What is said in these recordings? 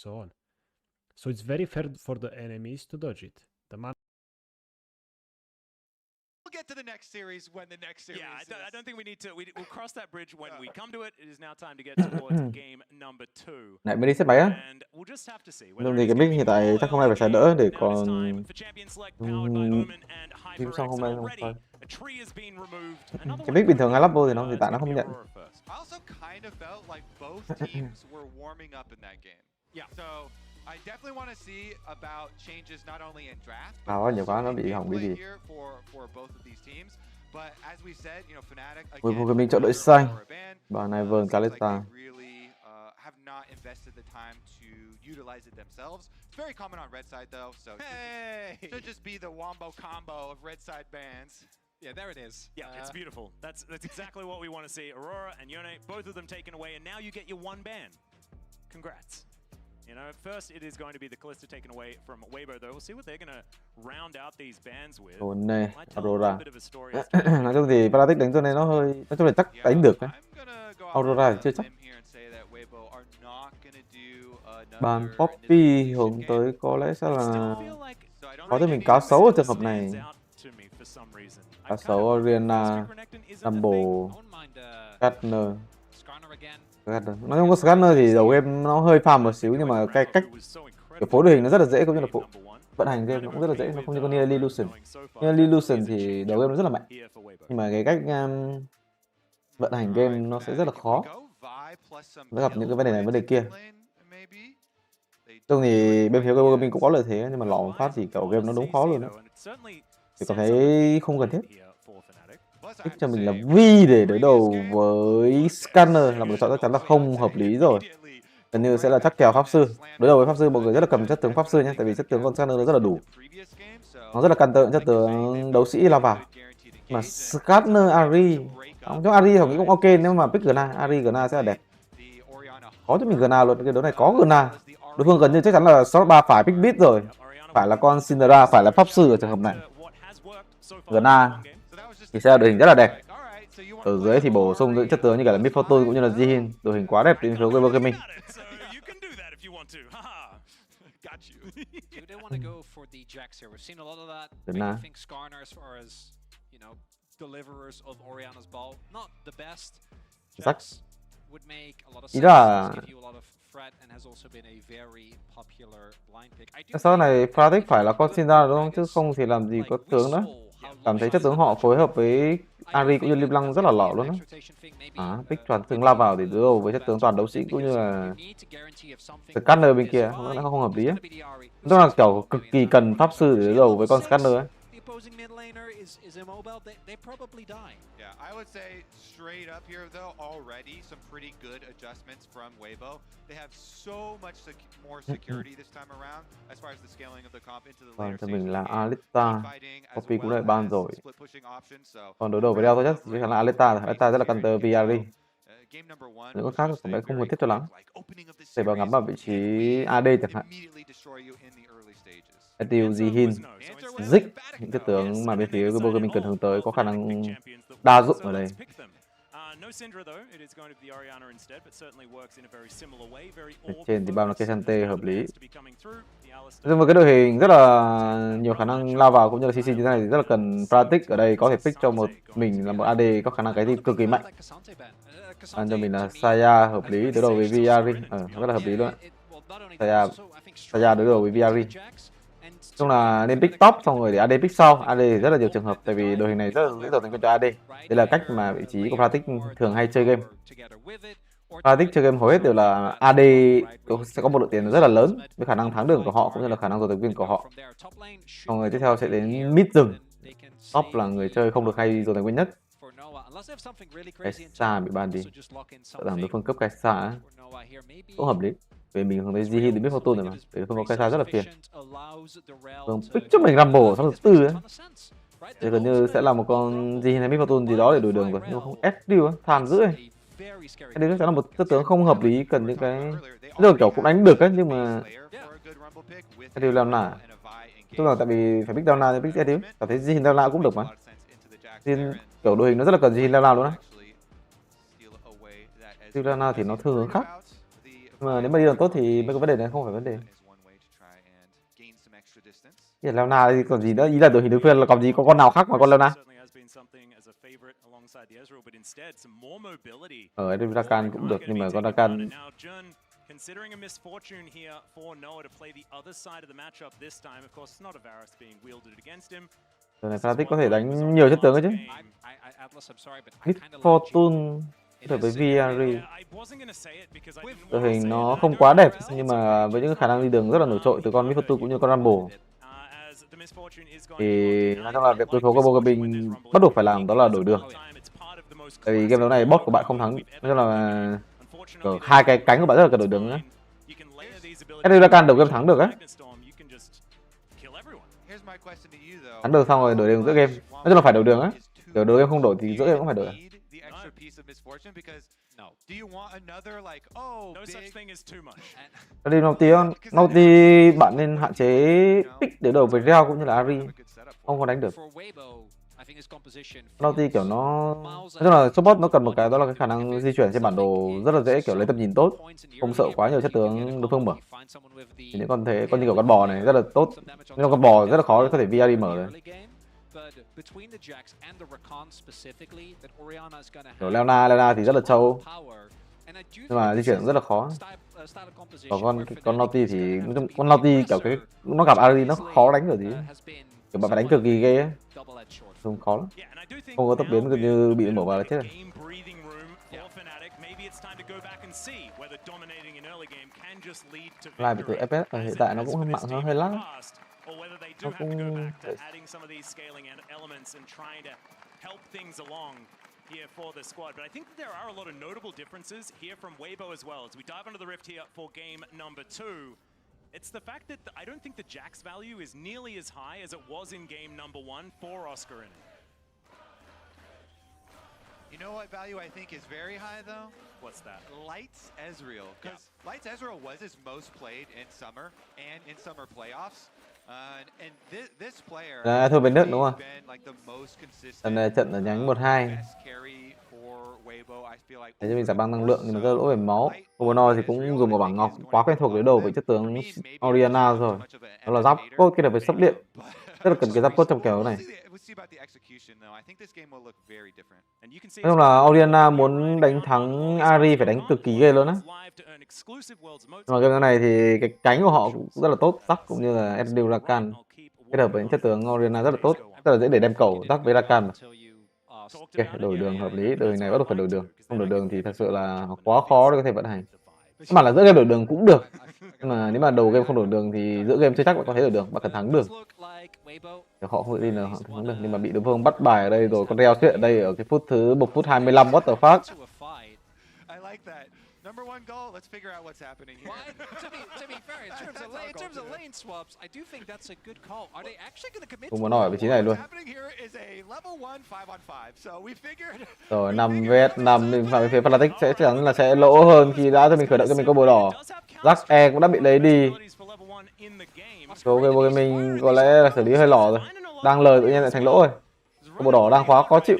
so on. So it's very fair for the enemies to dodge it. The man. We'll get to the next series when the next series. Yeah, I don't think we need to. We'll cross that bridge when we come to it. It is now time to get towards game number 2. Lại mới đi xếp máy á. And we'll just have to see. Nhưng thì cái mic hiện tại chắc hôm nay phải xài đỡ để còn phim xong hôm nay không phải. Cái mic bình thường ai lắp vô thì nó hiện tại nó không nhận. I also kind of felt like both teams were warming up in that game. Yeah. So I definitely want to see about changes not only in draft. Nhiều quá nó bị hỏng cái gì. For both of these teams. But as we said, you know, Fnatic again. Mình chọn đội xanh. Bàn này vườn Calista. Have not invested the time to utilize it themselves. It's very common on red side though, so it should just be the wombo combo of red side bans. Yeah, there it is. Yeah, it's beautiful. That's exactly what we want to see. Aurora and Yone, both of them taken away, and now you get your one ban. Congrats. You know, first it is going to be the Kalista taken away from Weibo, though. We'll see what they're going to round out these bans with. Ổn này, Aurora. Nói chung thì Fnatic đánh cho nên nó hơi, nói chung là chắc đánh được đấy. Aurora thì chưa chắc. Bàn Poppy hướng tới có lẽ sẽ là có thể mình cá sấu ở trường hợp này. Cá sấu Oriana, Rumble, Gardner. Nói chung có Scanner thì đầu game nó hơi farm một xíu, nhưng mà cái cách kiểu phối đội hình nó rất là dễ, cũng như là vận hành game nó cũng rất là dễ, nó không như con Nearly Illusion. Nearly Illusion thì đầu game nó rất là mạnh, nhưng mà cái cách vận hành game nó sẽ rất là khó. Nó gặp những cái vấn đề này vấn đề kia. Chung thì bên phía của mình cũng có lợi thế, nhưng mà lọ một phát thì kiểu game nó đúng khó luôn đấy. Thì có thấy không cần thiết. Thích cho mình là Vi để đối đầu với Scanner là một chọn chắc chắn là không hợp lý rồi. Gần như sẽ là chắc kèo pháp sư. Đối đầu với pháp sư mọi người rất là cầm chất tướng pháp sư nhé, tại vì chất tướng con Scanner nó rất là đủ. Nó rất là căn tượng chất tướng đấu sĩ lao vào. Mà Scanner Ari, trong Ari thì cũng ok, nếu mà pick Gna, Ari Gna sẽ là đẹp. Có cho mình Gna luôn, cái đấu này có Gna. Đối phương gần như chắc chắn là slot 3 phải pick beat rồi. Phải là con Syndra, phải là pháp sư ở trường hợp này. Gna thì sẽ là đội hình rất là đẹp. Ở dưới thì bổ sung những chất tướng như cả là Mifortune cũng như là Jihin, đội hình quá đẹp đến phía WBG Gaming. Ý là sau này Fnatic phải là con Syndra đúng không? Chứ không thì làm gì có tướng nữa. Cảm thấy chất tướng họ phối hợp với Ari cũng như LeBlanc rất là lọ luôn á. Pick toàn tướng lao vào để đối đầu với chất tướng toàn đấu sĩ cũng như là Scanner bên kia, nó không hợp lý á. Tức là kiểu cực kỳ cần pháp sư để đối đầu với con Scanner ấy. Yeah, I would say straight up here though, already some pretty good adjustments from Weibo. They have so much more security this time around as far as the scaling of the comp into the later stages. Mình là Alita, Poppy cũng lại ban rồi. Còn đối đầu với Delta chắc chắn là Alita rất là căn tơ Viari. Những con khác cũng không cần thiết cho lắm. Để vào ngắm vào vị trí AD chẳng hạn. Etil, Jihin, Zik, những cái tướng mà bên phía WBG mình cần hướng tới có khả năng đa dụng ở đây. Ở trên thì bao là Kesante hợp lý. Nhưng mà cái đội hình rất là nhiều khả năng lao vào cũng như là CC như thế này thì rất là cần Fnatic ở đây có thể pick cho mình là một AD có khả năng cái gì cực kỳ mạnh. Cho mình là Saya hợp lý đối đầu với Viari, rất là hợp lý luôn. Saya đối đầu với Viari. Chung là nên pick top xong rồi để AD pick sau. AD thì rất là nhiều trường hợp, tại vì đội hình này rất là dễ dàng thành công cho AD. Đây là cách mà vị trí của Fnatic thường hay chơi game. Fnatic chơi game hầu hết đều là AD sẽ có một lượng tiền rất là lớn với khả năng thắng đường của họ cũng như là khả năng dồn thành viên của họ. Xong rồi tiếp theo sẽ đến mid rừng. Top là người chơi không được hay dồn thành viên nhất. Kaisa bị ban đi. Sợ rằng đối phương cấp Kaisa cũng hợp lý. Vì mình hướng thấy Jihin đến biết Fortune rồi mà. Vì không có Kaisa rất là phiền. Pick cho mình Rumble sau thứ tư ấy. Thì gần như sẽ là một con Jihin hay biết Fortune gì đó để đổi đường rồi. Nhưng mà không S-Deal á, Tham dữ ấy. Cái đấy sẽ là một chất tướng không hợp lý, cần những cái được kiểu cũng đánh được ấy, nhưng mà cái điều làm nào tức là tại vì phải pick down nào thì pick S-Deal. Cảm thấy Jihin down nào cũng được mà. Jihin kiểu đội hình nó rất là cần Jihin down nào luôn á. Jihin down nào thì nó thường hướng khác. Mà nếu mà đi đường tốt thì mấy cái vấn đề này không phải vấn đề. Cái Leona thì còn gì nữa, ý là đội hình đứng phiên là còn gì, có con nào khác ngoài con Leona. Ở đây Rakan cũng được, nhưng mà con Rakan Considering a misfortune here for Noah to play the other side of the matchup this time, of course, not a Varus being wielded against him. Rồi này Fnatic có thể đánh nhiều chất tướng ấy chứ. Hit Fortune có thể với VR. Đội hình nó không quá đẹp, nhưng mà với những khả năng đi đường rất là nổi trội từ con Hit Fortune cũng như con Rumble. Thì nói chung là việc đối phó combo của mình bắt buộc phải làm đó là đổi đường. Tại vì game đấu này bot của bạn không thắng, nói chung là hai cái cánh của bạn rất là cần đổi đường nữa. Rakan đầu game thắng được á. Thắng được xong rồi đổi đường giữa game. Nói chung là phải đổi đường á. Kiểu đổi game không đổi thì giữa game cũng phải đổi. Đi Naughty bạn nên hạn chế pick để đầu với Reo cũng như là Ari. Không có đánh được. Naughty kiểu nó nói chung là support nó cần một cái đó là cái khả năng di chuyển trên bản đồ rất là dễ, kiểu lấy tầm nhìn tốt, không sợ quá nhiều chất tướng đối phương mở. Thì những con thế, con như kiểu con bò này rất là tốt, nhưng con bò rất là khó có thể VR mở rồi. Kiểu Leona thì rất là trâu, nhưng mà di chuyển rất là khó. Còn con Naughty thì con Naughty kiểu cái nó gặp Ari nó khó đánh rồi gì, kiểu bạn phải đánh cực kỳ ghê ấy. Không khó lắm. Không có tốc biến gần như bị mở vào là chết rồi. Lại bị từ FS và hiện tại nó cũng mạng nó hơi lắc. Nó cũng here for the squad, but I think there are a lot of notable differences here from Weibo as well. As we dive into the rift here for game number 2, it's the fact that I don't think the Jax value is nearly as high as it was in game number 1 for Oscar in it. You know what value I think is very high though? What's that? Lights Ezreal, because Lights Ezreal was his most played in summer and in summer playoffs. And this player thôi bên nước đúng không? Lần này trận ở nhánh 1-2. Thế cho mình giảm băng năng lượng nhưng mà rất lỗi về máu. Obono thì cũng dùng một bảng ngọc quá quen thuộc đối đầu với chất tướng Oriana rồi. Đó là giáp cốt kết hợp với sắp điện. Rất là cần cái giáp cốt trong kèo này. Nói chung là Oriana muốn đánh thắng Ari phải đánh cực kỳ ghê luôn á. Nhưng mà game này thì cái cánh của họ cũng rất là tốt, Tắc cũng như là SD Rakan kết hợp với chất tướng Oriana rất là tốt, rất là dễ để đem cầu Tắc với Rakan mà. Ok, đổi đường hợp lý, đời này bắt buộc phải đổi đường. Không đổi đường thì thật sự là quá khó để có thể vận hành. Các bạn là giữa game đổi đường cũng được, nhưng mà nếu mà đầu game không đổi đường thì giữa game chưa chắc bạn có thể đổi đường, bạn cần thắng được. Họ không tự tin là họ thắng được, nhưng mà bị đối phương bắt bài ở đây rồi, con Reo xuất ở đây ở cái phút thứ 1 phút 25, what the fuck. Number one goal. Let's figure out what's happening here. To be fair, in terms of lane swaps, I do think that's a good call. Are they actually going to commit? Không muốn nói ở vị trí này luôn. Rồi 5 vs 5 nên phải phía Fnatic sẽ chắc chắn là sẽ lỗ hơn khi đã cho mình khởi động cho mình combo đỏ. Jax E cũng đã bị lấy đi. Số game mình có lẽ là xử lý hơi lỏ rồi. Đang lời tự nhiên lại thành lỗ rồi. Combo đỏ đang quá khó chịu.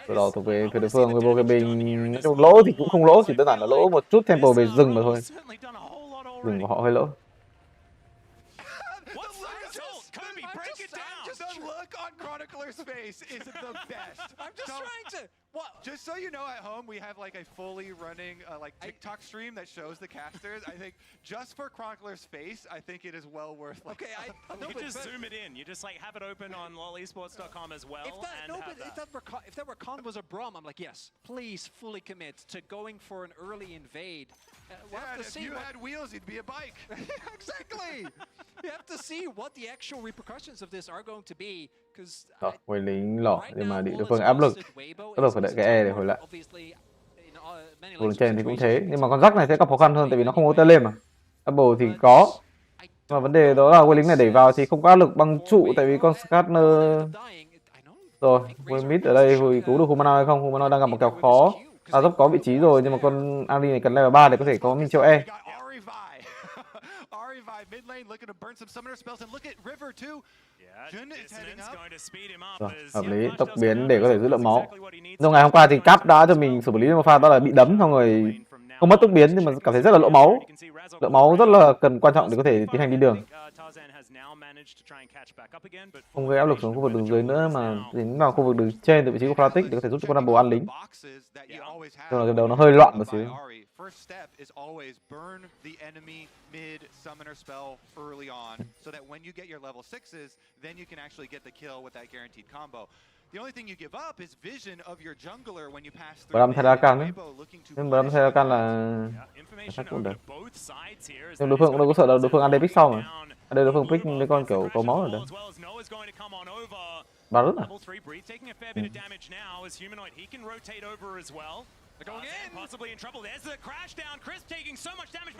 Từ đó thuộc về phía đối phương với WBG, nói chung lỗ thì cũng không lỗ, chỉ đơn giản là lỗ một chút tempo về rừng mà thôi. Rừng của họ hơi lỗ. Just so you know, at home we have like a fully running like TikTok stream that shows the casters. I think just for Chronicler's face, I think it is well worth. Like, okay, you can just zoom it in. You just like have it open on lolesports.com as well. If that Rakan was a Braum, I'm like, yes, please fully commit to going for an early invade. If you had wheels, you'd be a bike. Exactly. You have to see what the actual repercussions of this are going to be. Rồi, quay lính lỏ nhưng mà bị đối phương áp lực. Bắt đầu phải đợi cái E để hồi lại. Vùng trên thì cũng thế, nhưng mà con Jax này sẽ gặp khó khăn hơn tại vì nó không có tên lên mà. Double thì có. Nhưng mà vấn đề đó là quay lính này đẩy vào thì không có áp lực băng trụ tại vì con Skarner. Rồi, quay mid ở đây hồi cứu được Humanoid hay không? Humanoid đang gặp một kèo khó. Dốc có vị trí rồi nhưng mà con Ari này cần level 3 để có thể có Minh Châu E. Rồi, hợp lý, tốc biến để có thể giữ lượng máu. Trong ngày hôm qua thì Cap đã cho mình xử lý một pha đó là bị đấm xong rồi không mất tốc biến nhưng mà cảm thấy rất là lỗ máu. Lượng máu rất là cần quan trọng để có thể tiến hành đi đường. Không gây áp lực xuống khu vực đường dưới nữa mà đến vào khu vực đường trên từ vị trí của Fnatic để có thể giúp cho con Rumble ăn lính. Cho là cái đầu nó hơi loạn một xíu. Bram thay ra can đấy. Nhưng Bram thay ra can là chắc cũng được. Nhưng đối phương cũng đâu có sợ đâu, đối phương ăn đây pick sau mà. Ở đây đối phương pick mấy con kiểu có máu ở đây. Bà rất à.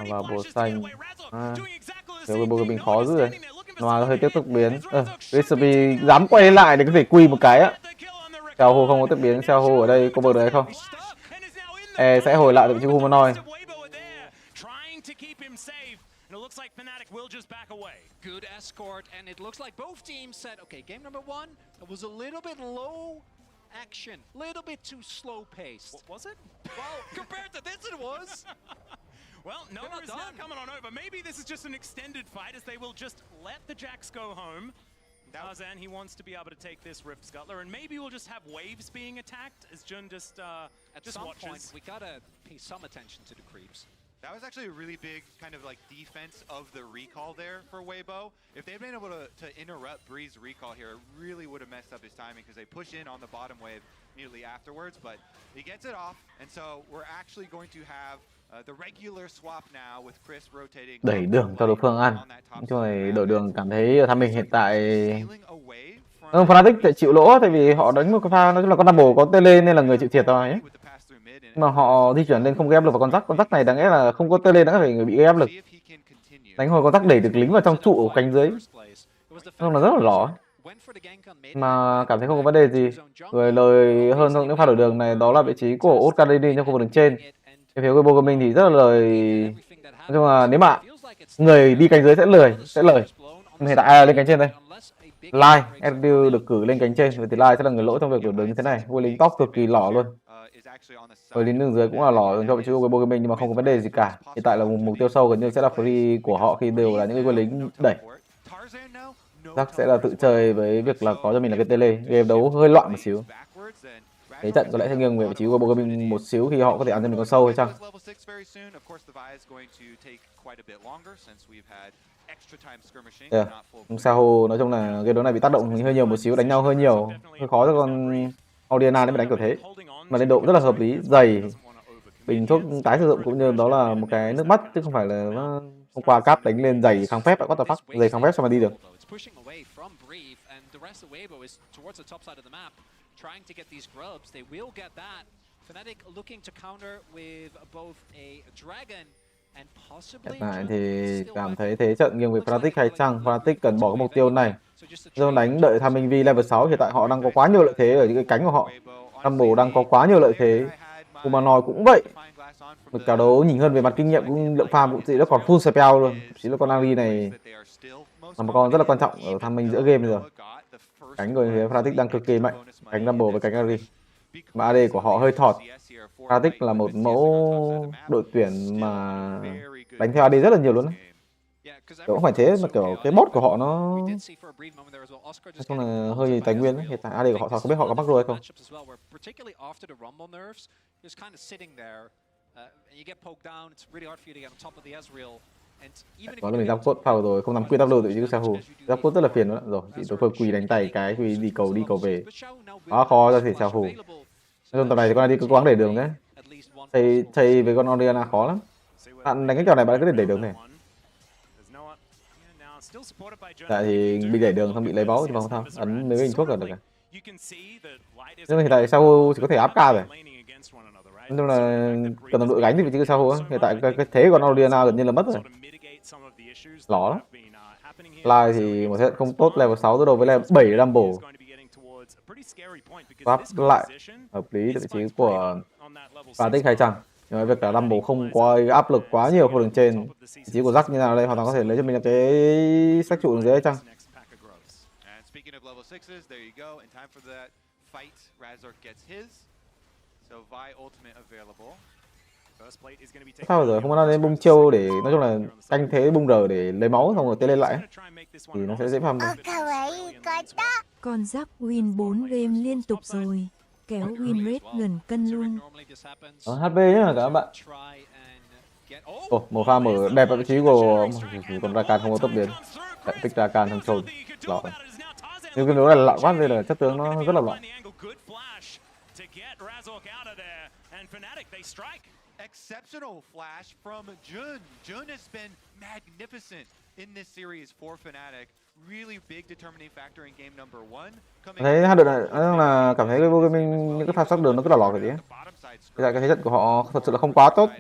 Và bồ xanh. Cái bồ mình khó dữ rồi. Mà hơi tiếp tục biến. Recipe dám quay lại để có thể quy một cái á. Sao hồ không có tiếp biến, sao hồ ở đây có bờ được hay không? Sẽ hồi lại được chứ humanoid. And it looks like Fnatic will just back away. Good escort, and it looks like both teams said, okay, game number one, it was a little bit low action, little bit too slow paced. What was it? Well, compared to this it was. Well, Nova's now coming on over. Maybe this is just an extended fight as they will just let the Jacks go home. Tarzan, he wants to be able to take this Rift Scuttler, and maybe we'll just have waves being attacked as Jun just At some watches. point, we gotta pay some attention to the creeps. That was actually a really big kind of like defense of the recall there for Weibo. If they'd been able to interrupt Bree's recall here, it really would have messed up his timing because they push in on the bottom wave immediately afterwards, but he gets it off, and so we're actually going to have the regular swap now with Chris rotating. Đẩy đường cho đối phương ăn. Nói chung là đổi đường cảm thấy Tham mình hiện tại Fnatic phải chịu lỗ tại vì họ đánh một cái pha nói chung là con Double có tele nên là người chịu thiệt rồi ấy. Mà họ di chuyển lên không gây áp lực vào con rắc này đáng lẽ là không có tele đã phải người bị gây áp lực. Đánh hồi con rắc đẩy được lính vào trong trụ ở cánh dưới. Không là rất là lỏ. Mà cảm thấy không có vấn đề gì. Người lời hơn trong những pha đổi đường này đó là vị trí của Oscaridi trong khu vực đường trên. Phía WBG của mình thì rất là lời. Nói chung là nếu mà người đi cánh dưới sẽ lời. Hiện tại ai lên cánh trên đây? Lai, SW được cử lên cánh trên, vì thì Lai sẽ là người lỗi trong việc đổi đường như thế này. Với lính top cực kỳ lỏ luôn. Với lính đường dưới cũng là lỏ cho vị trí của WBG mình nhưng mà không có vấn đề gì cả. Hiện tại là mục tiêu sâu gần như sẽ là free của họ khi đều là những cái quân lính đẩy. Chắc sẽ là tự chơi với việc là có cho mình là cái tele. Game đấu hơi loạn một xíu. Thế trận có lẽ sẽ nghiêng về vị trí của WBG mình một xíu khi họ có thể ăn cho mình con sâu hay chăng? Sao nói chung là game đấu này bị tác động hơi nhiều một xíu, đánh nhau hơi nhiều, hơi khó cho con Audiana để mà đánh kiểu thế. Mà lên độ rất là hợp lý, dày, bình thuốc tái sử dụng cũng như đó là một cái nước mắt chứ không phải là hôm qua cáp đánh lên dày kháng phép, what the fuck, dày kháng phép sao mà đi được. Hiện tại thì cảm thấy thế trận nghiêng về Fnatic hay chăng? Fnatic cần bỏ cái mục tiêu này. Do đánh đợi Tham Minh Vi level 6, hiện tại họ đang có quá nhiều lợi thế ở những cái cánh của họ. Rumble đang có quá nhiều lợi thế. Humanoid cũng vậy. Một cả đấu nhìn hơn về mặt kinh nghiệm cũng lượng farm cũng chỉ nó còn full spell luôn. Chỉ là con Ari này là một con rất là quan trọng ở Tham Minh giữa game bây giờ. Cánh của Fnatic đang cực kỳ mạnh, cánh Rumble với cánh Ari. Mà AD của họ hơi thọt. Fnatic là một mẫu đội tuyển mà đánh theo AD rất là nhiều luôn. Kiểu không phải thế mà kiểu cái bot của họ nó nói chung là hơi tài nguyên ấy. Hiện tại AD của họ không biết họ có mắc rồi hay không. Đó là mình giáp cốt phao rồi, không nắm quy tắc đâu tự chứ sao hù. Giáp cốt rất là phiền đó rồi, chỉ đối phương quỳ đánh tay cái quỳ đi cầu về. Quá khó ra thì sao hù. Nói chung tầm này thì con này đi cứ cố gắng để đường đấy. Thầy với con Oriana khó lắm. Bạn đánh cái kèo này bạn có thể đẩy đường này. Tại thì bị đẩy đường xong bị lấy máu thì mà không sao, ấn mấy hình thuốc là được rồi. Nhưng mà hiện tại sao chỉ có thể áp ca rồi. Nói chung là cần đồng đội gánh thì vị trí của sao hiện tại cái thế con Oriana gần như là mất rồi. Lỏ lắm. Lai thì một set không tốt level 6 tới đầu với level 7 Rumble. Váp lại hợp lý vị trí của Fnatic hay chăng? Nhưng mà việc là Rumble không có áp lực quá nhiều khu đường trên. Vị trí của Jack như nào đây hoàn toàn có thể lấy cho mình là cái sách trụ đường dưới hay chăng? Sao rồi không có nên bung chiêu để nói chung là canh thế bung R để lấy máu xong rồi tê lên lại thì nó sẽ dễ farm hơn. Con rắc win 4 game liên tục rồi, kéo win rate gần cân luôn. HP nhá các bạn. Ồ, một pha mở đẹp ở vị trí của còn Rakan không có tốc biến. Lại pick Rakan thằng trồn lọ. Nhưng cái đó là lọ quá, đây là chất tướng nó rất là lọ. Exceptional flash from Jun. Jun has been magnificent in this series for Fnatic. Really big determining factor in game number 1. Thấy hai đội này là cảm thấy cái vô gaming những cái pha sát đường nó cứ là lọ cái gì ấy. Bây giờ cái thế trận của họ thật sự là không quá tốt.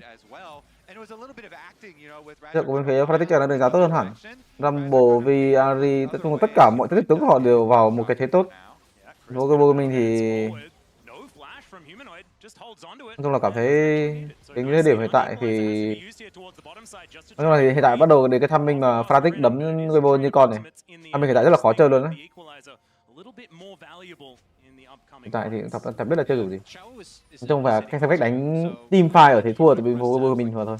Thế trận của bên phía Fnatic là đánh giá tốt hơn hẳn. Rumble, vì Ari, tất cả mọi thế tướng của họ đều vào một cái thế tốt. Vô gaming thì nói chung là cảm thấy đến cái điểm hiện tại thì nói chung là hiện tại bắt đầu đến cái tham minh mà Fnatic đấm Weibo như con này, tham minh hiện tại rất là khó chơi luôn đấy. Hiện tại thì thật biết là chơi kiểu gì. Nói chung là cái cách đánh team fight ở thế thua thì Weibo mình thôi.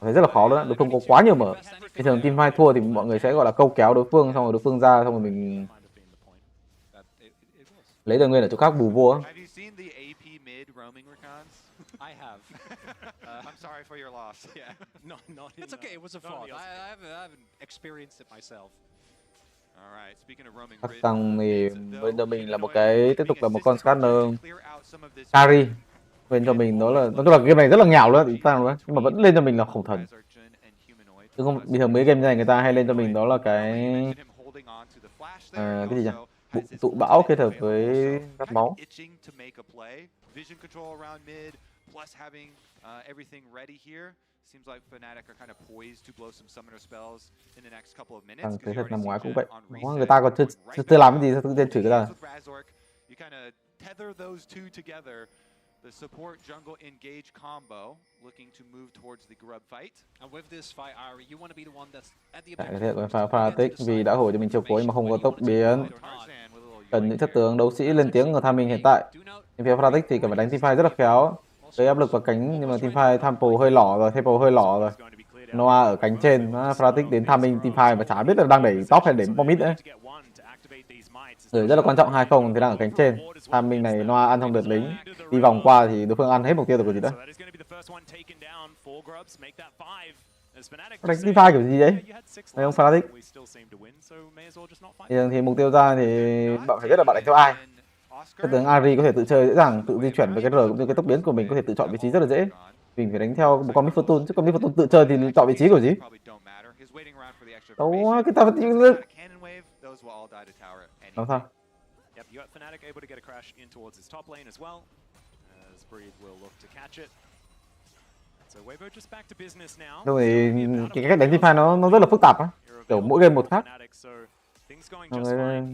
Thấy rất là khó luôn, đối phương có quá nhiều mở. Bình thường team fight thua thì mọi người sẽ gọi là câu kéo đối phương, xong rồi đối phương ra, xong rồi mình lấy tài nguyên ở chỗ khác bù vô. I have. I'm sorry for your loss. Yeah. No, it's okay. It was a fault. I haven't experienced it myself. All right. Speaking of roaming, Chắc rằng thì bên cho mình là một cái tiếp tục là một con scanner carry. Bên cho mình đó là nói chung là game này rất là nhào luôn, nhưng mà vẫn lên cho mình là khủng thần. Chứ không bình thường mấy game này người ta hay lên cho mình đó là cái gì nhỉ? Tụ bão kết hợp với cắt máu. Vision control around mid, plus having everything ready here. Seems like Fnatic are kind of poised to blow some summoner spells in the next couple of minutes. Thế thật năm ngoái cũng vậy. Người ta còn chưa làm cái gì, sao tự nhiên chửi người ta. You kind of tether those two together. The support jungle engage combo, looking to move towards the grub fight. And with this fight, Ari, you want to be the one that's at the Cái thế của Fnatic vì đã hồi cho mình chiều cuối mà không có tốc biến. Cần những chất tướng đấu sĩ lên tiếng ở tham mình hiện tại. Bên phía Fnatic thì cần phải đánh teamfight rất là khéo, gây áp lực vào cánh, nhưng mà teamfight Temple hơi lỏ rồi, Temple hơi lỏ rồi. Noah ở cánh trên, Fnatic đến tham minh teamfight mà chả biết là đang đẩy top hay đẩy bom mid nữa. Rồi rất là quan trọng 2-0 thì đang ở cánh trên. Tham minh này Noah ăn xong đợt lính, đi vòng qua thì đối phương ăn hết mục tiêu rồi còn gì nữa. Đánh teamfight kiểu gì đấy? Đây ông Fnatic. Thì mục tiêu ra thì bạn phải biết là bạn đánh theo ai. Cái tướng Ari có thể tự chơi dễ dàng, tự di chuyển với cái R cũng như cái tốc biến của mình có thể tự chọn vị trí rất là dễ. Mình phải đánh theo một con Mid Fortune, chứ con Mid Fortune tự chơi thì chọn vị trí của gì? Đâu cái ta vẫn làm sao? Rồi thì cái cách đánh teamfight nó rất là phức tạp á, kiểu mỗi game một khác.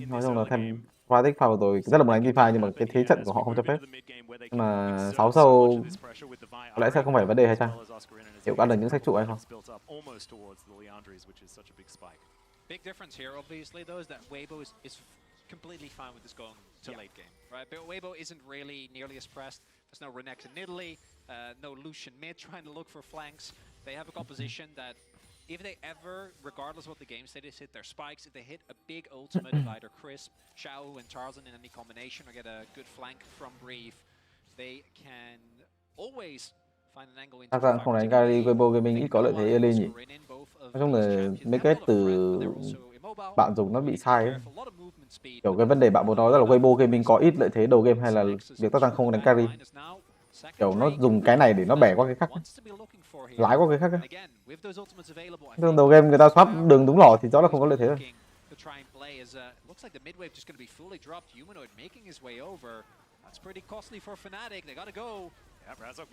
Nói chung là thêm Fnatic vào rồi rất là muốn đánh teamfight nhưng mà cái thế trận của họ không cho phép. Nhưng mà 6 sâu có lẽ sẽ không phải vấn đề hay chăng? Liệu ăn được những sách trụ hay không? Big difference here, obviously, though, is that Weibo is completely fine with this going to late game, right? But Weibo isn't really nearly as pressed. There's no Renex in Italy, no Lucian mid trying to look for flanks. They have a composition that if they ever, regardless of what the game status, hit their spikes, if they hit a big ultimate of either Crisp, Xiao, and Tarzan in any combination, or get a good flank from Brief, they can always find an angle into. Chắc rằng không đánh carry Weibo Gaming ít có lợi thế Ellie nhỉ? Nói chung là mấy cái từ bạn dùng nó bị sai ấy. Kiểu cái vấn đề bạn muốn nói là Weibo Gaming có ít lợi thế đầu game hay là việc tác tăng không đánh carry. Kiểu nó dùng cái này để nó bẻ qua cái khác, lái qua cái khác ấy. Đầu game người ta swap đường đúng lỏ thì rõ là không có lợi thế rồi.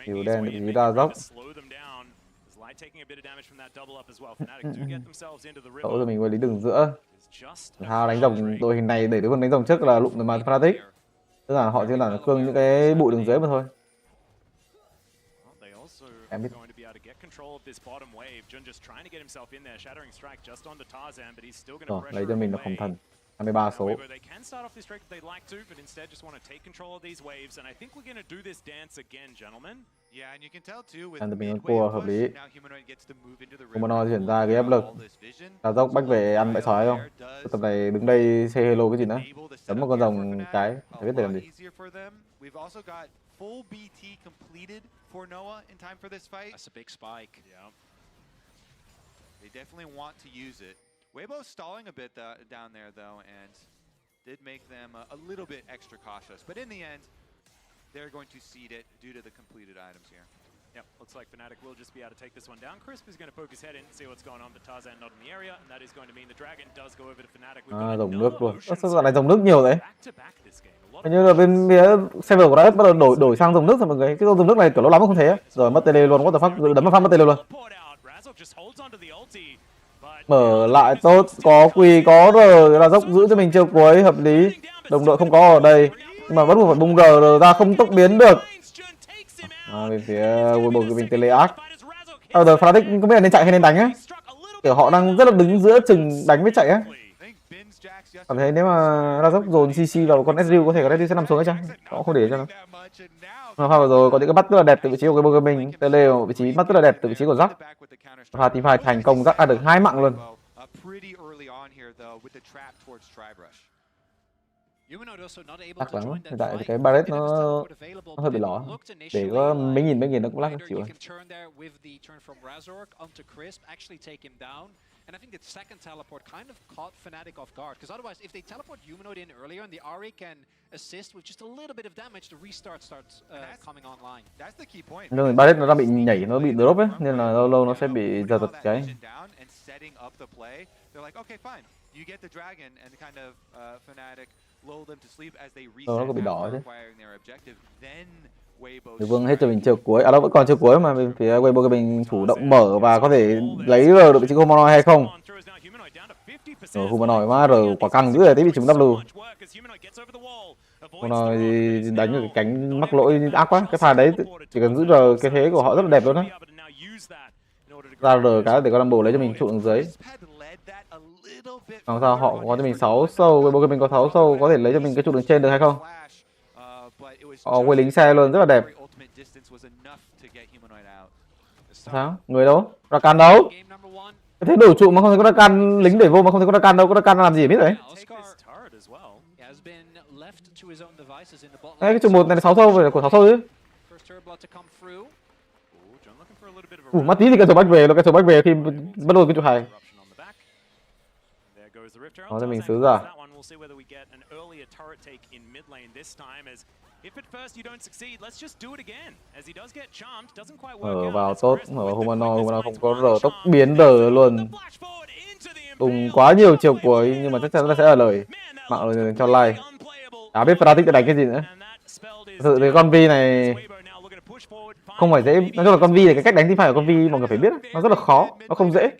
Kiểu đen bị ra dốc. Đổ cho mình qua lý đường giữa. Thao đánh rồng đội hình này để đối phương đánh rồng trước là lụng rồi mà Fnatic. Tức là họ chỉ là cương những cái bụi đường dưới mà thôi. Em biết. Rồi, lấy cho mình là khổng thần 23 số. Làm từ mình con cua hợp lý. Humanoid chuyển ra cái áp lực. Ra dốc bách về ăn bãi sói không? Tầm này đứng đây say hello cái gì nữa? Đấm một con rồng cái, phải biết để làm gì. Full BT completed for Noah in time for this fight. That's a big spike. Yeah. They definitely want to use it. Weibo stalling a bit down there though, and did make them a little bit extra cautious. But in the end, they're going to cede it due to the completed items here. Yep, looks like Fnatic will just be able to take this one down. Crisp is going to poke his head in and see what's going on, but Tarzan not in the area, and that is going to mean the Dragon does go over to Fnatic. Dòng nước luôn. Sao giờ này dòng nước nhiều đấy? Back-to-back this game. Hình như là bên phía server của Riot bắt đầu đổi sang dòng nước rồi mọi người. Cái dòng nước này kiểu lâu lắm không thấy. Rồi mất tele luôn, what the fuck, đấm một phát mất tele luôn. Mở lại tốt, có Quy, có R, là dốc giữ cho mình chiều cuối hợp lý. Đồng đội không có ở đây, nhưng mà vẫn phải bung R ra không tốc biến được. Bên phía Weibo của mình tele ác. Giờ Fnatic không biết là nên chạy hay nên đánh á. Kiểu họ đang rất là đứng giữa chừng đánh với chạy á. Cảm thấy nếu mà ra dốc dồn CC vào con Ezreal có thể có sẽ nằm xuống ấy chăng? Họ không để cho nó. Pha vừa rồi có những cái bắt rất là đẹp từ vị trí của cái mình, tele ở vị trí bắt rất là đẹp từ vị trí của Jack. Pha teamfight thành công, Jack ăn được 2 mạng luôn. Chắc lắm, hiện tại thì cái Barret nó hơi bị lỏ. Để có mấy nghìn nó cũng lắc chịu. And I think the second teleport kind of caught Fnatic off guard, because otherwise, if they teleport Humanoid in earlier and the Ari can assist with just a little bit of damage, the restart starts coming online. That's the key point. Nhưng Barret nó đang bị nhảy, nó bị drop ấy, nên là lâu lâu nó sẽ bị giật cái. Nó có bị đỏ chứ. Đối Vương hết cho mình chiều cuối, à nó vẫn còn chiều cuối mà bên phía Weibo mình chủ động mở và có thể lấy R được vị trí Humanoid hay không? Rồi Humanoid má R quả căng dữ rồi, tí bị trúng W. Humanoid đánh được cái cánh mắc lỗi ác quá, cái pha đấy chỉ cần giữ R cái thế của họ rất là đẹp luôn á. Ra R cái để có Rumble lấy cho mình trụ đường dưới. Làm sao họ có cho mình 6 sâu, Weibo mình có 6 sâu có thể lấy cho mình cái trụ đường trên được hay không? Quay lính xe luôn rất là đẹp. Sao? Người đâu? Rakan đâu? Thế đủ trụ mà không thấy có Rakan, lính để vô mà không thấy có Rakan đâu, có Rakan làm gì biết đấy. Đấy, cái trụ 1 này là 6 sâu về của 6 sâu chứ. Mắt tí thì cái số bách về, cái số bách về khi bắt đầu cái trụ 2. Đó thì mình xứ ra. Mở vào tốt, mở vào Humanoid không có R, tốc biến R luôn. Dùng quá nhiều chiều cuối nhưng mà chắc chắn là sẽ là lời. Mạng lời cho like. Chả biết Fnatic sẽ đánh cái gì nữa. Thực sự thì con Vi này không phải dễ, nói chung là con Vi này cái cách đánh teamfight của con Vi mọi người phải biết, nó rất là khó, nó không dễ.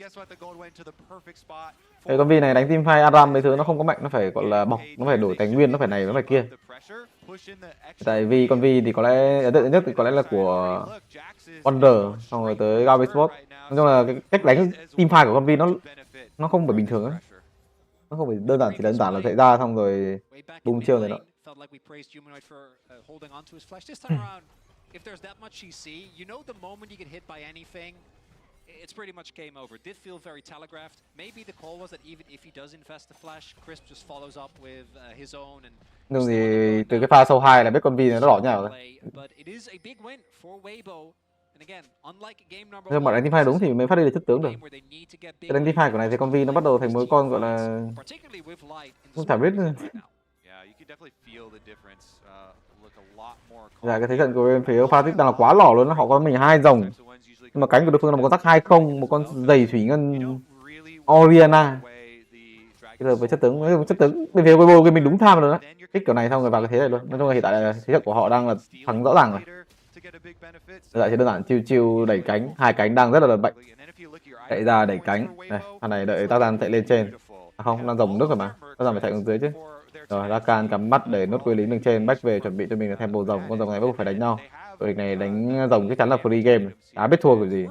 Cái con Vi này đánh teamfight Aram mấy thứ nó không có mạnh, nó phải gọi là bọc, nó phải đổi tài nguyên, nó phải này, nó phải kia. Tại vì con Vi thì có lẽ ấn tượng nhất thì có lẽ là của Wonder, xong rồi tới GAM Sport. Nói chung là cái cách đánh teamfight của con Vi nó không phải bình thường ấy. Nó không phải đơn giản chỉ đơn giản là chạy ra xong rồi bung chiêu này đó. If there's that much CC, you know the moment you get hit by anything, it's pretty much game over. Did feel very telegraphed. Maybe the call was that even if he does invest the flash, Crisp just follows up with his own and. Nhưng thì từ cái pha sâu 2 là biết con Vi này nó đỏ nhào rồi. Nhưng mà đánh teamfight đúng thì mới phát đi được chất tướng được. Cái đánh teamfight của này thì con Vi nó bắt đầu thành một con gọi là không chả biết nữa. Dạ cái thế trận của bên phía Fnatic đang là quá lỏ luôn, họ có mình 2 rồng. Nhưng mà cánh của đối phương là một con tắc 20, một con giày thủy ngân Oriana. Bây giờ với chất tướng bên phía Weibo mình đúng tham rồi đó. Kích kiểu này xong rồi vào cái thế này luôn. Nói chung là hiện tại là thế trận của họ đang là thắng rõ ràng rồi. Lại chỉ đơn giản chiêu đẩy cánh, 2 cánh đang rất là bệnh. Chạy ra đẩy cánh. Đây, thằng này đợi Tarzan chạy lên trên. À không, đang dòng nước rồi mà. Tarzan phải chạy xuống dưới chứ. Rồi Rakan cắm mắt để nốt quấy lính đường trên, back về chuẩn bị cho mình là tempo rồng, con rồng này bắt buộc phải đánh nhau. Đội này đánh rồng chắc chắn là free game, đã biết thua kiểu gì.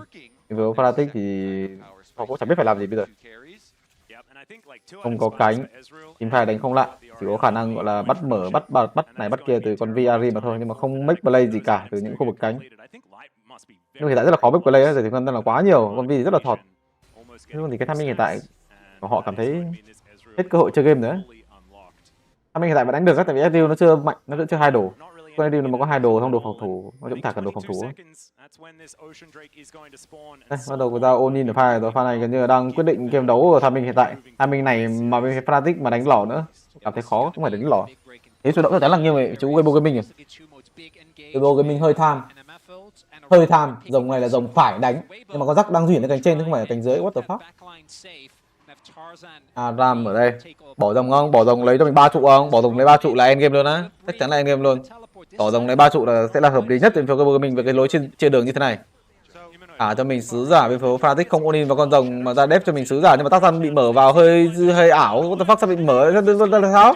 Với Fnatic thì họ cũng chẳng biết phải làm gì bây giờ. Không có cánh, teamfight đánh không lại, chỉ có khả năng gọi là bắt mở, bắt này bắt kia từ con VRI mà thôi, nhưng mà không make play gì cả từ những khu vực cánh. Nhưng hiện tại rất là khó bếp play á, rồi thì là quá nhiều, con Vi thì rất là thọt. Nhưng thì cái timing hiện tại của họ cảm thấy hết cơ hội chơi game nữa. Timing hiện tại vẫn đánh được á, tại vì SDU nó chưa mạnh, nó vẫn chưa hai đồ. Con SDU nó có hai đồ, không đồ phòng thủ, nó cũng thả cả đồ phòng thủ. Đây, bắt đầu người ta ôn in ở pha này gần như là đang quyết định game đấu ở timing hiện tại. Timing này mà bên Fnatic mà đánh lỏ nữa, cảm thấy khó, không phải đánh lỏ. Thế chủ động chắc chắn là nghiêng về chú Weibo Gaming rồi. Weibo Gaming hơi tham, dòng này là dòng phải đánh, nhưng mà con rắc đang chuyển lên cánh trên chứ không phải là cánh dưới. What the fuck? Ram ở đây, bỏ rồng không? Bỏ rồng lấy cho mình 3 trụ không? Bỏ rồng lấy 3 trụ là end game luôn á, chắc chắn là end game luôn. Bỏ rồng lấy 3 trụ là sẽ là hợp lý nhất cho Weibo Gaming về cái lối trên đường như thế này. Cho mình sứ giả bên phía Fnatic không ôn in vào con rồng mà ra đép cho mình sứ giả, nhưng mà tác gian bị mở vào hơi ảo. What the fuck, sao bị mở là sao?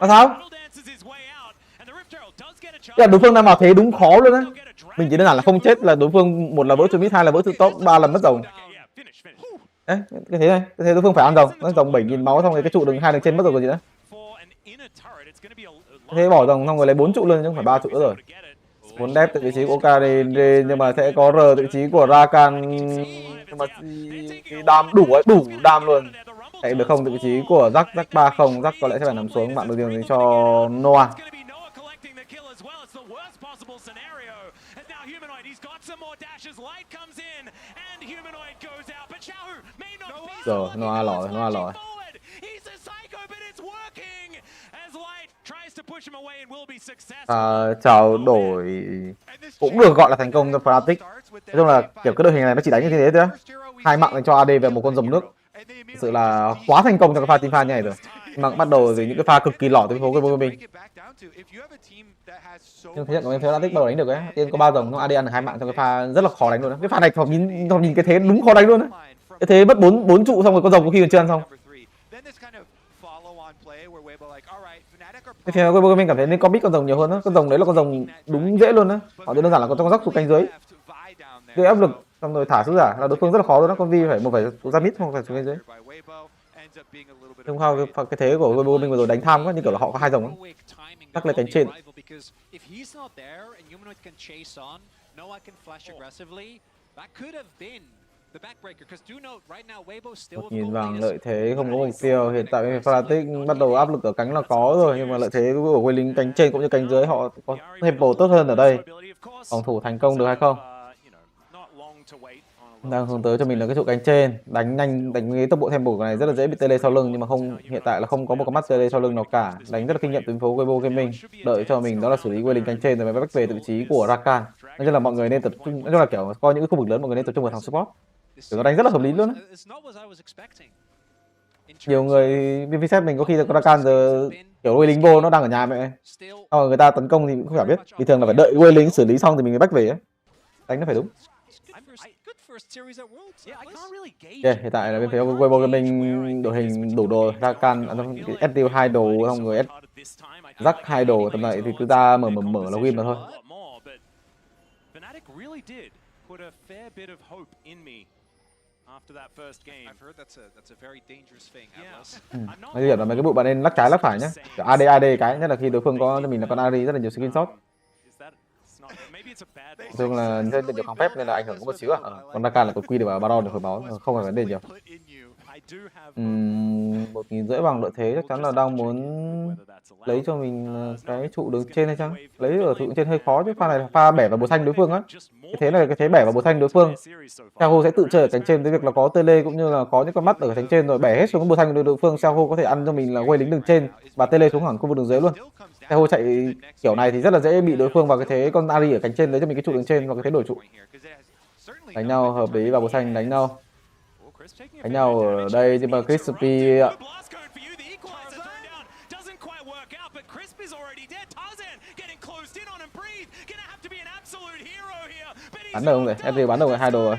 Là sao? Là đối phương đang vào thế đúng khó luôn á. Mình chỉ đơn giản là không chết là đối phương, một là vỡ mid, hai là vỡ top, ba là mất rồng. Đấy, cái thế này, cái thế đối phương phải ăn rồng, nó rồng 7000 máu xong rồi cái trụ hai đường trên mất rồi còn gì nữa. Thế bỏ rồng xong rồi lấy 4 trụ luôn chứ không phải 3 trụ nữa rồi. Muốn đép từ vị trí của OKD nhưng mà sẽ có R từ vị trí của Rakan, nhưng mà đam đủ đam luôn. Chạy được không từ vị trí của Jack 3 không, Jack có lẽ sẽ phải nằm xuống, bạn được điều gì cho Noah. Rồi, Noah lòi. Trao đổi cũng được gọi là thành công cho Fnatic. Nói chung là kiểu cái đội hình này nó chỉ đánh như thế thôi á. 2 mạng dành cho AD về một con rồng nước. Thực sự là quá thành công trong cái pha team pha như này rồi. Mà bắt đầu từ những cái pha cực kỳ lỏ từ phố của mình. Nhưng thế trận của bên Fnatic bắt đầu đánh được ấy. Tiên có 3 rồng, nó AD ăn được 2 mạng trong cái pha rất là khó đánh luôn đó. Cái pha này nhìn cái thế đúng khó đánh luôn đấy. Cái thế mất 4 trụ xong rồi con rồng có khi còn chưa ăn xong. Thì Weibo mình cảm thấy nên commit con rồng nhiều hơn á, con rồng đấy là con rồng đúng dễ luôn á. Họ đơn giản là con rắc xuống cánh dưới, gây áp lực xong rồi thả sứ giả là đối phương rất là khó luôn á. Con Vi phải ra mid, không phải xuống cánh dưới. Không sao cái thế của Weibo mình vừa rồi đánh tham quá, như kiểu là họ có 2 rồng á, tắc lên cánh trên. Nhìn vàng lợi thế không có mục tiêu, hiện tại Fnatic bắt đầu áp lực ở cánh là có rồi, nhưng mà lợi thế của Weiling cánh trên cũng như cánh dưới họ có tempo tốt hơn ở đây. Phòng thủ thành công được hay không? Đang hướng tới cho mình là cái trụ cánh trên, đánh nhanh, đánh cái tốc độ tempo của này rất là dễ bị tele sau lưng, nhưng mà không, hiện tại là không có một con mắt tele sau lưng nào cả. Đánh rất là kinh nghiệm từ phố Weibo Gaming, đợi cho mình đó là xử lý Weiling cánh trên rồi mới back về từ vị trí của Rakan. Nói chung là mọi người nên tập trung, nói chung là kiểu coi những cái khu vực lớn mọi người nên tập trung vào thằng support. Nó đánh rất là hợp lý luôn á. Nhiều người bên phía mình có khi là Rakan giờ kiểu Weiling vô nó đang ở nhà mẹ, rồi người ta tấn công thì cũng không phải biết. Bình thường là phải đợi Weiling xử lý xong thì mình mới back về á. Đánh nó phải đúng. Ok, hiện tại là bên phía Weibo Gaming đội hình đủ đồ, Rakan SDU 2 đồ xong rồi Jack 2 đồ, tầm này thì cứ ra mở là win mà thôi. Nói chuyện là mấy cái bộ bạn nên lắc trái lắc phải nhé. AD cái nhất là khi đối phương có cho mình là con AD rất là nhiều screenshot. Thường là chơi được kháng phép nên là ảnh hưởng có một xíu à. Còn Rakan là tôi quy được vào Baron được hồi máu, không phải vấn đề nhiều. 1500 vàng lợi thế chắc chắn là đang muốn lấy cho mình cái trụ đường trên hay chăng? Lấy ở trụ trên hơi khó chứ, pha này là pha bẻ vào bột xanh đối phương á. Cái thế này cái thế bẻ vào bột xanh đối phương. Xiaohu sẽ tự chơi ở cánh trên với việc là có tele cũng như là có những con mắt ở cánh trên rồi bẻ hết xuống bột xanh đối phương. Xiaohu có thể ăn cho mình là quay lính đường trên và tele xuống hẳn khu vực đường dưới luôn. Xiaohu chạy kiểu này thì rất là dễ bị đối phương vào cái thế con Ari ở cánh trên lấy cho mình cái trụ đường trên và cái thế đổi trụ. Đánh nhau hợp lý vào bột xanh, đánh nhau ở đây nhưng mà Crispy bắn được không vậy? FD bắn được rồi, 2 đồ rồi.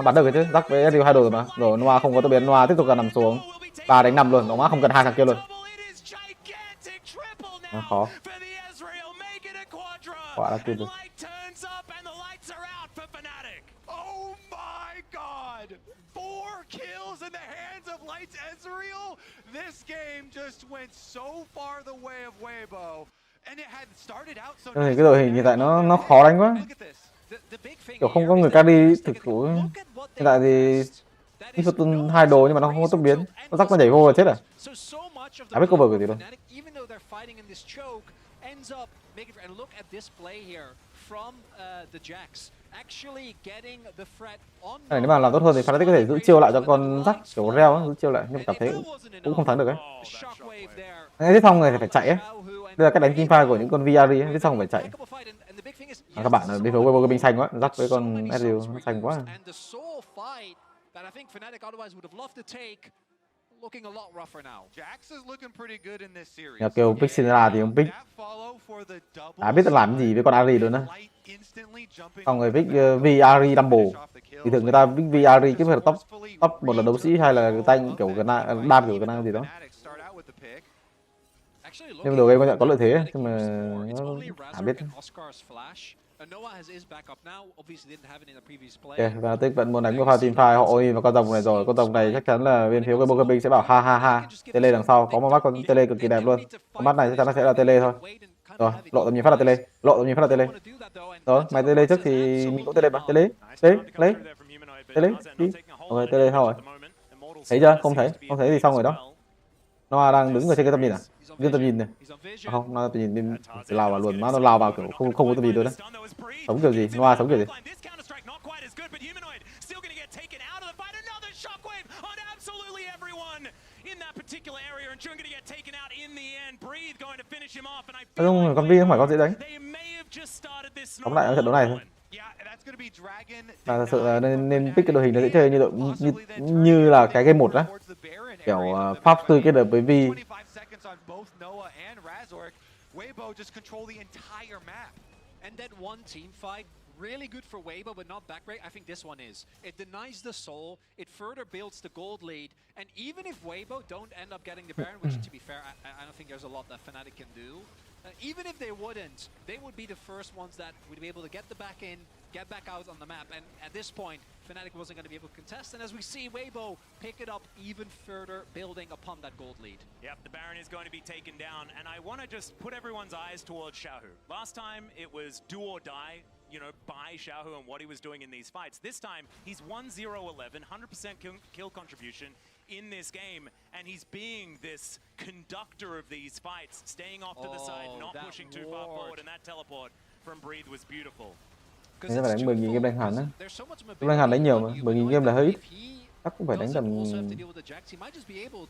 Bắn được rồi chứ, Jack với FD 2 đồ rồi mà. Rồi Noah không có tốc biến, Noah tiếp tục là nằm xuống. 3 đánh 5 luôn, nó không cần 2 thằng kia luôn. Khó. Quả là kia rồi. Cái đội hình hiện tại nó khó đánh quá. kiểu không có người carry thực thụ. Hiện tại thì Fortune 2 đồ nhưng mà nó không có tốc biến, nó rắc nó nhảy vô là chết à? Đã biết cover của gì đâu. Này, nếu mà làm tốt hơn thì Fnatic có thể giữ chiêu lại cho con rắc kiểu reo ấy, giữ chiêu lại nhưng mà cảm thấy cũng không thắng được ấy. Ngay tiếp xong này thì phải chạy ấy. Đây là cách đánh teamfight của những con VRE ấy, tiếp xong phải chạy. Các bạn ở bên phía Weibo binh xanh quá, rắc với con Ezreal nó xanh quá. Nhà kêu Pixinera thì ông Pix đã biết làm gì với con Ari luôn á. Xong rồi Vic VRE double thì thường người ta Vic VRE cái top một là đấu sĩ hay là tay kiểu đam kiểu cái gì đó. Nhưng mà đồ game con nhận có lợi thế nhưng mà nó chả biết. Ok, và Tích vẫn muốn đánh một pha teamfight họ ôi vào con rồng này rồi. Con rồng này chắc chắn là bên phía WBG sẽ bảo ha ha ha. Tele đằng sau có một mắt con Tele cực kỳ đẹp luôn. Con mắt này chắc chắn nó sẽ là Tele thôi. Rồi, lộ tầm nhìn phát là Tele. Lộ tầm nhìn phát là Tele. Rồi, mày Tele trước thì mình cũng Tele mà. Tele. Lấy. Tele. Đi. Ok, Tele sao rồi? Thấy chưa? Không thấy thì xong rồi đó. Nó đang đứng ở trên cái tầm nhìn à? Viên tầm nhìn này. À không, nó tầm nhìn bên lao vào luôn, nó lao vào kiểu không có tầm nhìn luôn đấy. Sống kiểu gì? Noah sống kiểu gì? Không, con Vi không phải con dễ đánh. Tóm lại ở trận đấu này thôi. Thật sự là nên pick cái đội hình nó dễ chơi như là cái game 1 á. Kiểu Pháp sư kết hợp với Vi. Weibo just control the entire map. And that one team fight, really good for Weibo, but not backbreak. I think this one is. It denies the soul, it further builds the gold lead, and even if Weibo don't end up getting the Baron, which to be fair, I don't think there's a lot that Fnatic can do. Even if they wouldn't, they would be the first ones that would be able to get the back in, get back out on the map, and at this point, Fnatic wasn't going to be able to contest, and as we see, Weibo pick it up even further, building upon that gold lead. Yep, the Baron is going to be taken down, and I want to just put everyone's eyes towards Xiaohu. Last time, it was do or die, you know, by Xiaohu and what he was doing in these fights. This time, he's 1-0-11, 100% kill contribution in this game, and he's being this conductor of these fights, staying off to the side, not pushing too far forward, and that teleport from Breathe was beautiful. Nên phải đánh 10.000 game đánh hẳn á. Đánh hẳn đánh nhiều mà, 10.000 game là hơi ít. Chắc cũng phải đánh tầm...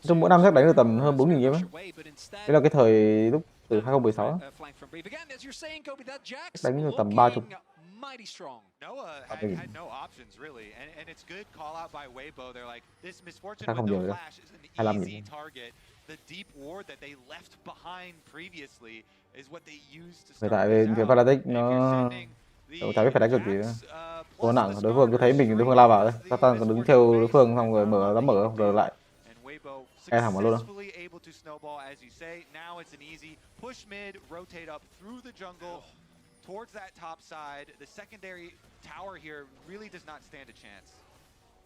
Trong mỗi năm chắc đánh được tầm hơn 4.000 game á. Đấy là cái thời lúc từ 2016 á. Đánh được tầm 30. Noah had no options really, and it's good call out by Weibo. They're like, this misfortune with no flash is an easy target. The deep ward that they left behind previously is what they used to start. Tại vì phía Fnatic nó chả biết phải đánh cực gì nữa. Quá nặng, đối phương cứ thấy mình đối phương lao vào đấy. Satan còn đứng theo đối phương xong rồi dám mở rồi lại. E thẳng vào luôn đó. Towards that top side, the secondary tower here really does not stand a chance.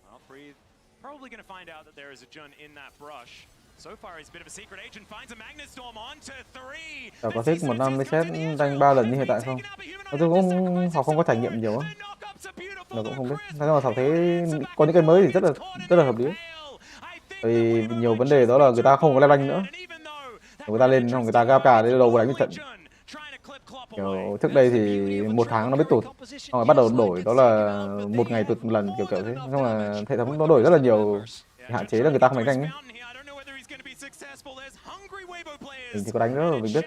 Well, Breathe probably going to find out that there is a Jun in that brush. So far, he's a bit of a secret agent, finds a Magnet Storm onto 3. Có thích một năm mới xét đánh 3 lần như hiện tại không? Tôi cũng họ không có trải nghiệm nhiều á. Nó cũng không biết. Nói mà họ thấy có những cái mới thì rất là hợp lý. Vì nhiều vấn đề đó là người ta không có level nữa. Người ta lên xong người ta gap cả để đầu đánh một trận. Kiểu trước đây thì 1 tháng nó biết tụt, xong rồi bắt đầu đổi đó là 1 ngày tụt một lần kiểu thế, xong là hệ thống nó đổi rất là nhiều, hạn chế là người ta không đánh nhanh ấy. Mình thì có đánh nữa rồi mình biết.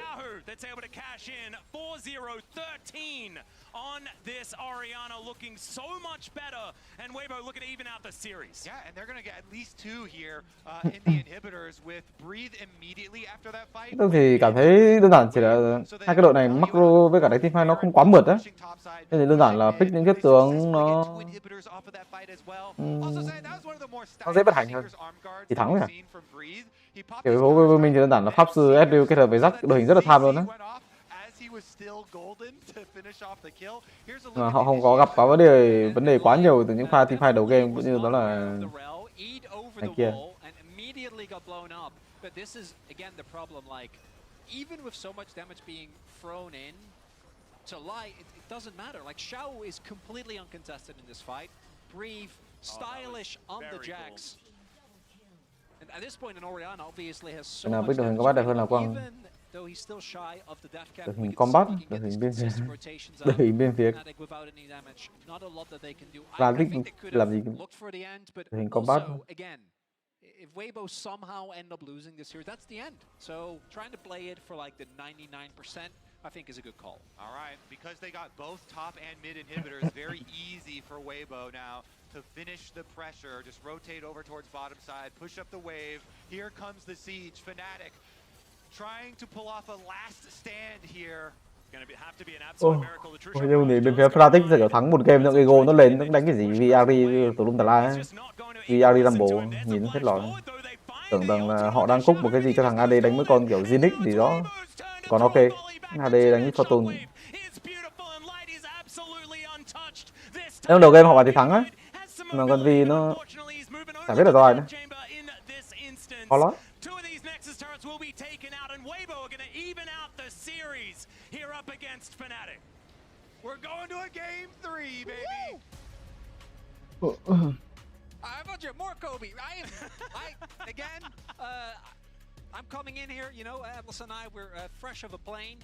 On this Orianna looking so much better, and Weibo looking to even out the series. Yeah, and they're going to get at least 2 here in the inhibitors with Breathe immediately after that fight. Tôi thì cảm thấy đơn giản chỉ là hai cái đội này macro với cả đánh teamfight nó không quá mượt á. Nên đơn giản là pick những cái tướng nó dễ vận hành hơn thì thắng rồi. Kiểu với mình thì đơn giản là pháp sư Ezreal kết hợp với Jack, đội hình rất là tham luôn á. Họ không có gặp quá vấn đề quá nhiều từ những pha teamfight đầu game cũng như đó là này kia. to lie, it doesn't matter. Like, Xiao is completely uncontested in this fight. Breathe, stylish on the Jax. And at this point, an Orianna obviously has so Nào much biết đội hình damage combat đẹp hơn là available, Quang. even though he's still shy of the death cap. Đội We hình can combat, see he can đội get hình this bên phía, consistent rotations đội out. hình bên phía. Fnatic without any damage, not a lot that they can do. Làm I thích think they could làm have gì looked for the end, but đội hình combat. also, again, if Weibo somehow end up losing this series, that's the end. So trying to play it for like the 99%, I think is a good call. All right, because they got both top and mid inhibitors, very easy for Weibo now to finish the pressure. Just rotate over towards bottom side, push up the wave. Here comes the siege. Fnatic trying to pull off a last stand here. Nhưng thì bên phía Fnatic sẽ kiểu thắng một game, ego nó lên, nó đánh cái gì VRI tùm lum tà la ấy. VRI Rumble nhìn hết lòi. Tưởng rằng là họ đang cúc một cái gì cho thằng AD đánh với con kiểu Zinix gì đó. Còn ok, AD đánh với Fortune. Nếu đầu game họ bảo thì thắng á. Mà còn vì nó chả biết là do ai nữa. Khó lắm. We're going to a game 3, baby. I want you more, Kobe. Again, I'm coming in here, you know, Atlas and I, we're fresh of a plane.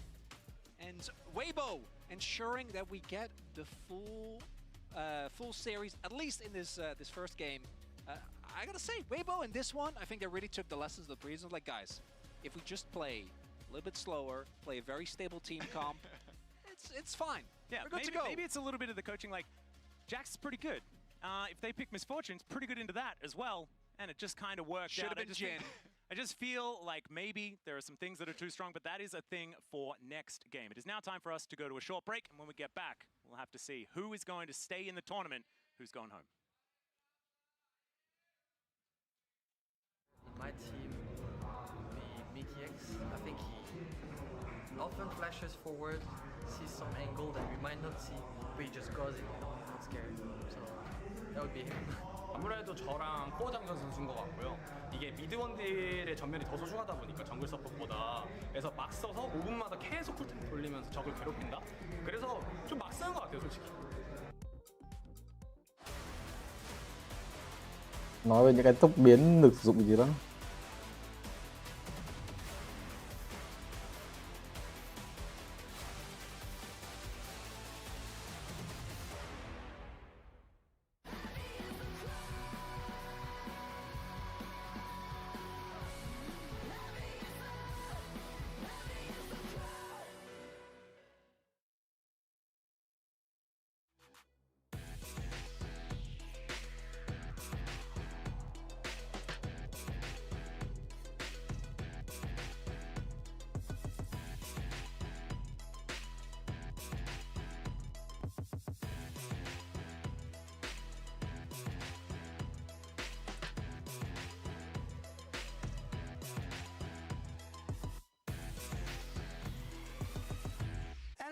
And Weibo ensuring that we get the full series, at least in this this first game. I gotta say, Weibo in this one, I think they really took the lessons of the previous. Like, guys, if we just play a little bit slower, play a very stable team comp, it's fine. Yeah, we're good to go. Maybe it's a little bit of the coaching. Like, Jax is pretty good. If they pick Misfortunes, pretty good into that as well. And it just kind of worked Should out. have been Jin. I just feel like maybe there are some things that are too strong, but that is a thing for next game. It is now time for us to go to a short break, and when we get back, we'll have to see who is going to stay in the tournament, who's going home. My team, the Mickey X, I think he often flashes forward, sees some angle that we might not see, but he just goes it, not scared. So that would be him. 아무래도 저랑 코어장전 선수인 것 같고요. 이게 미드원딜의 전면이 더 소중하다 보니까 정글 서폿보다. 그래서 막 써서 5분마다 계속 쿨템 돌리면서 적을 괴롭힌다. 그래서 좀 막 쓰는 것 같아요, 솔직히. Nói về những cái tốc biến được sử dụng gì đó.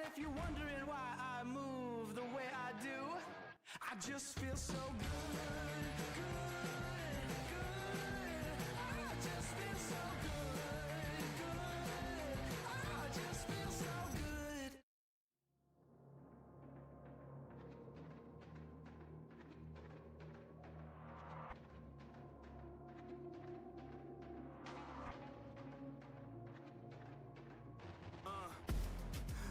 If you're wondering why I move the way I do, I just feel so good, I just feel so good, I just feel so good.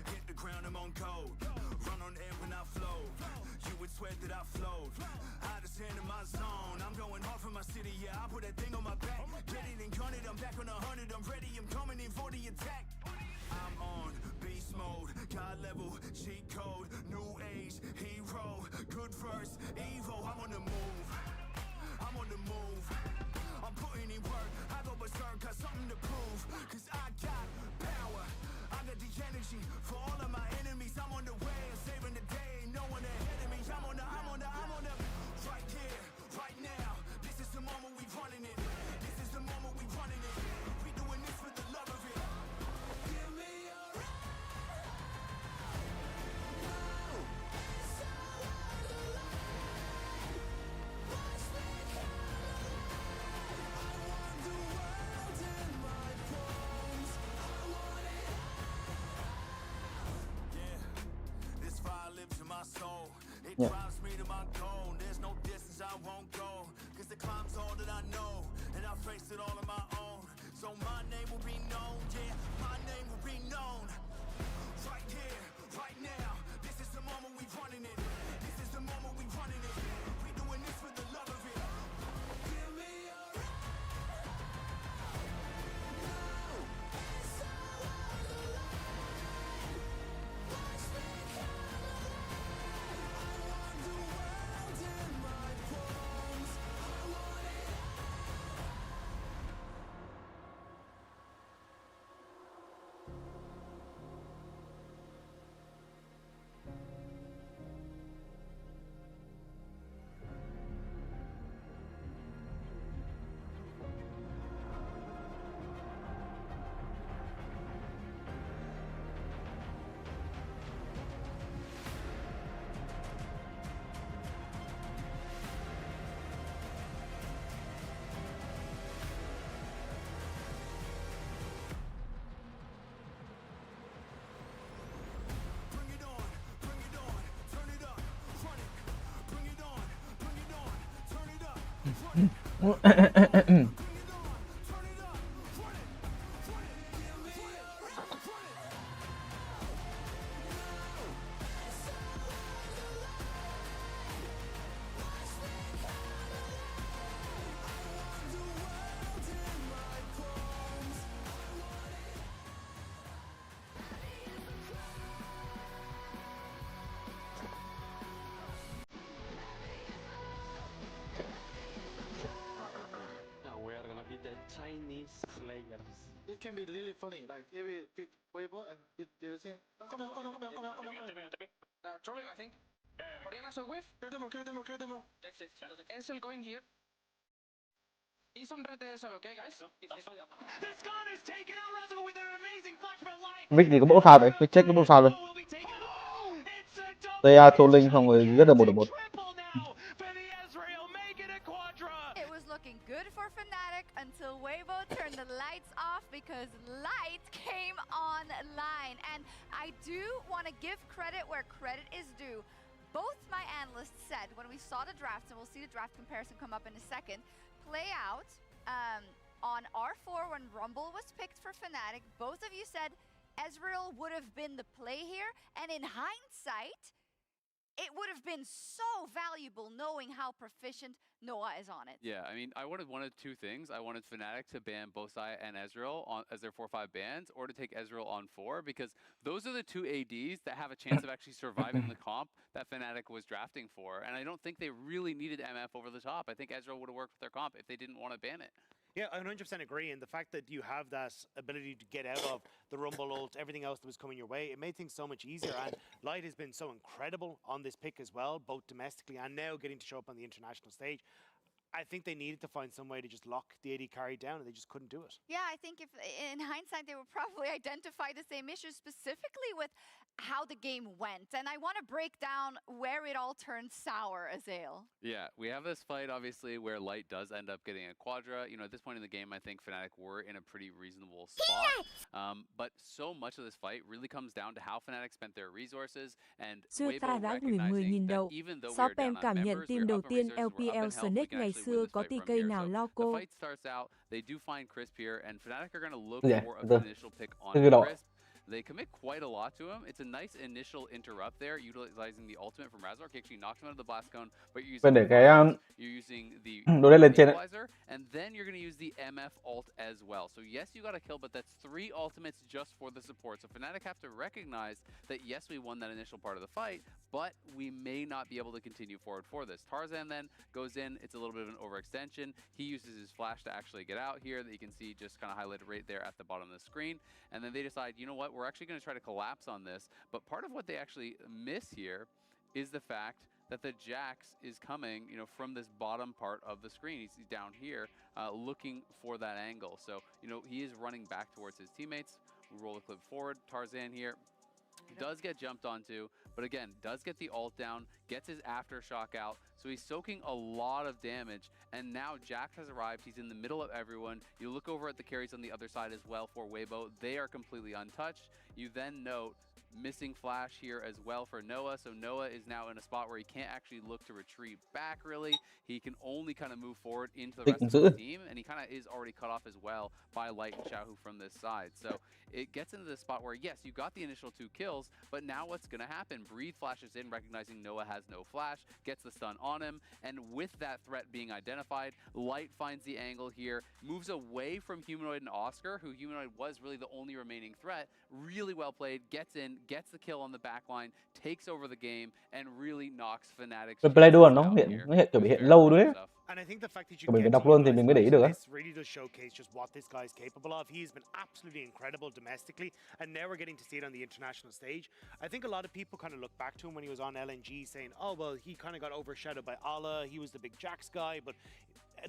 Hit the ground, I'm on code. Run on air when I flow. You would swear that I flowed. I just in my zone. I'm going hard for my city, yeah. I put that thing on my back. Get it incarnate, I'm back on 100. I'm ready, I'm coming in for the attack. I'm on beast mode, God level, cheat code, new age, hero, good verse, Evo. I'm on the move. I'm on the move. I'm putting in work. I go berserk, got something to prove. Cause I got power. I got the energy for all of my enemies. I'm on the way, I'm saving the day. No one ahead of me. I'm on the right here, right now. This is the moment we running it. This is the moment we running it. We doing this for the love of it. Give me a ride. So alive. Watch me go. I want the world in my palms. I want it. Yeah. it Yeah. drives me to my goal. There's no distance I won't go, cause the climb's all that I know, and I face it all on my own. So my name will be known, yeah, my name will be known. Right here, right now, this is the moment we running it. This is the moment we running it. We doing this for the love of it. Give me a bring it on, turn it up, run it. Bring it on, turn it up, run it. Bring it on, turn it up, run it. Now we are gonna be the Chinese slayers. It can be really funny, like if we pick Weibo and they're saying, come on. Trolley, I think. Oriana, so with. Kill them all. Ansel going here. He's on red there, so okay, guys. The Scott is taking out Russell with an amazing flash for light. Mic thì có mỗi pha đấy, Mic check có mỗi pha luôn. Will be taken. It's a double. TA trolling xong rồi rất là 1-1. Triple now for the Ezreal, making it quadra. It was looking good for Fnatic until Weibo turned the lights off because light came online. And I do want to give credit where credit is due. Both my analysts said when we saw the draft, and we'll see the draft comparison come up in a second, play out on R4 when Rumble was picked for Fnatic, both of you said Ezreal would have been the play here. And in hindsight, it would have been so valuable knowing how proficient Noah is on it. Yeah, I mean, I wanted one of two things. I wanted Fnatic to ban Bosai and Ezreal on, as their 4-5 bans, or to take Ezreal on 4, because those are the two ADs that have a chance of actually surviving the comp that Fnatic was drafting for. And I don't think they really needed MF over the top. I think Ezreal would have worked with their comp if they didn't want to ban it. Yeah, I 100% agree. And the fact that you have that ability to get out of the Rumble ult, everything else that was coming your way, it made things so much easier. And Light has been so incredible on this pick as well, both domestically and now getting to show up on the international stage. I think they needed to find some way to just lock the AD carry down, and they just couldn't do it. Yeah, I think if in hindsight they would probably identify the same issues, specifically with how the game went. And I want to break down where it all turned sour, Azael. Yeah, we have this fight, obviously, where Light does end up getting a quadra. You know, at this point in the game, I think Fnatic were in a pretty reasonable spot. But so much of this fight really comes down to how Fnatic spent their resources, and Chưa ta Weibo đã gửi 10.000 recognizing that đầu. even though we're SofM down on cảm nhận members, team we're đầu up in tiên resources, we're up LPL in health, we Snake can ngày actually win xưa this có fight from TK here. nào So lo the cô. fight starts out, they do find Crisp here, and Fnatic are going to look Yeah, for the- an initial pick on the dog. Crisp. They commit quite a lot to him. It's a nice initial interrupt there, utilizing the ultimate from Razork. He actually knocks him out of the blast cone, but you're Bên using để cái you're using the đồ đây lên trên đấy. equalizer, and then you're going to use the MF ult as well. So yes, you got a kill, but that's 3 ultimates just for the support. So Fnatic have to recognize that yes, we won that initial part of the fight, but we may not be able to continue forward for this. Tarzan then goes in. It's a little bit of an overextension. He uses his flash to actually get out here, that you can see just kind of highlighted right there at the bottom of the screen. And then they decide, you know what, we're actually going to try to collapse on this. But part of what they actually miss here is the fact that the Jax is coming, you know, from this bottom part of the screen. He's down here looking for that angle. So, you know, he is running back towards his teammates. We roll the clip forward. Tarzan here does get jumped onto, but again, does get the ult down, gets his aftershock out, so he's soaking a lot of damage, and now Jax has arrived. He's in the middle of everyone. You look over at the carries on the other side as well for Weibo. They are completely untouched. You then note Missing flash here as well for Noah, so Noah is now in a spot where he can't actually look to retreat back really. He can only kind of move forward into the rest of the team, and he kind of is already cut off as well by Light and Xiaohu from this side. So it gets into the spot where, yes, you got the initial 2 kills, but now what's going to happen? Breathe flashes in, recognizing Noah has no flash, gets the stun on him, and with that threat being identified, Light finds the angle here, moves away from Humanoid and Oscar, who Humanoid was really the only remaining threat. Really well played, gets in, gets the kill on the back line, takes over the game, and really knocks Fnatic's Play đùa nó kiểu bị hiện lâu đấy. And I think the fact that you Mình get phải đọc luôn thì mình mới để ý được á. this really does showcase just what this guy's capable of. He's been absolutely incredible domestically, and now we're getting to see it on the international stage. I think a lot of people kind of look back to him when he was on LNG saying, oh, well, he kind of got overshadowed by Allah. He was the big Jax guy, but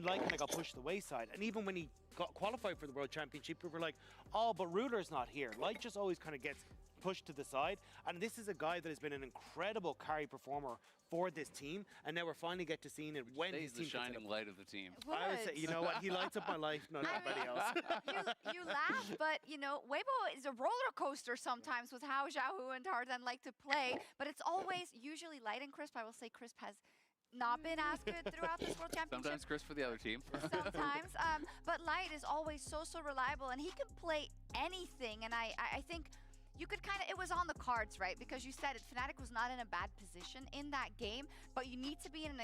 Light kind of got pushed to the wayside. And even when he got qualified for the World Championship, people were like, oh, but Ruler's not here. Light just always kind of gets pushed to the side. And this is a guy that has been an incredible carry performer for this team, and now we're finally get to seeing it when his team the shining light of the team. I would say, you know what, he lights up my life, not anybody else. You laugh, but you know, Weibo is a roller coaster sometimes with how Xiaohu and Tarzan like to play, but it's always usually Light and Crisp. I will say Crisp has not been as good throughout this World Championship. Sometimes Chris for the other team. Sometimes, but Light is always so reliable, and he can play anything, and I think you could kind of, it was on the cards, right? Because you said it, Fnatic was not in a bad position in that game, but you need to be in an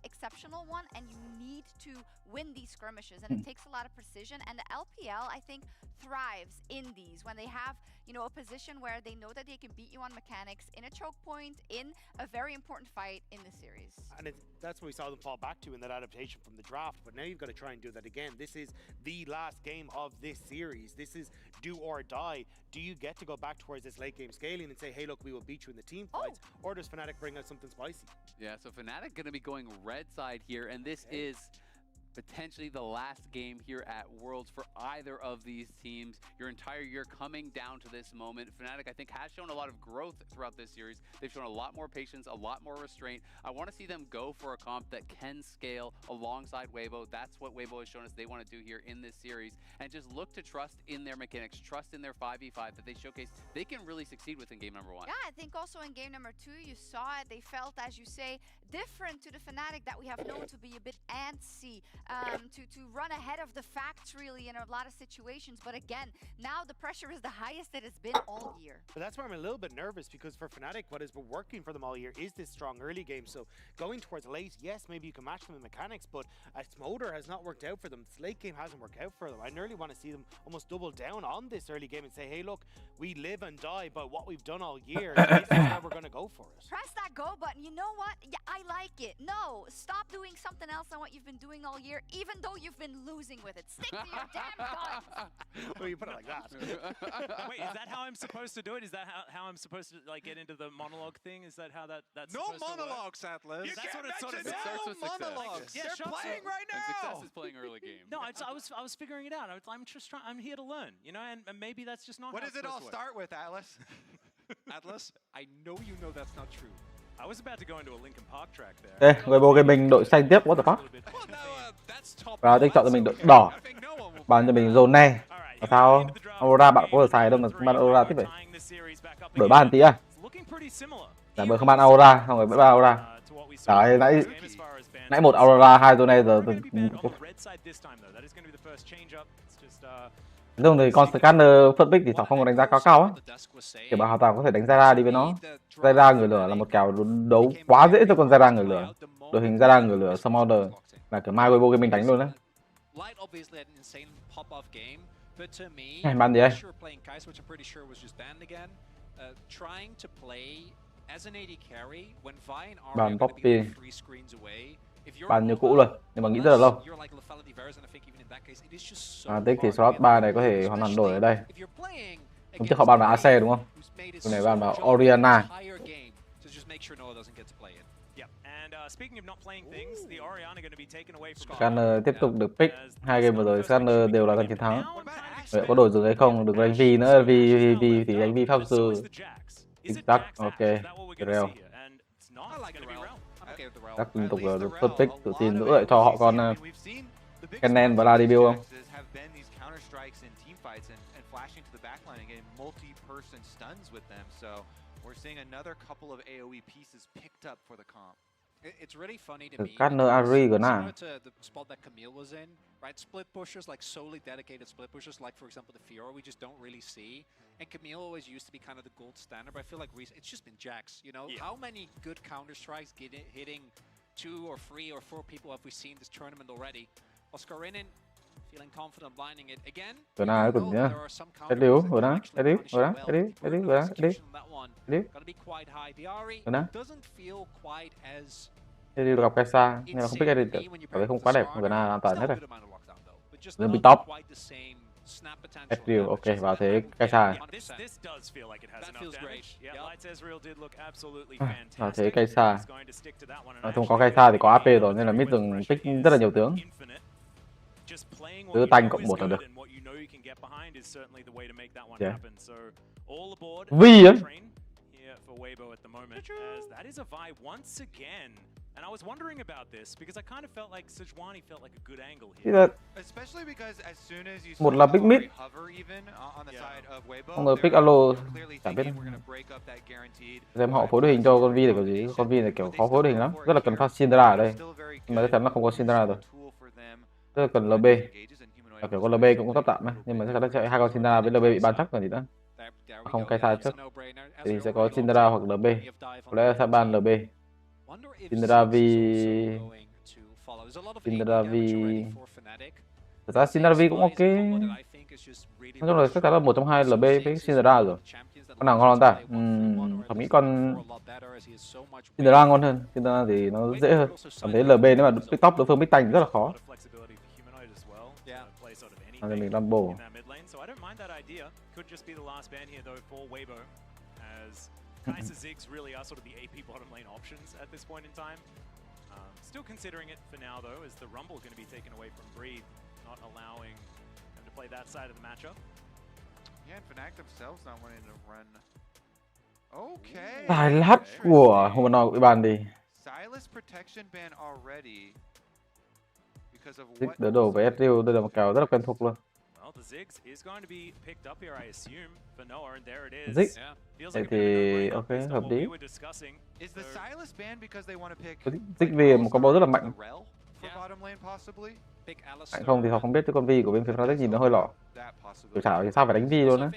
exceptional one, and you need to win these skirmishes, and it takes a lot of precision, and the LPL, I think, thrives in these when they have, you know, a position where they know that they can beat you on mechanics in a choke point, in a very important fight in the series. And that's what we saw them fall back to in that adaptation from the draft, but now you've got to try and do that again. This is the last game of this series. This is do or die. Do you get to go back towards this late game scaling and say, hey, look, we will beat you in the team fights, or does Fnatic bring out something spicy? Yeah, so Fnatic going to be going red side here, and this is potentially the last game here at Worlds for either of these teams. Your entire year coming down to this moment. Fnatic, I think, has shown a lot of growth throughout this series. They've shown a lot more patience, a lot more restraint. I want to see them go for a comp that can scale alongside Weibo. That's what Weibo has shown us they want to do here in this series. And just look to trust in their mechanics, trust in their 5v5 that they showcase they can really succeed with in game number 1. Yeah, I think also in game number 2, you saw it. They felt, as you say, different to the Fnatic that we have known to be a bit antsy, to run ahead of the facts really in a lot of situations. But again, now the pressure is the highest it has been all year. But that's why I'm a little bit nervous, because for Fnatic, what has been working for them all year is this strong early game. So going towards late, yes, maybe you can match them in mechanics, but Smolder has not worked out for them. This late game hasn't worked out for them. I nearly want to see them almost double down on this early game and say, hey, look, we live and die by what we've done all year. This is how we're going to go for it. Press that go button. You know what? Yeah, I like it. No, stop doing something else than what you've been doing all year, even though you've been losing with it. Stick to your damn guns. Well, you put it like that. Wait, is that how I'm supposed to do it? Is that how I'm supposed to like get into the monologue thing? Is that how that's no supposed monologues, Atlas. You that's what it sort of it starts with monologues. Yeah, they're playing right now. And success is playing early game. No, I was figuring it out. I'm just trying. I'm here to learn, you know, and maybe that's just not. What how does it all start with, Atlas? Atlas, I know you know that's not true. I was about to go into a Linkin Park track there. Ê, người bồ cái mình đội xanh tiếp, what the fuck? Và tích chọn cho mình đội đỏ. Bàn cho mình zone này. Là sao? Aurora bạn có được xài đâu mà ban Aurora tiếp vậy? Đổi ban tí à? Giả vờ không ban Aurora, xong rồi vẫn ban Aurora. Đấy, nãy một Aurora, 2 zone này giờ thường thì con scanner phân bích thì họ không có đánh giá cao á. Kiểu bạn hoàn toàn có thể đánh Zara đi với nó. Zara người lửa là một kèo đấu quá dễ cho con Zara người lửa. Đội hình Zara người lửa Smolder là kiểu mai Weibo mình đánh luôn đấy. Ban gì đây? Ban Poppy. Ban như cũ luôn, nhưng mà nghĩ rất là lâu. Tích thì slot 3 này có thể hoàn toàn đổi ở đây. Hôm trước họ ban vào AC đúng không? Hôm này ban vào Oriana. Scanner tiếp tục được pick. 2 game vừa rồi Scanner đều là giành chiến thắng. Vậy có đổi dừng hay không? Được đánh V nữa, V thì đánh V pháp sư. Tắc, ok. Rel. Các liên tục là được phân tích, tự tin nữa lại cho họ con Kennen và Ladibil không? frontline and getting multi-person stuns with them. So we're seeing another couple of AoE pieces picked up for the comp. It's really funny to me. Scanner Ari của nào? Similar to the spot that Camille was in, right? Split pushers, like solely dedicated split pushers, like for example the Fiora, we just don't really see. And Camille always used to be kind of the gold standard, but I feel like it's just been Jax. You know, how many good counter strikes hitting 2 or 3 or 4 people have we seen this tournament already? Oscarinin feeling confident lining it again. Vừa nào cũng nhá. Cái điếu vừa đó, cái điếu vừa đó, cái điếu vừa đó, cái điếu. Gotta be quite high. The Ari doesn't feel quite as. Cái điếu gặp cái xa, nhưng mà không biết cái điếu, cảm thấy không quá đẹp, vừa nào an toàn hết rồi. Nên bị top. Cái điếu, ok, vào thế cái xa. Vào thế cái xa. Không có cái xa thì có AP rồi, nên là mid từng pick rất là nhiều tướng. Cứ tanh cộng 1 là được. Vi á. And I was wondering about this because I kind of felt like Sejuani felt like a good angle here. Especially because as soon as you một là pick mid, không ngờ pick alo, chả biết. Xem họ phối đội hình cho con Vi để kiểu gì, con Vi này kiểu khó phối đội hình lắm, rất là cần phát Syndra ở đây. Nhưng mà chắc chắn là không có Syndra rồi. Rất là cần LB. Kiểu con LB cũng có tạm ấy, nhưng mà chắc chắn là chạy 2 con Syndra với LB bị ban chắc rồi gì đó. Không cái sai trước. Thì sẽ có Syndra hoặc LB. Có lẽ sẽ ban LB. Syndra Vi thật ra Syndra Vi cũng ok. Nói chung là chắc chắn là một trong hai LB với Syndra rồi. Con nào ngon hơn ta? Thẩm nghĩ con Syndra ngon hơn. Syndra thì nó dễ hơn. Cảm thấy LB nếu mà pick top đối phương pick tanh rất là khó. Nên mình Rambo. Kai'Sa Ziggs really are sort of the AP bottom lane options at this point in time. Still considering it for now though, is the Rumble going to be taken away from Breathe, not allowing them to play that side of the matchup. Yeah, and Fnatic themselves not wanting to run. Okay. Tài lát của Humanoid bị ban đi. Silas protection ban already. Because of Ziggs đỡ đồ với Ezreal, đây là một kèo rất là quen thuộc luôn. Ziggs vậy thì ok, hợp lý. Ziggs vì một combo rất là mạnh. Mạnh không thì họ không biết, chứ con Vi của bên phía Fnatic nhìn nó hơi lọ. Kiểu chảo thì sao phải đánh Vi luôn á.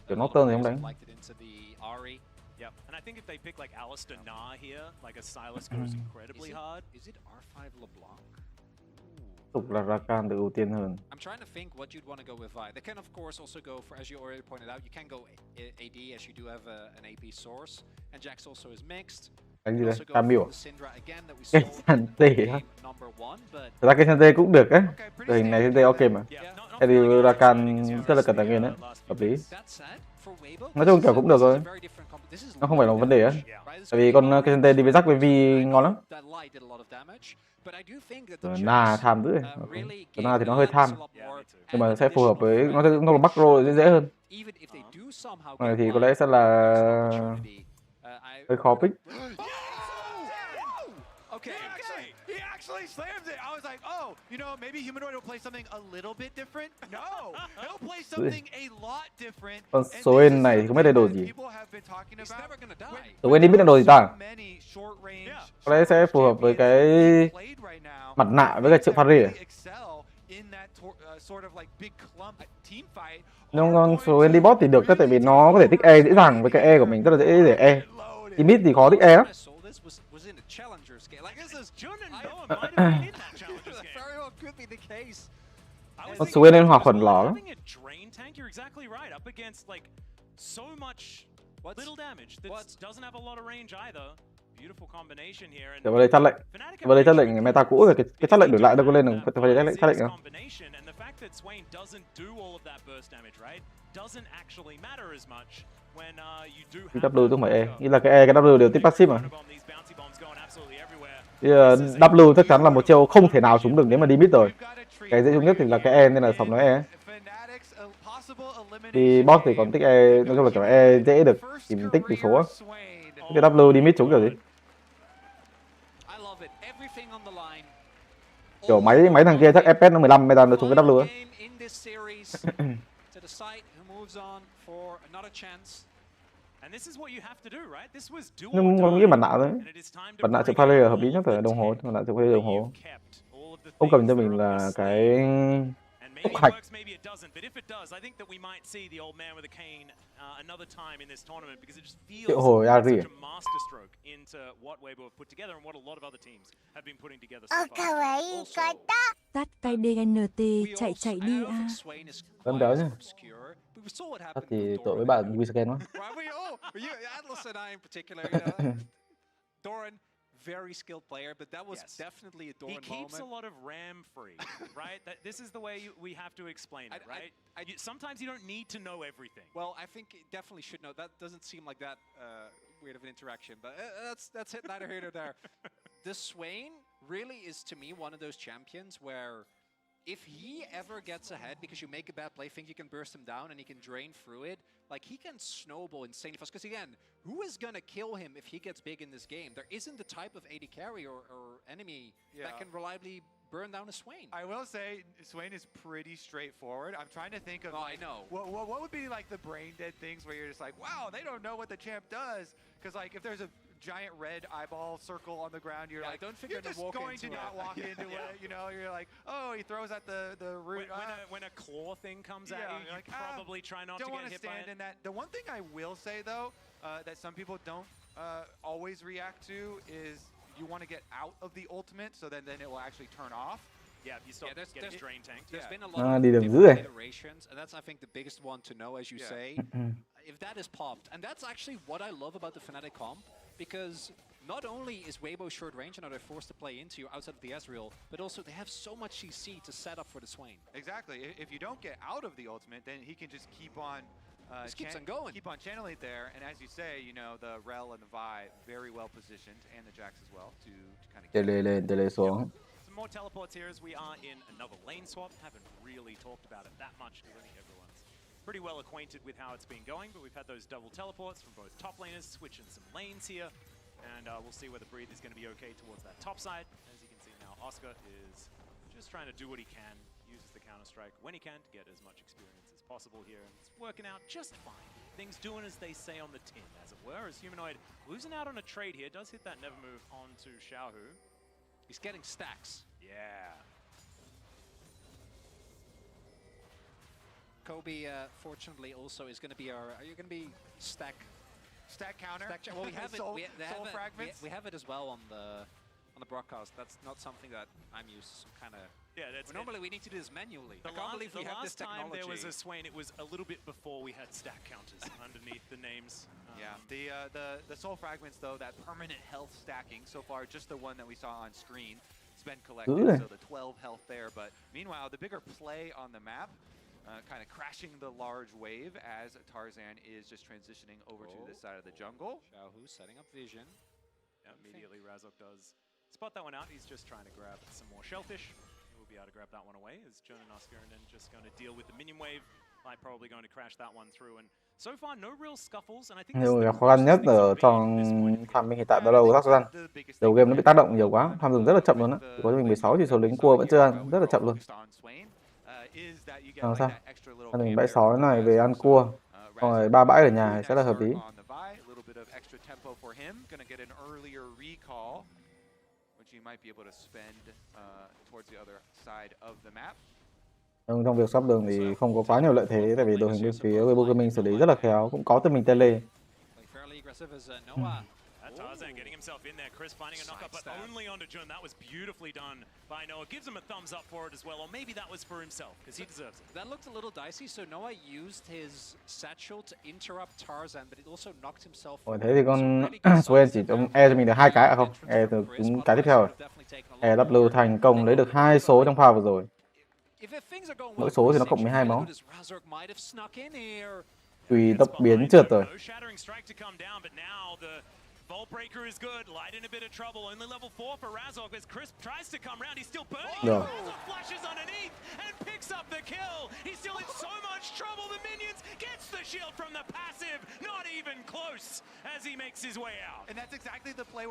Kiểu Nocturne thì không đánh. Yep, and I think if they pick like Alistar Na here, like a Silas goes incredibly hard. Is it R5 LeBlanc? Tục là Rakan được ưu tiên hơn. I'm trying to think what you'd want to go with Vi. They can of course also go for, as you already pointed out, you can go AD as you do have an AP source, and Jax also is mixed. Đánh gì đây? Camille. Cái Sante á. Thật ra cái Sante cũng được á. Đội hình này Sante ok mà. Cái điều Rakan rất là cẩn thận nghiên á, hợp lý. Nói chung kiểu cũng được rồi. Nó không phải là một vấn đề á. Tại vì con Kente đi với Jack với Vi ngon lắm. Na tham dữ. Na thì nó hơi tham. Nhưng mà sẽ phù hợp với nó là macro dễ hơn. Này thì có lẽ sẽ là hơi khó pick. He actually slams it. I was like, oh, you know, maybe Humanoid will play something a little bit different. No, he'll play something a lot different. Con Soen này thì không biết đây đồ gì. Soen đi biết là đồ gì ta? Có lẽ sẽ phù hợp với cái mặt nạ với cái triệu phát rỉ. Nhưng con Soen đi bot thì được, tại vì nó có thể tích E dễ dàng với cái E của mình, rất là dễ để E. Đi mid thì khó tích E lắm. Con Swain nên hòa khuẩn lỏ lắm. Để vào đây chắt lệnh. Vào đây chắt lệnh meta cũ rồi, cái chắt lệnh đổi lại đâu có lên được, phải chắt lệnh đâu. Cái W chứ không phải E, nghĩ là cái E cái W đều tích passive mà. W chắc chắn là một chiêu không thể nào trúng được nếu mà đi mid rồi. Cái dễ trúng nhất thì là cái E, nên là sòng nói E. Đi boss thì còn tích E, nói chung là kiểu E dễ được tìm tích tỷ số. Cái W đi mid trúng kiểu gì? Kiểu máy thằng kia chắc FPS nó 15 meta nó trúng cái W á. to the side, who moves on for another chance. And this is what you have to do, right? This was do Nhưng or mà nghĩ die. mặt nạ thôi. And it is time to Mặt nạ bring chụp pha lê out là hợp lý all nhất of ở the đồng hồ. tech Mặt nạ chụp pha lê đồng that hồ. you've kept, all of the Không cần things cho that mình are up là your cái sleeve. And maybe tốc it hạch. works, maybe it doesn't. But if it does, I think that we might see the old man with a cane another time in this tournament because it just Triệu feels hồi like Ari. such a masterstroke into what Weibo have put together and what a lot of other teams have been putting together so far. Tắt cái DNT chạy chạy đi a. Vẫn đỡ nhá. Tắt thì tội với bạn Weekend quá. Atlas and I in particular, you know, Doran, very skilled player, but that was definitely a Doran moment. He keeps a lot of RAM free, right? This is the way we have to explain it, right? Sometimes you don't need to know everything. Well, I think it definitely should know. That doesn't seem like that weird of an interaction, but that's it. Neither here nor there. The Swain really is, to me, one of those champions where if he ever gets ahead because you make a bad play, think you can burst him down and he can drain through it, like he can snowball insanely fast. Because again, who is going to kill him if he gets big in this game? There isn't the type of AD carry or enemy that can reliably burn down a Swain. I will say Swain is pretty straightforward. I'm trying to think of I know. What would be like the brain dead things where you're just like, wow, they don't know what the champ does. Because like if there's a giant red eyeball circle on the ground, you're like, don't think you're just going to not walk into it. You know, you're like, oh, he throws at the root. When a claw thing comes at you, like, probably try not to get hit by it. In that. The one thing I will say though, that some people don't always react to is you want to get out of the ultimate, so then it will actually turn off. Yeah, if you stop getting drain tanked. There's been a lot of different iterations, and that's, I think, the biggest one to know, as you say. If that is popped, and that's actually what I love about the Fnatic comp, because not only is Weibo short range and are they forced to play into you outside of the Ezreal, but also they have so much CC to set up for the Swain. Exactly. If you don't get out of the ultimate, then he can just keep on just keeps on going. Keep on channeling there, and as you say, you know, the Rel and the Vi very well positioned, and the Jax as well to kind of delay xuống. Some more teleports here as we are in another lane swap. Haven't really talked about it that much because I think everyone's pretty well acquainted with how it's been going, but we've had those double teleports from both top laners switching some lanes here, and we'll see whether Breathe is going to be okay towards that top side. As you can see now, Oscar is just trying to do what he can, uses the counter-strike when he can to get as much experience as possible here, and it's working out just fine. Things doing as they say on the tin, as it were, as Humanoid losing out on a trade here, does hit that never move onto Xiaohu. He's getting stacks. Yeah. Kobe, fortunately, also is going to be our. Are you going to be stack counter? Well, we have it. Soul We have it as well on the broadcast. That's not something that I'm used to. Some kind of. Yeah, that's normally we need to do this manually. I can't believe we have this technology. The last time there was a Swain, it was a little bit before we had stack counters underneath the names. Yeah, the soul fragments though, that permanent health stacking so far, just the one that we saw on screen, it's been collected. So the 12 health there, but meanwhile the bigger play on the map, kind of crashing the large wave as Tarzan is just transitioning over to this side of the jungle. Xiaohu setting up vision. Yeah, immediately Razok does spot that one out. He's just trying to grab some more shellfish. We'll be able to grab that one away as Joan and Oscar and then just going to deal with the minion wave. Like probably going to crash that one through, and so far no real scuffles, and I think Điều khó khăn nhất ở trong Tham hiện tại đó là đầu Tarzan. Đầu game nó bị tác động nhiều quá, Tham dùng rất là chậm luôn á. Chỉ có mình 16 thì số lính cua vẫn chưa ăn, rất là chậm luôn. Sao? Tham mình bãi sói này về ăn cua, xong rồi 3 bãi ở nhà sẽ là hợp lý. Trong việc sắp đường thì không có quá nhiều lợi thế, tại vì đội hình bên phía WBG xử lý rất là khéo, cũng có từ mình tele. Tarzan getting himself in there, Chris finding a knockup, but only onto Jun. That was beautifully done by Noah. Gives him a thumbs up for it as well, or maybe that was for himself, because he deserves it. That looked a little dicey, so Noah used his satchel to interrupt Tarzan, but it also knocked himself. Thế thì con Swain chỉ trong E cho mình được 2 cái à không? E từ chúng cái tiếp theo rồi. E W thành công lấy được 2 số trong pha vừa rồi. Mỗi số thì nó cộng 12 máu. Tùy tốc biến trượt rồi. Được.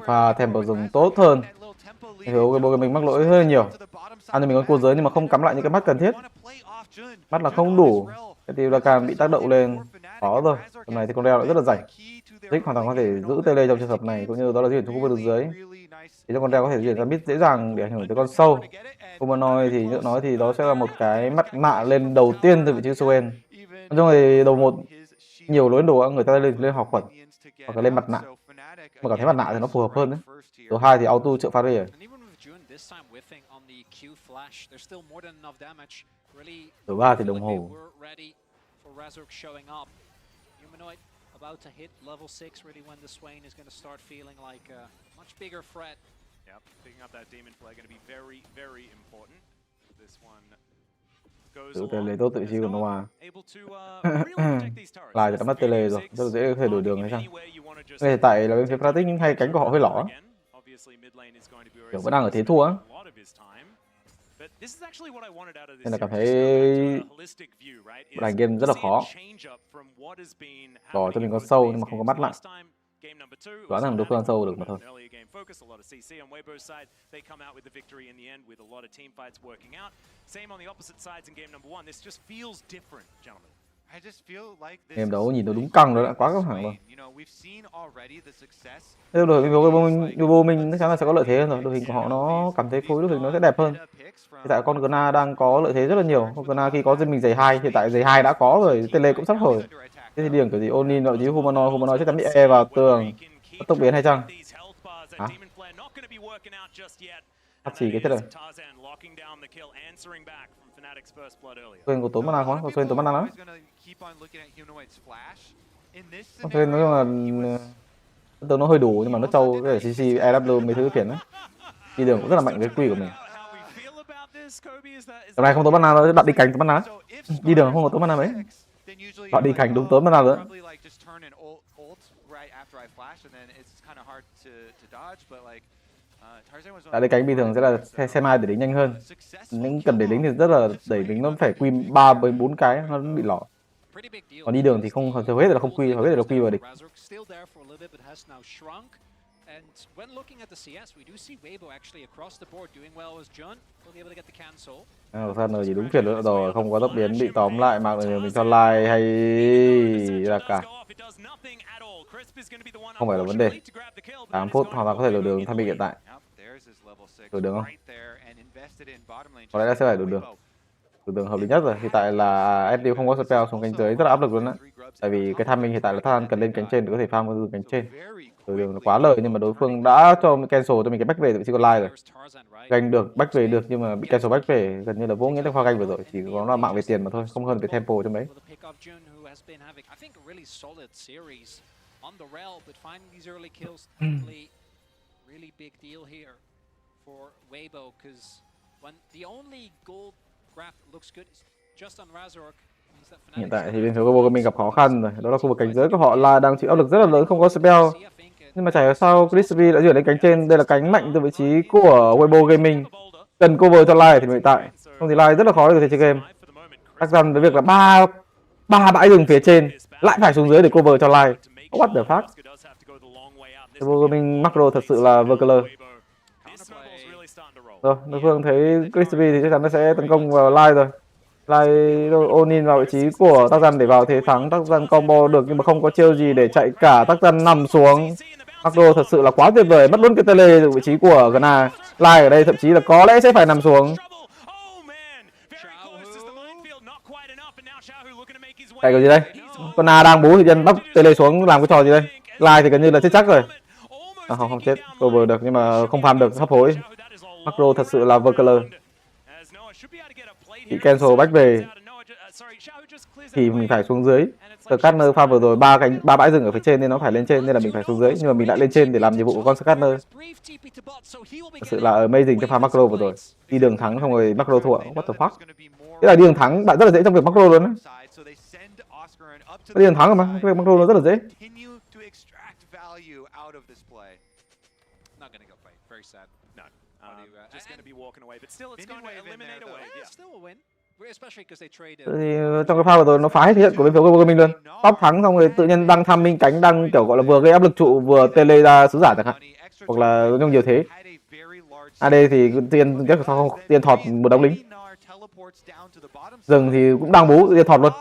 Và tempo dùng tốt hơn. Thiếu cái bộ mình mắc lỗi hơi nhiều. Ăn cho mình con cua giới nhưng mà không cắm lại những cái mắt cần thiết. Mắt là không đủ. Cái tiêu là càng bị tác động lên. Khó rồi. Hôm nay thì con reo lại rất là rảnh. Rick hoàn toàn có thể giữ tele trong trường hợp này, cũng như đó là di chuyển xuống khu vực dưới. Để cho con reo có thể di chuyển ra biết dễ dàng để ảnh hưởng tới con sâu. Humanoid thì như nói thì đó sẽ là một cái mặt nạ lên đầu tiên từ vị trí SofM. Nói chung thì đầu một nhiều lối đồ người ta lên học khuẩn hoặc là lên mặt nạ, mà cảm thấy mặt nạ thì nó phù hợp hơn đấy. Số 2 thì auto trợ pha rồi. Số 3 thì đồng hồ. About to hit level 6 really when the Swain is going to start feeling like a much bigger threat. Yep, picking up that demon flare going to be very, very important. This one goes Giữ tele tốt tự chi của Noah. able to really protect these turrets. Lại thì đã mất tele rồi, rất là dễ có thể đổi đường hay sao? Ngay hiện tại là bên phía Pratic nhưng hay cánh của họ hơi lỏ. Kiểu vẫn đang ở thế thua á. Nên là cảm thấy đánh game rất là khó. Bỏ cho mình con sâu nhưng mà không có mắt lại. Đoán rằng đối phương ăn sâu được mà thôi. Game đấu nhìn nó đúng căng rồi, đã quá căng thẳng rồi. Thế đội hình của mình chắc chắn là sẽ có lợi thế hơn rồi. Đội hình của họ nó cảm thấy khối đội hình nó sẽ đẹp hơn. Hiện tại con Gna đang có lợi thế rất là nhiều. Con Gna khi có dân mình giày 2, hiện tại giày 2 đã có rồi, tele cũng sắp rồi. Thế thì điểm kiểu gì Onin nội chứ Humanoid chắc chắn bị e vào tường. Có tốc biến hay chăng? Hả? Bắt chỉ cái thế rồi. Quên có tốn mana không? Có quên tốn mana lắm. Con quên nói chung là tường nó hơi đủ nhưng mà nó trâu cái CC EW mấy thứ phiền đấy. Đi đường cũng rất là mạnh với quy của mình. Hôm nay không tốn mana đâu, đặt đi cánh tốn mana. Đi đường không có tốn mana mấy. Họ đi cánh đúng tốn mana nữa. Đã đi cánh bình thường sẽ là xe mai để đánh nhanh hơn. Những cần để lính thì rất là đẩy lính nó phải quy 3 với 4 cái nó bị lỏ. Còn đi đường thì không hầu hết là không quy, hầu hết là quy vào địch. And when looking at the CS, we do see Weibo actually across the board doing well as Jun will be able to get the cancel. Sao rồi chỉ đúng phiền nữa rồi, không có tốc biến bị tóm lại mà mình cho like hay là cả. Không phải là vấn đề. 8 phút hoàn toàn có thể đổi đường Tham hiện tại. Đổi đường không? Có lẽ là sẽ phải đổi đường. Đổi đường hợp lý nhất rồi. Hiện tại là SD không có spell xuống cánh dưới rất là áp lực luôn á. Tại vì cái Tham hiện tại là Tham cần lên cánh trên để có thể farm từ cánh trên. Đổi đường là quá lời nhưng mà đối phương đã cho cancel cho mình cái back về từ vị trí còn live rồi. Ganh được, back về được nhưng mà bị cancel back về gần như là vô nghĩa trong pha ganh vừa rồi, chỉ có là mạng về tiền mà thôi, không hơn về tempo trong đấy. Hiện tại thì bên phía của mình gặp khó khăn rồi, đó là khu vực cánh dưới của họ là đang chịu áp lực rất là lớn, không có spell. Nhưng mà chả hiểu sao Crispy đã chuyển lên cánh trên, đây là cánh mạnh từ vị trí của Weibo Gaming. Cần cover cho Live thì hiện tại, không thì Live rất là khó để có thể chơi game. Chắc rằng với việc là ba bãi rừng phía trên lại phải xuống dưới để cover cho Live. What the fuck? Weibo Gaming macro thật sự là Verkler. Rồi, đối phương thấy Crispy thì chắc chắn nó sẽ tấn công vào Live rồi. Live Onin vào vị trí của Tác Dân để vào thế thắng. Tác Dân combo được nhưng mà không có chiêu gì để chạy cả. Tác Dân nằm xuống. Macro thật sự là quá tuyệt vời, mất luôn cái tele từ vị trí của Gna. Live ở đây thậm chí là có lẽ sẽ phải nằm xuống. Đây có gì đây? Con Na đang bú thì dân bóc tele xuống làm cái trò gì đây? Live thì gần như là chết chắc rồi. À, không chết, cover được nhưng mà không farm được, hấp hối. Macro thật sự là Verkler. Bị cancel back về thì mình phải xuống dưới. Scanner farm vừa rồi ba bãi rừng ở phía trên nên nó phải lên trên nên là mình phải xuống dưới, nhưng mà mình lại lên trên để làm nhiệm vụ của con Scanner. Thật sự là amazing cho farm macro vừa rồi. Đi đường thắng xong rồi macro thua. What the fuck? Thế là đi đường thắng bạn rất là dễ trong việc macro luôn á. Đi đường thắng rồi mà, cái việc macro nó rất là dễ. value out of this play. Not gonna go fight. Very sad. No. How do you, Just going to be walking away, but still it's going to eliminate a wave. Yeah, still a win. Especially because they trade. Thì trong cái pha vừa rồi nó phá hết hiện của bên phía của mình luôn. Top thắng xong rồi tự nhiên đang tham minh cánh đang kiểu gọi là vừa gây áp lực trụ vừa tele ra sứ giả chẳng hạn. Hoặc là trong nhiều thế. AD thì tiên chắc không tiên thọt một đống lính. Rừng thì cũng đang bú tiên thọt luôn.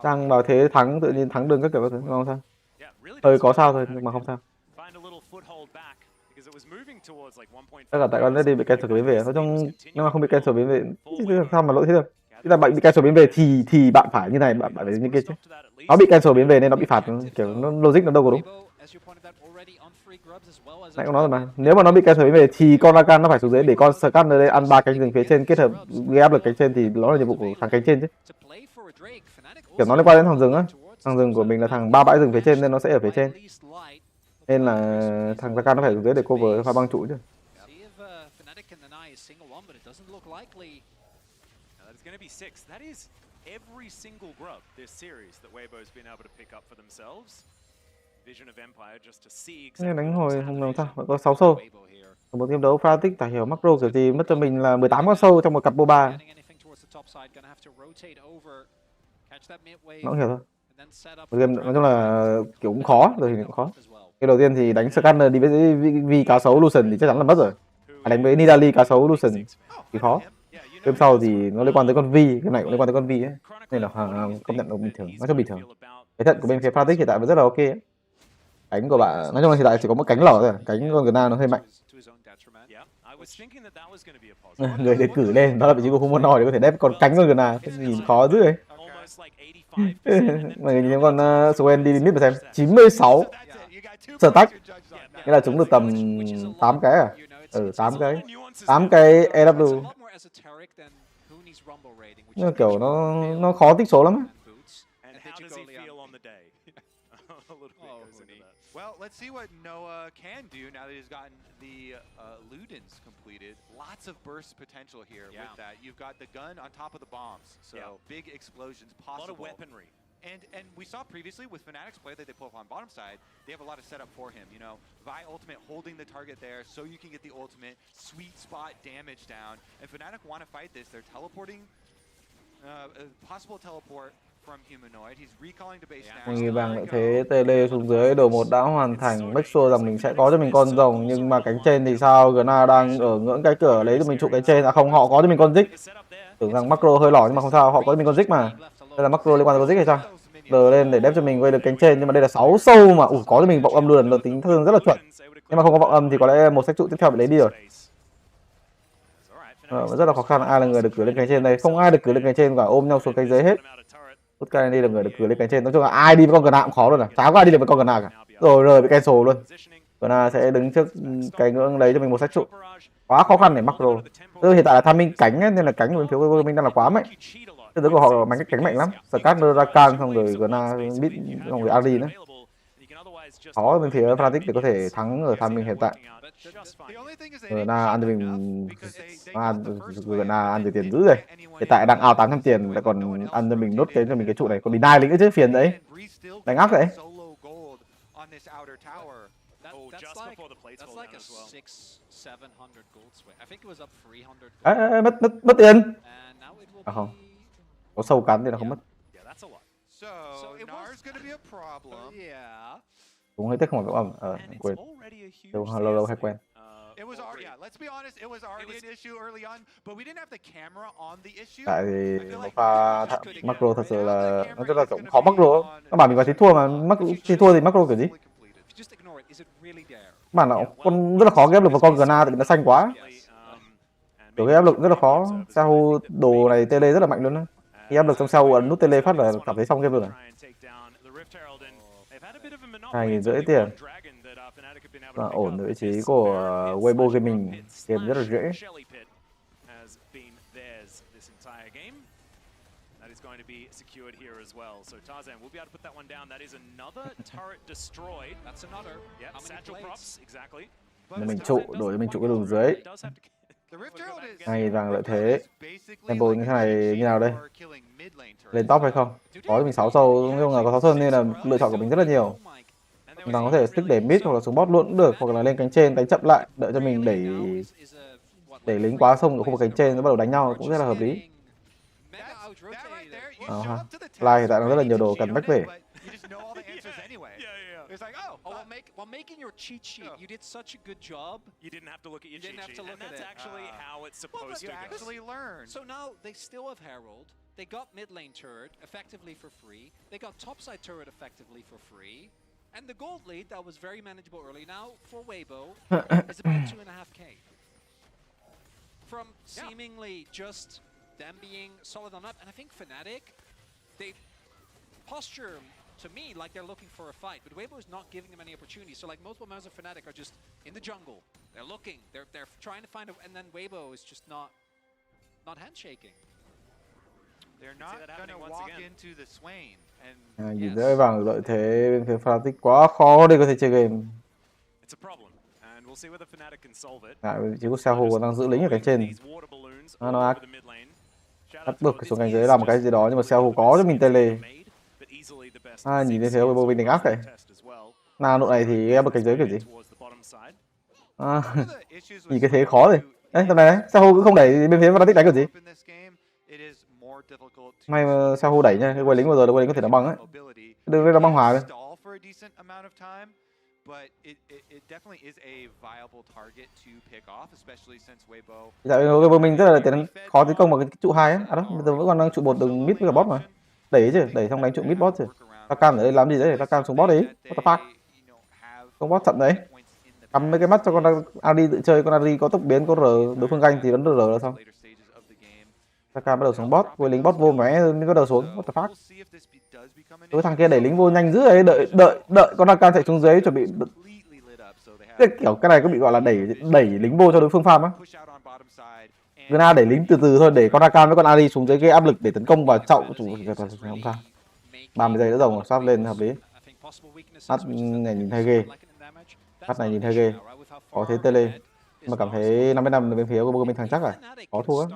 Đang vào thế thắng tự nhiên thắng đường các kiểu các thứ không sao. Hơi có sao thôi nhưng mà không sao. Tất cả tại con đã đi bị cancel biến về, nói chung nhưng mà không bị cancel biến về sao mà lỗi thế được. Tức là bạn bị cancel biến về thì bạn phải như này, bạn phải như kia chứ. Nó bị cancel biến về nên nó bị phạt, kiểu nó logic nó đâu có đúng. Nãy có nói rồi mà, nếu mà nó bị cancel biến về thì con Rakan nó phải xuống dưới để con Scanner đây ăn 3 cánh rừng phía trên kết hợp gây áp lực cánh trên thì nó là nhiệm vụ của thằng cánh trên chứ. Kiểu nó liên quan đến thằng rừng á, thằng rừng của mình là thằng 3 bãi rừng phía trên nên nó sẽ ở phía trên. Nên là thằng Rakan nó phải xuống dưới để cover pha băng trụ chứ. Every single grub this series that Weibo's been able to pick up for themselves. Vision of Empire just to see Đánh hồi không làm sao, vẫn có 6 sâu. Một game đấu Fnatic chả hiểu macro kiểu gì mất cho mình là 18 con sâu trong một cặp BO3. Nó cũng hiểu thôi. Một game nói chung là kiểu cũng khó, rồi thì cũng khó. Cái đầu tiên thì đánh Scanner đi với Vi cá sấu Lucian thì chắc chắn là mất rồi. Đánh với Nidalee cá sấu Lucian thì khó. Game sau thì nó liên quan tới con Vi, cái này cũng liên quan tới con Vi ấy. Nên là công nhận là bình thường, nó cho bình thường. Cái trận của bên phía Fnatic hiện tại vẫn rất là ok ấy. Cánh của bạn, nói chung là hiện tại chỉ có một cánh lỏ thôi, cánh con Gna nó hơi mạnh. Người đề cử lên, đó là vị trí của Humanoid để có thể đép con cánh con Gna, nhìn khó dữ ấy. Mà nhìn con Swen đi mid mà xem, 96 stack, nghĩa là chúng được tầm 8 cái à? 8 cái EW. Nhưng mà kiểu nó khó tích số lắm ấy. Well, let's see what Noah can do now that he's gotten the Ludens completed. Lots of burst potential here with that. You've got the gun on top of the bombs, so big explosions possible. A lot of weaponry. And we saw previously with Fnatic's play that they pull up on bottom side, they have a lot of setup for him. You know, Vi ultimate holding the target there so you can get the ultimate, sweet spot damage down. And Fnatic want to fight this. They're teleporting, a possible teleport from Humanoid. He's recalling the base now. Người vàng lại thế tele xuống dưới, đồ 1 đã hoàn thành, make sure rằng mình sẽ có cho mình con rồng, nhưng mà cánh trên thì sao? Gna đang ở ngưỡng cái cửa lấy cho mình trụ cánh trên, à không, họ có cho mình con dích. Tưởng rằng macro hơi lỏ nhưng mà không sao, họ có cho mình con dích mà. Đây là macro liên quan tới con dích hay sao? Lờ lên để đép cho mình quay được cánh trên, nhưng mà đây là 6 sâu mà, có cho mình vọng âm luôn, tính thương rất là chuẩn. Nhưng mà không có vọng âm thì có lẽ một sách trụ tiếp theo bị lấy đi rồi. Rất là khó khăn, ai là người được cử lên cánh trên đây? Không ai được cử lên cánh trên cả, ôm nhau xuống cánh dưới hết. Tất cả đây là người được cử lên cánh trên, nói chung là ai đi với con Gna cũng khó luôn à, chả có ai đi được với con Gna cả. Rồi bị cancel luôn. Gna sẽ đứng trước cái ngưỡng lấy cho mình một sách trụ. Quá khó khăn để macro. Hiện tại là tham minh cánh ấy, nên là cánh của bên phía của mình đang là quá mạnh. Cái tướng của họ mạnh, cái cánh mạnh lắm. Scanner Rakan xong rồi Gna bit xong rồi Ari nữa. Khó bên phía Fnatic để có thể thắng ở tham minh hiện tại. Gna ăn cho mình Gna ăn tiền dữ rồi. Hiện tại đang ao 800 tiền lại còn ăn cho mình nốt cái cho mình cái trụ này, còn deny lính nữa chứ, phiền đấy. Đánh ác đấy. Mất tiền. À không. Có sâu cắn thì nó không mất. Cũng hơi tiếc không phải vọng âm. Quên. Lâu lâu hay quen. Tại vì một pha macro thật sự là nó rất là cũng khó macro. Các bạn mình vào thì thua mà thì thua thì macro kiểu gì? Các bạn nào con rất là khó ghép được vào con Gna thì nó xanh quá. Kiểu cái áp lực rất là khó. Sao đồ này tele rất là mạnh luôn á. Khi áp lực xong sau ấn nút tele phát là cảm thấy xong game rồi. 2.500 tiền. Và ổn vị trí của Weibo Gaming, game rất là dễ. Mình trụ, đổi mình trụ cái đường dưới. Này vàng lợi thế. Tempo như thế này như nào đây? Lên top hay không? Có cho mình 6 sâu, nói chung là có 6 sơn nên là lựa chọn của mình rất là nhiều. Mình có thể stick để mid hoặc là xuống bot luôn cũng được, hoặc là lên cánh trên đánh chậm lại, đợi cho mình đẩy lính quá sông ở khu vực cánh trên nó bắt đầu đánh nhau cũng rất là hợp lý. Ha. Fly hiện tại nó rất là nhiều đồ cần back về. While making your cheat sheet, you did such a good job. You didn't have to look at your cheat sheet, and that's at it. actually how it's supposed to go. Actually learn. So now they still have Herald. They got mid lane turret effectively for free. They got topside turret effectively for free. And the gold lead that was very manageable early now for Weibo is about 2.5k. From seemingly just them being solid on up, and I think Fnatic, they posture to me like they're looking for a fight, but Weibo is not giving them any opportunities. So like multiple members of Fnatic are just in the jungle. They're looking, they're trying to find a, and then Weibo is just not handshaking. They're not gonna walk into the Swain. And Nhìn thấy vàng lợi thế bên phía Fnatic quá khó để có thể chơi game. It's a problem, and we'll see whether Fnatic can solve it. Chỉ có Sao Hồ còn đang giữ lính ở cánh trên. Nó ác. Bắt buộc xuống cánh dưới làm một cái gì đó, nhưng mà Sao Hồ có cho mình tele. Nhìn thấy thế Weibo mình đánh ác vậy. Nào độ này thì em bật cánh dưới kiểu gì? Nhìn cái thế khó rồi. Đấy, tầm này đấy, Sao Hồ cũng không đẩy bên phía Fnatic đánh kiểu gì? May mà Sao Hồ đẩy nha, cái quay lính vừa rồi là quay lính có thể đá băng ấy. Đừng lên đá băng hòa đi. Tại vì Weibo mình rất là tiến khó tấn công bằng cái trụ 2 á. À đó, bây giờ vẫn còn đang trụ 1 đường mid với cả bot mà. Đẩy chứ, đẩy xong đánh trụ mid bot chứ. Cam ở đây làm gì đấy, Cam xuống bot đấy. What the fuck? Xuống bot chậm đấy. Cắm mấy cái mắt cho con Ari tự chơi, con Ari có tốc biến, có R, đối phương ganh thì vẫn được R là xong. Cam bắt đầu xuống bot, với lính bot vô mé mới bắt đầu xuống. What the fuck? Đối thằng kia đẩy lính vô nhanh dữ ấy, đợi con Cam chạy xuống dưới chuẩn bị. Kiểu cái này có bị gọi là đẩy lính vô cho đối phương farm á. Gna đẩy lính từ từ thôi để con Cam với con Ari xuống dưới gây áp lực để tấn công vào trọng chủ không sao. 30 giây nữa rồng sắp lên hợp lý. Mắt này nhìn thấy ghê. Mắt này nhìn thấy ghê. Có thế tele. Mà cảm thấy 55 bên phía của bên thằng chắc à? Có thua.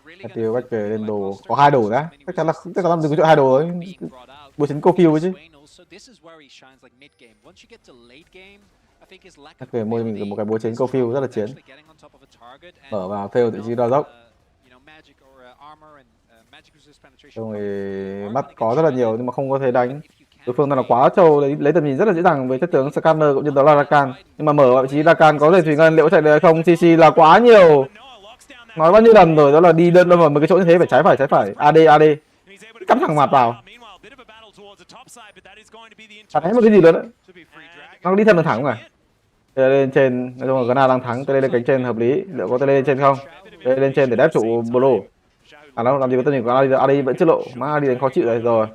Cái tiêu bách về lên đồ có 2 đồ nữa. Chắc chắn là đừng có chỗ 2 đồ ấy. Bố chính Cofield ấy chứ. Chắc về mua mình một cái búa chính Cofield rất là chiến. Mở vào fail tự chí đo dốc. Xong rồi mắt có rất là nhiều nhưng mà không có thể đánh. Đối phương là quá trâu, lấy tầm nhìn rất là dễ dàng với chất tướng Scanner cũng như đó là Rakan. Nhưng mà mở vào vị trí Rakan có thể Thủy Ngân liệu có chạy được hay không? CC là quá nhiều. Nói bao nhiêu lần rồi đó là đi đơn vào một cái chỗ như thế phải trái phải. AD. Cắm thẳng mặt vào. Chẳng thấy một cái gì nữa đấy. Nó đi thân là thẳng rồi. Lên trên, nói chung là Gana đang thắng, tele lên cánh trên hợp lý. Liệu có tele lên trên không? Tele lên trên để đép trụ Bolo. À nó làm gì có tên của AD vẫn chưa lộ, má AD đánh khó chịu rồi.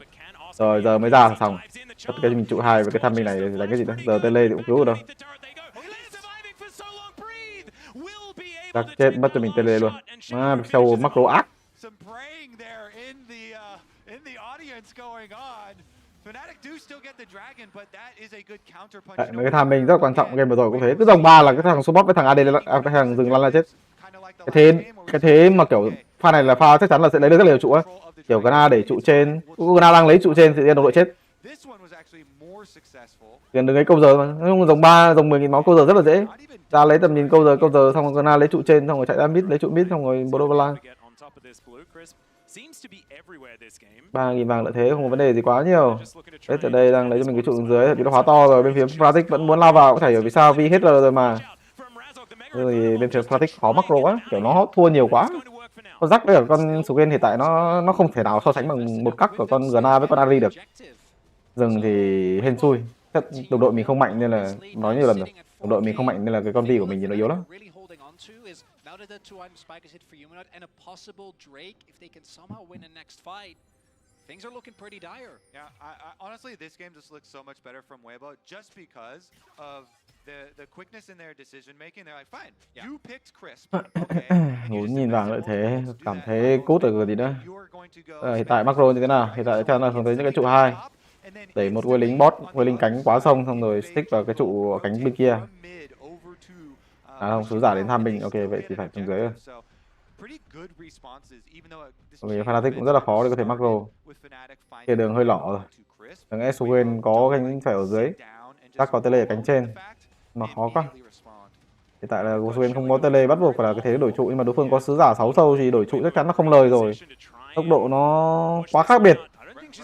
Rồi giờ mới ra xong. Tất cái mình trụ 2 với cái Tham mình này để đánh cái gì đấy. Giờ tele thì cũng cứu được đâu. Chắc chết mất cho mình tele luôn. Má sâu macro ác. Đấy, mấy cái Tham mình rất là quan trọng game vừa rồi cũng thế. Cứ dòng 3 là cái thằng support với thằng AD cái thằng dừng lăn là chết. Cái thế mà kiểu pha này là pha chắc chắn là sẽ lấy được rất nhiều trụ á. Kiểu Gana để trụ trên, Gana đang lấy trụ trên thì đồng đội chết. Tiền đừng ấy câu giờ mà, dòng 3, dòng 10.000 máu câu giờ rất là dễ. Ra lấy tầm nhìn câu giờ xong rồi Gana lấy trụ trên xong rồi chạy ra mid lấy trụ mid xong rồi BO3. 3.000 vàng lợi thế không có vấn đề gì quá nhiều. Hết ở đây đang lấy cho mình cái trụ dưới thì nó hóa to rồi, bên phía Fnatic vẫn muốn lao vào có thể hiểu vì sao vì hết rồi mà. Rồi bên phía Fnatic khó macro quá, kiểu nó thua nhiều quá. Con Jack với cả con Swain hiện tại nó không thể nào so sánh bằng một cắt của con Gna với con Ari được. Rừng thì hên xui. Đồng đội mình không mạnh nên là nói nhiều lần rồi. Đồng đội mình không mạnh nên là cái con Vi của mình thì nó yếu lắm. Things are looking pretty dire. Yeah, honestly, this game just looks so much better from Weibo just because of the quickness in their decision making. They're like, fine, you picked Crisp. Muốn nhìn vàng lợi thế, cảm thấy cút ở gì nữa. Hiện tại macro như thế nào? Hiện tại chắc là hướng tới những cái trụ 2. Đẩy một quê lính bot, quê lính cánh quá sông xong rồi stick vào cái trụ cánh bên kia. À không, sứ giả đến Tham mình. Ok, vậy thì phải xuống dưới rồi. Vì Fnatic cũng rất là khó để có thể macro. Kia đường hơi lỏ rồi. Thằng SofM có cánh phải ở dưới. Chắc có tele ở cánh trên. Mà khó quá. Hiện tại là SofM không có tele, bắt buộc phải là cái thế đổi trụ. Nhưng mà đối phương có sứ giả 6 sâu thì đổi trụ chắc chắn nó không lời rồi. Tốc độ nó quá khác biệt.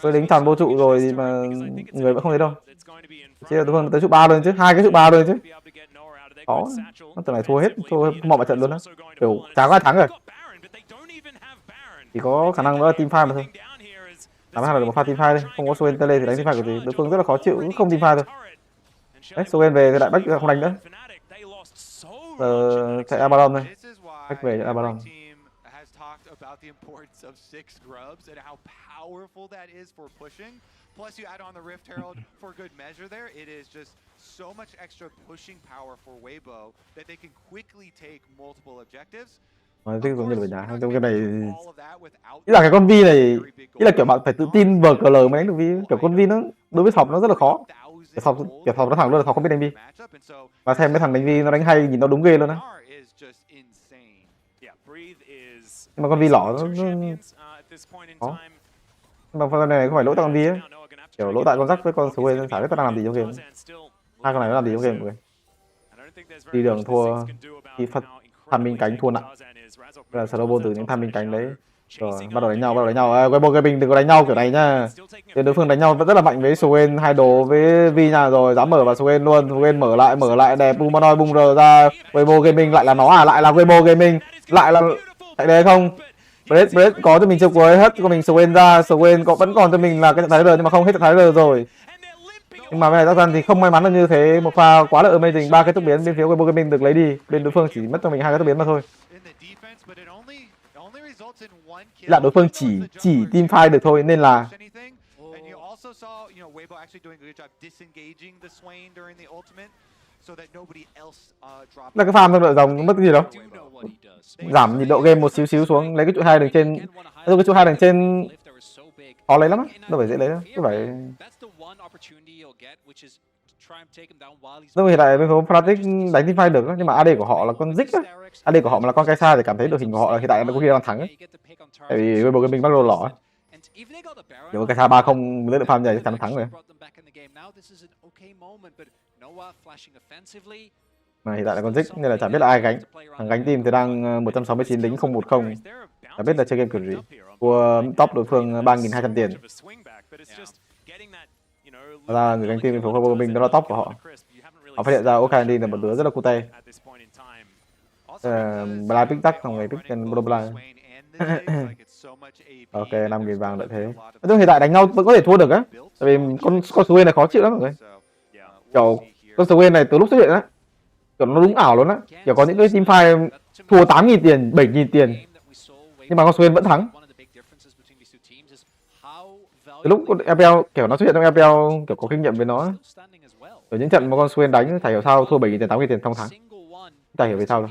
Với lính tràn vô trụ rồi thì mà người vẫn không thấy đâu. Chứ đối phương tới trụ 3 luôn chứ, 2 cái trụ 3 luôn chứ. Khó. Nó tầm này thua hết, thua mọi mặt trận luôn á. Kiểu chả có ai thắng rồi. Chỉ có khả năng đó là team fight mà thôi. Làm hay là được một pha team fight đi, không có Soen tele thì đánh team fight cái gì, đối phương rất là khó chịu, không team fight thôi. Đấy, Soen về thì đại bách không đánh nữa. Giờ chạy Abaddon thôi. Bách về chạy Abaddon. About the importance of 6 grubs and how powerful that is for pushing. Plus you add on the Rift Herald for good measure there. It is just so much extra pushing power for Weibo that they can quickly take multiple objectives. Nói thích giống như là nhà, trong cái này ý là cái con Vi này, ý là kiểu bạn phải tự tin vờ cờ lờ mới đánh được Vi, kiểu con Vi nó đối với Sọc nó rất là khó. Kiểu Sọc nó thẳng luôn là Sọc không biết đánh Vi. Và xem mấy thằng đánh Vi nó đánh hay nhìn nó đúng ghê luôn á. Nhưng mà con Vi lỏ nó khó. Nhưng mà con này không phải lỗi tại con Vi ấy. Kiểu lỗi tại con rắc với con số quên chả biết nó đang làm gì trong game. Hai con này nó làm gì trong game mọi người. Đi đường thua khi tham minh cánh thua nặng. Là Snowball từ những tham minh cánh đấy. Rồi bắt đầu đánh nhau, Weibo cái mình đừng có đánh nhau kiểu này nhá. Thì đối phương đánh nhau vẫn rất là mạnh với Soen hai đồ với Vi nhà rồi, dám mở vào Soen luôn. Soen mở lại đẹp, Humanoid bung rờ ra. Weibo Gaming lại là nó à, lại là Weibo Gaming, lại là tại đây không? Bread có cho mình chiều cuối hết cho mình Soen ra, Soen vẫn còn cho mình là cái trận thái nhưng mà không hết trận thái rồi. Nhưng mà bây giờ thì không may mắn là như thế, một pha quá là amazing, 3 cái tốc biến bên phía Weibo Gaming được lấy đi, bên đối phương chỉ mất cho mình 2 cái tốc biến mà thôi. Là đối phương chỉ team fight được thôi nên là là cái farm thôi, đợi dòng mất cái gì đâu, giảm nhiệt độ game một xíu xuống, lấy cái trụ 2 đường trên, cái trụ 2 đường trên khó lấy lắm á, đâu phải dễ lấy đâu, cứ phải. Rồi hiện tại bên phía Fnatic đánh team fight được, nhưng mà AD của họ là con dích á, AD của họ mà là con Kaisa thì cảm thấy đội hình của họ là hiện tại có khi đang thắng ấy. Tại vì Weibo Gaming bắt đầu lỏ ấy. Nếu Kaisa 3-0 lấy được farm này chắc chắn thắng rồi. Mà hiện tại là con dích nên là chả biết là ai gánh. Thằng gánh team thì đang 169 lính 010. Chả biết là chơi game kiểu gì. Của top đối phương 3.200 tiền. Ra người gánh team bên phía Weibo Gaming đó là top của họ. Họ phát hiện ra Okandi là một đứa rất là cute. Bla pick tắc xong rồi pick BO3. Ok, 5.000 vàng lợi thế. Nói chung hiện tại đánh nhau vẫn có thể thua được á. Tại vì con Swain này khó chịu lắm mọi người. Kiểu con Swain này từ lúc xuất hiện á, kiểu nó đúng ảo luôn á. Kiểu có những cái team fight thua 8.000 tiền, 7.000 tiền. Nhưng mà con Swain vẫn thắng. Từ lúc con FPL kiểu nó xuất hiện trong FPL kiểu có kinh nghiệm với nó. Ở những trận mà con Swain đánh chả hiểu sao thua 7.000 tiền, 8.000 tiền không thắng. Chả hiểu vì sao đâu.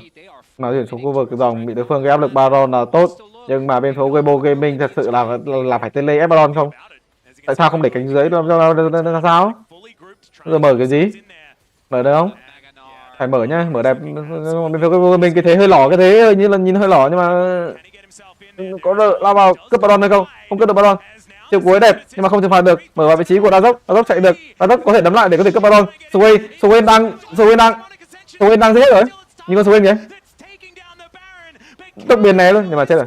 Mà chuyển xuống khu vực dòng bị đối phương gây áp lực Baron là tốt, nhưng mà bên phía Weibo Gaming thật sự là phải tele ép Baron không? Tại sao không để cánh dưới ra sao? Giờ mở cái gì? Mở được không? Phải mở nhá, mở đẹp. Bên phía Weibo Gaming cái thế hơi lỏ, cái thế như là nhìn hơi lỏ nhưng mà có lao vào cướp Baron hay không? Không cướp được Baron. Chiều cuối đẹp nhưng mà không chụp phạt được. Mở vào vị trí của Dazok chạy được. Dazok có thể đấm lại để có thể cướp Baron. Soen đang giết rồi. Nhìn con Soen kìa. Tốc biến này luôn nhưng mà chết rồi.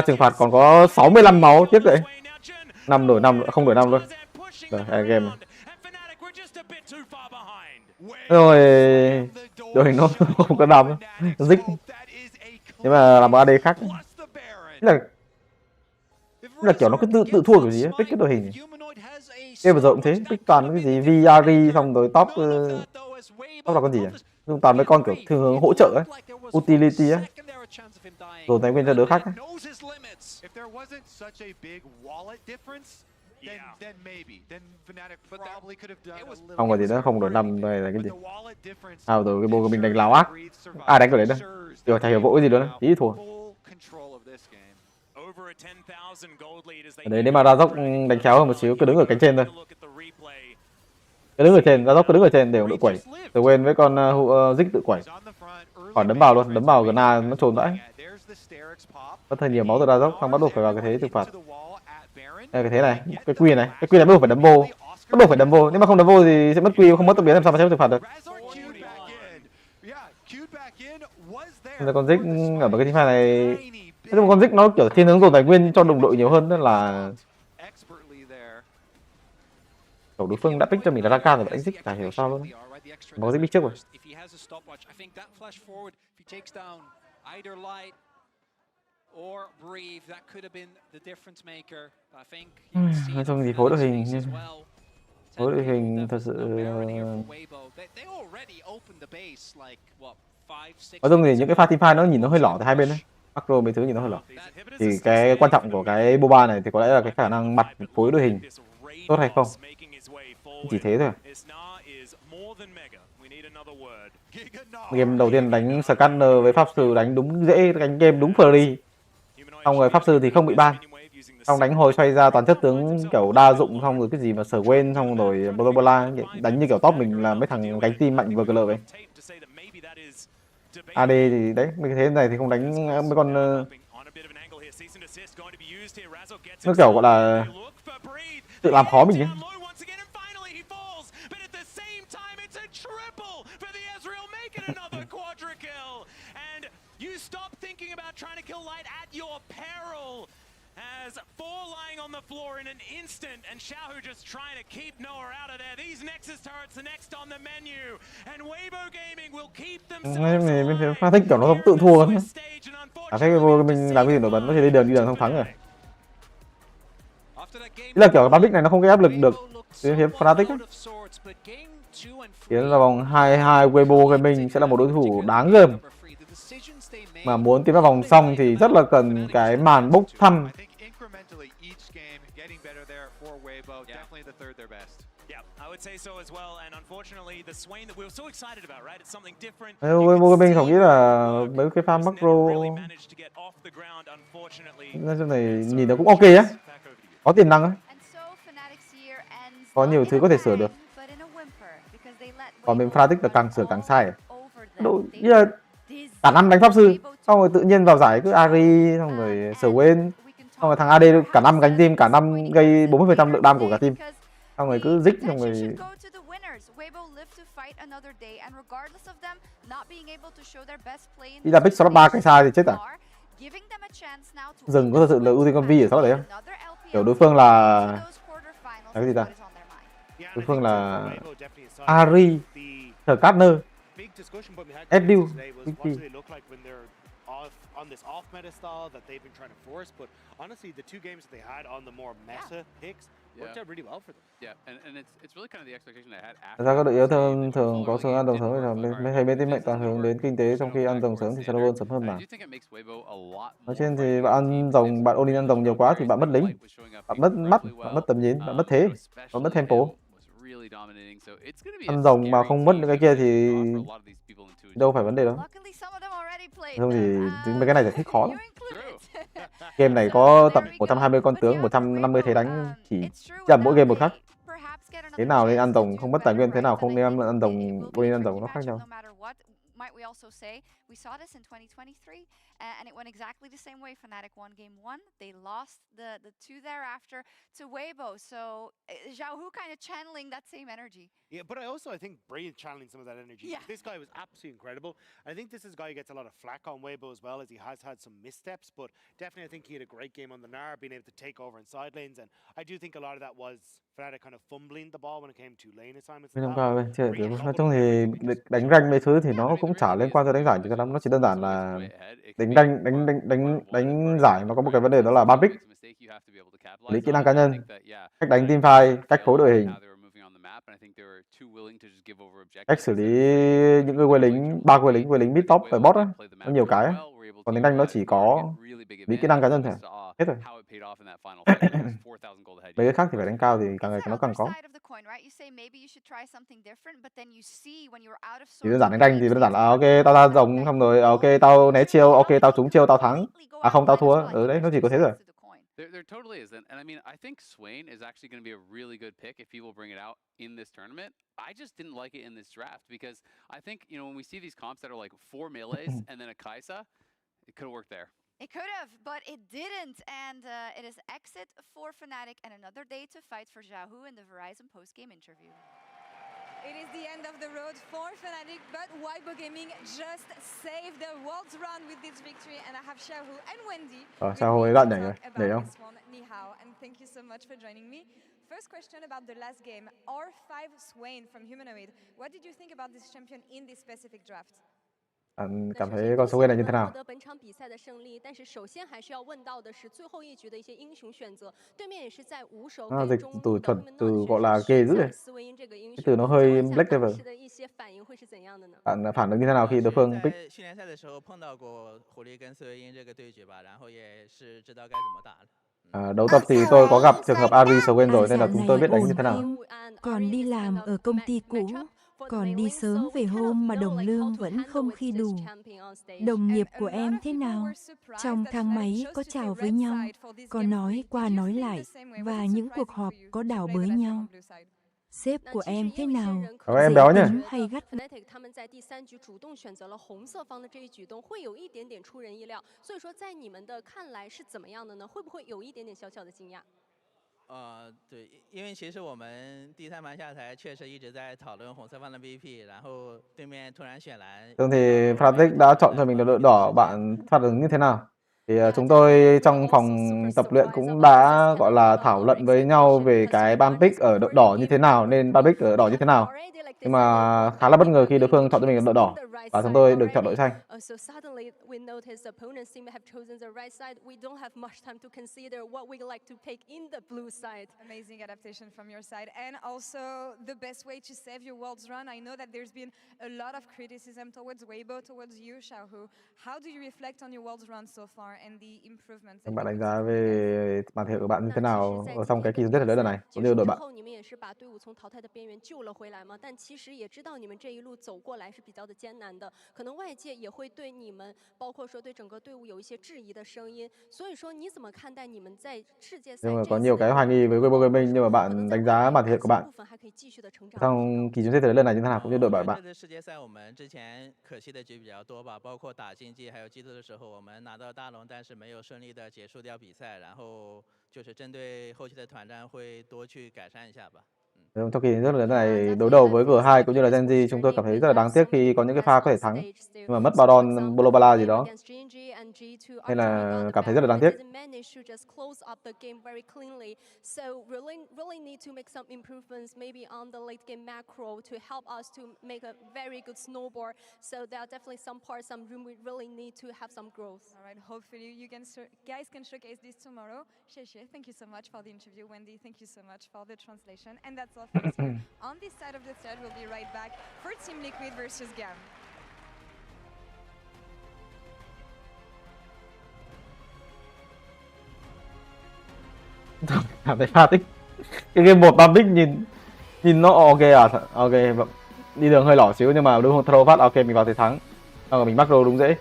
Trừng phạt còn có 65 máu, tiếc vậy. 5 đổi 5, không đổi 5 luôn. Rồi, game. Rồi, đội hình nó không có đam, dích. Nhưng mà làm AD khác. Là kiểu nó cứ tự thua kiểu gì ấy, pick cái đội hình. Game vừa rồi cũng thế, pick toàn cái gì VR xong rồi top là con gì à? Dùng toàn mấy con kiểu thường hướng hỗ trợ ấy, utility ấy. Rồi tài nguyên cho đứa khác ấy. Không có gì nữa, không đổi 5 này là cái gì? Rồi cái bộ của mình đánh láo ác. Ai đánh cái đấy đâu. Chả hiểu vỗ cái gì nữa, tí thua. Ở đấy nếu mà ra dốc đánh khéo hơn một xíu, cứ đứng ở cánh trên thôi. Cứ đứng ở trên, ra dốc cứ đứng ở trên để đội quẩy. Từ quên với con dích tự quẩy. Khỏi đấm vào luôn, đấm vào gần na nó trồn vãi. Mất hơi nhiều máu từ ra dốc, xong bắt buộc phải vào cái thế trừng phạt. Đây, cái thế này, cái quy này bắt buộc phải đấm vô. Bắt buộc phải đấm vô, nếu mà không đấm vô thì sẽ mất quy, không mất tốc biến làm sao mà sẽ trừng phạt được. Nên con dích ở cái team này, nói chung con dích nó kiểu thiên hướng dồn tài nguyên cho đồng đội nhiều hơn, nên là kiểu đối phương đã pick cho mình là Raka rồi, đánh dích chả hiểu sao luôn. Mà có dích pick trước rồi. Nói chung thì phối đội hình thật sự nói chung thì những cái pha team fight nó nhìn nó hơi lỏ từ hai bên đấy, macro mấy thứ nhìn nó hơi lỏ. Thì cái quan trọng của cái BO3 này thì có lẽ là cái khả năng mặt phối đội hình tốt hay không, chỉ thế thôi. Game đầu tiên đánh Scanner với Pháp Sư đánh đúng dễ, đánh game đúng free. Xong rồi Pháp Sư thì không bị ban. Xong đánh hồi xoay ra toàn chất tướng kiểu đa dụng, xong rồi cái gì mà sở quên, xong rồi bla đánh như kiểu top mình là mấy thằng gánh team mạnh vừa cờ vậy. AD thì đấy, mấy cái thế này thì không đánh mấy con nó kiểu gọi là tự làm khó mình ấy. As 4 lying on the floor in an instant, and Xiaohu just trying to keep Noah out of there. These Nexus turrets are next on the menu, and Weibo Gaming will keep themselves alive. Mình pha thích kiểu nó tự thua nữa. Thấy vô mình làm cái gì nổi bật, nó chỉ đi đường không thắng rồi. Ý là kiểu Public này nó không gây áp lực được phía Fnatic ấy. Tiến vào vòng 22, Weibo Gaming sẽ là một đối thủ đáng gờm. Mà muốn tiến vào vòng xong thì rất là cần cái màn bốc thăm. Weibo Gaming không nghĩ là mấy cái pha macro nói chung này nhìn nó cũng ok á, có tiềm năng á, có nhiều thứ có thể sửa được. Còn bên Fnatic là càng sửa càng sai. Đội như là cả năm đánh Pháp Sư, xong rồi tự nhiên vào giải cứ Ari, xong rồi Swain, xong rồi thằng AD cả năm gánh team, cả năm gây 40% lượng đam của cả team, xong rồi cứ dích, xong rồi đi là pick slot 3 cái sai thì chết à. Dừng có thật sự là ưu tiên con Vi ở slot đấy không? Kiểu đối phương là cái gì ta? Đối phương là Ari, Skarner, Edu, on this off meta style that they've been trying to force, but honestly, the two games that they had on the more meta picks worked out really well for them. Yeah, and it's really kind of the expectation I had after. Thật ra các đội yếu thường có xu ăn đồng sớm thì mới thấy bên team mệnh toàn hướng đến kinh tế, trong khi ăn đồng sớm thì sẽ luôn sớm hơn mà. Nói trên thì bạn ăn rồng, bạn all-in ăn rồng nhiều quá thì bạn mất lính, bạn mất mắt, bạn mất tầm nhìn, bạn mất thế, bạn mất tempo. Ăn rồng mà không mất những cái kia thì đâu phải vấn đề đâu. Không thì mấy cái này giải thích khó lắm. Game này có tầm 120 con tướng, 150 thế đánh, chỉ chậm mỗi game một khác. Thế nào nên ăn rồng không mất tài nguyên, thế nào không nên ăn rồng, nên ăn rồng nó khác nhau. Might we also say we saw this in 2023 and it went exactly the same way. Fnatic won game 1, they lost the two thereafter to Weibo. So Xiaohu kind of channeling that same energy. Yeah, but I think Bray channeling some of that energy. Yeah. This guy was absolutely incredible. I think this is a guy who gets a lot of flack on Weibo as well, as he has had some missteps, but definitely I think he had a great game on the Gnar, being able to take over in side lanes, and I do think a lot of that was Fnatic kind of fumbling the ball when it came to lane assignments. Nói chung thì đánh rank mấy thứ thì nó cũng chả liên quan tới đánh giải cho lắm, nó chỉ đơn giản là đánh giải nó có một cái vấn đề đó là ban pick, lý kỹ năng cá nhân, cách đánh team fight, cách phối đội hình, cách xử lý những cái quay lính, ba quay lính mid top và bot á, nó nhiều cái. Còn đánh nó chỉ có lý kỹ năng cá nhân thôi, hết rồi. how it paid off in that final fight. It was 4,000 gold ahead. Mấy cái khác thì phải đánh cao thì càng ngày nó càng có. Thì đơn giản đánh rank thì đơn giản là ok tao ra rồng xong rồi ok tao né chiêu, ok tao trúng chiêu tao thắng. À không tao thua. Đấy nó chỉ có thế rồi. There totally isn't. And I mean, I think Swain is actually going to be a really good pick if people bring it out in this tournament. I just didn't like it in this draft because I think, you know, when we see these comps that are like 4 melees and then a Kaisa, it could have worked there. It could have, but it didn't. And it is exit for Fnatic and another day to fight for Xiaohu in the Verizon post-game interview. It is the end of the road for Fnatic, but WBG Gaming just saved the world's run with this victory, and I have Xiaohu and Wendy. Xiaohu ấy đoạn nhảy rồi, nhảy không? Ni hao, and thank you so much for joining me. First question about the last game, R5 Swain from Humanoid. What did you think about this champion in this specific draft? Bạn cảm thấy con số này như thế nào? Nó dịch từ thuật từ gọi là ghê dữ này. Cái từ nó hơi black level. Bạn phản ứng như thế nào khi đối phương pick? Đấu tập thì tôi có gặp trường hợp Ari Swain rồi nên là chúng tôi biết đánh như thế nào. Còn đi làm ở công ty cũ, còn đi sớm về hôm mà đồng lương vẫn không khi đủ. Đồng nghiệp của em thế nào? Trong thang máy có chào với nhau, có nói qua nói lại và những cuộc họp có đảo bới nhau. Sếp của em thế nào? Em béo nhỉ? Hay gắt? Thường thì Fnatic đã chọn cho mình là đội đỏ, bạn phản ứng như thế nào? Thì chúng tôi trong phòng tập luyện cũng đã gọi là thảo luận với nhau về cái ban pick ở đội đỏ như thế nào, nên ban pick ở đỏ như thế nào. Nhưng mà khá là bất ngờ khi đối phương chọn cho mình là đội đỏ và chúng tôi được chọn đội xanh. Amazing adaptation from your side, and also the best way to save your world's run. I know that there's been a lot of criticism towards Weibo, towards you, Xiaohu. How do you reflect on your world's run so far and the improvements? Bạn đánh giá về màn thể của bạn như thế nào ở trong cái kỳ rất là lớn lần này, cũng như đội bạn? 其实也知道你们这一路走过来是比较的艰难的，可能外界也会对你们，包括说对整个队伍有一些质疑的声音。所以说，你怎么看待你们在世界赛？ Nhưng mà có nhiều cái hoài nghi với WBG Gaming, nhưng mà bạn đánh giá màn thể của bạn trong kỳ chung kết lần này như thế nào, cũng như đội bạn bạn? 世界赛我们之前可惜的局比较多吧，包括打竞技还有G2的时候，我们拿到大龙，但是没有顺利的结束掉比赛，然后就是针对后期的团战会多去改善一下吧。 Trong kỳ rất là lớn này đối đầu với G2 cũng như là Genji, chúng tôi cảm thấy rất là đáng tiếc khi có những cái pha có thể thắng nhưng mà mất Baron, BO3 gì đó, hay là cảm thấy rất là đáng tiếc. Hopefully you guys can showcase this tomorrow. Thank you so much for the interview, Wendy. Thank you so much for the translation, and that's all for us here. On this side of the thread, we'll be right back for Team Liquid versus GAM. Cảm thấy pha tích cái game 1 ban pick nhìn nó ok à, ok đi đường hơi lỏ xíu nhưng mà đúng không throw phát ok mình vào thì thắng, xong rồi mình bắt roll đúng dễ.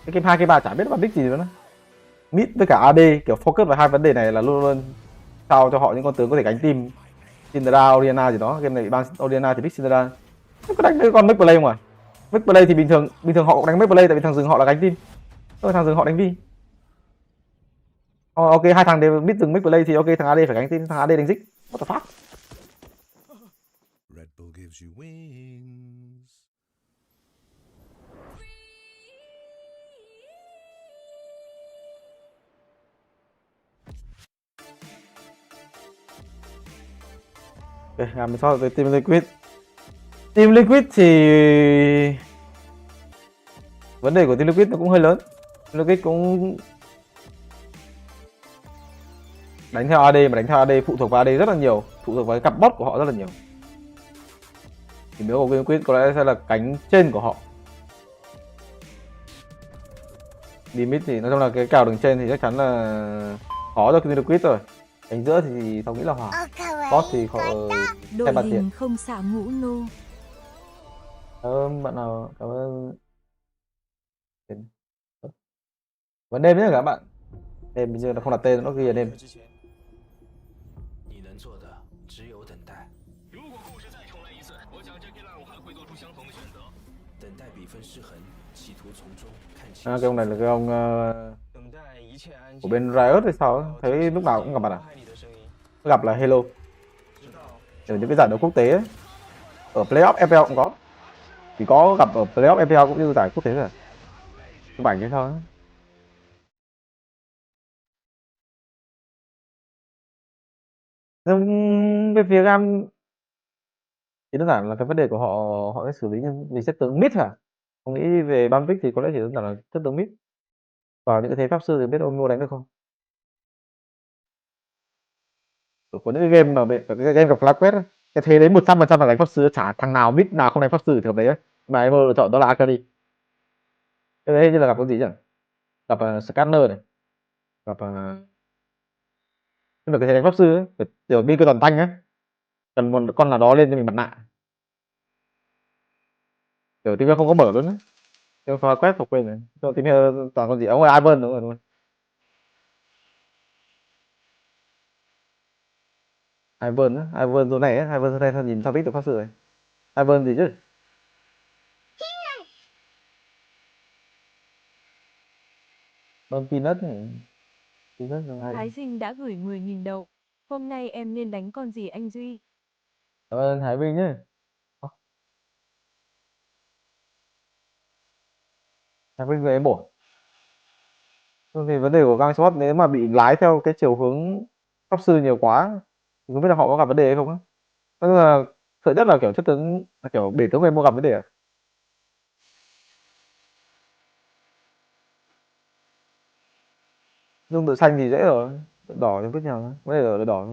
Cái game 2 game 3 chả biết ban pick gì nữa. Mid với cả AD kiểu focus vào hai vấn đề này là luôn luôn sao cho họ những con tướng có thể gánh team. Syndra, Oriana gì đó, game này ban Oriana thì pick Syndra. Có đánh với con Make Play không à? Make Play thì bình thường họ cũng đánh Make Play tại vì thằng rừng họ là gánh team. Thôi thằng rừng họ đánh Vi. Ok, hai thằng đều biết rừng Make Play thì ok thằng AD phải gánh team, thằng AD đánh dích. What the fuck? Red Bull gives you wings. Ok, làm so với Team Liquid. Team Liquid thì vấn đề của Team Liquid nó cũng hơi lớn. Team Liquid cũng đánh theo AD, mà đánh theo AD phụ thuộc vào AD rất là nhiều, phụ thuộc vào cái cặp bot của họ rất là nhiều. Thì nếu của Team Liquid có lẽ sẽ là cánh trên của họ. Đi mid thì nói chung là cái kèo đường trên thì chắc chắn là khó cho cái Liquid rồi. Cánh giữa thì tao nghĩ là Hòa. Bot thì đội hình không xả ngũ nô. Cảm ơn bạn nào, cảm ơn. Vẫn đêm nhé các bạn. Đêm như là không đặt tên nó ghi là đêm. À, cái ông này là cái ông của bên Riot hay sao ấy. Thấy lúc nào cũng gặp bạn à? Gặp là Hello. Ở những cái giải đấu quốc tế ấy. Ở playoff FPL cũng có. Chỉ có gặp ở playoff FPL cũng như giải quốc tế rồi. Cái bảnh hay sao ấy. Về phía GAM thì đơn giản là cái vấn đề của họ, họ sẽ xử lý vì chất tướng mid hả? Không nghĩ về Bamvic thì có lẽ chỉ đơn giản là chất tướng mid. Và những cái thế pháp sư thì biết ông mua đánh được không? Có những cái game mà cái game gặp lá quét ấy, cái thế đấy 100% là đánh pháp sư, chả thằng nào mid nào không đánh pháp sư thì hợp đấy ấy. Mà em lựa chọn đó là Akali. Cái đấy như là gặp cái gì nhỉ? Gặp Scanner này, gặp nhưng mà cái thế đánh pháp sư ấy, kiểu biên cơ toàn tanh á, cần một con nào đó lên cho mình mặt nạ. Kiểu team không có mở luôn á. Team pha quét thuộc quên rồi. Cho team toàn con gì? Ông ơi Ivan đúng rồi. Ivan á, Ivan chỗ này á, Ivan chỗ này sao nhìn sao biết được pháp sư rồi. Ivan gì chứ? Don Peanut. Thái Dinh đã gửi 10.000 đậu. Hôm nay em nên đánh con gì anh Duy? Cảm ơn Thái Vinh nhé. Thái Vinh về em bổ. Thì vấn đề của Gang Sport nếu mà bị lái theo cái chiều hướng pháp sư nhiều quá thì không biết là họ có gặp vấn đề hay không á. Tức là sợ nhất là kiểu chất tướng là kiểu bể tướng về mua gặp vấn đề à? Dung tự xanh thì dễ rồi, tự đỏ thì biết nhau, vấn đề là đỏ.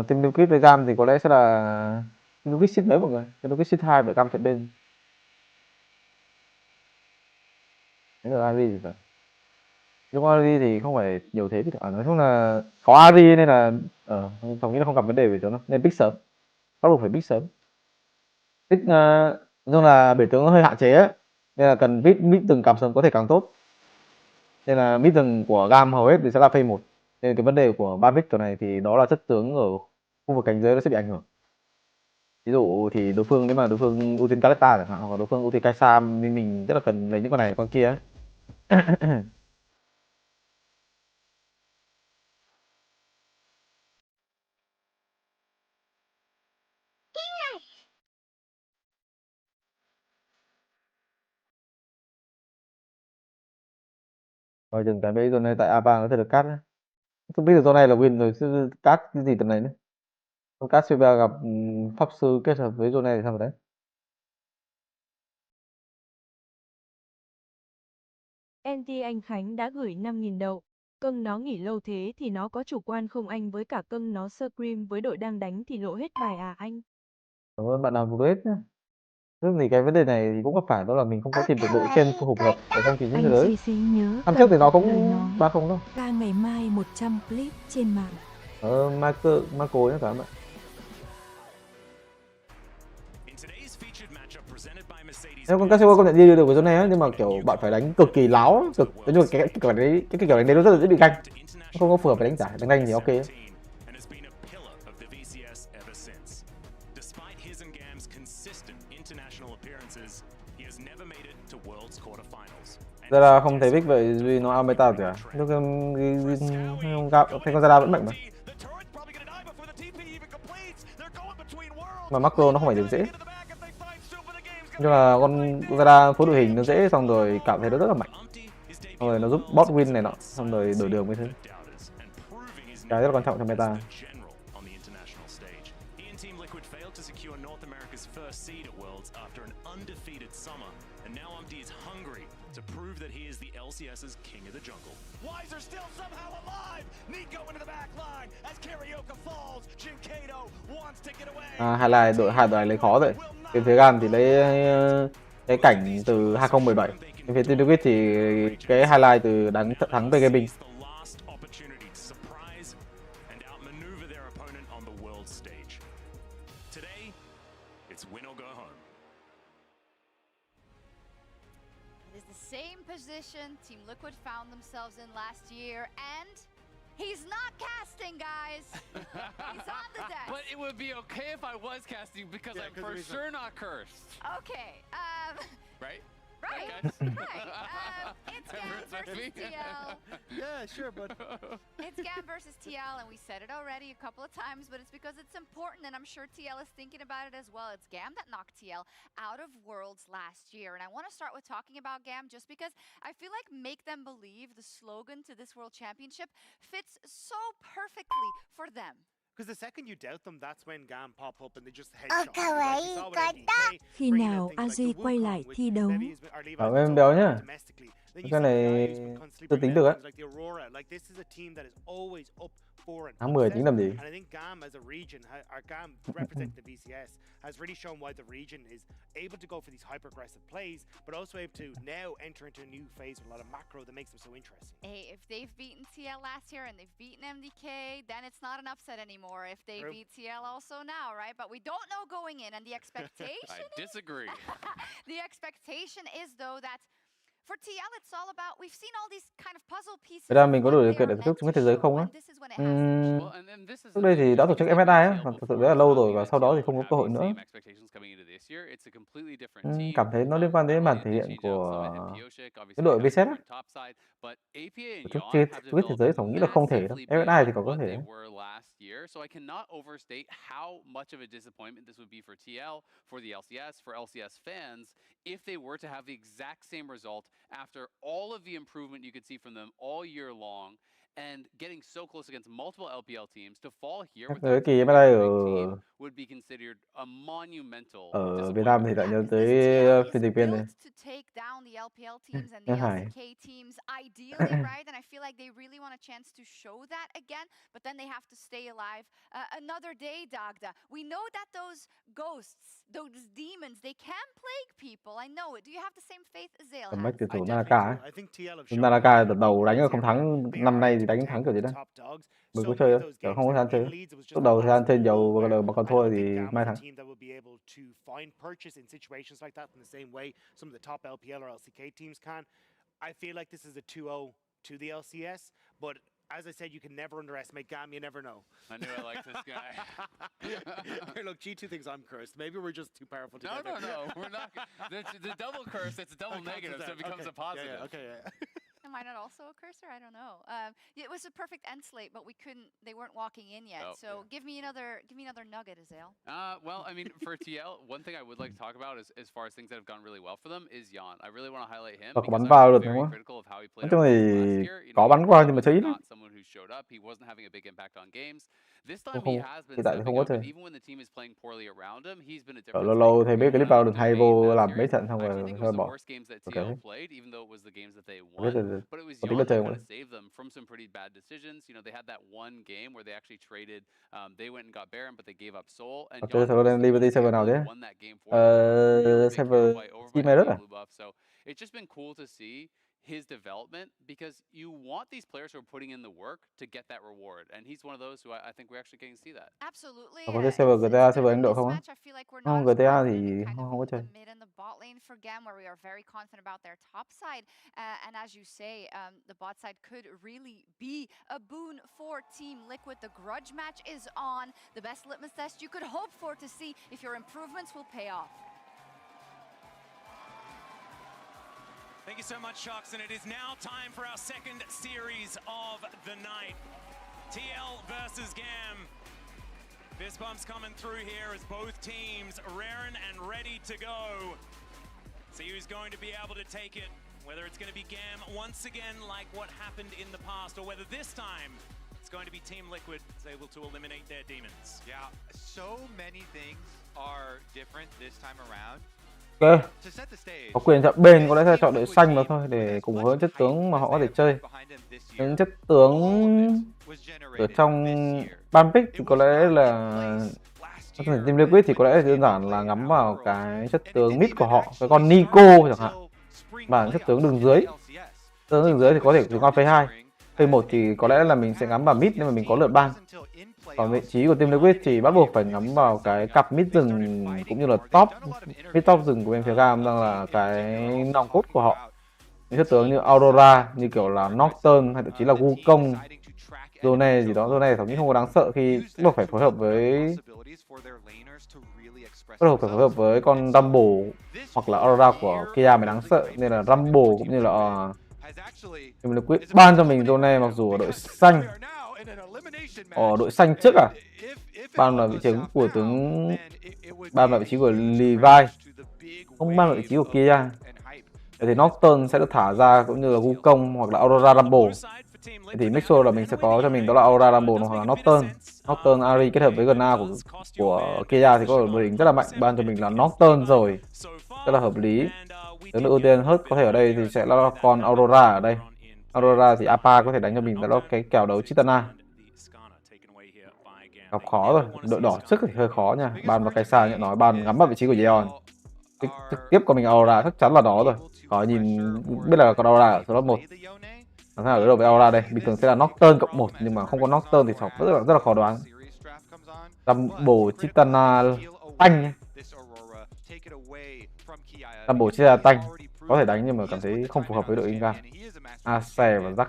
Team Liquid với GAM thì có lẽ sẽ là Team Liquid mấy mọi người, Team Liquid ship 2 với GAM trận bên. Đấy là Ari thì phải. Nhưng Ari thì không phải nhiều thế thì nói chung là có Ari nên là Phòng nghĩ là không gặp vấn đề về tướng đâu, nên pick sớm, bắt buộc phải pick sớm. Pick nhưng là bể tướng nó hơi hạn chế ấy, nên là cần mid từng càng sớm có thể càng tốt. Nên là mid từng của GAM hầu hết thì sẽ là phase 1. Nên cái vấn đề của ba pick này thì đó là chất tướng ở khu vực cánh dưới nó sẽ bị ảnh hưởng. Ví dụ thì đối phương nếu mà đối phương ưu tiên Caletta chẳng hạn, hoặc là đối phương ưu tiên Kaisa nên mình rất là cần lấy những con này con kia ấy. Coi chừng cái bẫy zone này tại A3 có thể được cắt ấy. Không biết được zone này là win rồi chứ cắt cái gì tầm này nữa. Con cắt CBA gặp pháp sư kết hợp với zone này thì sao đấy? NT anh Khánh đã gửi 5.000 đậu. Cưng nó nghỉ lâu thế thì nó có chủ quan không anh, với cả cưng nó scream với đội đang đánh thì lộ hết bài à anh? Cảm ơn bạn nào vừa hết nhé. Tức thì cái vấn đề này thì cũng có phải đó là mình không có tìm được đội trên phù hợp ở trong kỳ thế giới. Năm trước thì nó cũng 3-0 đâu. Ca ngày mai 100 clip trên mạng. Marco nhé các bạn. Nếu con Casio công nhận đi được với zone này á, nhưng mà kiểu bạn phải đánh cực kỳ láo, nhưng mà cái kiểu đánh đấy nó rất là dễ bị ganh. Nó không có phù hợp với đánh giải, đánh nhanh thì ok ấy. Zara không thấy pick vậy Duy nó out meta rồi à? Lúc không gặp thấy con Zara vẫn mạnh mà macro nó không phải điều dễ. Nhưng mà con Zara phối đội hình nó dễ, xong rồi cảm thấy nó rất là mạnh, xong rồi nó giúp bot win này nọ, xong rồi đổi đường mới thứ. Cái rất là quan trọng trong meta. Hai đội lấy khó rồi. Bên phía GAM thì lấy cái cảnh từ 2017 Về Team Liquid thì cái highlight từ thắng về gaming. Same position Team Liquid found themselves in last year, and he's not casting, guys. He's on the deck. But it would be okay if I was casting because I'm for sure not cursed. Okay. Right? Right. Okay. Right. It's GAM versus TL. Yeah, sure, but It's GAM versus TL, and we said it already a couple of times, but it's because it's important, and I'm sure TL is thinking about it as well. It's GAM that knocked TL out of Worlds last year, and I want to start with talking about GAM just because I feel like make them believe the slogan to this World Championship fits so perfectly for them. because the second you doubt them, that's when GAM pop up and they just headshot. Khi nào Aji quay lại thi đấu? Bảo em béo nhá. Cái này tôi tính được á. Tháng 10 tính làm gì? And I think GAM as a region, our GAM representing the BCS, has really shown why the region is able to go for these hyper-aggressive plays, but also able to now enter into a new phase with a lot of macro that makes them so interesting. Hey, if they've beaten TL last year and they've beaten MDK, then it's not an upset anymore if they beat TL also now, right? But we don't know going in, and the expectation I disagree. The expectation is, though, that for TL, it's all about, we've seen all these kind of puzzle pieces. Thật ra mình có đủ điều kiện để tổ chức chung kết thế giới không á? Trước đây thì đã tổ chức MSI á, thật sự rất là lâu rồi và sau đó thì không có cơ hội nữa. Cảm thấy nó liên quan đến màn thể hiện của cái đội VCS á. Tổ chức chung kết thế giới tổng nghĩ là không thể đâu. MSI thì có thể. So I cannot overstate how much of a disappointment this would be for TL, for the LCS, for LCS fans, if they were to have the exact same result after all of the improvement you could see from them all year long, and getting so close against multiple LPL teams to fall here with Cái kỳ MSI ở would be considered a monumental. Ở Việt Nam thì lại nhớ tới Philippines này. To take down the LPL teams and the LCK teams ideally, right? And I feel like they really want a chance to show that again, but then they have to stay alive another day, Dagda. We know that those ghosts, those demons, they can plague people. I know it. Do you have the same faith as Zale Tầm tuyển thủ has? Naraka ấy. Naraka đợt đầu đánh rồi không thắng, năm nay thì đánh thắng kiểu gì đó. Mình có chơi không? Kiểu không có thời gian chơi. Lúc đầu thời gian chơi dầu mà còn thua thì mai thắng. I feel like this is a 2-0 to the LCS, but as I said, you can never underestimate GAM, you never know. I knew I liked this guy. Hey, look, G2 thinks I'm cursed. Maybe we're just too powerful together. No, we're not. The double curse, it's a double negative, so it becomes a positive. Yeah, okay, yeah. Am I not also a cursor? I don't know. It was a perfect end slate, but they weren't walking in yet. Oh, so give me another nugget, Azale. Well, I mean, for TL, one thing I would like to talk about is as far as things that have gone really well for them is Jan. I really want to highlight him Có because bắn I vào was được very đúng không? critical of how he played Nói chung out thì last year. có bắn qua nhưng mà chơi ít lắm. Not someone who showed up. He wasn't having a big impact on games. This time Không, he has been hiện tại thì không stepping có up, and chơi. even when the team is playing poorly around him, he's been a Lâu difference lâu maker. thấy mấy clip vào được hay vô làm mấy Series. trận xong I rồi actually think it thôi was the bỏ. worst games that Ok. TL played, even though it was the games that they Biết won. rồi. But it was Có Jan tính là that chơi kind không? of saved them from some pretty bad decisions. You know, they had that one game where they actually traded. They went and got Baron, but they gave up Soul. And Chơi server Liberty server nào thế? won that game for them. Really big Server hero fight over by Steam the à? blue buff. So it's just been cool to see his development because you want these players who are putting in the work to get that reward, and he's one of those who I think we're actually getting to see that. Absolutely. Có cái server GTA server Ấn Độ không á? Không, GTA thì không có chơi. Mid and the bot lane for GAM, where we are very confident about their top side, and as you say, the bot side could really be a boon for Team Liquid. The grudge match is on, the best litmus test you could hope for to see if your improvements will pay off. Thank you so much, Sharks, and it is now time for our second series of the night. TL versus GAM. Fist bumps coming through here as both teams raring and ready to go. See who's going to be able to take it, whether it's going to be GAM once again like what happened in the past, or whether this time it's going to be Team Liquid able to eliminate their demons. Yeah, so many things are different this time around. Ok, có quyền chọn bên có lẽ sẽ chọn đội xanh mà thôi để cùng với chất tướng mà họ có thể chơi. Những chất tướng ở trong ban pick thì có lẽ là Team Liquid thì có lẽ đơn giản là ngắm vào cái chất tướng mid của họ, cái con Nico chẳng hạn. Bản chất tướng đường dưới. Tướng đường dưới thì có thể dùng qua phase 2. Phase 1 thì có lẽ là mình sẽ ngắm vào mid nếu mà mình có lượt ban. Còn vị trí của team Liquid thì bắt buộc phải ngắm vào cái cặp mid rừng cũng như là mid top rừng của bên phía GAM đang là cái nòng cốt của họ. Những chất tướng như Aurora, như kiểu là Nocturne hay thậm chí là Wukong, Zone gì đó. Zone thậm chí không có đáng sợ khi buộc phải phối hợp với con Rumble hoặc là Aurora của Kia mới đáng sợ, nên là Rumble cũng như là team Liquid ban cho mình Zone mặc dù ở đội xanh. Ở đội xanh trước à? Ban là vị trí của tướng, ban là vị trí của Levi, không ban là vị trí của Kia. Thì Nocturne sẽ được thả ra cũng như là Wukong hoặc là Aurora Rumble. Thì make sure là mình sẽ có cho mình đó là Aurora Rumble hoặc là Nocturne Ari kết hợp với Gna của Kia thì có đội hình rất là mạnh. Ban cho mình là Nocturne rồi, rất là hợp lý. Tướng được ưu tiên hết có thể ở đây thì sẽ là con Aurora ở đây. Aurora thì Apa có thể đánh cho mình đó là cái kèo đấu Chitana. Gặp khó rồi, đội đỏ trước thì hơi khó nha. Ban và Kaisa nhận nói ban ngắm vào vị trí của Yeon. Trực tiếp của mình Aurora chắc chắn là đó rồi. Có nhìn biết là con Aurora ở slot 1. Làm sao đối đầu với Aurora đây? Bình thường sẽ là Nocturne cộng 1 nhưng mà không có Nocturne thì rất là khó đoán. Rumble Chitana tanh. Rumble Chitana tanh có thể đánh nhưng mà cảm thấy không phù hợp với đội Inga. Ace và Zack.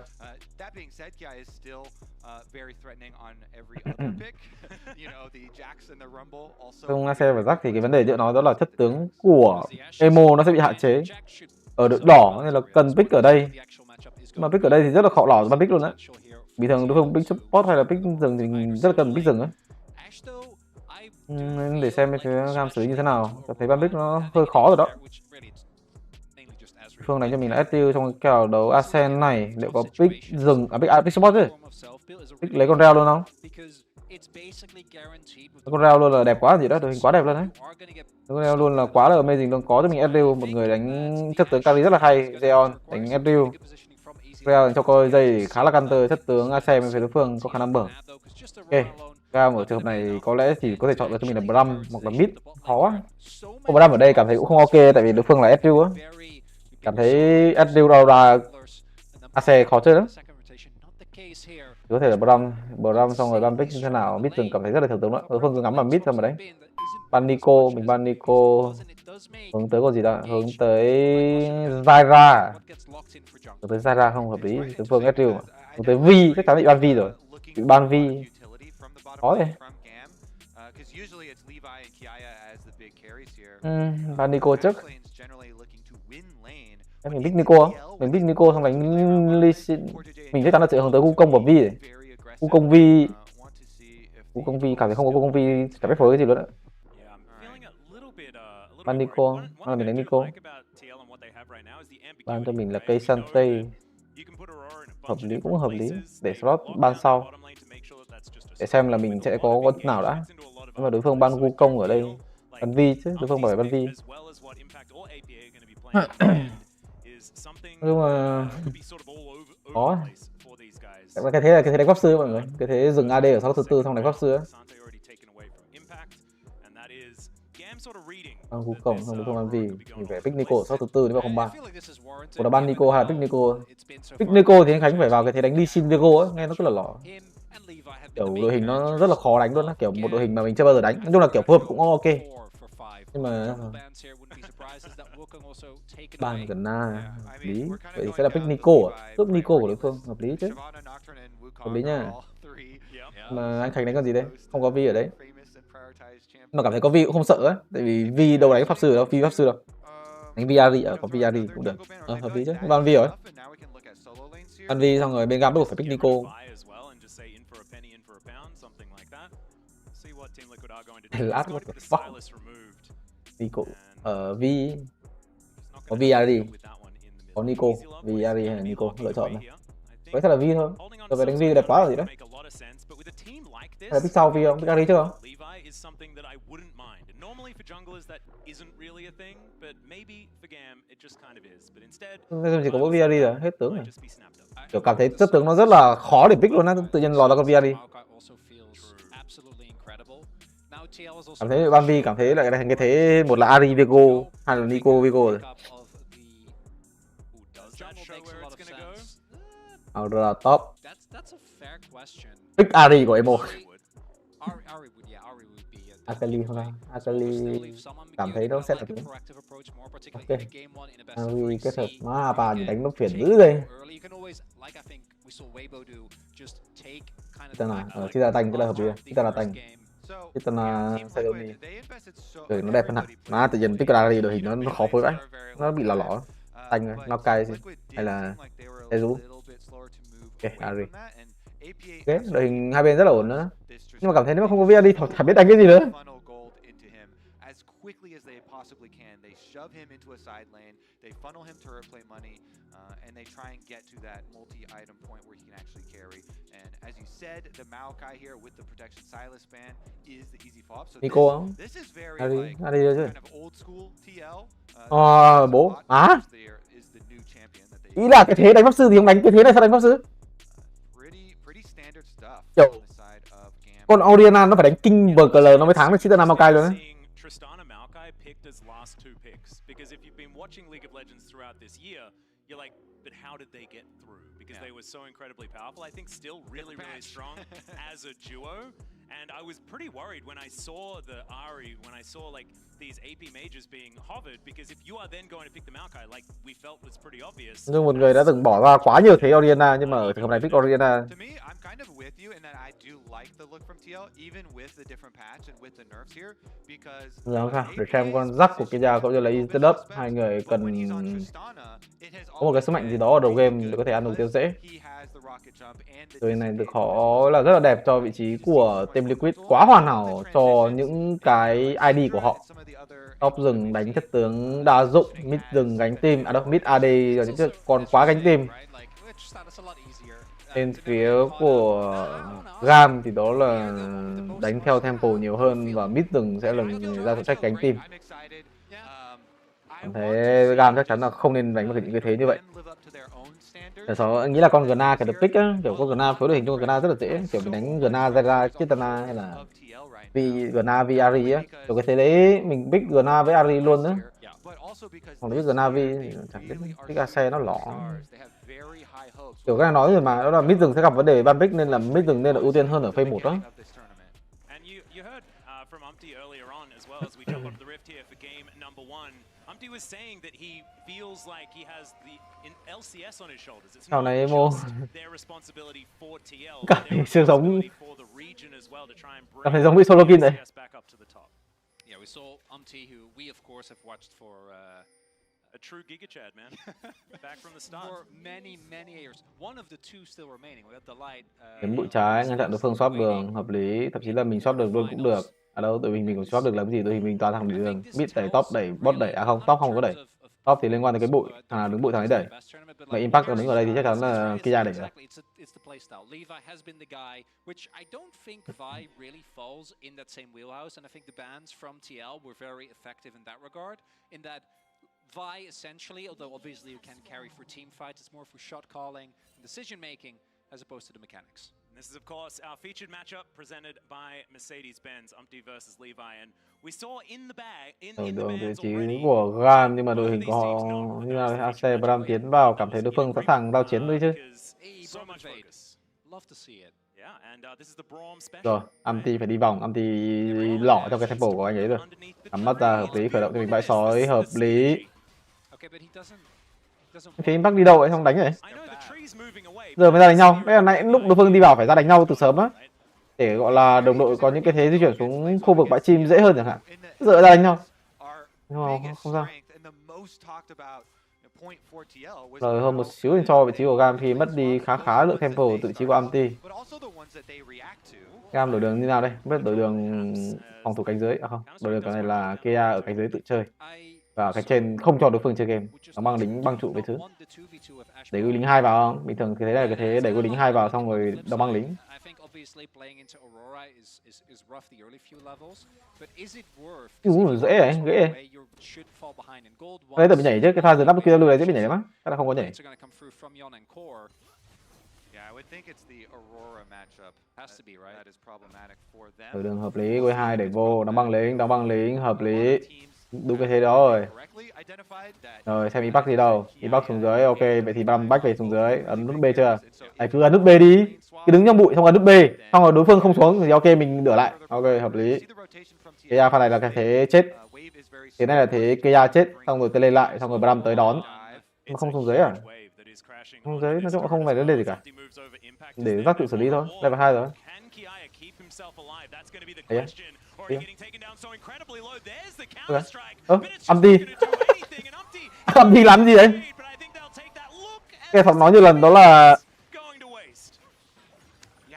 Không Ace và Zack thì cái vấn đề giữa nó đó là chất tướng của Emo nó sẽ bị hạn chế ở đội đỏ nên là cần pick ở đây. Nhưng mà pick ở đây thì rất là khó lỏ ban pick luôn á. Bình thường đối phương pick support hay là pick rừng thì rất là cần pick rừng ấy. Để xem phía GAM xử lý như thế nào. Tôi thấy ban pick nó hơi khó rồi đó. Phương đánh cho mình là STU trong cái kèo đấu Ascent này. Liệu có pick rừng, pick support chứ? Pick lấy con reo luôn không? Con reo luôn là đẹp quá gì đó, đội hình quá đẹp luôn đấy. Con reo luôn là quá là amazing luôn, có cho mình STU, một người đánh chất tướng carry rất là hay, Zeon đánh STU. Reo dành cho coi dây khá là counter chất tướng Ascent bên phía đối phương có khả năng mở. Ok, GAM ở trường hợp này có lẽ chỉ có thể chọn ra cho mình là Bram hoặc là mid, khó quá. Không Bram ở đây cảm thấy cũng không ok tại vì đối phương là STU á. Cảm thấy STU ra AC khó chơi lắm. Có thể là Bram xong rồi ban pick như thế nào, mid rừng cảm thấy rất là thiếu tướng đó. Đối phương cứ ngắm vào mid xong rồi đấy. Ban Nico, mình ban Nico hướng tới con gì đó, hướng tới Zyra. Hướng tới Zyra không hợp lý, đối phương STU mà. Hướng tới V, chắc chắn bị ban V rồi. Bị ban V. Khó vậy. Ban Nico trước. Mình pick Nico á, mình pick Nico xong đánh Lee Sin. Mình chắc chắn là sẽ hướng tới Wukong và Vi này. Wukong Vi cảm thấy không có Wukong Vi chả biết phối cái gì luôn đấy. Ban Nico, hay là mình đánh Nico. Ban cho mình là cây Sante. Hợp lý cũng hợp lý. Để slot ban sau. Để xem là mình sẽ có con nào đã. Nhưng mà đối phương ban Wukong ở đây. Ban Vi chứ, đối phương bảo ban Vi. Nhưng mà khó. Cái thế là cái thế đánh pháp sư mọi người, cái thế dừng AD ở 6/4 xong đánh pháp sư á. Cú cổng không đúng không làm gì thì phải pick Nico 6/4 nếu mà không 3. Còn là ban Nico hay là pick Nico? Pick Nico thì anh Khánh phải vào cái thế đánh Lee Sin Viego á, nghe nó cứ là lỏ. Kiểu đội hình nó rất là khó đánh luôn á, kiểu một đội hình mà mình chưa bao giờ đánh. Nói chung là kiểu phù hợp cũng ok. Nhưng mà ban Gna hợp lý. Vậy thì sẽ là pick Nico à? Giúp Nico của đối phương hợp lý chứ. Hợp lý nha. Mà anh Khánh đánh con gì đây? Không có Vi ở đấy. Mà cảm thấy có Vi cũng không sợ á, tại vì Vi đâu đánh pháp sư đâu, Vi pháp sư đâu. Đánh VR ở có VR cũng được. Hợp lý chứ. Ban Vi rồi. Ban Vi xong rồi bên GAM bắt buộc phải pick Nico. Lát what the fuck. Nico Vi có VR, có Nico, VR hay là Nico lựa chọn này. Vậy thật là Vi thôi. Rồi phải đánh Vi đẹp quá rồi gì đó. Hay là pick sau Vi không? Pick VR chứ không? Chỉ có mỗi VR rồi, hết tướng rồi. Kiểu cảm thấy chất tướng nó rất là khó để pick luôn á, tự nhiên lò ra con VR. Cảm thấy ban Vi cảm thấy lại thành cái thế một là Ari Viego hay là Nico Viego rồi. Aurora top. That's a fair question. Pick Ari của Emo. Ari would be Akali không đâu. Akali cảm thấy nó sẽ là thế. Ok. Ari kết hợp má bà đánh nó phiền dữ đây. Chúng ta là chúng ta tanh cái là hợp lý. Chúng ta là tanh. Chúng ta là Sadomi. Rồi nó đẹp hơn hẳn. Má tự nhiên Pick Ari đội hình nó khó phối vậy. Nó bị lỏ lỏ. Tanh rồi. Nó cay hay là Ezu. Ok, Ari. Ok, đội hình hai bên rất là ổn nữa. Nhưng mà cảm thấy nếu mà không có VRD thì chả biết đánh cái gì nữa. Quickly as they possibly can, they shove him into a side lane, they funnel him turret play money, and they try and get to that multi-item point where he can actually carry. And as you said, the Maokai here with the protection Silas ban is the easy follow-up. So this is very like kind of old school TL. Bố, ý là cái thế đánh pháp sư thì không đánh cái thế này sao đánh pháp sư? Kiểu con Oriana nó phải đánh kinh BKL nó mới thắng được Chitana Maokai luôn đấy. Because if you've been watching League of Legends throughout this year, you're like, but how did they get through? Because they were so incredibly powerful. I think still really strong as a duo. And I was pretty worried when I saw the Ahri, when I saw like these AP mages being hovered, because if you are then going to pick the Maokai, like we felt was pretty obvious. Nhưng một người đã từng bỏ ra quá nhiều thế Oriana, nhưng mà ở trường hợp này pick Oriana. To me, I'm kind of with you in that I do like the look from TL, even with the different patch and with the nerfs here, because. Làm sao để xem con rắc của Kia cũng như là Instant Up, hai người cần có một cái sức mạnh gì đó ở đầu game để có thể ăn được tiêu dễ. Rồi này được họ là rất là đẹp cho vị trí của Team Liquid, quá hoàn hảo cho những cái ID của họ. Top rừng đánh chất tướng đa dụng, mid rừng gánh team, mid AD rồi những còn quá gánh team. Bên phía của GAM thì đó là đánh theo tempo nhiều hơn và mid rừng sẽ là người ra phụ trách gánh team. Thế GAM chắc chắn là không nên đánh vào những cái thế như vậy. Tại sao anh nghĩ là con Gna cái được pick á, kiểu con Gna phối đội hình cho con Gna rất là dễ, kiểu mình đánh Gna Zera, Chitana hay là Gna với Ahri á, kiểu cái thế đấy mình pick Gna với Ahri luôn nữa. Còn biết Gna Vi chẳng biết pick Ace nó lỏ. Kiểu cái này nói rồi mà, đó là mid rừng sẽ gặp vấn đề ban pick nên là mid rừng nên là ưu tiên hơn ở phase 1 đó. He was saying that he feels like he has the LCS on his shoulders. It's not just their responsibility for TL, cảm thấy siêu giống, for the region as well to try and cảm thấy giống bị solo kill đấy. Back up to the top. Yeah, we saw who we of course have watched for a true Giga Chad, man. Back from the start. For many years. One of the two still remaining. We got the light. Đến bụi trái ngăn chặn đối phương swap đường hợp lý, thậm chí là mình swap đường luôn cũng được. À đâu, đội mình còn swap được làm gì, đội mình toàn thằng đường, mid đẩy, top đẩy, bot đẩy, à không, top không có đẩy. Top thì liên quan tới cái bụi, đứng bụi thằng ấy đẩy. Mà Impact đứng ở đây thì chắc chắn là Kia đẩy rồi. It's the playstyle. Levi has been the guy, which I don't think Vi really falls in that same wheelhouse, and I think the bans from TL were very effective in that regard. In that Vi essentially, although obviously you can carry for team fights, it's more for shot calling and decision making as opposed to the mechanics. This is, of course, our featured matchup presented by Mercedes-Benz, Umpty versus Levi, and we saw in the bag, in the bands already. Của GAM nhưng mà đội hình của họ như là AC Bram tiến vào cảm thấy đối phương sẵn sàng giao chiến thôi chứ. Rồi, Umpty phải đi vòng, Umpty lỏ trong cái tempo của anh ấy rồi. Nắm bắt ra hợp lý, khởi động cho mình bãi sói hợp lý. Thế Impact đi đâu vậy, không đánh vậy? Giờ mới ra đánh nhau, bây giờ nãy lúc đối phương đi vào phải ra đánh nhau từ sớm á, để gọi là đồng đội có những cái thế di chuyển xuống khu vực bãi chim dễ hơn chẳng hạn. Giờ ra đánh nhau, không sao. Rồi hơn một xíu cho vị trí của GAM thì mất đi khá lượng tempo từ vị trí của Umpty. GAM đổi đường như nào đây? Không biết đổi đường phòng thủ cánh dưới, à không, đổi đường cái này là Kia ở cánh dưới tự chơi. Và cái trên không cho đối phương chơi game, nó băng lính băng trụ với thứ. Đẩy lính 2 vào không? Bình thường cái thế này cái thế đẩy lính 2 vào xong rồi đóng băng lính. Dễ ấy, dễ ấy. Đấy tự mình nhảy chứ, cái pha dừng nắp kia lưu này dễ bị nhảy lắm á. Chắc là không có nhảy. Đổi đường hợp lý, quay 2 để vô, đóng băng lính, hợp lý. Đúng cái thế đó rồi. Rồi xem Impact gì đâu. Impact xuống dưới, ok, vậy thì băm back về xuống dưới, ấn nút B chưa? Đấy, cứ ấn nút B đi. Cứ đứng trong bụi xong ấn nút B, xong rồi đối phương không xuống thì ok mình đỡ lại. Ok, hợp lý. Kia pha này là cái thế chết. Thế này là thế Kia chết, xong rồi tôi lên lại, xong rồi Bram tới đón. Mà không xuống dưới à? Không dưới, nói chung là không phải vấn đề gì cả. Để giác tự xử lý thôi, level 2 rồi. Đấy Amti. Amti làm gì đấy? Cái phòng nói như lần đó là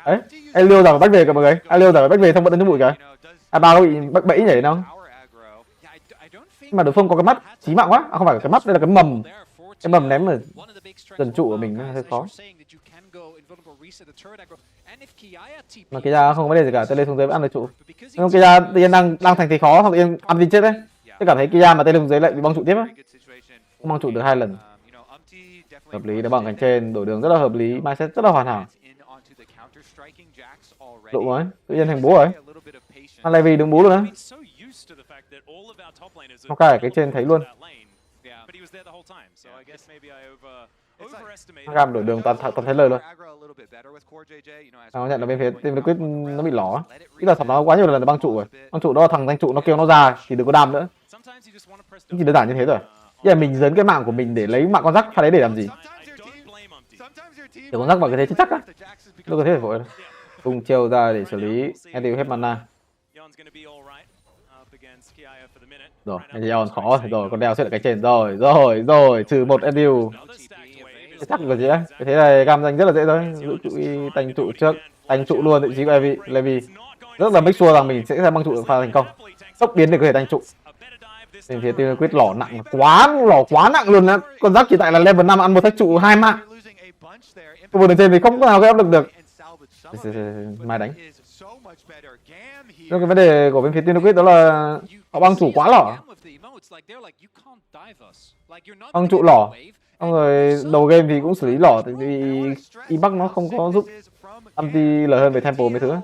ấy, Elio giả bách về cả mọi người. Elio giả bách về xong vẫn đánh trong bụi kìa. Ba nó bị bẫy nhảy đâu. Nhưng mà đối phương có cái mắt chí mạng quá. À không phải cái mắt, đây là cái mầm. Cái mầm ném ở gần trụ của mình hơi khó. Mà Kia không có vấn đề gì cả, tôi lên xuống dưới vẫn ăn được trụ. Nhưng Kia tự nhiên đang thành thế khó, hoặc yên ăn chết đấy. Tôi cảm thấy Kia mà tên lên dưới lại bị băng trụ tiếp á. Không băng trụ được 2 lần. Hợp lý, đá bằng cánh trên, đổi đường rất là hợp lý, mindset rất là hoàn hảo. Đụng rồi, tự nhiên thành bố rồi. Anh lại vì đứng bố luôn á. Không cái trên thấy luôn. GAM đổi đường toàn thấy lời luôn. Nó nhận là bên phía team Liquid nó bị lỏ. Ý là thằng nó quá nhiều lần là băng trụ rồi. Băng trụ đó là thằng danh trụ nó kêu nó ra thì đừng có đam nữa. Chỉ đơn giản như thế rồi. Ý là mình dấn cái mạng của mình để lấy mạng con rắc pha đấy để làm gì? Để con rắc vào cái thế chết chắc á. Đâu có thế phải vội đâu. Tung chiêu ra để xử lý. Edil hết mana. Rồi, Edil khó rồi, con đeo sẽ là cái trên rồi, trừ 1 Edil. Chắc là gì đấy. Thế này GAM giành rất là dễ thôi. Giữ trụ tanh trụ trước, tanh trụ luôn vị trí của Levi. Rất là make sure rằng mình sẽ ra băng trụ pha thành công. Tốc biến để có thể tanh trụ. Bên phía team Liquid lỏ quá nặng luôn á. Con rắc chỉ tại là level 5 ăn một thách trụ 2 mạng. Vừa lên trên thì không có nào gây áp lực được. Mai đánh. Nhưng cái vấn đề của bên phía team Liquid đó là họ băng chủ quá lỏ. Băng trụ lỏ. Xong rồi đầu game thì cũng xử lý lỏ tại vì Impact nó không có giúp anti lời hơn về tempo mấy thứ.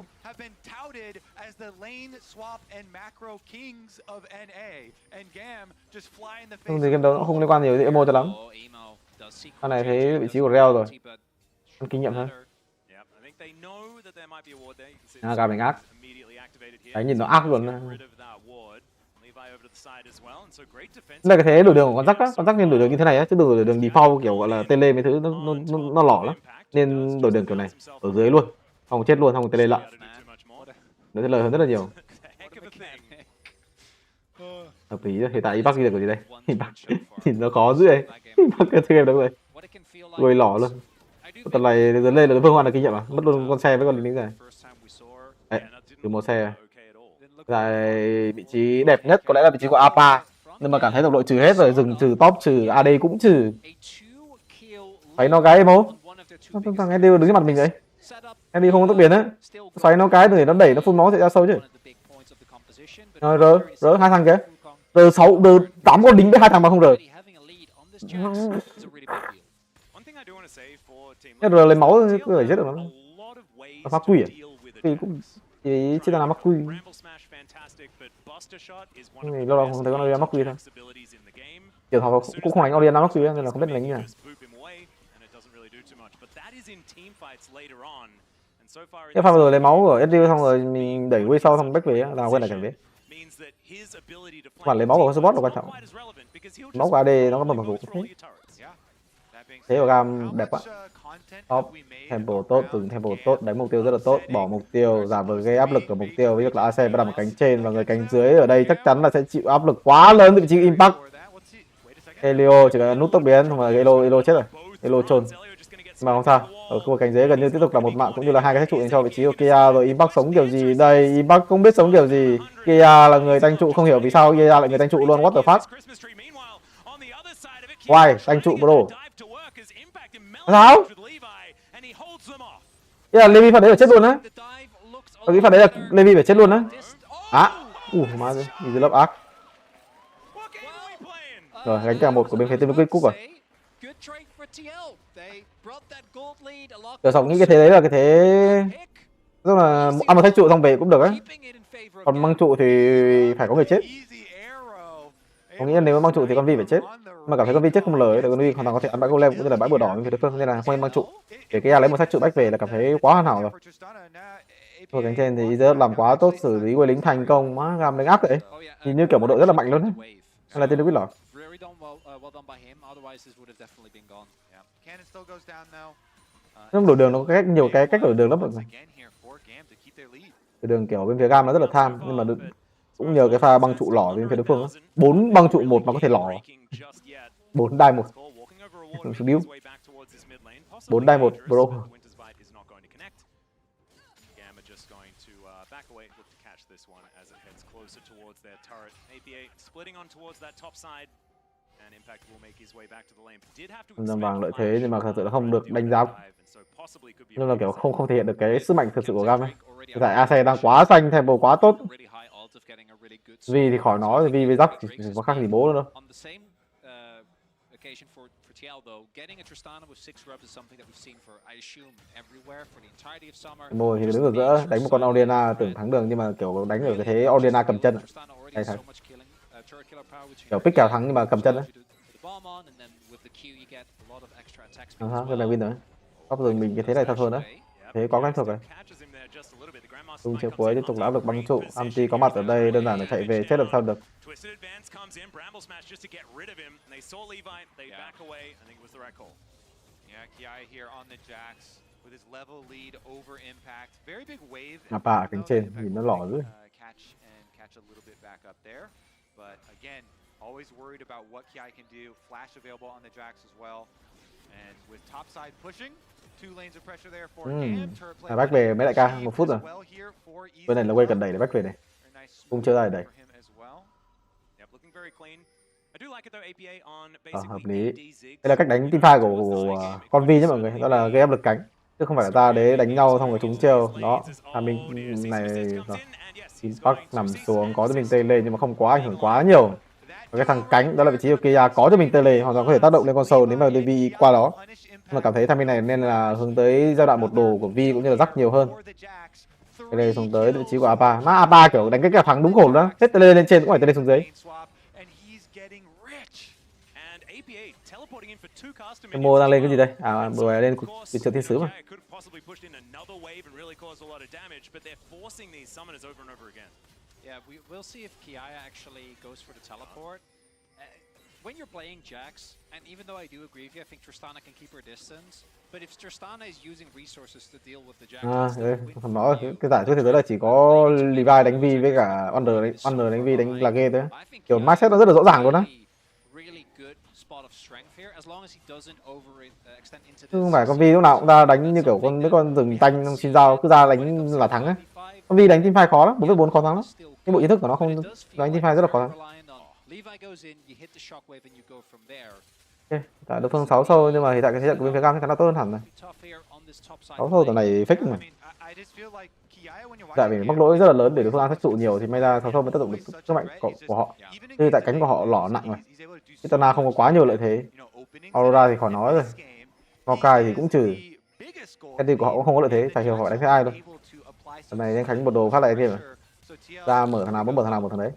Nhưng thì game đó nó không liên quan nhiều đến emo cho lắm. Con này thấy vị trí của Reo rồi. Con kinh nghiệm thôi. Gà mình ác. Đấy nhìn nó ác luôn. Đây cái thế đổi đường của con rắc á, con rắc nên đổi đường như thế này á, chứ đừng đổi đường default kiểu gọi là tele mấy thứ nó lỏ lắm. Nên đổi đường kiểu này ở dưới luôn, không chết luôn, không tele lại. Nó sẽ lời hơn rất là nhiều. Hợp lý rồi, hiện tại Impact ghi được cái gì đây? Impact nhìn nó khó dữ ấy. Impact cái game đó rồi. Người lỏ luôn. Tầm này dần lên là Vương Hoàn là kinh nghiệm à? Mất luôn con xe với con lính này. Đấy, từ một xe. Tại vị trí đẹp nhất có lẽ là vị trí của APA. Nhưng mà cảm thấy đồng đội trừ hết rồi, dừng trừ top trừ AD cũng trừ. Xoáy nó cái emo. Thằng Edil đứng trước mặt mình đấy. Edil không có tốc biến á. Xoáy nó cái để nó đẩy nó phun máu sẽ ra sâu chứ. Rồi rớ 2 thằng kìa. R6 R8 con lính với 2 thằng mà không rờ. R lấy máu cứ phải chết được nó. Phá quỷ à? Thì cũng chỉ là mắc quy. Lâu lâu không thấy con Orion mắc quy thôi. Kiểu họ cũng không đánh Orion mắc quy nên là không biết đánh như nào. Cái pha vừa rồi lấy máu của Edil xong rồi mình đẩy quay sau xong back về là quên là cảnh đấy. Mà lấy máu của con support là quan trọng. Máu của AD nó có một thế. Thế của GAM đẹp quá. Top, tempo tốt, từng tempo tốt, đánh mục tiêu rất là tốt, bỏ mục tiêu, giả vờ gây áp lực của mục tiêu. Ví dụ là AC bắt đầu ở cánh trên và người cánh dưới ở đây chắc chắn là sẽ chịu áp lực quá lớn từ vị trí Impact. Elio chỉ cần nút tốc biến mà Elo chết rồi, Elo chôn. Mà không sao, ở khu vực cánh dưới gần như tiếp tục là một mạng cũng như là 2 cái thách trụ dành cho vị trí của Kia. Rồi Impact sống kiểu gì đây? Impact không biết sống kiểu gì. Kia là người tanh trụ, không hiểu vì sao Kia lại người tanh trụ luôn, what the fuck. Why? Tanh trụ bro. Sao? Ý là Levi phần đấy phải chết luôn á. Tôi nghĩ phần đấy là Levi phải chết luôn á. Má ơi, nhìn dưới lớp ác. Rồi, gánh cả một của bên phía team Liquid cúp rồi. Kiểu Sọc nghĩ cái thế đấy là cái thế tức là ăn một thách trụ xong về cũng được ấy. Còn mang trụ thì phải có người chết. Có nghĩa là nếu mà mang trụ thì con Vi phải chết. Mà cảm thấy con Vi chết không lời, tại con Vi hoàn toàn có thể ăn bãi golem cũng như là bãi bờ đỏ như phía đối phương, nên là không nên mang trụ. Để cái lấy một thách trụ bách về là cảm thấy quá hoàn hảo rồi. Ở cánh trên thì Izzy làm quá tốt, xử lý quay lính thành công, má GAM đánh áp vậy. Nhìn như kiểu một đội rất là mạnh luôn ấy. Hay là tên David lỏ. Nhưng đổi đường nó có nhiều cái cách đổi đường lắm mọi người. Đổi đường kiểu bên phía GAM nó rất là tham, nhưng mà cũng nhờ cái pha băng trụ lỏ bên phía đối phương. 4 băng trụ 1 mà có thể lỏ. 4 đai 1. Build. 4 đai 1 bro. Dòng vàng lợi thế nhưng mà thật sự là không được đánh giá, nhưng là kiểu không thể hiện được cái sức mạnh thực sự của GAM ấy. Giải AC đang quá xanh, tempo quá tốt. Vì thì khỏi nói, vì với Jack thì có khác gì bố nữa đâu. Mồi thì đứng ở giữa đánh một con Oriana tưởng thắng đường, nhưng mà kiểu đánh ở cái thế Oriana cầm chân. Hay thật. Kiểu pick kèo thắng nhưng mà cầm chân đấy. Cái này win rồi. Góc rừng mình cái thế này thật hơn đấy. Thế có quen thuộc rồi. Tung chiều cuối tiếp tục áp lực băng trụ. Anti có mặt ở đây đơn giản là chạy về chết làm sao được. Napa cánh trên nhìn nó lỏ dữ. Always worried about what Kiai can do. Flash available on the Jax as well. And with topside pushing, two lanes of pressure there for GAM. Back về mấy đại ca, 1 phút rồi. Bên này là quay cần đẩy để back về này. Không chơi ra để đẩy. Hợp lý. Đây là cách đánh teamfight của con Vi nhé mọi người. Đó là gây áp lực cánh. Chứ không phải là ta để đánh nhau xong rồi trúng treo. Đó. Mình này Impact nằm xuống có cho mình tê lên nhưng mà không quá ảnh hưởng quá nhiều. Và cái thằng cánh đó là vị trí của Kia có cho mình tele, hoàn toàn có thể tác động lên console nếu mà Vi qua đó. Nhưng mà cảm thấy Tham này nên là hướng tới giai đoạn một đồ của Vi cũng như là Jack nhiều hơn. Cái này xuống tới vị trí của Apa. Má Apa kiểu đánh cái kèo thắng đúng khổ đó. Hết tele lên trên cũng phải tele xuống dưới. Mo đang lên cái gì đây? À, vừa lên vị trí thiên sứ mà. Yeah, we'll see if Kiai actually goes for the teleport. When you're playing Jax, and even though I do agree with you, I think Tristana can keep her distance. But if Tristana is using resources to deal with the Jax, không nói cái giải trước thế giới là chỉ có Levi đánh Vi với cả Under đánh Vi đánh là ghê thôi. Kiểu mindset nó rất là rõ ràng luôn á. Không phải con Vi lúc nào cũng ra đánh như kiểu mấy con rừng tanh xin dao cứ ra đánh là thắng á. Con Vi đánh teamfight khó lắm, 4v4 khó thắng lắm. Cái bộ ý thức của nó không đánh teamfight rất là khó thắng. Ok, tại đối phương 6 sâu nhưng mà hiện tại cái thế trận của bên phía GAM chắc chắn là tốt hơn hẳn rồi. 6 sâu tầm này fake mà. Tại vì mắc lỗi rất là lớn để đối phương ăn sát trụ nhiều thì may ra 6 sâu mới tác dụng được sức mạnh của họ. Chứ tại cánh của họ lỏ nặng rồi. Kitana không có quá nhiều lợi thế. Aurora thì khỏi nói rồi. Maokai thì cũng trừ. Cái team của họ cũng không có lợi thế, chả hiểu họ đánh với ai đâu. Lần này nên Khánh một đồ phát lại thêm rồi. Ra mở thằng nào bấm mở thằng nào một thằng đấy.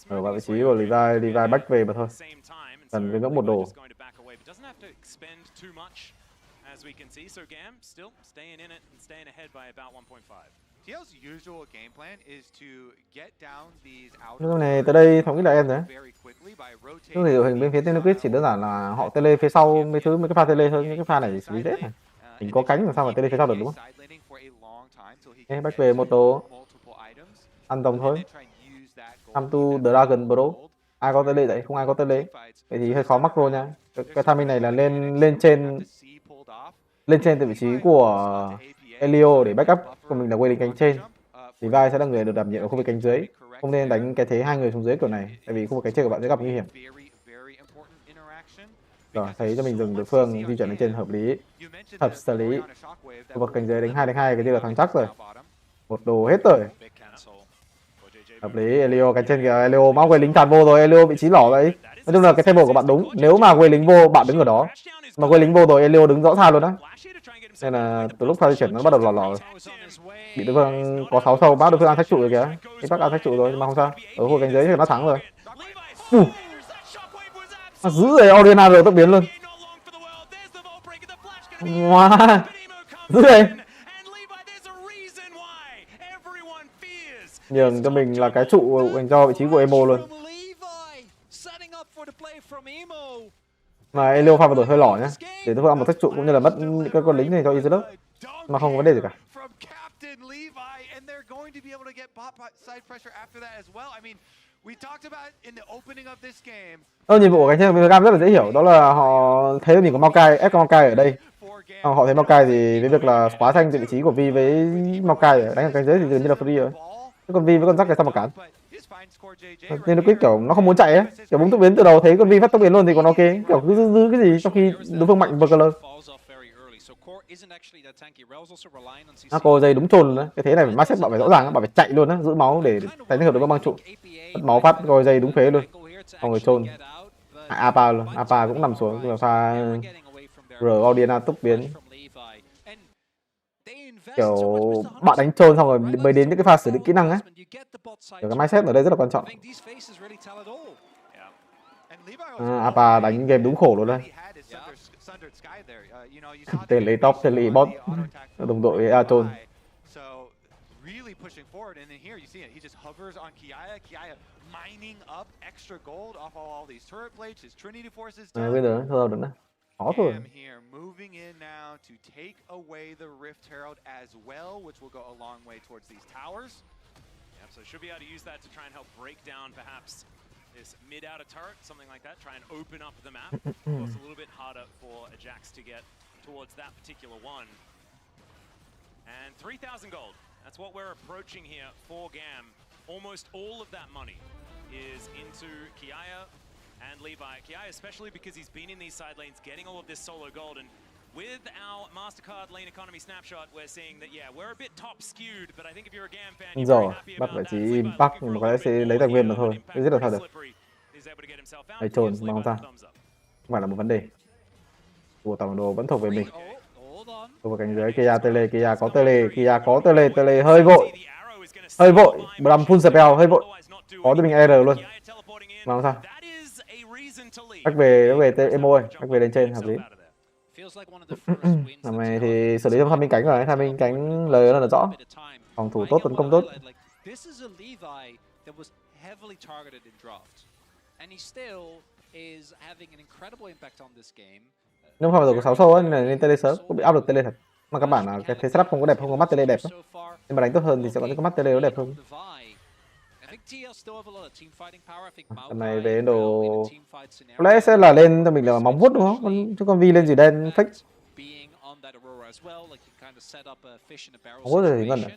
Ở vào vị trí của Levi back về mà thôi. Cần với ngưỡng một đồ. Lúc này tới đây thống nhất là em rồi. Lúc này đội hình bên phía Team Liquid chỉ đơn giản là họ tele phía sau mấy cái pha tele thôi, những cái pha này xử lý dễ này. Mình có cánh làm sao mà tele phía sau được đúng không? Ê, back về một đồ. Ăn tổng thôi. Tham tu Dragon bro. Ai có tele vậy? Không ai có tele. Vậy thì hơi khó macro nha. Cái timing này là lên trên từ vị trí của Elio để backup, của mình là quay đến cánh trên. Thì vai sẽ là người được đảm nhiệm ở khu vực cánh dưới. Không nên đánh cái thế hai người xuống dưới kiểu này, tại vì khu vực cánh trên của bạn sẽ gặp nguy hiểm. Rồi, thấy cho mình dừng đối phương di chuyển lên trên hợp lý, hợp xử lý. Khu vực cánh dưới đánh 2 cái gì là thắng chắc rồi. Một đồ hết rồi. Hợp lý, Elio cánh trên kìa, Elio máu quay lính tràn vô rồi, Elio vị trí lỏ vậy. Nói chung là cái tempo của bạn đúng, nếu mà quay lính vô bạn đứng ở đó Mà quên lính vô rồi, Elio đứng rõ xa luôn đó. Nên là từ lúc pha di chuyển nó bắt đầu lò lò. Bị đối phương có 6 sâu, bác đối phương ăn thách trụ rồi kìa. Thì bác ăn thách trụ rồi nhưng mà không sao. Ở khu cánh dưới thì nó thắng rồi. Giữ rồi Oriana rồi tốc biến luôn. Wow. Giữ rồi. Nhường cho mình là cái trụ dành cho vị trí của Emo luôn. Mà Elio pha vào đổi hơi lỏ nhá. Để tôi ăn một thách trụ cũng như là mất các con lính này cho Isilus. Mà không có vấn đề gì cả. Nhiệm vụ của cánh trên GAM rất là dễ hiểu, đó là họ thấy mình có Maokai, ép Maokai ở đây. Họ thấy Maokai thì với việc là khóa xanh vị trí của Vi với Maokai đánh ở cánh dưới thì gần như là free rồi. Cái con Vi với con Jack này sao mà cản? Nên nó quyết kiểu nó không muốn chạy ấy, kiểu búng tốc biến từ đầu thấy con Vi phát tốc biến luôn thì còn ok, kiểu cứ giữ cái gì trong khi đối phương mạnh Burglar. Cô dây đúng trồn đấy, cái thế này phải master bảo phải rõ ràng, bảo phải chạy luôn á, giữ máu để tránh trường hợp đối phương băng trụ, mất máu phát coi dây đúng phế luôn, không người trôn. Apa luôn, Apa cũng nằm xuống là pha R Audiana tốc biến. Kiểu bạn đánh trôn xong rồi mới đến những cái pha xử lý kỹ năng á. Kiểu cái mindset ở đây rất là quan trọng. Apa đánh game đúng khổ luôn đây. Tên lấy top, tên lấy bot, đồng đội Aton. Bây giờ thôi được đấy. Khó thôi. Moving in now to take away the Rift Herald as well, which will go a long way towards these towers. Yeah, so should be able to use that to try and help break down perhaps this mid outer turret, something like that, try and open up the map. Of course, a little bit harder for Ajax to get towards that particular one. And 3,000 gold. That's what we're approaching here for GAM. Almost all of that money is into Kiaya and Levi. Kiaya especially because he's been in these side lanes getting all of this solo gold, and with our MasterCard lane economy snapshot we're seeing that yeah, we're a bit top skewed, but I think if you're a GAM fan you're very happy bắt about phải that. chỉ impact nhưng mà có lẽ sẽ lấy tài nguyên mà thôi, giết được sao được. Hay trồn mà không sao, không phải là một vấn đề. Của tổng đồ vẫn thuộc về mình. Thuộc vào cánh dưới Kia Tele, Kia có Tele, Kia có Tele, Tele hơi vội, làm full spell hơi vội, có cho mình R luôn mà không sao. Cách về Emo ơi, cách về lên trên hợp lý. Năm này thì xử lý trong tham minh cánh rồi, tham minh cánh lời là rõ, phòng thủ tốt, tấn công tốt. Nhưng không phải có 6 sâu ấy, nên lên tele sớm cũng bị áp lực tele thật. Mà các bạn là cái thế setup không có đẹp, không có mắt tele đẹp đó. Nhưng mà đánh tốt hơn thì sẽ có những cái mắt tele nó đẹp hơn. Tầm này về đồ có lẽ sẽ là lên cho mình là móng vuốt đúng không? Chứ con Vi lên gì đen fake. Móng vuốt rồi thì ngân à?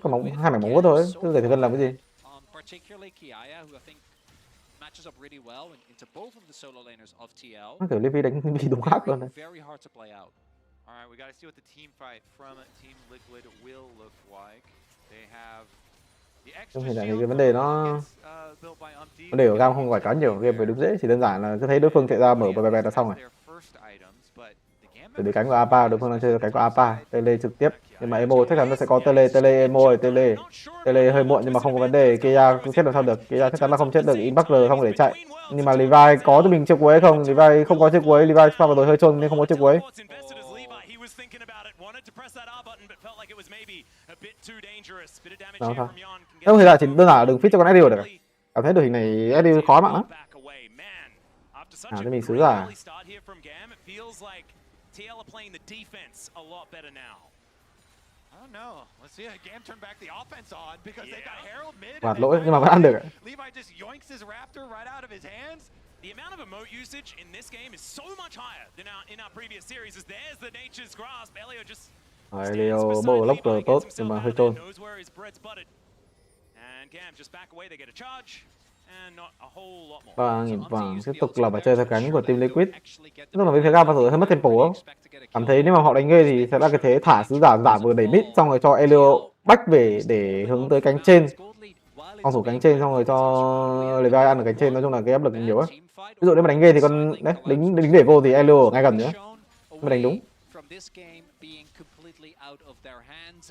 Có móng hai mảnh móng vuốt thôi, cứ giải thử ngân làm cái gì? Nó kiểu Levi đánh Vi đúng khác luôn này. Alright, we got to see what the team fight from Team Liquid will look like. They have Trong hiện tại thì cái vấn đề của GAM không phải quá nhiều, game phải đúng dễ, chỉ đơn giản là cứ thấy đối phương chạy ra mở bè là xong rồi. Từ cánh của Apa, đối phương đang chơi cánh của Apa, Tele trực tiếp, nhưng mà Emo chắc chắn nó sẽ có Tele Emo rồi, Tele hơi muộn nhưng mà không có vấn đề, Kia không chết được sao được, Kia chắc chắn là không chết được, Impact R không để chạy. Nhưng mà Levi có cho mình chiếc cuối hay không? Levi không có chiếc cuối, Levi pha vào rồi hơi trôn nên không có chiếc cuối. Đó thôi. Không, hiện tại chỉ đơn giản là đừng fit cho con Ezreal được. Cảm thấy đội hình này Ezreal khó mạng lắm. Cho mình sứ giả. Vạt lỗi nhưng mà vẫn ăn được. The amount of emote usage in this game is so much higher than in our previous series, as there's the nature's grasp. Elio just Elio bầu lốc rồi tốt nhưng mà hơi trôn. Và nghìn vàng tiếp tục là phải chơi theo cánh của team Liquid. Tức là bên phía GAM bao giờ hơi mất tempo không? Cảm thấy nếu mà họ đánh ghê thì sẽ là cái thế thả sứ giả vừa đẩy mid xong rồi cho Elio back về để hướng tới cánh trên. phòng thủ cánh trên xong rồi cho Levi ăn ở cánh trên, nói chung là cái áp lực nhiều ấy. Ví dụ nếu mà đánh ghê thì con đấy lính để vô thì Elo ở ngay gần nữa mà đánh đúng.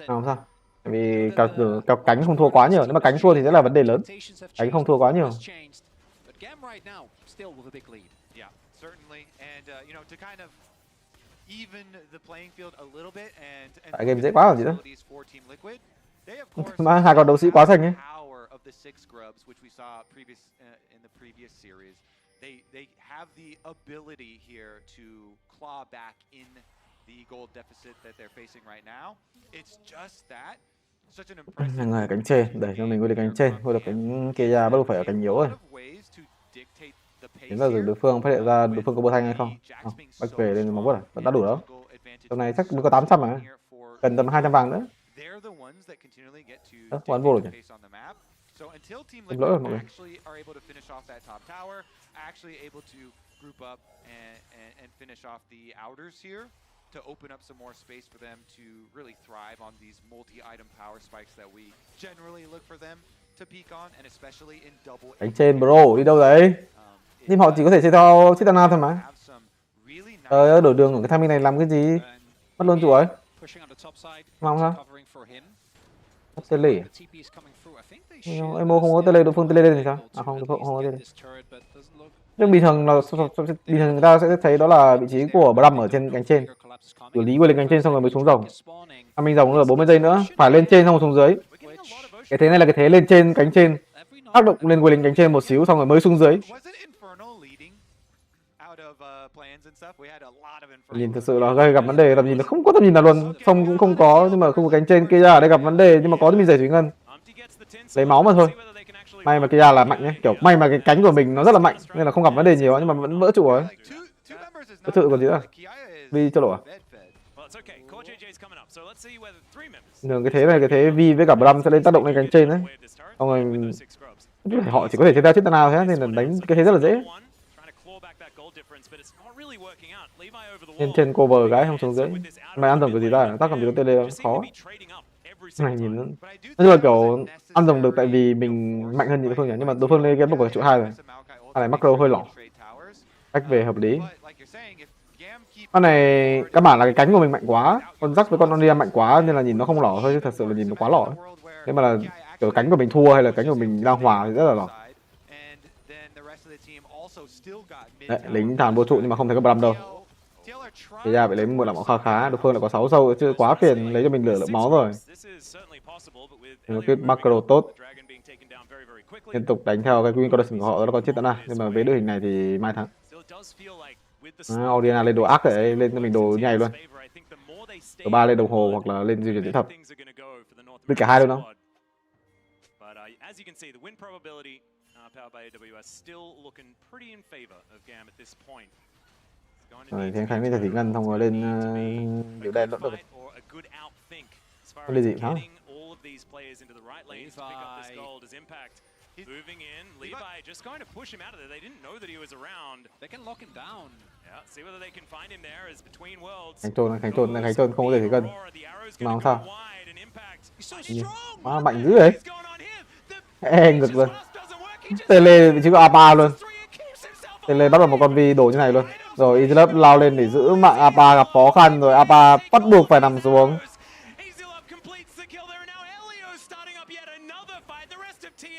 Không sao, tại vì cặp cánh không thua quá nhiều, nếu mà cánh thua thì sẽ là vấn đề lớn. Cánh không thua quá nhiều. Tại game dễ quá rồi gì đó. Mà hai con đấu sĩ quá xanh ấy. They have the ability here to claw back in the gold deficit that they're facing right now. It's just that such an impressive Người ở cánh trên, để cho mình qua được cánh trên, qua được cánh kia ra bắt đầu phải ở cánh yếu rồi. Đến giờ đối phương phát hiện ra đối phương có bô thanh hay không? Không, back về lên máu bớt vẫn đã đủ đâu. Hôm nay chắc mới có 800 mà, cần tầm 200 vàng nữa. Quán vô rồi nhỉ? Xin lỗi rồi mọi người. Actually able to group up and finish off the outers here to open up some more space for them to really thrive on these multi-item power spikes that we generally look for them to peak on, and especially in double. Cánh trên bro, đi đâu đấy? Nhưng họ chỉ có thể chơi theo Chitana thôi mà. Đổi đường của cái timing này làm cái gì? Mất luôn chủ ấy. Mong sao? Mất tele. Emo không có tele, đối phương tele lên thì sao? À không, không có tele. Nhưng bình thường người ta sẽ thấy đó là vị trí của Bram ở trên cánh trên. Xử lý qua lên cánh trên xong rồi mới xuống rồng. Mình rồng nữa 40 giây nữa, phải lên trên xong rồi xuống dưới. Cái thế này là cái thế lên trên cánh trên. Tác động lên qua lên cánh trên một xíu xong rồi mới xuống dưới. Nhìn thực sự là gây gặp vấn đề, tầm nhìn nó không có tầm nhìn nào luôn, phong cũng không có, nhưng mà không có cánh trên kia ở đây gặp vấn đề, nhưng mà có thì mình giải thủy ngân. Lấy máu mà thôi. May mà kia là mạnh nhé, kiểu may mà cái cánh của mình nó rất là mạnh nên là không gặp vấn đề nhiều nhưng mà vẫn vỡ trụ ấy. Vỡ trụ còn gì nữa? Vi cho lộ à? Đường cái thế này, cái thế Vi với cả Bram sẽ lên tác động lên cánh trên đấy. Xong rồi họ chỉ có thể chơi theo chiếc nào thế nên là đánh cái thế rất là dễ. Lên trên cover gái không xuống dưới. Mày ăn rồng cái gì ra? Tác cầm gì có tele khó. Này nhìn nó. Nói chung là kiểu ăn rồng được tại vì mình mạnh hơn những đối phương nhỉ, nhưng mà đối phương lên game một của trụ 2 rồi. Cái này macro hơi lỏng. Cách về hợp lý. Con này các bản là cái cánh của mình mạnh quá, con Jack với con Onia mạnh quá nên là nhìn nó không lỏ thôi, chứ thật sự là nhìn nó quá lỏ. Nếu mà là kiểu cánh của mình thua hay là cánh của mình đang hòa thì rất là lỏ. Đấy, lính thản vô trụ nhưng mà không thấy có Bram đâu. Thì ra phải lấy một làm máu khá, đối phương lại có 6 sâu chứ quá phiền, lấy cho mình lửa lượng máu rồi. Một cái macro tốt. Liên tục đánh theo cái win condition của họ, nó còn chết tận này, nhưng mà với đội hình này thì mai thắng. Oriana lên đồ ác để lên cho mình đồ nhảy luôn. Đồ 3 lên đồng hồ hoặc là lên di chuyển diễn thuật. Lên cả hai luôn không? Rồi thì anh Khánh lên giải thủy ngân xong rồi lên điều đen lẫn được. Lên gì thắng? Moving in, Levi just going to push him out of there. They didn't know that he was around. They can lock him down. Yeah, see whether they can find him there as between worlds. Khánh Trôn không có giải thủy ngân. Mà không sao. Quá mạnh dữ đấy. Ngực luôn. Tele vị trí của APA luôn. Tele bắt vào một con Vi đổ như này luôn. Rồi Islip lao lên để giữ mạng APA gặp khó khăn, rồi APA bắt buộc phải nằm xuống.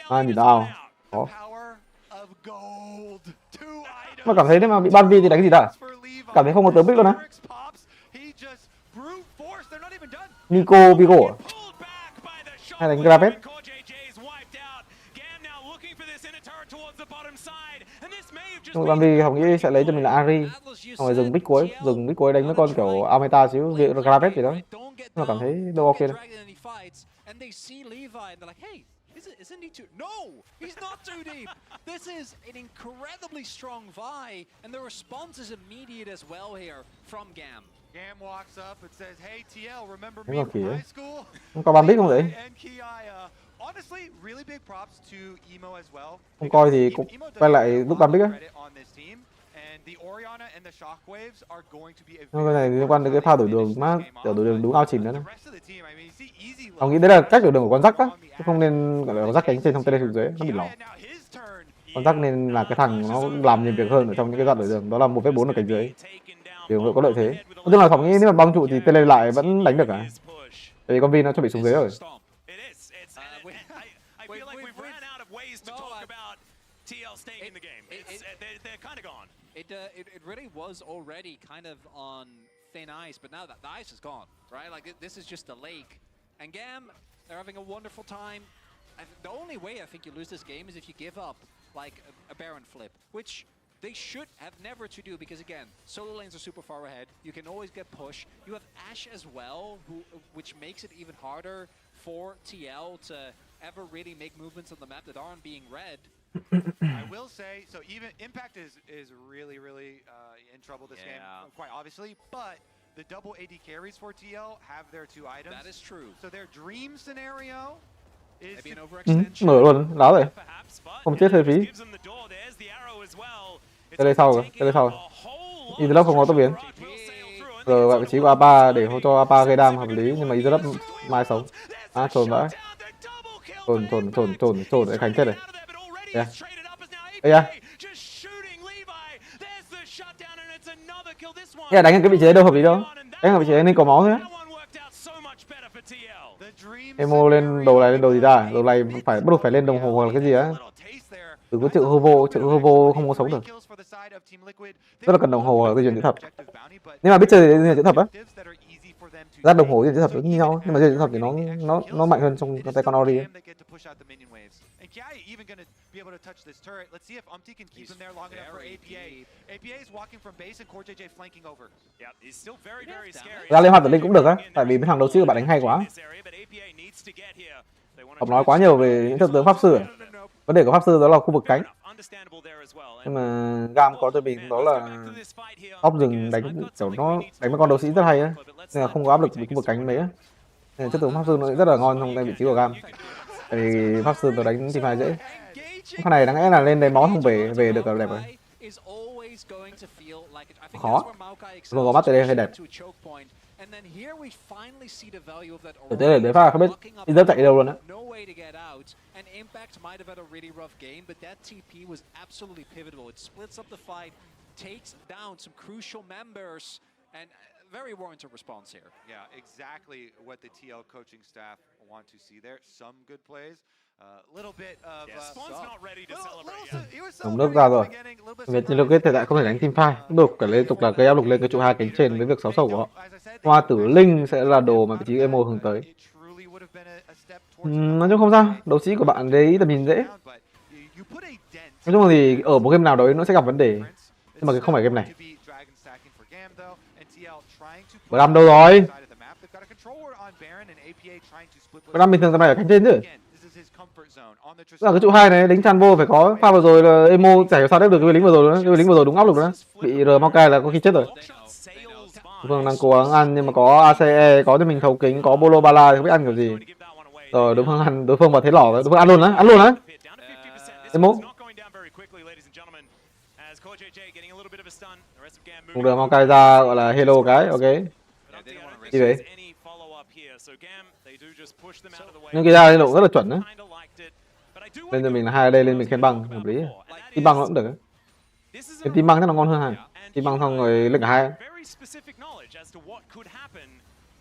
Nhìn nào. Mà cảm thấy nếu mà bị ban Vi thì đánh gì đã? Cảm thấy không có tướng bích luôn á. Nico Vigo à? Hay đánh Gravet? Ban Vi Hồng nghĩ sẽ lấy cho mình là Ari. Xong rồi dừng bích cuối đánh mấy con kiểu Ameta xíu, Gravet gì đó. Nhưng mà cảm thấy đâu ok đâu. Isn't he too? No, he's not too deep. This is an incredibly strong Vi, and the response is immediate as well here from GAM. GAM walks up and says, "Hey TL, remember me from high school?" Không có ban bích không vậy? Honestly, really big props to Emo as well. Không coi thì cũng quay lại lúc ban bích á. Cái này liên quan đến cái pha đổi đường, má kiểu đổi đường đúng ao chỉnh nữa. Ông nghĩ đấy là cách đổi đường của con rắc á, chứ không nên gọi là con rắc cánh trên xong tele xuống dưới, nó bị lỏng. Con rắc nên là cái thằng nó làm nhiều việc hơn ở trong những cái đoạn đổi đường, đó là 1,4 ở cánh dưới. Thì ổng có lợi thế. Nói chung là Phỏng nghĩ nếu mà băng trụ thì tele lại vẫn đánh được à? Tại vì con viên nó chuẩn bị xuống dưới rồi. It really was already kind of on thin ice, but now that the ice is gone, right? Like this is just a lake. And GAM, they're having a wonderful time. The only way I think you lose this game is if you give up like a Baron flip, which they should have never to do, because again, solo lanes are super far ahead. You can always get push. You have Ashe as well, which makes it even harder for TL to ever really make movements on the map that aren't being read. I will say, so even Impact is really in trouble this game, quite obviously, but the double AD carries for TL have their 2 items. That is true. So their dream scenario is maybe an overextension. Mở luôn, láo rồi. Không chết hơi phí. Tele sau rồi, tele sau. Isolab không có tốc biến. Rồi vào vị trí của A3 để cho A3 gây đam hợp lý, nhưng mà Isolab mai sống. À, trồn vãi. Trồn để Khánh chết rồi. Yeah. Yeah. Yeah, đánh ở cái vị trí đấy đâu hợp lý đâu. Đánh ở vị trí đấy nên có máu thôi á. Emo lên đồ gì ra? Đồ này phải bắt buộc phải lên đồng hồ hoặc là cái gì á. Đừng có chịu hô vô không có sống được. Rất là cần đồng hồ hoặc là dây chuyền chữ thập. Nhưng mà biết chơi dây chuyền chữ thập á. Ra đồng hồ dây chuyền chữ thập cũng như nhau, nhưng mà dây chuyền chữ thập thì nó mạnh hơn trong tay con Ori ấy. Ra lên hoạt tử linh cũng được á, tại vì mấy thằng đấu sĩ của bạn đánh hay quá. Học nói quá nhiều về những tướng pháp sư. Vấn đề của pháp sư đó là khu vực cánh. Nhưng mà GAM có cho mình đó là óc rừng đánh kiểu nó đánh với con đấu sĩ rất hay á, nên là không có áp lực về khu vực cánh mấy á. Nên chất tướng pháp sư nó rất là ngon trong tay vị trí của GAM. Tại vì pháp sư nó đánh teamfight dễ. Con này đáng lẽ là lên đấy máu không về được là đẹp rồi. Khó. Vừa có mắt từ đây hơi đẹp. Thực tế là đấy pha không biết đi rất chạy đâu luôn á. And Impact might have had a really rough game, but that TP was absolutely pivotal. It splits up the fight, takes down some crucial members, and very warranted response here. Yeah, exactly what the TL coaching staff want to see there. Some good plays, little bit of Spawn's not ready to celebrate. Tổng nước ra rồi. Việt Nhân Lô Kết hiện tại không thể đánh teamfight, tiếp tục phải liên tục là gây áp lực lên cái trụ 2 cánh trên với việc 6 sầu của họ. Hoa tử linh sẽ là đồ mà vị trí Emo hướng tới. Nói chung không sao, đấu sĩ của bạn đấy tầm nhìn dễ. Nói chung là thì ở một game nào đấy nó sẽ gặp vấn đề, nhưng mà không phải game này. Bram đâu rồi? Bram bình thường tầm này ở cánh trên chứ. Là cái trụ 2 này đánh chăn vô phải có. Pha vừa rồi là Emo chảy sao đép được cái lính vừa rồi nữa. Cái lính vừa rồi đúng áp lực nữa. Bị R Maokai là có khi chết rồi. Vương đang cố gắng ăn nhưng mà có ACE, có cho mình thấu kính, có Bolo Bala thì không biết ăn kiểu gì. Rồi đối phương vào thế lỏ rồi, đối phương ăn luôn á. Emo. Cùng đường Maokai ra gọi là hello cái, ok. Đi về. Nhưng cái ra lên độ rất là chuẩn đấy. Lên cho mình là 2 đây, lên mình khen băng hợp lý. Team băng nó cũng được. Cái team băng chắc là ngon hơn hẳn. Team băng xong rồi lên cả 2.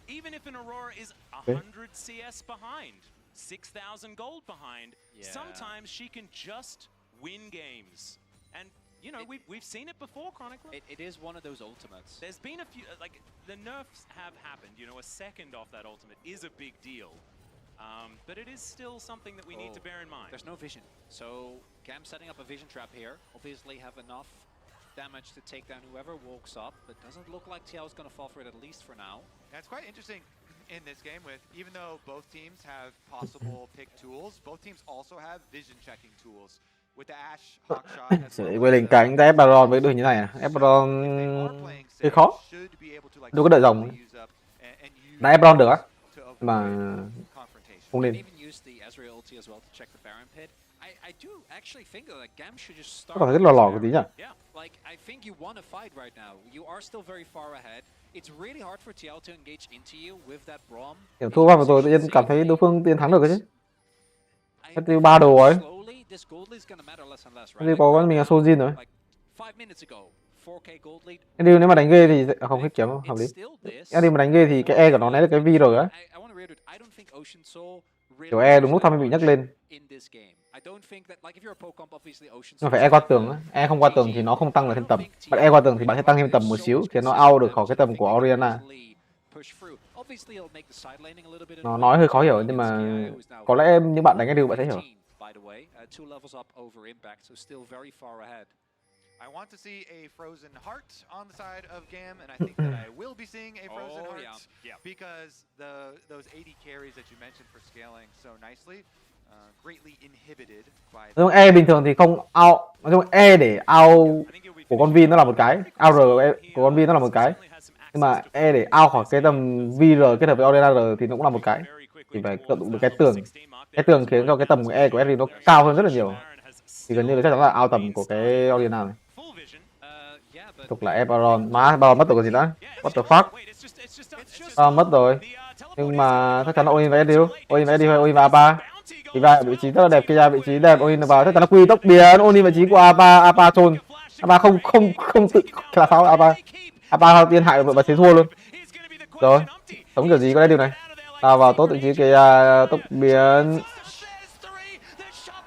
Even if an Aurora is 100 CS behind, 6,000 gold behind, sometimes she can just win games. And you know, we've seen it before, Chronicler. It is one of those ultimates. There's been a few, like, the nerfs have happened. You know, a second off that ultimate is a big deal. But it is still something that we need to bear in mind. There's no vision. So, GAM setting up a vision trap here. Obviously have enough damage to take down whoever walks up, but doesn't look like TL is going to fall for it, at least for now. That's quite interesting in this game with, even though both teams have possible pick tools, both teams also have vision checking tools. With the Ashe, Hawkshot, Sẽ quay lên cánh ép Baron với đội như này à. Ép Baron hơi khó. Đâu có đợi rồng. Đã ép Baron được á. Mà không nên. Có phải rất lò lò cái tí nhỉ? Like, I think you want to fight right now. You are still very far ahead. Kiểu thua qua vừa rồi tự nhiên cảm thấy đối phương tiên thắng được cái chứ. Hết tiêu 3 đồ ấy. Hết có mình là Sojin rồi. Điều nếu mà đánh ghê thì không hết kiếm hợp lý. Điều mà đánh ghê thì cái E của nó nãy là cái V rồi á. Kiểu E đúng lúc Tham bị nhắc lên. Nhưng phải E qua tường á. E không qua tường thì nó không tăng được thêm tầm. Bạn E qua tường thì bạn sẽ tăng thêm tầm một xíu khiến nó out được khỏi cái tầm của Oriana. Nó nói hơi khó hiểu nhưng mà có lẽ những bạn đánh cái điều bạn sẽ hiểu. I want to see a frozen heart on the side of GAM, and I think that I will be seeing a frozen heart because those AD carries that you mentioned for scaling so nicely greatly inhibited by. Nói chung E bình thường thì không out, nói chung E để out của con Vin nó là một cái, out R của con Vin nó là một cái, nhưng mà E để out khỏi cái tầm VR kết hợp với Oriana R thì nó cũng là một cái, thì phải tận dụng được cái tường khiến cho cái tầm của E của Edry nó cao hơn rất là nhiều, thì gần như là chắc chắn là out tầm của cái Oriana này. Tục là Baron, má Baron mất rồi còn gì nữa. What the fuck? Baron mất rồi. Nhưng mà chắc chắn là Oin và Edil. Oin và Edil hay Oin và Apa. Thì vào vị trí rất là đẹp, kia vị trí đẹp, Oin vào chắc chắn là quy tốc biến, Oin vị trí của Apa, Apa trôn. Apa không tự là sao Apa. Apa tiên hại và thế thua luôn. Rồi, sống kiểu gì có điều này. Tao vào tốt vị trí kia tốc biến.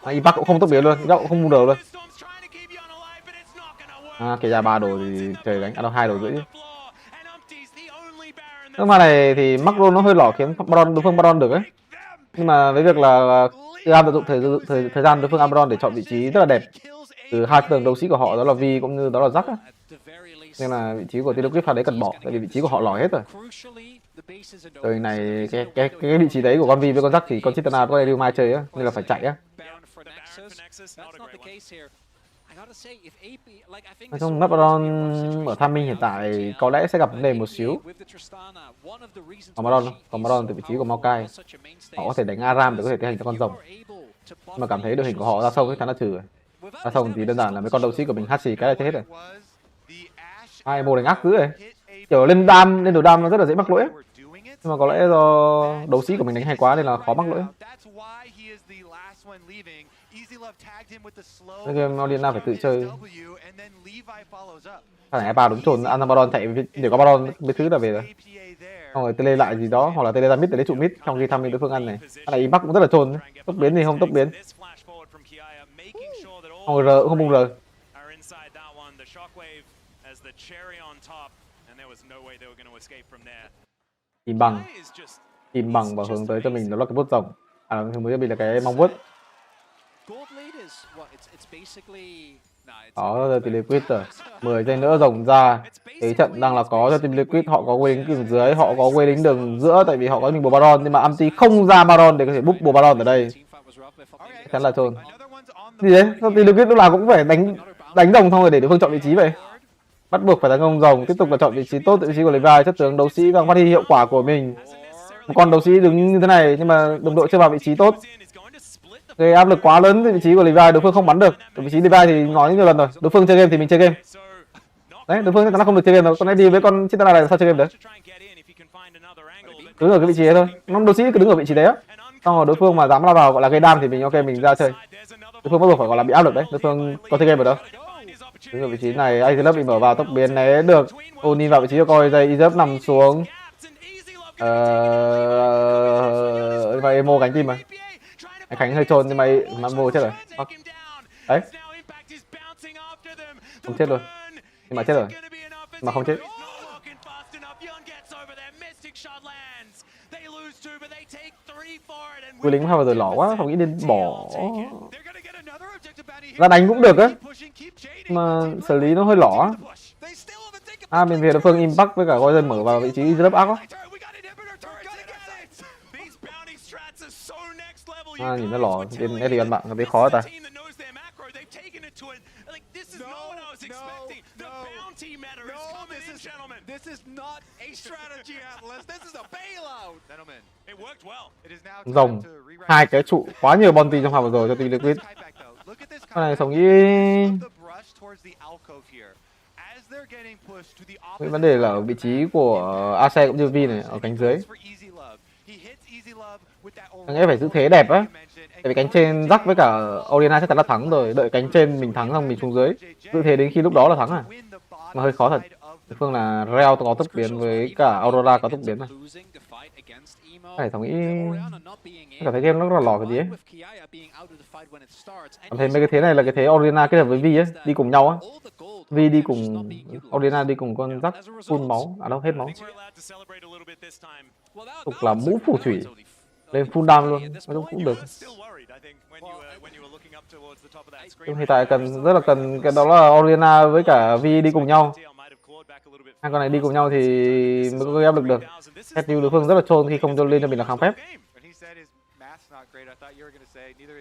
Impact cũng không tốc biến luôn, Impact cũng không mua đồ luôn. Kể ra 3 đồ thì trời đánh, đâu 2 đồ rưỡi. Nhưng mà này thì macro nó hơi lỏ khiến Baron đối phương Baron được ấy. Nhưng mà với việc là GAM tận dụng thời gian đối phương Baron để chọn vị trí rất là đẹp từ hai tường đấu sĩ của họ, đó là Vi cũng như đó là Jack á. Nên là vị trí của Telegraph pha đấy cần bỏ, tại vì vị trí của họ lỏ hết rồi. Đời này cái vị trí đấy của con Vi với con Jack thì con Chitana có đây mai chơi á, nên là phải chạy á. Nói chung Ngắp Baron ở Tham Minh hiện tại có lẽ sẽ gặp vấn đề một xíu. Còn Baron từ vị trí của Maokai, họ có thể đánh Aram để có thể tiến hành cho con rồng. Nhưng mà cảm thấy đội hình của họ ra sông chắc chắn là trừ rồi. Ra sông thì đơn giản là mấy con đấu sĩ của mình hát xì cái là chết hết rồi. Hai mô đánh ác dữ rồi. Kiểu lên đồ đam nó rất là dễ mắc lỗi. Nhưng mà có lẽ do đấu sĩ của mình đánh hay quá nên là khó mắc lỗi. Cái game Oriana phải tự chơi. Thằng này Epa đúng trồn, ăn Baron chạy để có Baron mấy thứ là về rồi. Xong rồi tele lại gì đó, hoặc là tele ra mid để lấy trụ mid trong khi Tham Minh đối phương ăn này. Cái này Impact cũng rất là trồn, tốc biến thì không tốc biến. Xong rồi R cũng không bung R. Im bằng và hướng tới cho mình đó là cái bút rồng. Hướng tới cho mình là cái mong vuốt. Đó, tỷ lệ quýt rồi. 10 giây nữa rồng ra. Thế trận đang là có cho team Liquid, họ có quay lính đường dưới, họ có quay lính đường giữa tại vì họ có mình bồ Baron, nhưng mà Amti không ra Baron để có thể búp bồ Baron ở đây. Chắc chắn là trôn. Gì đấy? Sao team Liquid lúc nào cũng phải đánh rồng thôi để đối phương chọn vị trí vậy? Bắt buộc phải tấn công rồng, tiếp tục là chọn vị trí tốt, vị trí của Levi, chất tướng đấu sĩ đang phát huy hiệu quả của mình. Một con đấu sĩ đứng như thế này nhưng mà đồng đội chưa vào vị trí tốt, gây áp lực quá lớn thì vị trí của Levi đối phương không bắn được. Ở vị trí Levi thì nói nhiều lần rồi, đối phương chơi game thì mình chơi game. Đấy, đối phương nó không được chơi game đâu. Con này đi với con Chitana này sao chơi game đấy? Đứng ở cái vị trí đấy thôi. Nó đấu sĩ cứ đứng ở vị trí đấy á. Xong rồi đối phương mà dám lao vào gọi là gây đam thì mình ok mình ra chơi. Đối phương bắt buộc phải gọi là bị áp lực đấy. Đối phương có chơi game ở đâu? Đứng ở vị trí này, Azilab bị mở vào tốc biến né được. Oni vào vị trí cho coi dây Izep nằm xuống. Và Emo gánh team mà. Anh Khánh hơi trôn nhưng mà Emo chết rồi. Đấy. Không chết luôn. Nhưng mà chết rồi. Nhưng mà không chết. Quy lính bao giờ lỏ quá, không nghĩ đến bỏ. Ra đánh cũng được á. Mà xử lý nó hơi lỏ. Bên phía đối phương Impact với cả coi dân mở vào vị trí Izep ác á. Nhìn nó lỏ, bên Eddie ăn bạn, nó thấy khó ta. Rồng, hai cái trụ quá nhiều bounty trong hàng vừa rồi cho team Liquid. Cái này sống nghĩ Cái vấn đề là ở vị trí của AC cũng như Vi này, ở cánh dưới. Thằng ấy phải giữ thế đẹp á. Tại vì cánh trên rắc với cả Oriana chắc chắn là thắng rồi. Đợi cánh trên mình thắng xong mình xuống dưới. Giữ thế đến khi lúc đó là thắng à. Mà hơi khó thật. Đối phương là Real có tốc biến với cả Aurora có tốc biến này. Phải thằng nghĩ cảm thấy game nó rất là lò cái gì ấy. Cảm thấy mấy cái thế này là cái thế Oriana kết hợp với Vi ấy, đi cùng nhau á. Vi đi cùng Oriana đi cùng con rắc full máu, à đâu hết máu. Tục là mũ phù thủy lên full dam luôn, nó cũng được. Hiện tại cần rất là cần cái đó là Oriana với cả Vi đi cùng nhau. Hai con này đi cùng nhau thì mới có ép được. SU đối phương rất là trôn khi không cho lên cho mình là kháng phép.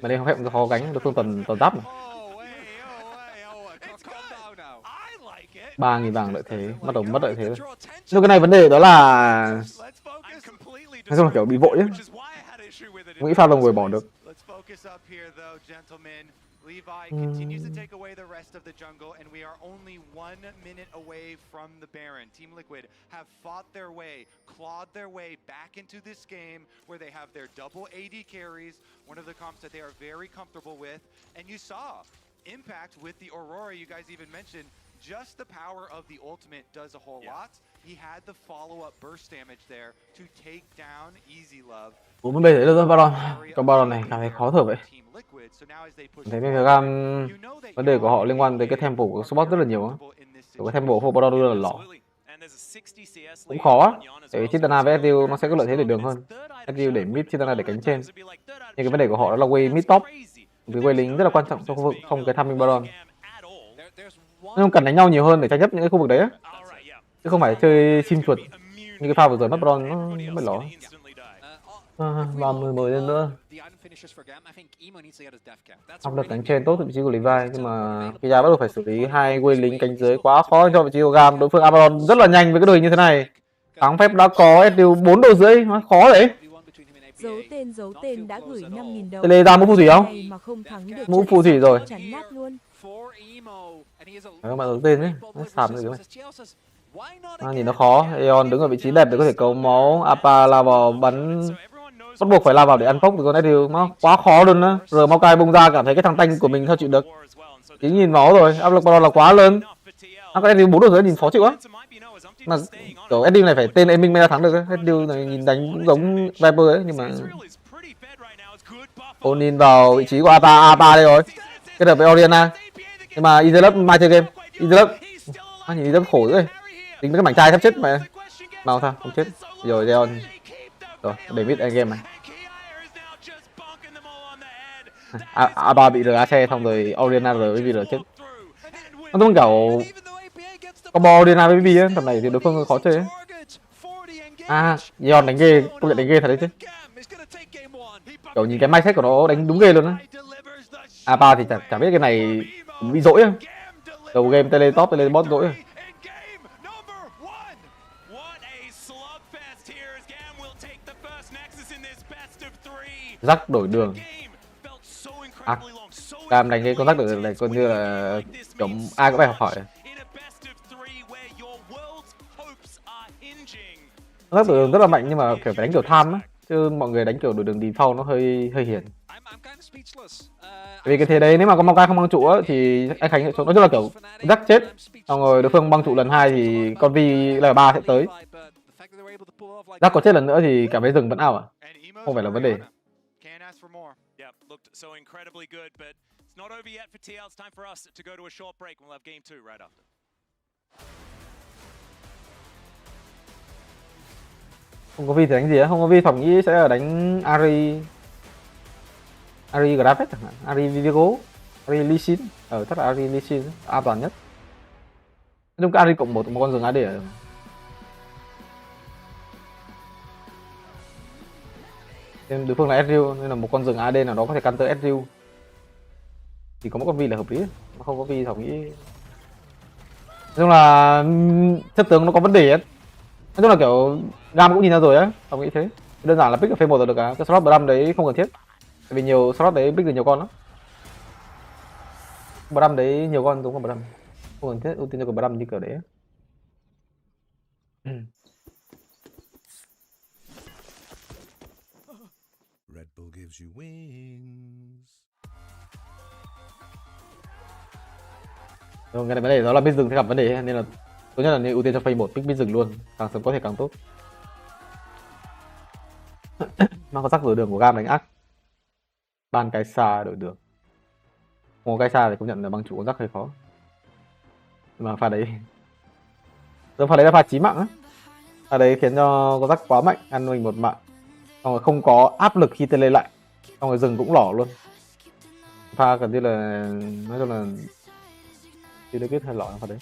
Mà đây không phép cũng khó gánh, đối phương toàn giáp này. 3.000 vàng lợi thế, bắt đầu mất lợi thế rồi. Nhưng cái này vấn đề đó là nói chung là kiểu bị vội ấy. Nghĩ pha đồng người bỏ được. Levi continues to take away the rest of the jungle, and we are only 1 minute away from the Baron. Team Liquid have fought their way, clawed their way back into this game where they have their double AD carries, one of the comps that they are very comfortable with. And you saw impact with the Aurora, you guys even mentioned, just the power of the ultimate does a whole lot. He had the follow-up burst damage there to take down Easy Love. 40 đấy thôi Baron. Con Baron này cảm thấy khó thở vậy. Thấy bây giờ GAM vấn đề của họ liên quan tới cái tempo của support rất là nhiều á. Cái tempo của Baron luôn là lỏ. Cũng khó á. Tại vì Chitana với SU nó sẽ có lợi thế để đường hơn. SU để mid, Chitana để cánh trên. Nhưng cái vấn đề của họ đó là way mid top. Vì way lính rất là quan trọng trong khu vực, không cái timing Baron. Nhưng cần đánh nhau nhiều hơn để tranh chấp những cái khu vực đấy á. Chứ không phải chơi sim chuột. Như cái pha vừa rồi mất Baron nó mới lỏ. 30 mới lên nữa. Áp lực cánh trên tốt vị trí của Levi, nhưng mà cái giá bắt đầu phải xử lý hai quê lính cánh dưới quá khó cho vị trí của GAM. Đối phương Abaddon rất là nhanh với cái đội hình như thế này. Kháng phép đã có SDU 4 độ rưỡi, nó khó đấy. Dấu tên đã gửi 5.000 đồng. Tele ra mũ phù thủy không? Mũ phù thủy rồi. Chắn nát luôn. Các bạn dấu tên đấy, nó sàm cái này. Nhìn nó khó. Aeon đứng ở vị trí đẹp để có thể cấu máu. Apa lao vào bắn, bắt buộc phải lao vào để ăn phốc, vì con SDU nó quá khó luôn á. Rồi Maokai bung ra cảm thấy cái thằng tanh của mình sao chịu được. Chỉ nhìn máu rồi, áp lực Baron là quá lớn. Nó có SDU 4 độ rưỡi nhìn khó chịu quá. Mà kiểu SDU này phải tên aiming mới ra thắng được. SDU này nhìn đánh cũng giống Viper ấy, nhưng mà nhìn vào vị trí của Apa đây rồi. Kết hợp với Oriana. Nhưng mà Izelab mai chơi game. Izelab nhìn Izelab khổ rồi. Tính với cái mảnh chai sắp chết mà. Nào sao, không chết. Rồi Leon. Rồi, để mid end game này. A3 bị RA xe xong rồi Oriana rồi với VR chết. Nó giống kiểu combo Oriana với VB á, tầm này thì đối phương khó chơi ấy. Leon đánh ghê, công nhận đánh ghê thật đấy chứ. Kiểu nhìn cái mindset của nó đánh đúng ghê luôn á. A3 thì chả biết cái này bị dỗi á. Đầu game tele top tele bot dỗi. Rắc đổi đường. GAM đánh cái con rắc đổi đường này coi như là kiểu ai cũng phải học hỏi. Rắc đổi đường rất là mạnh nhưng mà kiểu phải đánh kiểu tham á, chứ mọi người đánh kiểu đổi đường default nó hơi hiền. Vì cái thế đấy nếu mà con Maokai không băng trụ á thì anh Khánh nói chung là kiểu rắc chết, xong rồi đối phương băng trụ lần 2 thì con Vi L3 sẽ tới. Rắc có chết lần nữa thì cảm thấy rừng vẫn ao à? Không phải là vấn đề. Looked so incredibly good, but it's not over yet for TL. It's time for us to go to a short break. We'll have game 2 right after. Không có Vi thì đánh gì á? Không có Vi Phòng nghĩ sẽ là đánh Ari Graphet chẳng hạn, Ari Vivigo, Ari Lee Sin. Chắc là Ari Lee Sin an toàn nhất. Đúng cái Ari cộng một con rừng AD ở. Nên đối phương là SU nên là một con rừng AD nào đó có thể counter SU. Chỉ có một con Vi là hợp lý, mà không có Vi Phòng nghĩ. Nói chung là chất tướng nó có vấn đề ấy. Nói chung là kiểu GAM cũng nhìn ra rồi á, Phòng nghĩ thế. Đơn giản là pick ở phase 1 là được cái slot Bram đấy không cần thiết. Tại vì nhiều slot đấy pick được nhiều con lắm. Bram đấy nhiều con đúng không Bram? Không cần thiết ưu tiên cho cái B5 như kiểu đấy. Red Bull gives you wings. Rồi, cái này vấn đề đó là biết dừng sẽ gặp vấn đề nên là tốt nhất là nên ưu tiên cho phase 1 pick biết dừng luôn, càng sớm có thể càng tốt. Nó có rắc rối đường của GAM đánh ác. Ban cái xa đổi đường. Một cái xa thì công nhận là băng trụ con rắc hơi khó. Nhưng mà pha đấy pha đấy là pha chí mạng á. Pha đấy khiến cho con rắc quá mạnh, ăn mình một mạng. Xong rồi không có áp lực khi tele lại. Xong rồi rừng cũng lỏ luôn. Pha gần như là nói chung là chưa được biết hay lỏ pha đấy.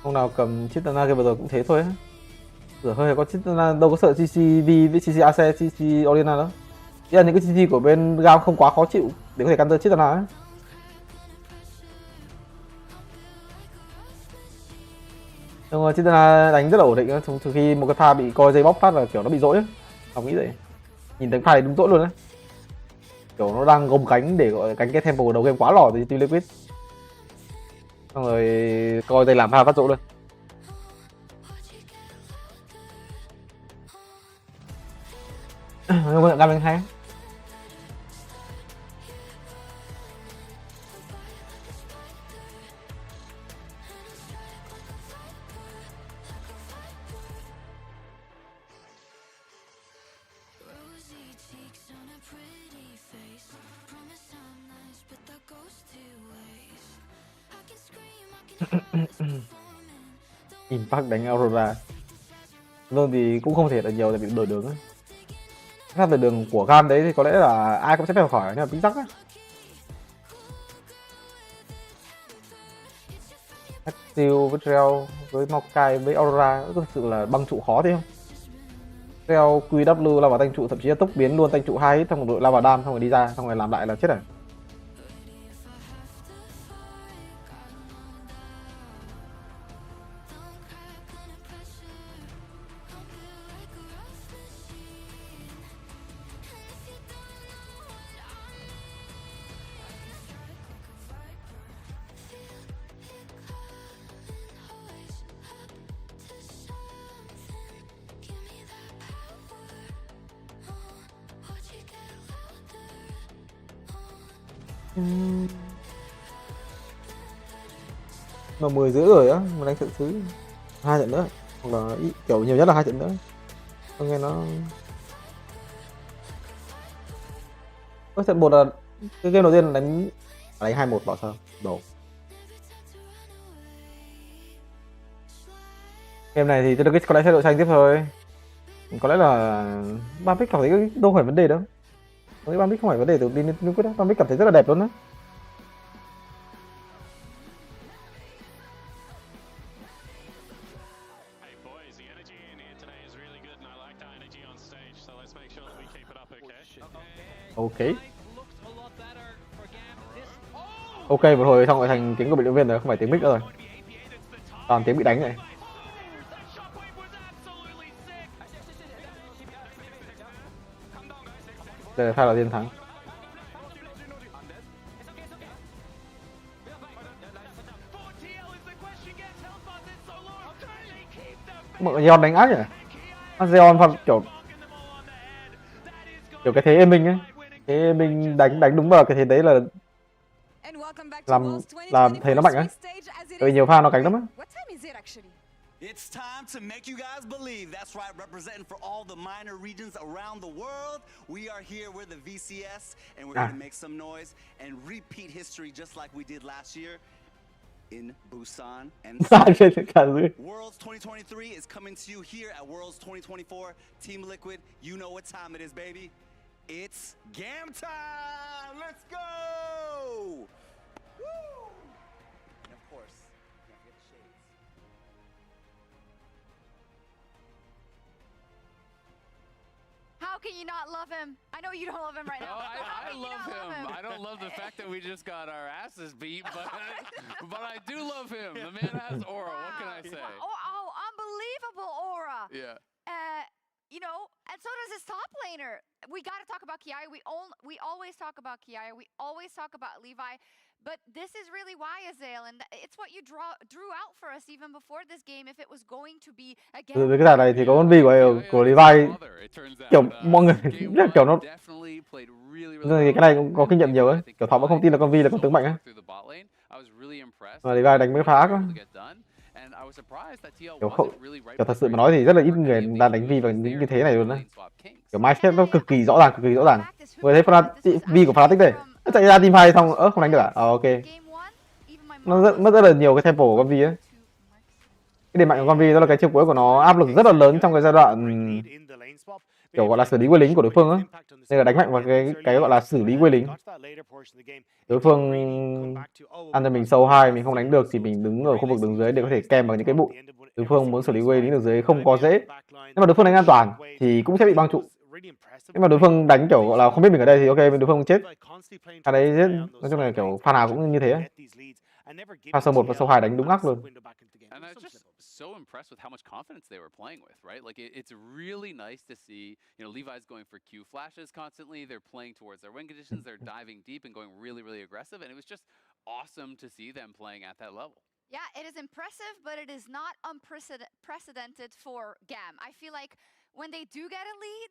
Hôm nào cầm Chitana kia vừa rồi cũng thế thôi á. Giờ hơi có Chitana đâu có sợ CCV với CC Ace, CC Oriana đâu. Ý là những cái CC của bên GAM không quá khó chịu để có thể counter Chitana á. Nhưng mà Chitana đánh rất là ổn định á, trừ khi một cái pha bị coi dây bóc phát là kiểu nó bị dỗi á. Không nghĩ vậy. Nhìn thấy pha này đúng dỗi luôn á. Kiểu nó đang gồng cánh để gọi cánh cái tempo đầu game quá lỏ thì Team Liquid. Xong rồi coi dây làm pha phát dỗ luôn. Nhưng mà GAM đánh hay. Impact đánh Aurora luôn thì cũng không thể là nhiều tại bị đổi đường ấy. Khác về đường của GAM đấy thì có lẽ là ai cũng sẽ phải khỏi nhưng mà tính rắc á. Steel với Trail với Maokai với Aurora thực sự là băng trụ khó thế không? Trail QW là vào tanh trụ, thậm chí là tốc biến luôn tanh trụ 2 hit, xong một đội lao vào đam, xong rồi đi ra, xong rồi làm lại là chết rồi. Mà 10 rưỡi rồi á, mà đánh trận xứ 2 trận nữa, hoặc là kiểu nhiều nhất là 2 trận nữa. Tôi nghe nó trận 1 là cái game đầu tiên là đánh 2-1 bảo sao đổ. Game này thì tôi có lẽ sẽ đội xanh tiếp thôi. Có lẽ là ban pick cảm thấy đâu phải vấn đề đâu. Cái ban pick không phải vấn đề từ đi đến quyết đó, ban pick cảm thấy rất là đẹp luôn đó. Ok. Ok, một hồi xong rồi thành tiếng của biện luyện viên rồi, không phải tiếng mic nữa rồi. Toàn tiếng bị đánh này. Đây là pha đầu tiên thắng. Mọi Zeon đánh ác nhỉ? Zeon kiểu cái thế em minh ấy. Thế mình đánh đúng vào cái thế đấy là làm thấy nó mạnh á. Bởi nhiều pha nó cánh lắm á. It's time to make you guys believe. That's right, representing for all the minor regions around the world. We are here, we're the VCS, and we're going to make some noise and repeat history just like we did last year in Busan. And Worlds 2023 is coming to you here at Worlds 2024. Team Liquid, you know what time it is, baby. It's GAM time! Let's go! Woo! And of course, don't forget the shades. How can you not love him? I know you don't love him right now. I love him. I don't love the fact that we just got our asses beat, but I do love him. The man has aura. Wow. What can I say? Oh, unbelievable aura. Yeah. You know, and so does his top laner. We got to talk about Kiaya. We always talk about Kiaya. We always talk about Levi. But this is really why, Azael, and it's what you drew out for us even before this game. If it was going to be again. Với cái đoạn này thì có con Vi của Levi kiểu mọi người kiểu nó cái này cũng có kinh nghiệm nhiều ấy, kiểu họ vẫn không tin là con Vi là con tướng mạnh á. Mà Levi đánh mới phá quá. Kiểu thật sự mà nói thì rất là ít người đang đánh Vi vào những như thế này luôn đấy. Kiểu mindset nó cực kỳ rõ ràng. Vừa thấy Vi của Fnatic đây, nó chạy ra teamfight xong không đánh được à? Ok. Nó mất rất là nhiều cái tempo của con Vi ấy. Cái điểm mạnh của con Vi đó là cái chiêu cuối của nó áp lực rất là lớn trong cái giai đoạn kiểu gọi là xử lý quê lính của đối phương á, nên là đánh mạnh vào cái gọi là xử lý quê lính. Đối phương ăn cho mình sâu 2 mình không đánh được thì mình đứng ở khu vực đường dưới để có thể kèm vào những cái bụi. Đối phương muốn xử lý quê lính đường dưới không có dễ, nhưng mà đối phương đánh an toàn thì cũng sẽ bị băng trụ. Nhưng mà đối phương đánh kiểu gọi là không biết mình ở đây thì ok, đối phương chết. Cái đấy giết, nói chung là kiểu pha nào cũng như thế. Pha sâu 1 và sâu 2 đánh đúng ngắc luôn. And I was just so impressed with how much confidence they were playing with, right? Like it's really nice to see, Levi's going for Q flashes constantly. They're playing towards their win conditions. They're diving deep and going really, really aggressive. And it was just awesome to see them playing at that level. Yeah, it is impressive, but it is not unprecedented for GAM. I feel like when they do get a lead,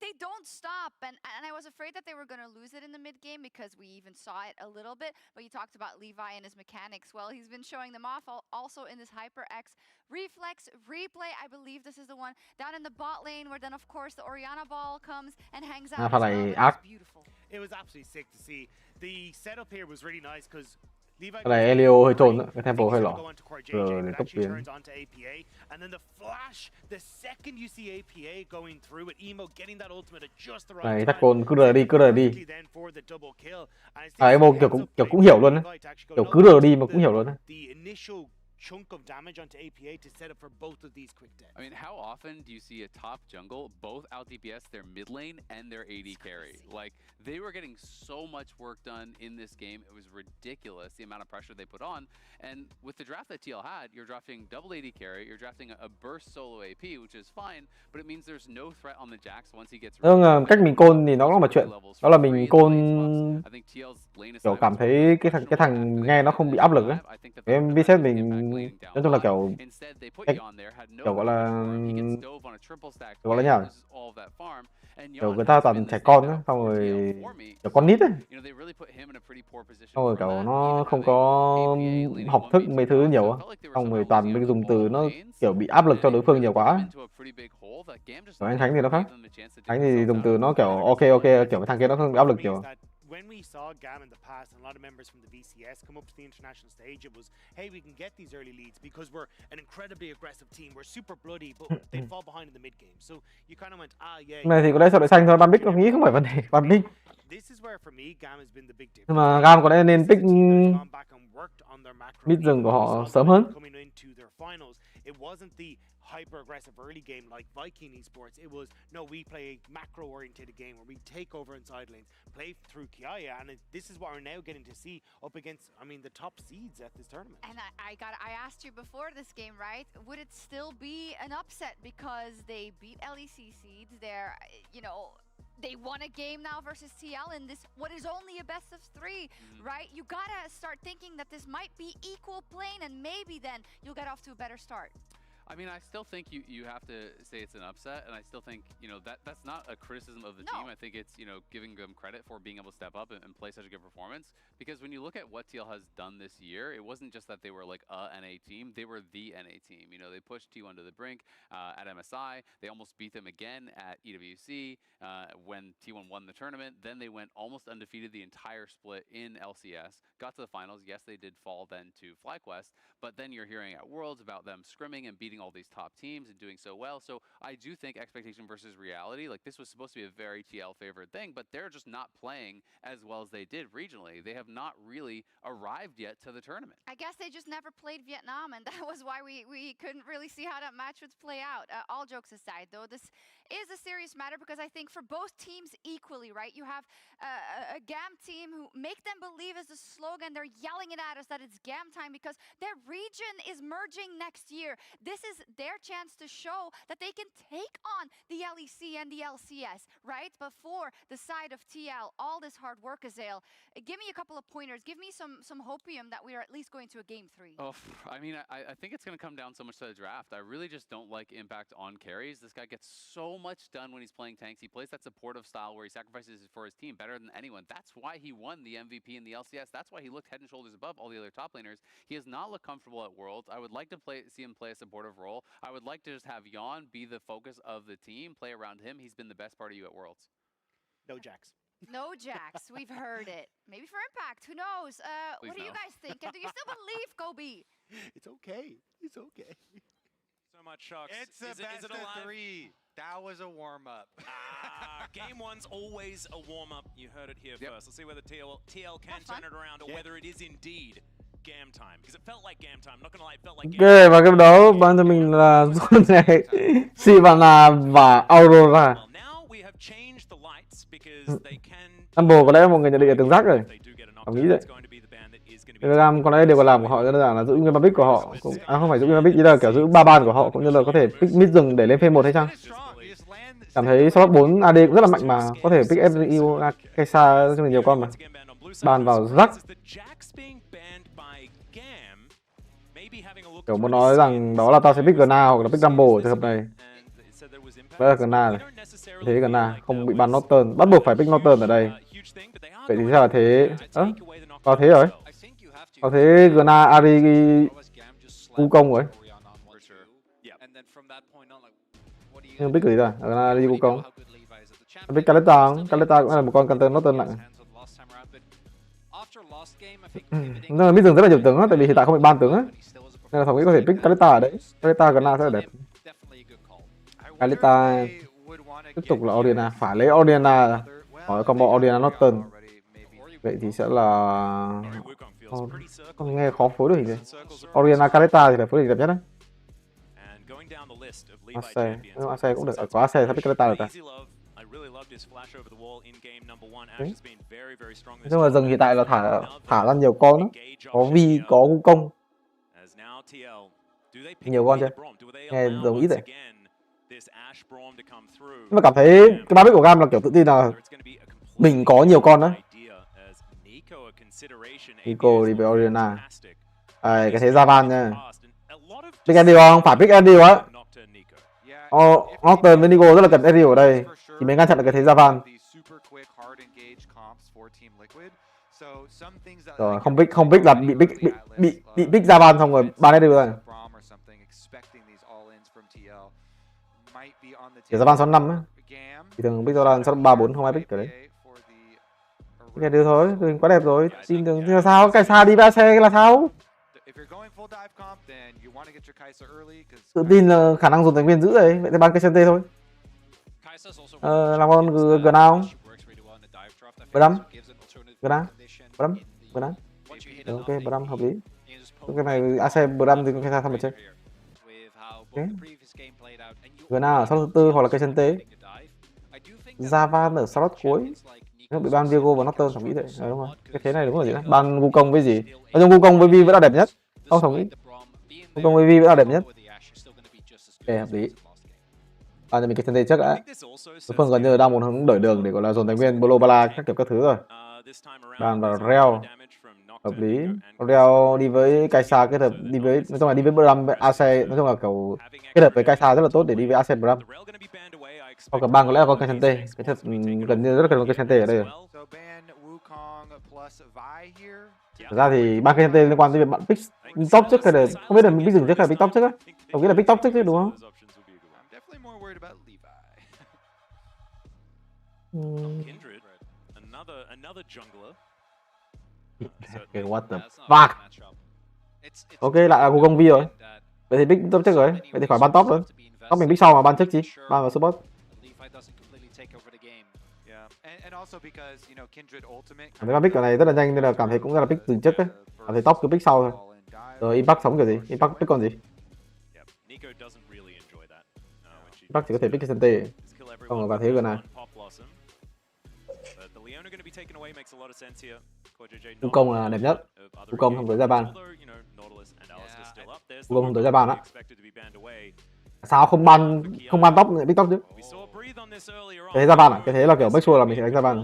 they don't stop, and I was afraid that they were going to lose it in the mid game because we even saw it a little bit. But you talked about Levi and his mechanics. Well, he's been showing them off also in this Hyper X reflex replay. I believe this is the one down in the bot lane where then of course the Orianna ball comes and hangs out. It was beautiful. It was absolutely sick to see. The setup here was really nice because cái này Elio hơi trồn, cái tempo hơi lỏ. Rồi đến tốc biến. Này thắt côn cứ rờ đi. Emo kiểu cũng hiểu luôn đấy. Kiểu cứ rờ đi mà cũng hiểu luôn đấy. Chunk of damage onto APA to set up for both of these quick deaths. I mean, how often do you see a top jungle both out DPS their mid lane and their AD carry? Like, they were getting so much work done in this game. It was ridiculous, the amount of pressure they put on. And with the draft that TL had, you're drafting double AD carry, you're drafting a burst solo AP, which is fine, but it means there's no threat on the Jax once he gets cách mình côn thì nó là một chuyện. Đó là mình côn kiểu cảm thấy cái thằng nghe nó không bị áp lực ấy. Em biết mình nói chung là kiểu gọi là nhỉ, kiểu người ta toàn trẻ con ấy, xong rồi kiểu con nít ấy, xong rồi kiểu nó không có học thức mấy thứ nhiều á, xong rồi toàn mình dùng từ nó kiểu bị áp lực cho đối phương nhiều quá. Còn anh Khánh thì nó khác, Khánh thì dùng từ nó kiểu ok kiểu cái thằng kia nó không bị áp lực nhiều. When we saw GAM in the past and a lot of members from the VCS come up to the international stage, it was, hey, we can get these early leads because we're an incredibly aggressive team. We're super bloody, but they fall behind in the mid game. So you kind of went, yeah. Này thì có lẽ sợ đội xanh thôi, ban pick tôi nghĩ không phải vấn đề ban pick. This is where for me GAM has been the big difference. Nhưng mà GAM có lẽ nên pick mid rừng của họ sớm hơn. It wasn't the hyper aggressive early game like Viking esports. It was, no, we play a macro oriented game where we take over inside lanes, play through Kiaya, and this is what we're now getting to see up against, the top seeds at this tournament. And I asked you before this game, right? Would it still be an upset because they beat LEC seeds? They're, they won a game now versus TL in this, what is only a best of 3, right? You gotta start thinking that this might be equal playing, and maybe then you'll get off to a better start. I mean, I still think you have to say it's an upset, and I still think, that's not a criticism of the team. I think it's, giving them credit for being able to step up and play such a good performance. Because when you look at what TL has done this year, it wasn't just that they were like a NA team, they were the NA team. They pushed T1 to the brink at MSI. They almost beat them again at EWC when T1 won the tournament. Then they went almost undefeated the entire split in LCS, got to the finals. Yes, they did fall then to FlyQuest, but then you're hearing at Worlds about them scrimming and beating all these top teams and doing so well. So I do think expectation versus reality, like this was supposed to be a very TL favored thing, but they're just not playing as well as they did regionally. They have not really arrived yet to the tournament. I guess they just never played Vietnam, and that was why we couldn't really see how that match would play out. All jokes aside, though, this is a serious matter because I think for both teams equally, right? You have a GAM team who make them believe as a slogan. They're yelling it at us that it's GAM time because their region is merging next year. This is their chance to show that they can take on the LEC and the LCS, right? Before the side of TL, all this hard work, Azale. Give me a couple of pointers. Give me some hopium that we are at least going to a game 3. Oh, I mean, I think it's going to come down so much to the draft. I really just don't like impact on carries. This guy gets so much done when he's playing tanks. He plays that supportive style where he sacrifices for his team better than anyone. That's why he won the MVP in the LCS. That's why he looked head and shoulders above all the other top laners. He has not looked comfortable at Worlds. I would like to see him play a supportive role. I would like to just have Jan be the focus of the team, play around him. He's been the best part of you at Worlds. No Jax. No Jax, we've heard it. Maybe for Impact, who knows? What do you guys think? And do you still believe, Kobe? It's okay. It's okay. So much shocks. It's a best of 3. That was a warm-up. Game 1's always a warm-up. You heard it here first. Let's see whether TL can turn it around or whether it is indeed GAM time. Because it felt like GAM time. I'm not gonna lie, it felt like GAM Ok, và game đó ban cho mình là Zone này, Sivana và Aurora. Humble có lẽ mọi người nhận định là tương giác rồi. Tôi nghĩ vậy. GAM có lẽ điều cần làm của họ rất đơn giản là giữ nguyên pick của họ, không phải giữ nguyên pick, ý là kiểu giữ 3 ban của họ cũng như là có thể pick mid rừng để lên phase 1 hay chăng? Cảm thấy slot 4 AD cũng rất là mạnh mà, có thể pick FNC cây xa cho mình nhiều con mà. Bàn vào rắc. Kiểu muốn nói rằng đó là tao sẽ pick Gna hoặc là pick Rumble trường hợp này. Đó là Gna này. Thế Gna không bị ban Norton, bắt buộc phải pick Norton ở đây. Vậy thì sao là thế? Có thế rồi. Có thế Gna Ari cu công rồi. Nhưng pick cái gì rồi? Gna Ari cu công. Pick Kaleta cũng là một con counter Norton nặng. Nhưng mà biết dừng rất là nhiều tướng á, tại vì hiện tại không bị ban tướng á. Nên là Thảo nghĩ có thể pick Kaleta ở đấy. Kaleta Gna sẽ là đẹp. Kaleta tiếp tục là Oriana, phải lấy Oriana hỏi combo Oriana Norton. Vậy thì sẽ là không nghe khó phối được hình gì. Oriana Kaleta thì là phối hình đẹp nhất đấy. Ace cũng được, có Ace sắp pick Kaleta được ta. Nhưng mà rừng hiện tại là thả ra nhiều con đó. Có Vi, có Wukong. Nhiều con chưa? Nghe giống ít rồi. Nhưng mà cảm thấy cái ba pick của GAM là kiểu tự tin là mình có nhiều con đó. Nico đi với Oriana. Cái thế Javan nha. Pick Andy không? Phải pick Andy á. Norton với Nico rất là cần Andy ở đây thì mới ngăn chặn được cái thế Javan. Rồi không pick là bị pick Javan xong rồi ban Andy rồi. Kiểu Javan 65 á. Thì thường pick Javan 3-4 không ai pick cái đấy. Nghe được thôi, hình quá đẹp rồi. Tin tưởng là sao? Cái xa đi ba xe là sao? Tự tin là khả năng dồn thành viên giữ rồi. Vậy thì ban cái chân tê thôi. Làm con Gna không? Bram. Ok, Bram hợp lý. Cái này AC Bram thì cũng sao mà chơi. Ok. Gna ở slot thứ 4 hoặc là cây chân tế. Javan ở slot cuối. Nó bị ban Viego và Norton Thẩm nghĩ vậy. Đúng không? Cái thế này đúng là gì đấy? Ban Wukong với gì? Nói chung Wukong với Vi vẫn là đẹp nhất. Không Thẩm nghĩ. Wukong với Vi vẫn là đẹp nhất. Ok, hợp lý. Cho mình cái chân tê trước đã. Đối phương gần như đang muốn hướng đổi đường để gọi là dồn thành viên BO3 các kiểu các thứ rồi. Bàn vào Reo. Hợp lý. Reo đi với Kaisa kết hợp đi với nói chung là đi với Bram AC, nói chung là kiểu kết hợp với Kaisa rất là tốt để đi với AC Bram. Hoặc cả ban có lẽ là con cây chân tê. Cái thật gần như rất là cần con cây chân tê ở đây rồi. Thật ra thì ban cây chân tê liên quan tới việc bạn pick top trước hay là không biết là mình pick dừng trước hay pick top trước á. Tôi nghĩ là pick top trước chứ đúng không? Okay, what the fuck? Ok, lại là Wukong Vi rồi. Vậy thì pick top trước rồi. Vậy thì khỏi ban top rồi. Top mình pick sau mà ban trước chi? Ban vào support. Cảm thấy ban pick cái này rất là nhanh nên là cảm thấy cũng là pick từ trước đấy. Cảm thấy top cứ pick sau thôi. Rồi Impact sống kiểu gì? Impact pick con gì? Impact chỉ có thể pick cái sân tê. Không có vào thế gần này. Vũ công là đẹp nhất. Vũ công không tới ra ban. Vũ công không tới ra ban á. Sao không ban tóc big tóc chứ? Cái thế ra ban à? Cái thế là kiểu make sure là mình sẽ đánh ra ban.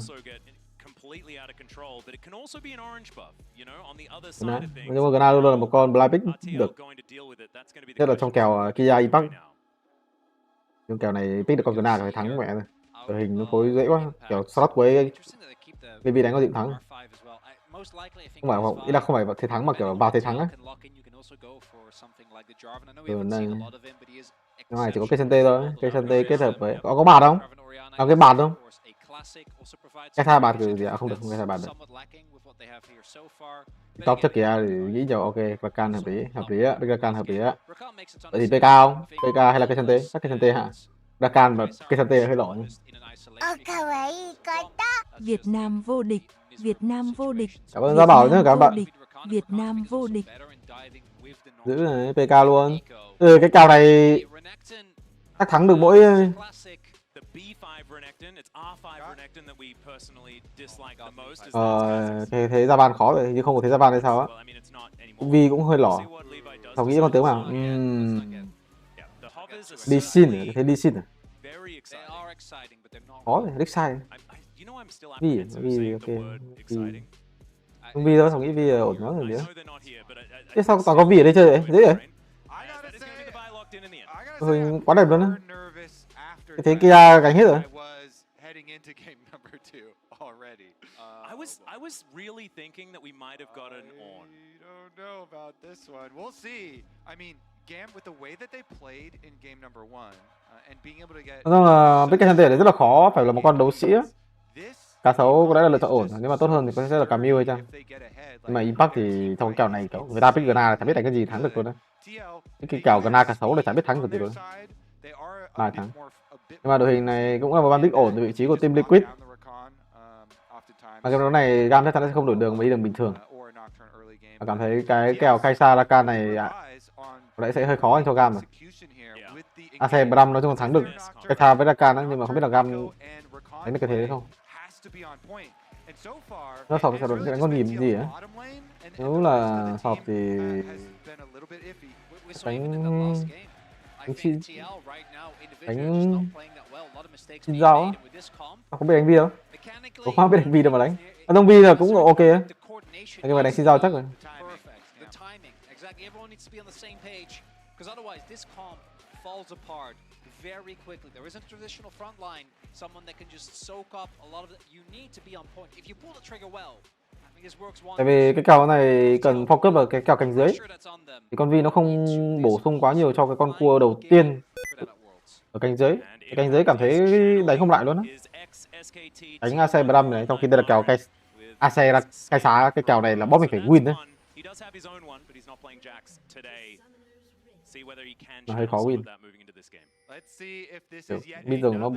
Đấy. Nhưng mà Gana luôn là một con blind pick được. Nhất là trong kèo Kia Impact. Nhưng kèo này pick được con Gana phải thắng mẹ rồi. Đội hình nó phối dễ quá, kiểu slot của ấy BB đánh có diện thắng. Không phải thế thắng mà kiểu vào thế thắng á. Này. Cái này chỉ có cây CT thôi, cây CT kết hợp với có bạt không? Có cái bạt không? Cái tha bạt kiểu gì ạ? Không được, không cái tha bạt được. Top trước kia thì nghĩ cho ok, Rakan hợp lý á, Rakan hợp lý á. Vậy thì PK không? PK hay là cây CT? Chắc cây CT hả? Rakan và cây CT hơi lỗi. Việt Nam vô địch, Việt Nam vô địch. Cảm ơn Gia Bảo nhé các bạn. Việt Nam vô địch. Giữ này, PK luôn. Cái kèo này chắc thắng được mỗi thế ra ban khó rồi, nhưng không có thế ra ban hay sao á. Vi cũng hơi lỏ. Thảo nghĩ con tướng nào? Đi xin, thế đi xin à? Khó rồi, Rixai. Vi ok. Vi thôi, Thảo nghĩ Vi ổn lắm rồi nữa. Thế sao toàn có Vi ở đây chơi vậy? Dễ vậy? Quá đẹp luôn á. Cái thế kia gánh hết rồi. I was really thinking that we might have gotten on. I don't know about this one. We'll see. I mean, GAM with the way that they played in game number 1 and being able to get. Nói là cái Kante này rất là khó, phải là một con đấu sĩ á. Cá sấu có lẽ là lựa chọn ổn, nếu mà tốt hơn thì có thể là Camille hay chăng. Nhưng mà Impact thì trong kèo này kiểu người ta pick Gana là chẳng biết đánh cái gì thắng được luôn đấy. Cái kèo Gana cá sấu là chẳng biết thắng được gì luôn. Lại thắng. Nhưng mà đội hình này cũng là một ban pick ổn từ vị trí của team Liquid. Mà cái đấu này GAM chắc chắn sẽ không đổi đường mà đi đường bình thường. Và cảm thấy cái kèo Kaisa Rakan này có lẽ sẽ hơi khó cho GAM rồi. AC5 nói chung là thắng được Kaisa với Rakan đó, nhưng mà không biết là GAM đánh được cái thế không. Nó sọp sẽ đánh con nhìm gì á? Nếu là sọp thì đánh xin dao á. Không biết đánh Vi đâu. Không biết đánh Vi đâu mà đánh. Ông Vi là cũng ok á. Nhưng mà đánh xin dao chắc rồi. Very quickly. There isn't a traditional front line, someone that can just soak up a lot of it. You need to be on point. If you pull the trigger well, I think this works one. Tại vì cái kèo này cần focus vào cái kèo cánh dưới. Thì con Vi nó không bổ sung quá nhiều cho cái con cua đầu tiên ở cánh dưới. Cái cánh dưới cảm thấy đánh không lại luôn á. Đánh AC15 này, trong khi đây là kèo AC là cái xá, cái kèo này là bóp mình phải win đấy. Nó hơi khó win. Bây giờ nó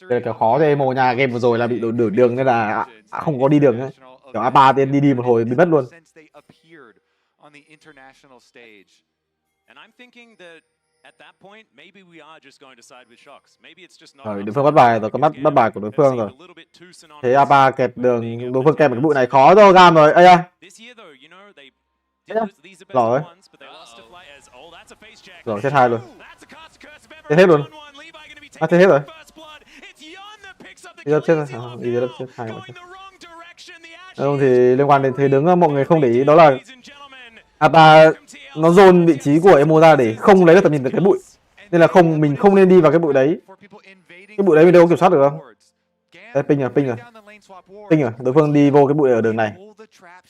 đây là kèo khó thì Emo nhà game vừa rồi là bị đổi đường nên là không có đi đường nữa. Kiểu A3 tiên đi một hồi bị mất luôn. Rồi đối phương bắt bài rồi, có bắt bài của đối phương rồi. Thế A3 kẹt đường, đối phương kẹt một cái bụi này khó cho GAM rồi. Ây da. Rồi. Rồi chết hai luôn. Chết hết luôn. À chết hết rồi. Đi chết rồi. Đi chết hai rồi. Không thì liên quan đến thế đứng mọi người không để ý đó là A3 nó dồn vị trí của Emo ra để không lấy được tầm nhìn từ cái bụi. Nên là mình không nên đi vào cái bụi đấy. Cái bụi đấy mình đâu có kiểm soát được không? Đây, ping rồi. Đối phương đi vô cái bụi ở đường này.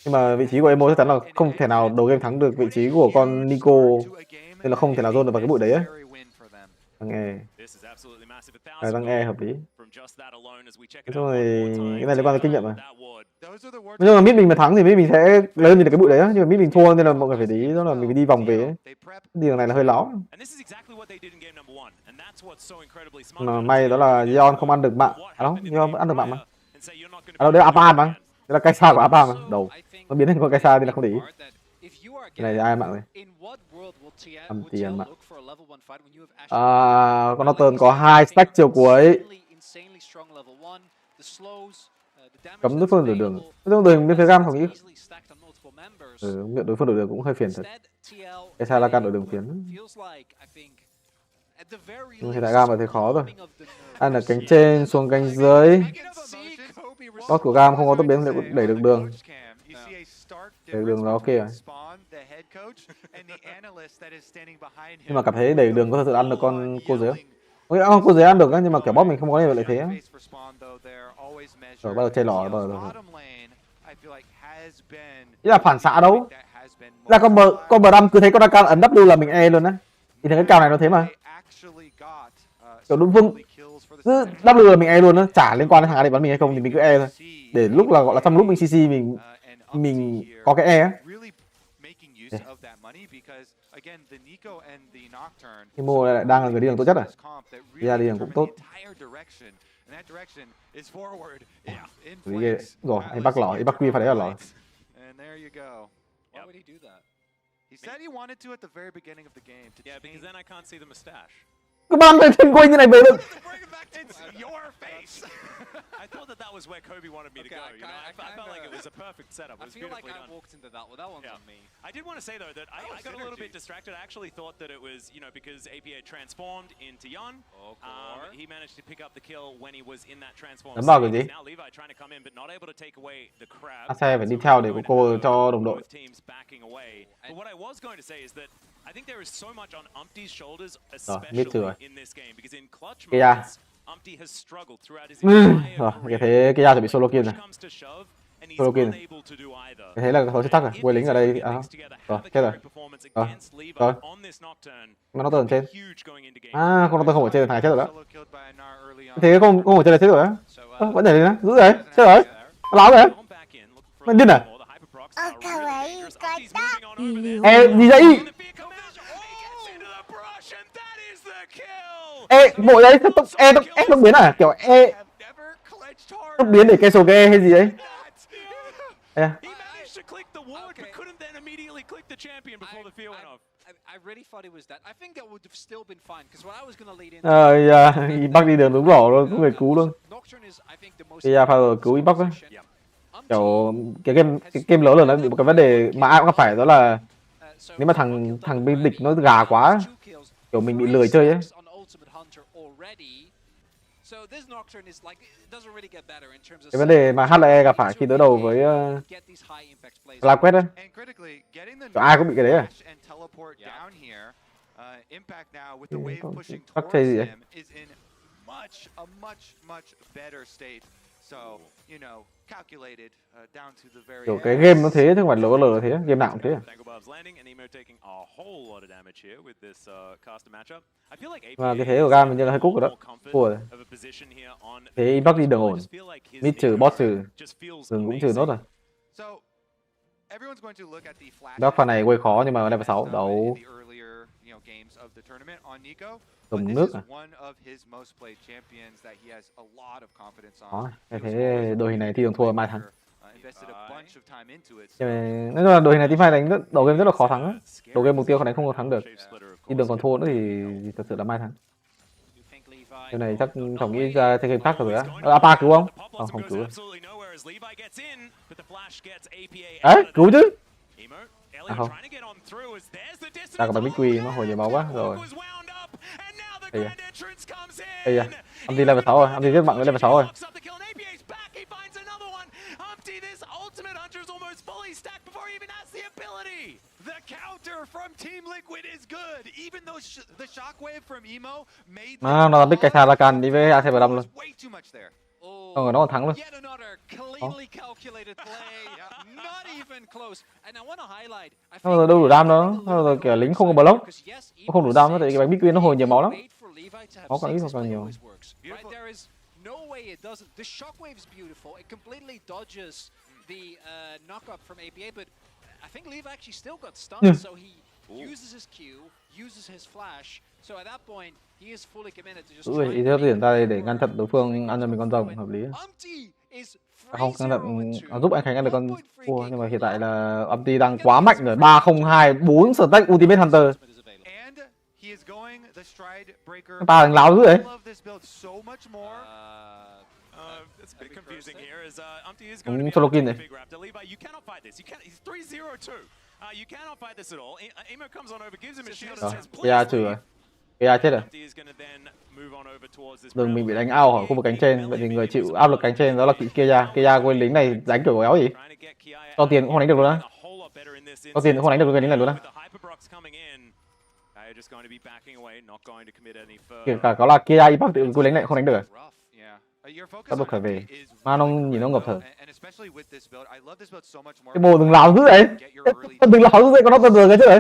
Nhưng mà vị trí của Emo chắc chắn là không thể nào đầu game thắng được vị trí của con Nico. Nên là không thể nào dồn được vào cái bụi đấy ấy. Thằng E hợp lý. Xong rồi cái này liên quan đến kinh nghiệm mà. Nhưng mà mid mình mà thắng thì mid mình sẽ lấy mình được cái bụi đấy á. Nhưng mà mid mình thua nên là mọi người phải để ý đó là mình phải đi vòng về ấy. Đường này là hơi láo. Mà may đó là Yeon không ăn được mạng. À đó, Yeon vẫn ăn được mạng mà. À đâu, đây là Apan mà. Đây là Kaisa của Apan mà. Đầu. Nó biến thành con Kaisa thì là không để ý. Cái này ai bạn ơi? In what world would Âm TL tiền bạn. look for a level 1 fight when you have Con Norton có 2 stack chiều cuối. insanely strong level 1, the slows, the damage Cấm đối phương đổi đường. Đối phương bên phía GAM không nghĩ. stacked on multiple members. Miệng đối phương đổi đường cũng hơi phiền thật. Cái sai là can đổi đường phiền. Feels like I think at the very Nhưng hiện tại GAM thì khó rồi. Ăn ở cánh trên xuống cánh dưới. Boss của GAM không có tốc biến liệu đẩy được đường. Đẩy đường là ok rồi. Nhưng mà cảm thấy đẩy đường có thật sự ăn được con cô dưới không? Cô dưới ăn được á, nhưng mà kiểu boss mình không có nhiều lợi thế. Rồi bắt đầu chơi lỏ rồi. Ý là phản xạ đâu. Là con bờ đâm cứ thấy con Rakan ấn W là mình E luôn á. Thì thấy cái cào này nó thế mà. Kiểu đối phương cứ W là mình E luôn á, chả liên quan đến thằng A bắn mình hay không thì mình cứ E thôi. Để lúc là gọi là trong lúc mình CC mình có cái E á. Imo lại đang là người đi đường tốt nhất à? Đi ra đi đường cũng tốt. Rồi, anh bắt lỏ, anh bắt quy phải đấy là lỏ. He said he wanted to at the very beginning of the game. Yeah, because then I can't see the mustache. Cứ bắn lên trên quay như này về luôn. It's your face. I thought that was where Kobe wanted me to go. You know, I felt like it was a perfect setup. It was beautifully done. I walked into that one. That one's on me. I did want to say though that I got a little bit distracted. I actually thought that it was, you know, because APA transformed into Yon. He managed to pick up the kill when he was in that transform. Vào cái gì? Now Levi trying to come in but not able to take away the crab. Xe phải đi theo để có cô cho đồng đội. Teams backing away. But what I was going to say is that I think there is so much on Umpty's shoulders, especially in this game, because in clutch moments, Umpty has struggled throughout his entire rồi, cái thế cái chuẩn bị solo kill này. Solo kill. Cái thế là thôi chết tắc rồi, quay lính ở đây. Rồi, chết rồi. Rồi. Mà nó tờn trên. Con nó tờn không ở trên, thằng này chết rồi đó. Thế không ở trên là chết rồi á. Vẫn nhảy lên á, giữ rồi, chết rồi. Láo rồi. Mày điên à? Gì vậy? Bộ đấy tốc biến à? Kiểu tốc biến để cancel cái hay gì đấy? Bắc đi đường đúng rõ luôn, cũng người cứu luôn. Kia pha rồi cứu Bắc đấy. Kiểu cái game lớn rồi nó bị một cái vấn đề mà ai cũng gặp phải, đó là nếu mà thằng bên địch nó gà quá, kiểu mình bị lười chơi ấy. Cái vấn đề mà HLE gặp phải khi đối đầu với La Quest ấy, ai cũng bị cái đấy à? Bắt chơi gì vậy? Kiểu cái game nó thế chứ không phải lỡ thế, game nào cũng thế à? Và cái thế của GAM mình như là hơi cúc rồi đó. Ủa. Thế Impact đi đường ổn. Mid trừ, boss trừ. Rừng cũng trừ nốt rồi. Đó pha này quay khó nhưng mà level 6 đấu. Dùng nước à? Đó, cái thế đội hình này thi đường thua mai thắng. Nói chung là đội hình này team fight đánh đầu game rất là khó thắng. Đầu game mục tiêu con này không có thắng được. Đi đường còn thua nữa thì thật sự là mai thắng. Cái này chắc Trọng nghĩ ra thêm game khác rồi á. Apa cứu không? Không cứu được. Đấy, cứu chứ. Không. Ta có bài Big Queen nó hồi nhiều máu quá rồi. Đây à. Âm đi level 6 rồi, âm đi rất mạnh với level 6 rồi. Nó làm big cái xa Rakan đi với AC vào đâm luôn. Không ngờ nó còn thắng luôn. Nó đâu đủ đam đâu, nó kiểu lính không có block, nó không đủ đam nữa, tại cái bánh big queen nó hồi nhiều máu lắm. Máu càng ít hoặc càng nhiều. I think Levi actually still got stunned, so he uses his Q, uses his flash. So at that point, he is fully committed to just ý thức tiền ta đây để ngăn chặn đối phương ăn cho mình con rồng, hợp lý. Umpty is Không, giúp anh Khánh ăn được con cua, nhưng mà hiện tại là Amty đang quá mạnh rồi. 302 4 stack Ultimate Hunter. Ta đánh láo dữ đấy. Đúng solo kill này. Kia trừ rồi. Kia chết rồi. Đừng mình bị đánh out ở khu vực cánh trên, vậy thì người chịu áp lực cánh trên đó là Kia. Kia quên lính này đánh kiểu éo gì? Cho tiền cũng không đánh được luôn á. Cho tiền cũng không đánh được người lính này luôn á. Kể cả có là Kia impact tự quên lính này không đánh được. Bắt buộc phải về. Mà nó nhìn nó ngập thở. Cái bồ đừng láo dữ đấy. Đừng láo dữ đấy, con nó tần rồi cái chứ đấy.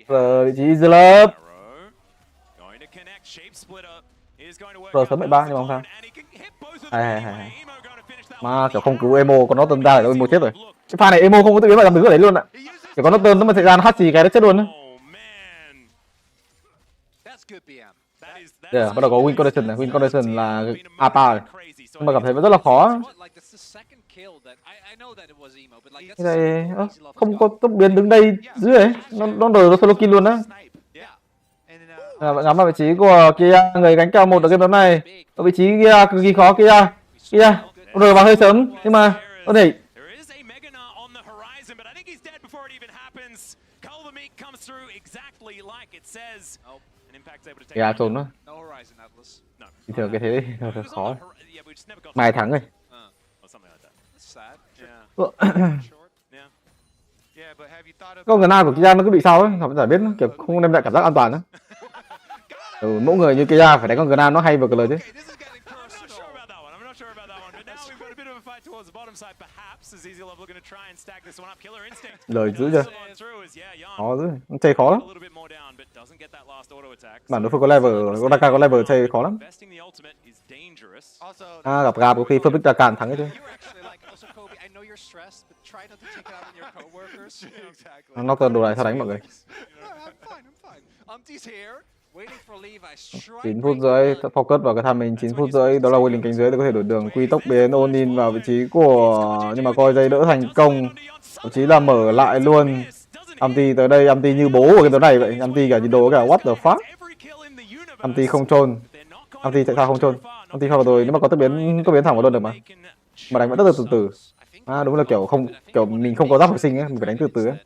Giờ vị trí Easy Love. Rồi sớm 13 nhưng mà không sao. Hay. Mà kiểu không cứu Emo, con nó tần ra để Emo chết rồi. Cái pha này Emo không có tự biến vào làm đứng ở đấy luôn ạ. Kiểu con nó tần nó mà chạy ra nó hát gì cái nó chết luôn á. Bắt đầu có win condition này, win condition là APA rồi. Nhưng mà cảm thấy vẫn rất là khó. Cái này không có tốc biến đứng đây dưới ấy, nó đời nó solo kill luôn á. Bạn ngắm vào vị trí của Kia, người gánh cao một ở game đấu này. Ở vị trí Kia cực kỳ khó. Kia rồi vào hơi sớm nhưng mà có thể Kia trốn đó. Bình thường cái thế thì khó. Mai thắng rồi. Con người nào của Kia nó cứ bị sao ấy, họ chả biết, kiểu không đem lại cảm giác an toàn nữa. Mỗi người như Kia phải đánh con Gnam nó hay vào cái lời chứ. Lời dữ chưa? Khó dữ, chơi khó lắm. Bản đối phương có level, có Daka có level chơi khó lắm. Gặp GAM có khi Perfect Daka thắng cái chứ. Nó tần đồ này sao đánh mọi người. 9 phút rưỡi focus vào cái tham mình, 9 phút rưỡi đó là Willing cánh dưới để có thể đổi đường quy tốc biến Onin vào vị trí của, nhưng mà coi dây đỡ thành công, thậm chí là mở lại luôn. Amty tới đây, Amty như bố của cái tối này vậy. Amty cả nhìn đồ cả what the fuck. Amty không chôn. Amty tại sao không chôn? Amty không rồi, nếu mà có tốc biến thẳng vào luôn được mà đánh vẫn rất là từ từ. Đúng là kiểu mình không có giáp hồi sinh ấy, mình phải đánh từ từ ấy.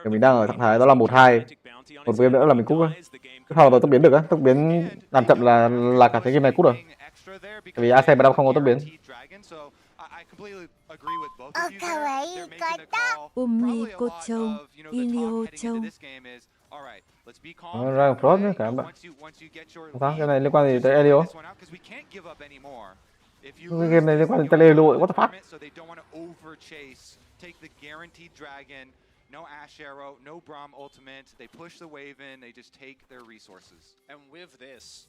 Kiểu mình đang ở trạng thái đó là 1-2. Một game nữa là mình cút thôi. Cái sau là tốc biến được á, tốc biến làm chậm là cả cái game này cút rồi. Tại vì AC mà đang không có tốc biến. Umiko Châu, Ilio Châu. Ra Frost nữa cả bạn. Sao? Cái này liên quan gì tới Elio? Cái game này liên quan tới Elio, what the fuck? No Ash Arrow, no Braum ultimate. They push the wave in, they just take their resources. And with this,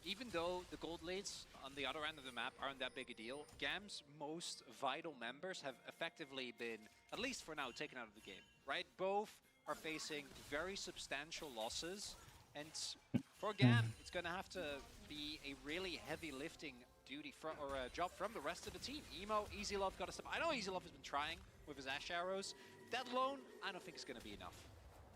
even though the gold lanes on the other end of the map aren't that big a deal, GAM's most vital members have effectively been, at least for now, taken out of the game, right? Both are facing very substantial losses, and for GAM, it's going to have to be a really heavy lifting duty or a job from the rest of the team. Emo, Easy Love got to step. I know Easy Love has been trying with his Ash Arrows. That alone, I don't think it's going to be enough.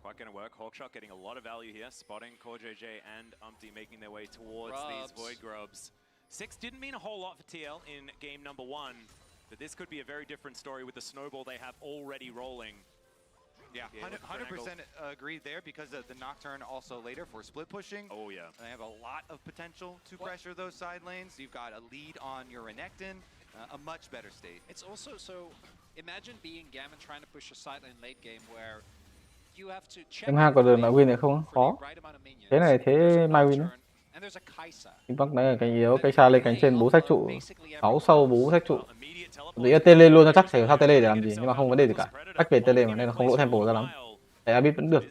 Quite going to work. Hawkshot getting a lot of value here, spotting Core JJ and Umpty making their way towards these Void Grubs. 6 didn't mean a whole lot for TL in game number 1, but this could be a very different story with the snowball they have already rolling. Yeah, 100% agreed there because of the Nocturne also later for split pushing. Oh yeah. They have a lot of potential to pressure those side lanes. You've got a lead on your Renekton, a much better state. It's also so... Imagine being GAM and trying to push a side lane late game where you have to check. Em hai có đường lại win này không? Khó. Thế này thế mai win á. Impact này là cánh yếu, cây xa lên cánh trên bố sách trụ, 6 sâu bố sách trụ. Nghĩ là tele luôn cho chắc, phải sao tele để làm gì, nhưng mà không vấn đề gì cả. Cách về tele mà nên là không lỗ tempo ra lắm. Tại Abit vẫn được.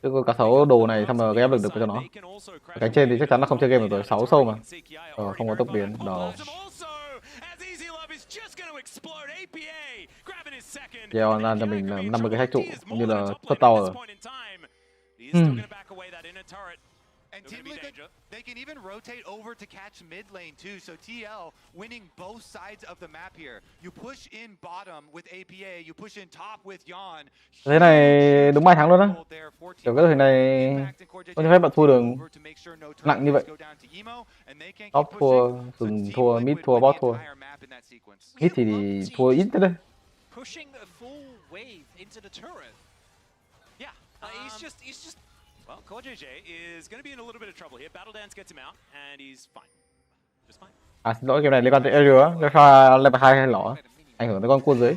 Chứ cả 6 đồ này xong rồi cái áp lực được cho nó. Cánh trên thì chắc chắn là không chơi game được rồi, 6 sâu mà. Không có tốc biến, đầu. Gieo ra cho mình 50 cái hack trụ cũng như là xuất tàu rồi. And Team Liquid, they can even rotate over to catch mid lane too. So TL winning both sides of the map here. You push in bottom with APA, you push in top with Yon. Thế này đúng 3 tháng luôn á. Kiểu cái đội hình này không cho phép bạn thua đường nặng như vậy. Top thua, rừng thua, mid thua, bot thua. Mid thì thua ít thế đấy. Pushing a full wave into the turret. Yeah, he's just. Well, KTG is going to be in a little bit of trouble here. Battle Dance gets him out, and he's fine. Just fine. À, xin lỗi, game này liên quan tới area á, cái pha level 2 hay lỏ ảnh hưởng tới con cua dưới.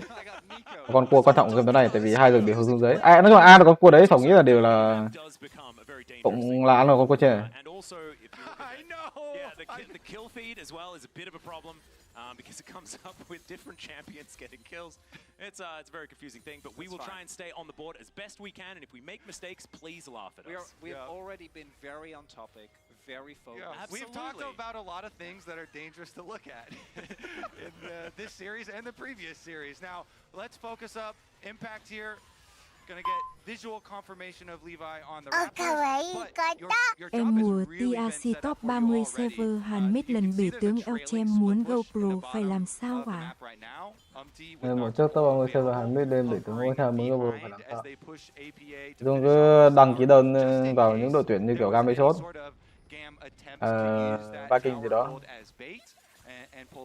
Con cua quan trọng game này tại vì hai rừng đều hướng xuống dưới. Nói chung là ai là con cua đấy, tổng nghĩ là đều là cũng là ăn là con cua trên này. The kill feed as well is a bit of a problem because it comes up with different champions getting kills. It's a very confusing thing, but we will try and stay on the board as best we can, and if we make mistakes, please laugh at us. We have already been very on topic, very focused. Yeah, we've talked about a lot of things that are dangerous to look at in this series and the previous series. Now, let's focus up. Impact here. Gonna get visual confirmation of Levi on the Raptors, but Em mùa TRC top 30 server Hàn mid lần bị tướng Elchem muốn GoPro phải làm sao hả? Em một trước top 30 server Hàn mid lên bị tướng Elchem muốn GoPro phải làm sao? Chúng cứ đăng ký đơn vào những đội tuyển như kiểu GAM shot, Viking gì đó.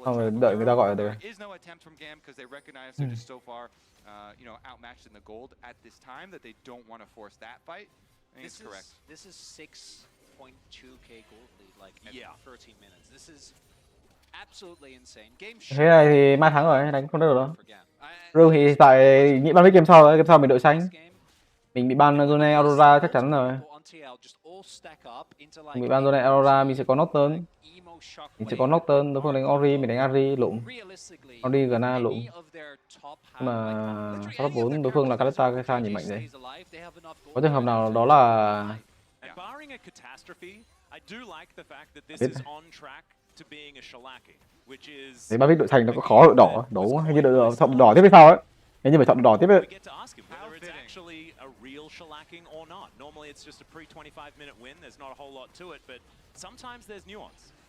Xong rồi đợi người ta gọi là được. You know, outmatched in the gold at this time that they don't want to force that fight. This is correct. This is 6.2k gold lead like at 13 minutes. This is absolutely insane. Game thế này thì mai thắng rồi, đánh không được đâu. Rương thì tại nghĩ ban mấy game sau mình đội xanh. Mình bị ban zone Aurora chắc chắn rồi. Mình bị ban zone Aurora mình sẽ có Nocturne. Mình sẽ có Nocturne, đối phương đánh Ori, mình đánh Ari lụng. Ori Gana lụng. Nhưng mà top 4 đối phương là Kalista, cái sao nhìn mạnh đấy. Có trường hợp nào đó là biết đấy, ba đội thành nó có khó đội đỏ, đấu hay như đội chọn đỏ tiếp hay sao ấy. Thế nhưng phải chọn đỏ tiếp ấy.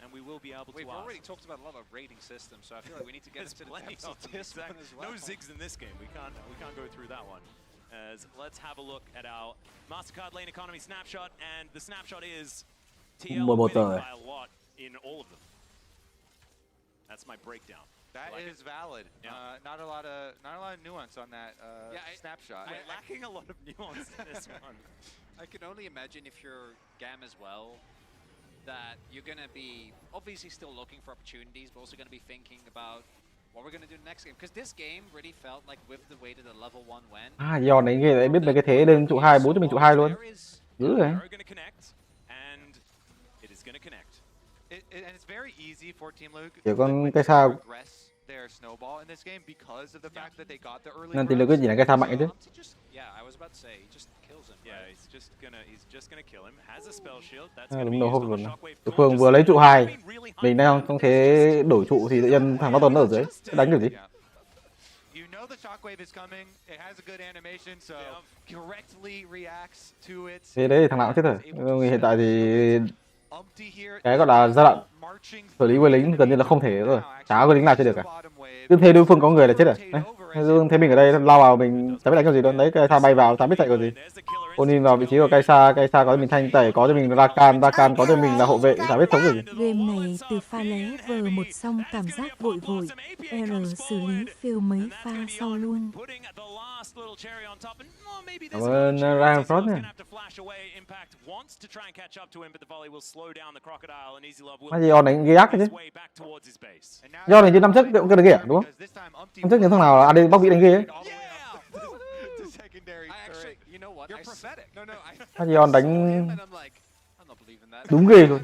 And we will be able to We've already talked about a lot of rating systems, so I feel like we need to get into the depths of this one as well. No zigs in this game. We can't go through that one. As let's have a look at our Mastercard lane economy snapshot, and the snapshot is TL winning by a lot in all of them. That's my breakdown. That is valid. Yeah. Not a lot of nuance on that snapshot. We're lacking a lot of nuance in this one. I can only imagine if you're GAM as well, that you're going to be obviously still looking for opportunities, but also going to be thinking about what we're going to do next game. Because this game really felt like with the way that the level 1 went. Giòn đấy ghê đấy, biết về cái thế lên trụ 2, bố cho mình trụ 2 luôn. Dữ rồi. Kiểu con cây sao. Nên thì lực chỉ là cây sao mạnh chứ. Đúng đầu hộp luôn. Đối phương vừa lấy trụ 2, mình đang trong thế đổi trụ thì tự nhiên thằng nó tuần ở dưới, đánh được gì? Thế đấy thì thằng nào cũng chết rồi. Hiện tại thì cái gọi là giai đoạn xử lý với lính gần như là không thể rồi, chả có lính nào chơi được cả. Cứ thế đối phương có người là chết rồi. Đấy, thế mình ở đây lao vào mình chả biết đánh cái gì đâu. Đấy, cái Tham bay vào chả biết chạy cái gì. Onin vào vị trí của Kaisa có cho mình thanh tẩy, có cho mình Rakan có cho mình là hộ vệ, chả biết sống được gì. Game này từ pha lé vờ một xong cảm giác vội R xử lý fail mấy pha sau luôn. Cảm ơn Ryan Frost nha. Mà gì on đánh ghê ác chứ. Do này như năm trước cũng cái ghê đúng không? Năm trước những thằng nào là AD bóc bị đánh ghê ấy. Mà gì on đánh đúng ghê luôn.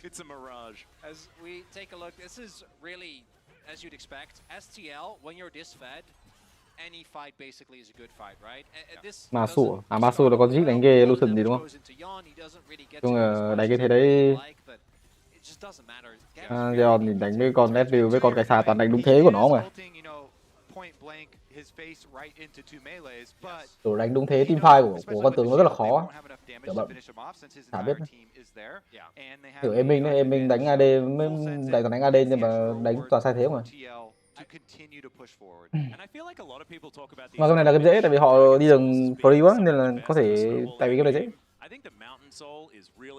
It's a mirage. As we take a look, this is really, as you'd expect, STL, when you're this fed, any fight basically is a good fight, right? Masu là con giết đánh ghê Lucian gì đúng không? Chung là đánh cái thế đấy. Giòn thì đánh với con Edville với con Kaisa toàn đánh đúng thế của nó mà. Kiểu đánh đúng thế team fight của con tướng nó rất là khó. Kiểu bạn chả biết. Kiểu em mình đánh AD mới đánh AD nhưng mà đánh toàn sai thế mà. Mà game này là game dễ tại vì họ đi đường free quá nên là có thể tại vì game này dễ.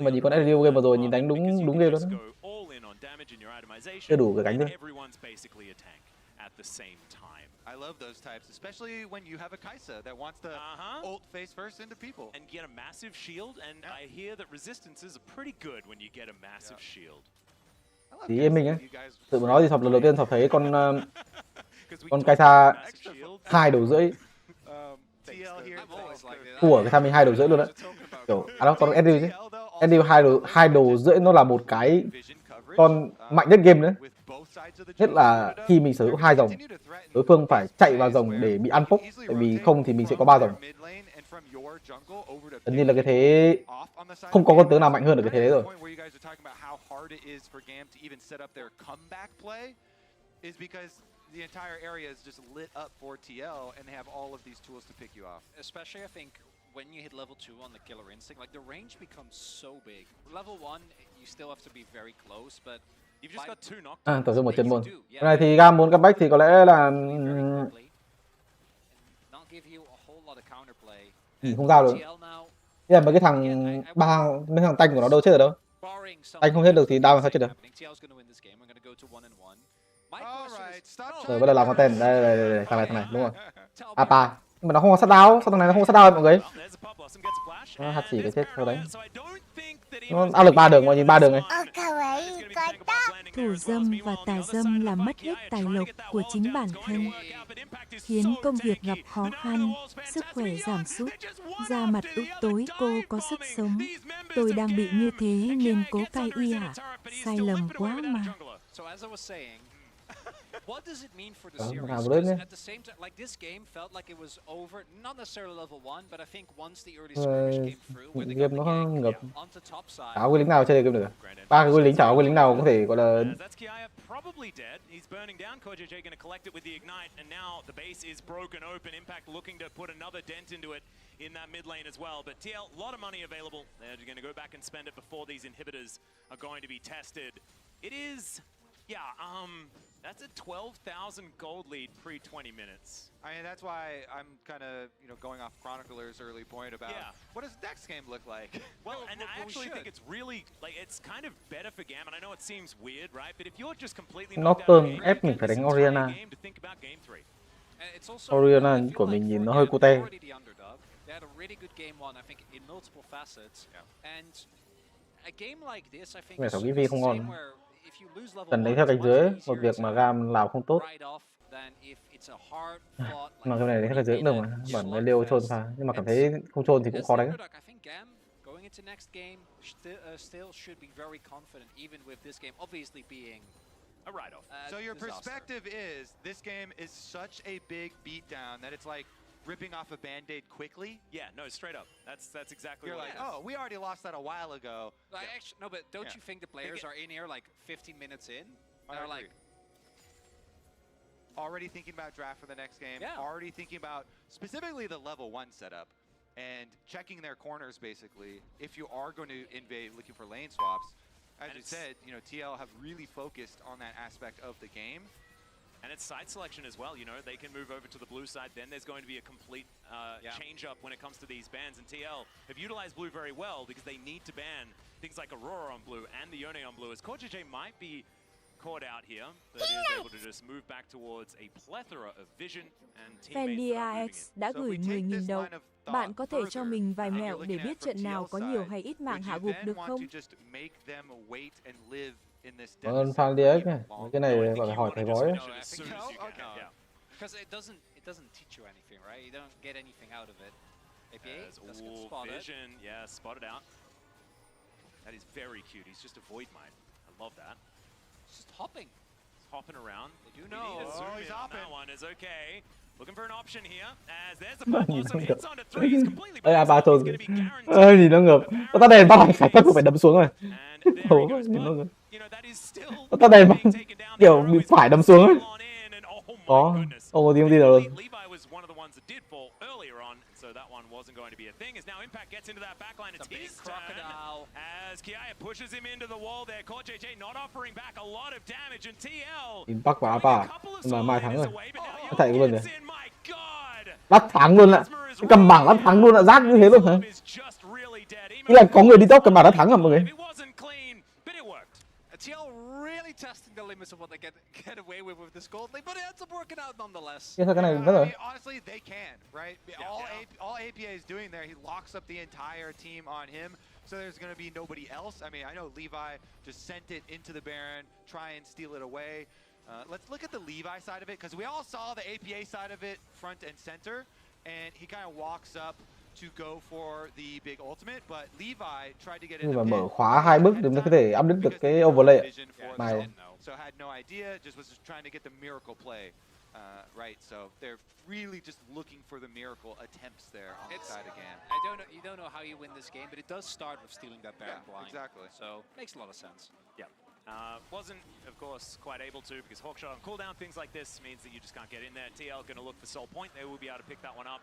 Mà nhìn con Ezreal game vừa rồi nhìn đánh đúng game luôn. Chưa đủ cái cánh thôi. At the same time. I love those types, especially when you have a Kai'Sa that wants to ult face first into people. And get a massive shield, and I hear that resistance is pretty good when you get a massive shield. Thì em mình ấy, tự mà nói thì lần đầu tiên Sọc thấy con Kai'Sa 2 đầu rưỡi. Của cái Tham mình 2 đầu rưỡi luôn đấy. Kiểu đó con Ezreal chứ. Ezreal 2 đầu rưỡi nó là một cái con mạnh nhất game đấy. Nhất là khi mình sở hữu 2 rồng, đối phương phải chạy vào rồng để bị ăn phốc, tại vì không thì mình sẽ có 3 rồng. Tất nhiên là cái thế không có con tướng nào mạnh hơn ở cái thế đấy rồi. The entire area is just lit up for TL, and they have all of these tools to pick you off. Especially, I think, when you hit level 2 on the killer instinct, like the range becomes so big. Level 1, you still have to be very close, but you've just got 2 knockdowns. Tổn thương một chân môn. Cái này thì GAM muốn comeback thì có lẽ là không giao được. Thế là mấy cái thằng mấy thằng tanh của nó đâu chết ở đâu. Tanh không hết được thì đao làm sao chết được. Rồi bắt đầu làm content đây thằng này đúng rồi. Apa nhưng mà nó không có sát đao, sao thằng này nó không có sát đao mọi người. Nó hắt chỉ cái chết sau đấy. Nó áp lực 3 đường mọi nhìn 3 đường này. Thủ dâm và tà dâm làm mất hết tài lộc của chính bản thân, khiến công việc gặp khó khăn, sức khỏe giảm sút, da mặt ức tối cô có sức sống. Tôi đang bị như thế nên cố cai y hả? Sai lầm quá mà. What does it mean for the series? Because at the same time, like this game felt like it was over, not necessarily level 1, but I think once the early skirmish came through, where they got the gank on the top side. Chả có lính nào chơi game được. 3 cái lính chả có lính nào có thể gọi là. Probably dead. He's burning down. KTG going to collect it with the ignite, and now the base is broken open. Impact looking to put another dent into it in that mid lane as well. But TL, a lot of money available. They're going to go back and spend it before these inhibitors are going to be tested. It is. Yeah, that's a 12,000 gold lead pre-20 minutes. I mean, that's why I'm kind of, going off Chronicler's early point about what does next game look like? Well, and I actually think it's really, like, it's kind of better for GAM, and I know it seems weird, right? But if you're just completely knocked out of ép mình phải đánh Oriana. game, Oriana của mình nhìn nó hơi cute. They had a really good game 1, I think, in multiple facets. And a game like this, I think, Mẹ is thằng Vivi không ngon. where Cần đánh theo cánh dưới, một việc mà GAM làm không tốt. Mà cái này đánh theo cánh dưới cũng được mà, bản mới liêu trôn pha, nhưng mà cảm thấy không trôn thì cũng khó đánh. So your perspective is this game is such a big beatdown that it's like ripping off a band-aid quickly? Yeah, no, straight up. That's exactly You're what like, oh, we already lost that a while ago. Actually, no, but don't you think the players are in here like 15 minutes in? They're like already thinking about draft for the next game, already thinking about specifically the level 1 setup and checking their corners basically. If you are going to invade looking for lane swaps, as you said, TL have really focused on that aspect of the game. And it's side selection as well, they can move over to the blue side, then there's going to be a complete change up when it comes to these bans, and TL have utilized blue very well because they need to ban things like Aurora on blue and the Yone on blue, as KTG might be caught out here, but is able to just move back towards a plethora of vision and teammates that are moving in. đã gửi 10.000 đồng. Bạn có thể cho mình vài mẹo để biết trận nào có nhiều hay ít mạng hạ gục được không? Cảm ơn Phan DX này. Cái này phải hỏi thầy bói. Because it doesn't teach you anything, right? You don't get anything out of it. APA, let's get spotted. Vision, yeah, spotted out. That is very cute. He's just a void mine. I love that. Just hopping. Hopping around. They do know. He's hopping. That one is okay. Looking for an option here. As there's a pop some hits onto three. He's completely nhìn nó ngợp. Nó tắt đèn bắt lại phải chắc phải đấm xuống rồi. Nó tắt đèn kiểu bị phải đấm xuống ấy. Có. Không có tiếng gì đâu luôn. ones that did fall earlier on, so that one wasn't going to be a thing. As now Impact gets into that backline, it's his crocodile. As Kiaya pushes him into the wall there, CKTG not offering back a lot of damage, and TL Impact và APA mà Mai thắng rồi. Nó chạy luôn rồi. Bắt thắng luôn ạ. Cái cầm bảng bắt thắng luôn ạ, rác như thế luôn hả? Nghĩa là có người đi top cầm bảng đã thắng rồi mọi người. TL really testing the limits of what they get away with this gold lead, but it ends up working out nonetheless. Cái này rất rồi. Honestly, they can, right? All APA is doing there, he locks up the entire team on him, so there's going to be nobody else. I mean, I know Levi just sent it into the Baron, try and steal it away. Let's look at the Levi side of it, because we all saw the APA side of it, front and center, and he kind of walks up to go for the big ultimate, but Levi tried to get in. Nhưng mà mở khóa 2 bước thì mới có thể update được cái overlay này. So had no idea, just was trying to get the miracle play, right? So they're really just looking for the miracle attempts there on the side of GAM. You don't know how you win this game, but it does start with stealing that Baron blind. Exactly. So makes a lot of sense. Yeah. Wasn't, of course, quite able to because Hawkshot on cooldown, things like this means that you just can't get in there. TL going to look for Soul Point. They will be able to pick that one up.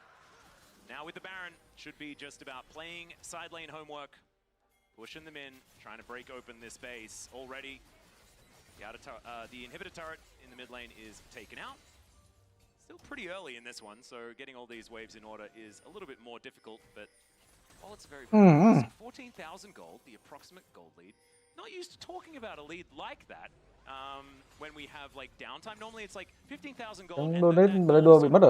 Now with the Baron, should be just about playing side lane homework, pushing them in, trying to break open this base. Already, the inhibitor turret in the mid lane is taken out. Still pretty early in this one, so getting all these waves in order is a little bit more difficult, but while it's very 14,000 gold, the approximate gold lead. Not used to talking about a lead like that. When we have like downtime, normally it's like 15,000 gold and then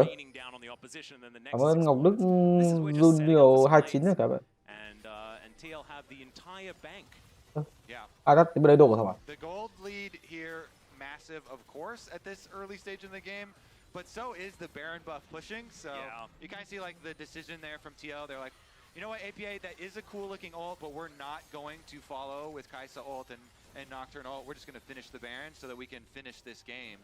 raining down on the opposition, and then the next. Cảm ơn Ngọc Đức Junior 29 nha các bạn. And TL have the entire bank. Đắt thì bên đây đồ của thằng. The gold lead here, massive of course at this early stage in the game, but so is the Baron buff pushing. So you kind of see like the decision there from TL. They're like, you know what, APA, that is a cool looking ult, but we're not going to follow with Kai'Sa ult and Nocturne ult. We're just going to finish the Baron so that we can finish this game.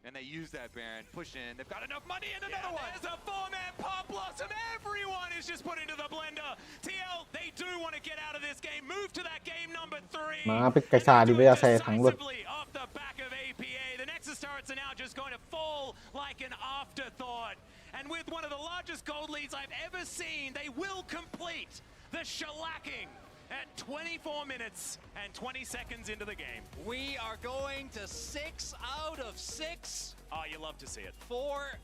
And they use that Baron, push in. They've got enough money and another one. There's a 4-man pop blossom. Everyone is just put into the blender. TL, they do want to get out of this game. Move to that game number 3. Mà pick cái xa đi với ACE thắng luôn. Off the back of APA, the Nexus turrets are now just going to fall like an afterthought. And with one of the largest gold leads I've ever seen, they will complete the shellacking at 24 minutes and 20 seconds into the game. We are going to 6 out of 6. Oh, you love to see it. For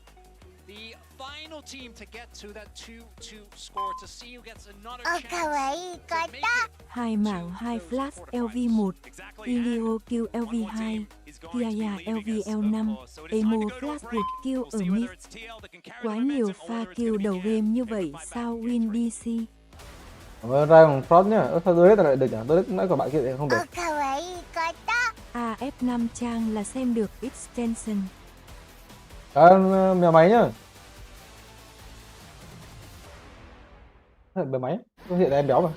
the final team to get to that 2-2 score, to see who gets another chance to make it. Hai mảng 2 Flash LV1, Ilio Q LV2, Kiaya LVL5, Emo Flash vụt Q ở mid. Quá nhiều pha kill đầu game như vậy sao win DC? Cảm ơn Ryan Frost nhá. Sao tôi hết lại được nhỉ? Tôi nãy của bạn kia thì không được. AF5 trang là xem được extension. Mèo máy nhá. Mèo máy. Tôi hiện là em béo mà.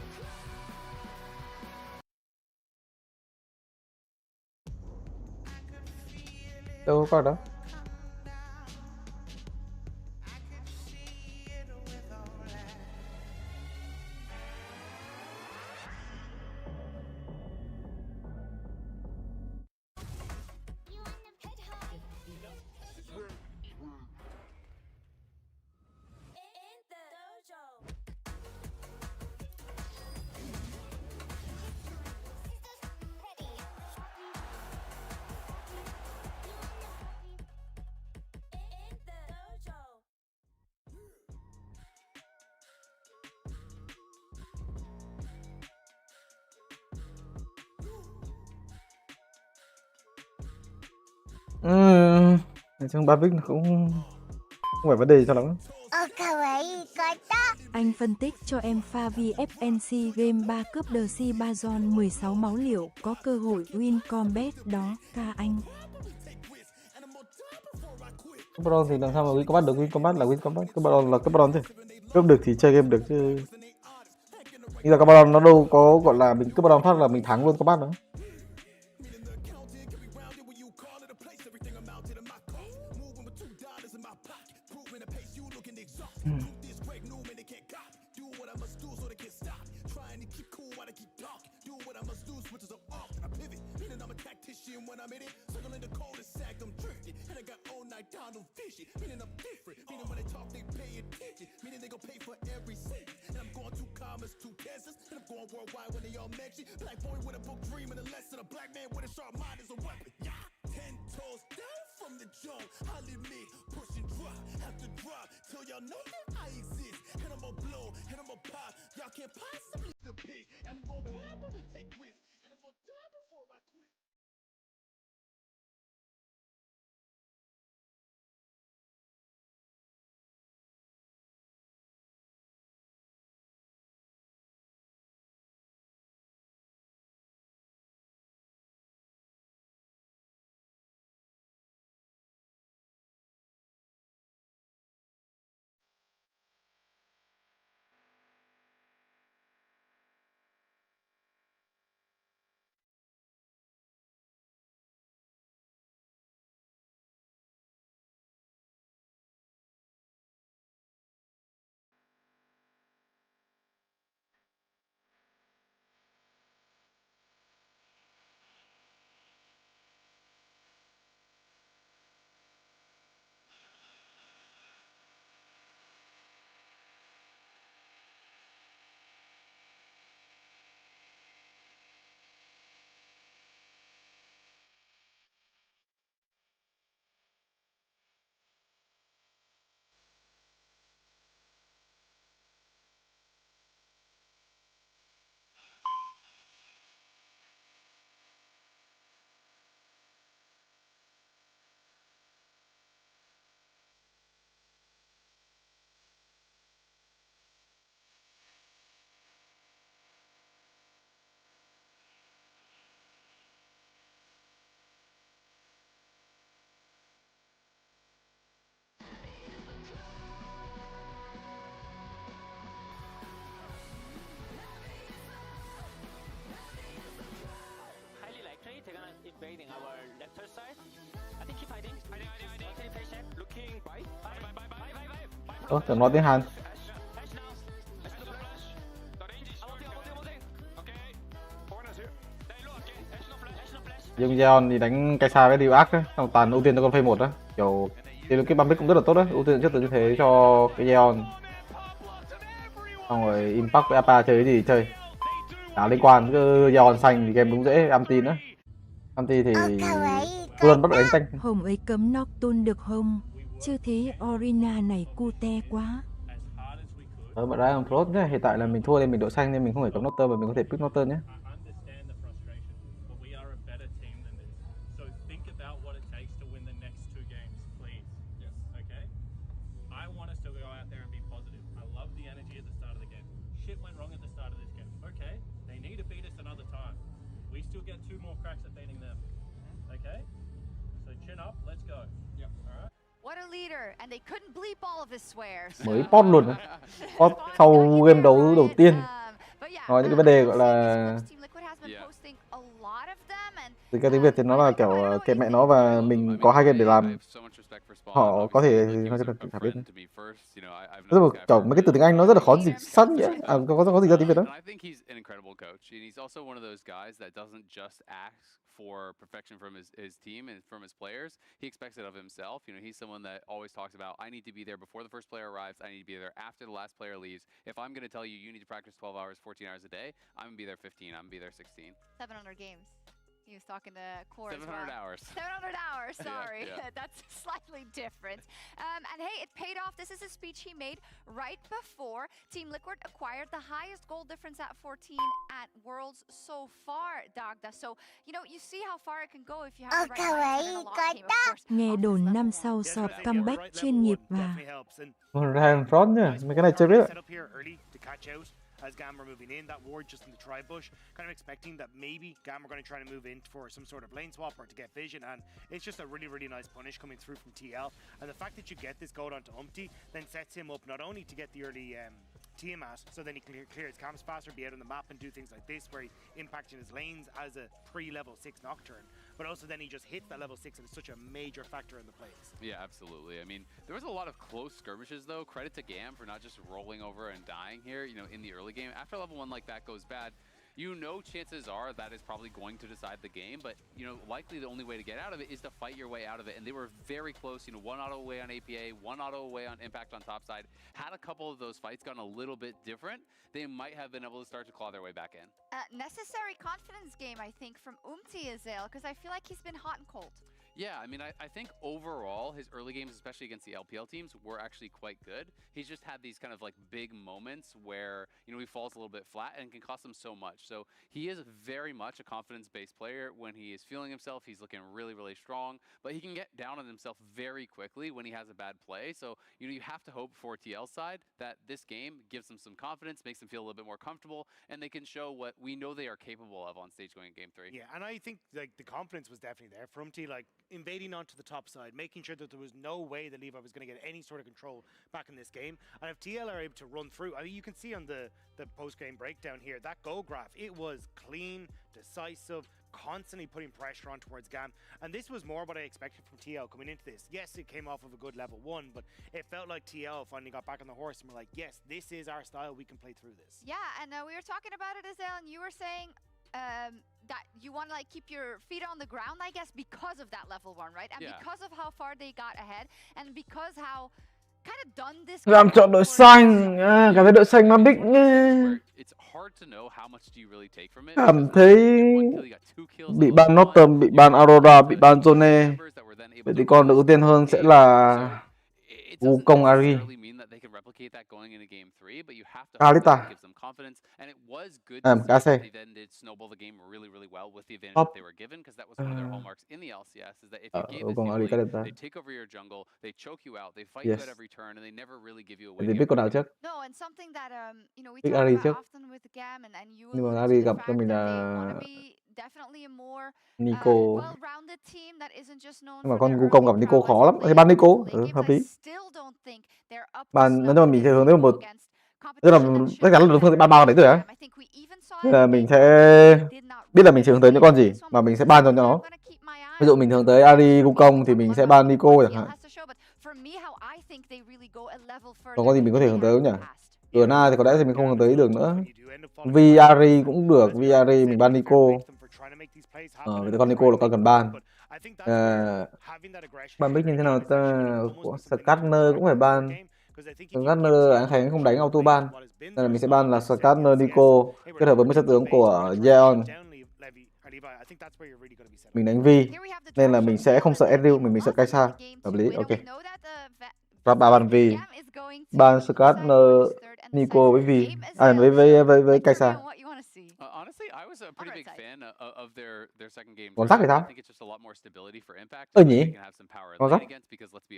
Đâu có đó. Trong ba bích cũng không phải vấn đề cho lắm. Anh phân tích cho em pha vì FNC game 3 cướp DC Bazon 16 máu liệu có cơ hội win combat đó ca anh. Cướp Baron thì làm sao mà win combat được, win combat là win combat, cướp Baron là cướp Baron chứ. Cướp được thì chơi game được chứ. Bây giờ cướp Baron nó đâu có gọi là mình cướp Baron phát là mình thắng luôn combat nữa. night Donald Fishy. Meaning I'm different. Meaning when they talk, they pay attention. Meaning they gon' pay for every cent. And I'm going to commas, to Kansas. And I'm going worldwide when they all mention. Black boy with a book dream and a lesson. A black man with a sharp mind is a weapon. Yeah. 10 toes down from the jump. I'll admit, push and drop. Have to drop till y'all know that I exist. And I'ma blow, and I'ma pop. Y'all can't possibly the pick. And I'm gon' grab and take risks. And I'm gon' die before I quit. invading our left hand side. I think keep hiding. Okay, patient. Looking. Bye. Tưởng nói tiếng Hàn. Dùng Zeon thì đánh cái xa với điều ác đấy, xong toàn ưu tiên cho con phase 1 đó. Kiểu thì cái bump cũng rất là tốt đấy, ưu tiên chất tự như thế cho cái Zeon. Xong rồi impact với Apa chơi gì chơi. Chả liên quan, cứ Zeon xanh thì game đúng dễ, anti nữa. Anti thì luôn bắt đầu đánh tanh. Hồng ấy cấm Nocturne được không? Chứ thế Orina này cute quá. Bạn ra on Frost nhé, hiện tại là mình thua nên mình đội xanh nên mình không phải cấm Nocturne mà mình có thể pick Nocturne nhé. What a leader, and they couldn't bleep all of his swears. Mới pot luôn. Pot sau game đấu đầu tiên. Nói những cái vấn đề gọi là từ cái tiếng Việt thì nó là kiểu kệ mẹ nó và mình có hai game để làm. Họ có thể nói cho chả biết. Rất là kiểu mấy cái từ tiếng Anh nó rất là khó dịch sát nghĩa. À, có gì ra tiếng Việt đó. For perfection from his team and from his players. He expects it of himself. You know, he's someone that always talks about, I need to be there before the first player arrives. I need to be there after the last player leaves. If I'm going to tell you, you need to practice 12 hours, 14 hours a day, I'm going to be there 15. I'm going to be there 16. 700 games. He was talking to Core 700 hours. 700 hours, sorry. Yeah. That's slightly different. And hey, it paid off. This is a speech he made right before Team Liquid acquired the highest goal difference at 14 at Worlds so far, Dagda. So, you know, you see how far it can go if you have the right mindset in a long game, of course. Nghe đồn năm sau Sof comeback chuyên nghiệp và ra on Frost nhá, mấy cái này chưa biết. As GAM were moving in, that ward just in the tri-bush, kind of expecting that maybe GAM were going to try to move in for some sort of lane swap or to get vision, and it's just a really, really nice punish coming through from TL. And the fact that you get this gold onto Umpty then sets him up not only to get the early Tiamat, so then he can clear his camps faster, be out on the map and do things like this, where he's impacting his lanes as a pre-level 6 Nocturne, but also then he just hits that level 6 and it's such a major factor in the plays. Yeah, absolutely. I mean, there was a lot of close skirmishes though. Credit to GAM for not just rolling over and dying here, you know, in the early game. After level 1 like that goes bad, You know, chances are that is probably going to decide the game, but you know, likely the only way to get out of it is to fight your way out of it. And they were very close. You know, one auto away on APA, one auto away on Impact on top side. Had a couple of those fights gone a little bit different, they might have been able to start to claw their way back in. Necessary confidence game, I think, from Azale, because I feel like he's been hot and cold. Yeah, I mean, I think overall his early games, especially against the LPL teams, were actually quite good. He's just had these kind of like big moments where, you know, he falls a little bit flat and can cost him so much. So he is very much a confidence-based player. When he is feeling himself, he's looking really, really strong, but he can get down on himself very quickly when he has a bad play. So, you know, you have to hope for TL's side that this game gives them some confidence, makes them feel a little bit more comfortable, and they can show what we know they are capable of on stage going in Game 3. Yeah, and I think like the confidence was definitely there for Umti, like invading onto the top side, making sure that there was no way that Levi was going to get any sort of control back in this game. And if TL are able to run through, I mean, you can see on the post-game breakdown here, that goal graph, it was clean, decisive, constantly putting pressure on towards GAM. And this was more what I expected from TL coming into this. Yes, it came off of a good level 1, but it felt like TL finally got back on the horse and were like, yes, this is our style, we can play through this. Yeah, and we were talking about it, Azale, and you were saying that you want to like keep your feet on the ground, I guess, because of that level 1, right? And because of how far they got ahead, and because how kind of done this. Làm chọn đội xanh, cảm thấy đội xanh mà big. Cảm thấy bị ban Norton, bị ban Aurora, bị ban Zone. Vậy thì con được ưu tiên hơn sẽ là Wukong Ari. Alita. KC. Top. Wukong Ari Alita. Yes. Thì biết con nào trước? Biết Ari trước. Nhưng mà Ari gặp cho mình là Nico. Nhưng mà con Wukong gặp Nico khó lắm. Thì ban Nico, hợp lý. Ban nói chung là mình sẽ hướng tới một, tức là tất cả đối phương sẽ ban bao đấy rồi á. Nên là mình sẽ biết là mình sẽ hướng tới những con gì mà mình sẽ ban cho nó. Ví dụ mình hướng tới Ari, Wukong thì mình sẽ ban Nico chẳng hạn. Còn có gì mình có thể hướng tới không nhỉ? Gna thì có lẽ thì mình không hướng tới được nữa. Ari cũng được, Ari mình ban Nico. Với con Nico là con cần ban. Ban bích như thế nào ta? Scanner cũng phải ban. Scanner anh Khánh không đánh auto ban. Nên là mình sẽ ban là Scanner Nico kết hợp với mấy chất tướng của Yeon. Mình đánh Vi nên là mình sẽ không sợ Ezreal, mình sợ Kai'Sa. Hợp lý, ok. Và ban Vi, ban Scanner Nico với Vi, với Kai'Sa. Còn Zac thì sao? Nhỉ? Còn Zac?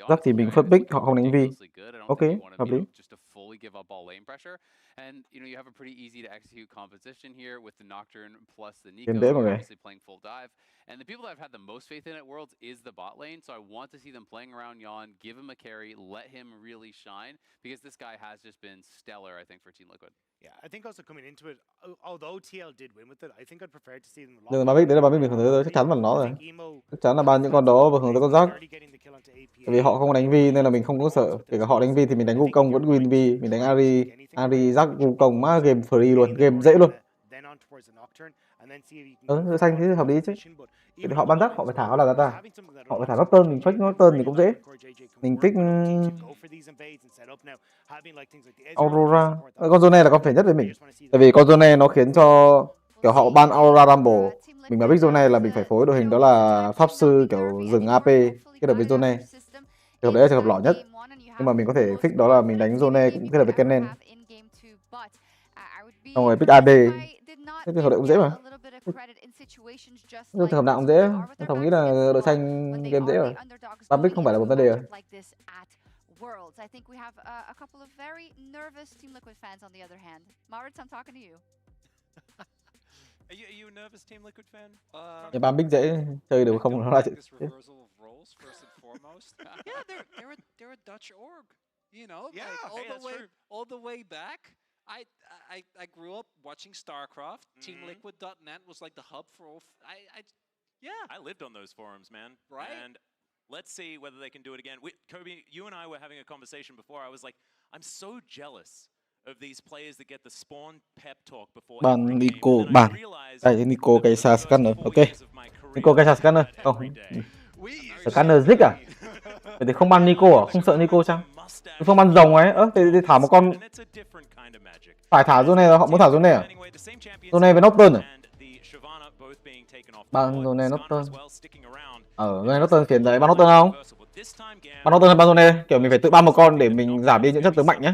Zac thì mình first pick, họ không đánh Vi. Ok, hợp lý. And you know, you have a pretty easy to execute composition here with the Nocturne plus the Nico, obviously playing full dive. And the people that I've had the most faith in at Worlds is the bot lane, so I want to see them playing around Yeon, give him a carry, let him really shine, because this guy has just been stellar, I think, for Team Liquid. Yeah, I think also coming into it, although TL did win with it, I think I'd prefer to see them. Đấy là ban mình hướng tới, chắc chắn là nó rồi. Chắc chắn là ban những con đó và hướng tới con Zac. Tại vì họ không đánh Vi nên là mình không có sợ. Kể cả họ đánh Vi thì mình đánh Wukong vẫn win Vi, mình đánh Ari, Zac, Wukong má game free luôn, game dễ luôn. Đội xanh thì hợp lý chứ. Thì họ ban Zac họ phải thả nó là ta. Họ phải thả Norton, mình fake Norton thì cũng dễ. Mình pick Aurora. Con Zone là con phải nhất với mình. Tại vì con Zone nó khiến cho kiểu họ ban Aurora Rumble. Mình mà pick Zone là mình phải phối đội hình đó là Pháp Sư kiểu rừng AP kết hợp với Zone. Trường hợp đấy là trường hợp lỏ nhất. Nhưng mà mình có thể fix đó là mình đánh Zone cũng kết hợp với Kennen. Xong rồi pick AD. Cái trường hợp đấy cũng dễ mà. Trường hợp nào cũng dễ. Em Thống nghĩ là đội xanh game dễ rồi. Ban pick không phải là một vấn đề rồi. Worlds. I think we have a couple of very nervous Team Liquid fans on the other hand. Maurits, I'm talking to you. Are you a nervous Team Liquid fan? Ban pick dễ chơi được không nó là chuyện. Yeah, they're a Dutch org, you know, yeah, like all the way back. I grew up watching StarCraft. TeamLiquid.net was like the hub for all. I lived on those forums, man. Right. And let's see whether they can do it again. Kobe, you and I were having a conversation before. I was like, I'm so jealous Bạn Nico, bạn. Đây Nico cái xa scanner, ok. Nico cái xa scanner, không. Scanner Zik à? Vậy thì không ban Nico à? Không sợ Nico chăng? Không ban rồng ấy, thì thả một con. Phải thả Zone rồi, họ muốn thả Zone à? Zone với Nocturne à? Ban Zone Nocturne. Zone Nocturne phiền đấy, ban Nocturne không? Ban Nocturne hay ban Zone? Kiểu mình phải tự ban một con để mình giảm đi những chất tướng mạnh nhé.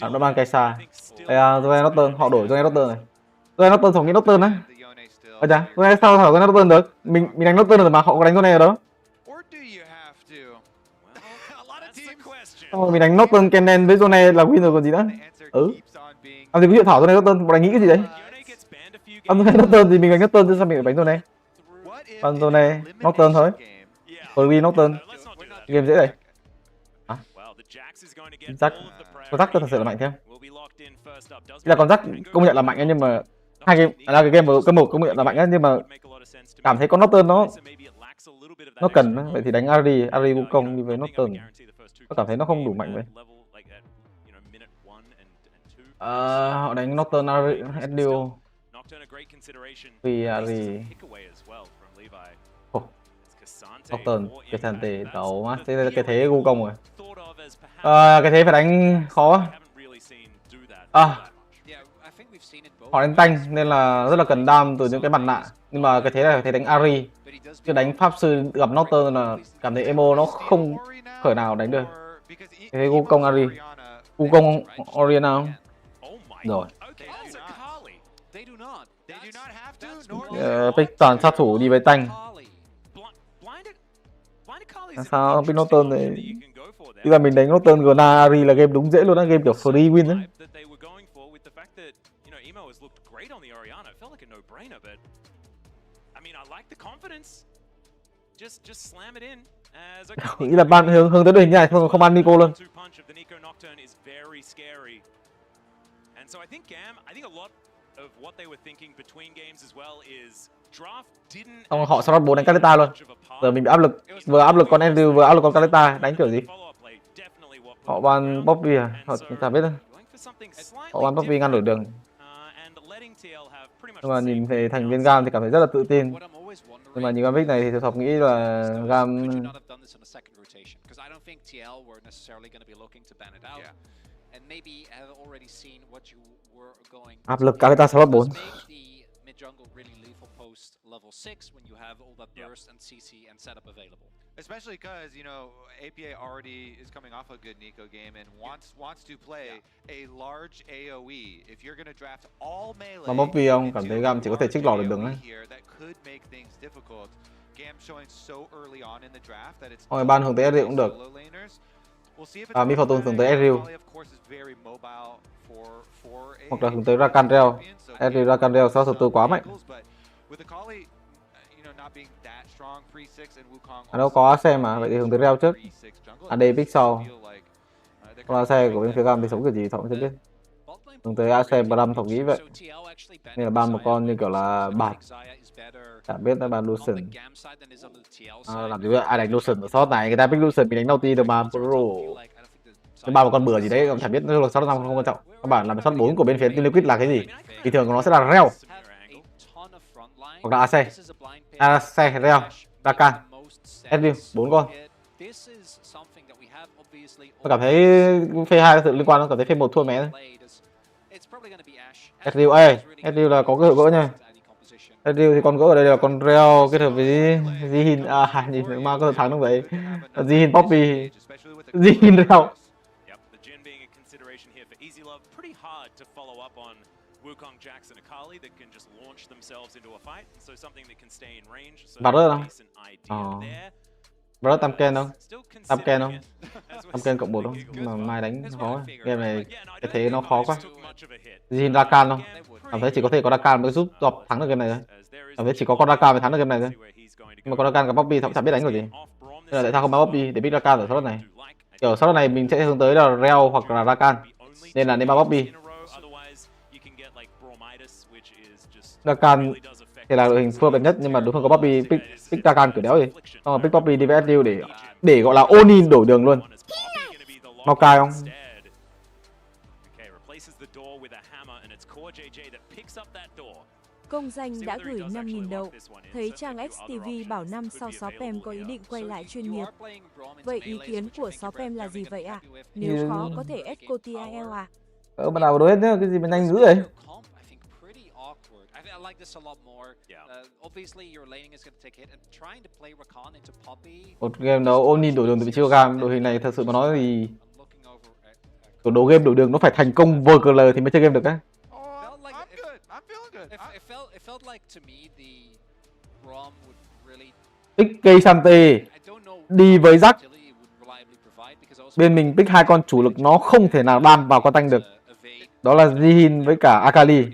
Nó ban cái xa. Đây à, Zone Nocturne, họ đổi Zone Nocturne này. Zone Nocturne thống nghĩ Nocturne á. Chà, Zone sao thả Zone Nocturne được? Mình đánh Nocturne rồi mà họ có đánh Zone ở đó. Mình đánh Nocturne Kennen với Zone là win rồi còn gì nữa. Làm gì có chuyện thảo Zone Nocturne, bọn đánh nghĩ cái gì đấy? Ban Zone Nocturne thì mình đánh Nocturne chứ sao mình phải đánh Zone? Ban Zone Nocturne thôi. Free Nocturne. Game dễ này. À? Con Jack thật sự là mạnh thêm. Là con Jack công nhận là mạnh ấy, nhưng mà hai game là cái game cơ một công nhận là mạnh ấy, nhưng mà cảm thấy con Nocturne nó cần. Vậy thì đánh Ari vũ công đi với Nocturne. Nó cảm thấy nó không đủ mạnh vậy. Họ đánh Nocturne Ezreal vì Ari. Nocturne cái sàn tề đầu má, thế là cái thế gu công rồi. Cái thế phải đánh khó. Họ đánh tanh nên là rất là cần đam từ những cái mặt nạ, nhưng mà cái thế là thế đánh Ari, chứ đánh pháp sư gặp Nocturne là cảm thấy emo nó không khởi nào đánh được. Cái thế gu công Ari, gu công Oriana không? Rồi. Pick toàn sát thủ đi với tanh. Sao pick Nocturne thì bây giờ mình đánh Nocturne Gna Ari là game đúng dễ luôn á, game kiểu free win á. Nghĩ là ban hướng tới đội hình như này không ban Nico luôn. Xong họ slot 4 đánh Caleta luôn. Giờ mình bị áp lực, vừa áp lực con Ezreal vừa áp lực con Caleta, đánh kiểu gì? Họ ban Poppy à? Họ chả biết đâu. Họ ban Poppy ngăn đổi đường. Nhưng mà nhìn về thành viên GAM thì cảm thấy rất là tự tin. Nhưng mà nhìn con pick này thì SofM nghĩ là GAM áp lực Caleta slot 4. Level 6 when you have all that burst and CC and setup available. Especially because, you know, APA already is coming off a good Nico game and wants to play a large AoE. If you're going to draft all melee, mà Poppy ông cảm thấy GAM chỉ có thể trích lò được đường ấy. Thôi ban hướng tới Ezreal cũng được. Mi Fortune hướng tới Ezreal. Hoặc là hướng tới Rakan Rel. Ezreal Rakan Rel sao thứ tư quá mạnh. Đâu có AC mà, vậy thì hướng tới Rel trước. AD pick sau. Còn AC của bên phía GAM thì sống kiểu gì Thọ cũng chưa biết. Hướng tới AC Bram Thọ nghĩ vậy. Nên là ban một con như kiểu là bạt. Chả biết là ban Lucian. Làm gì vậy? Ai đánh Lucian ở shot này, người ta pick Lucian mình đánh đầu tiên được mà pro. Cái ba một con bừa gì đấy chả biết, nó là shot 5 không quan trọng. Các bạn làm shot 4 của bên phía Team Liquid là cái gì? Thì thường của nó sẽ là Rel. Hoặc là AC. AC, Rel, Rakan, Ezreal, 4 con. Tôi cảm thấy phase 2 có sự liên quan, tôi cảm thấy phase 1 thua mẹ thôi. Ezreal, Ezreal là có cơ hội gỡ nha. Ezreal thì con gỡ ở đây là con Rel kết hợp với Zihin, nhìn mà có thể thắng không vậy? Zihin Poppy, Zihin Rel. Bà rớt không? Bà rớt tam ken không? Tam ken không? Tam ken cộng 1 không? Nhưng mà mai đánh khó. Game này cái thế nó khó quá. Jin Rakan không? Cảm thấy chỉ có thể có Rakan mới giúp Dọc thắng được game này thôi. Cảm thấy chỉ có con Rakan mới thắng được game này thôi. Nhưng mà con RakanกับPoppy chẳng biết đánh kiểu gì. Nên là tại sao không bán Poppy để pick Rakan ở slot này? Kiểu slot này mình sẽ hướng tới là Rel hoặc là Rakan. Nên là nên bán Poppy. Rakan thì là đội hình phù hợp nhất, nhưng mà đối phương có Poppy pick Rakan kiểu đéo gì. Xong rồi pick Poppy đi với Ezreal để gọi là Onin đổi đường luôn. Maokai không? Công danh đã gửi 5.000 đậu. Thấy trang XTV bảo năm sau SofM có ý định quay lại chuyên nghiệp. Vậy ý kiến của SofM là gì vậy ạ? Nếu khó có thể Echo TIL à? Bạn nào đồ hết nhá, cái gì mà nhanh dữ vậy? I like this a lot more. Obviously, your laning is going to take hit, and trying to play Rakan into Poppy. Một game đấu Oni đổi đường từ vị trí của GAM, đội hình này thật sự mà nói thì tổ đấu game đổi đường nó phải thành công VGL thì mới chơi game được á. It felt like to me the Braum would really Pick Sante đi với Jack. Bên mình pick hai con chủ lực nó không thể nào đan vào con tanh được. Đó là Jihin với cả Akali.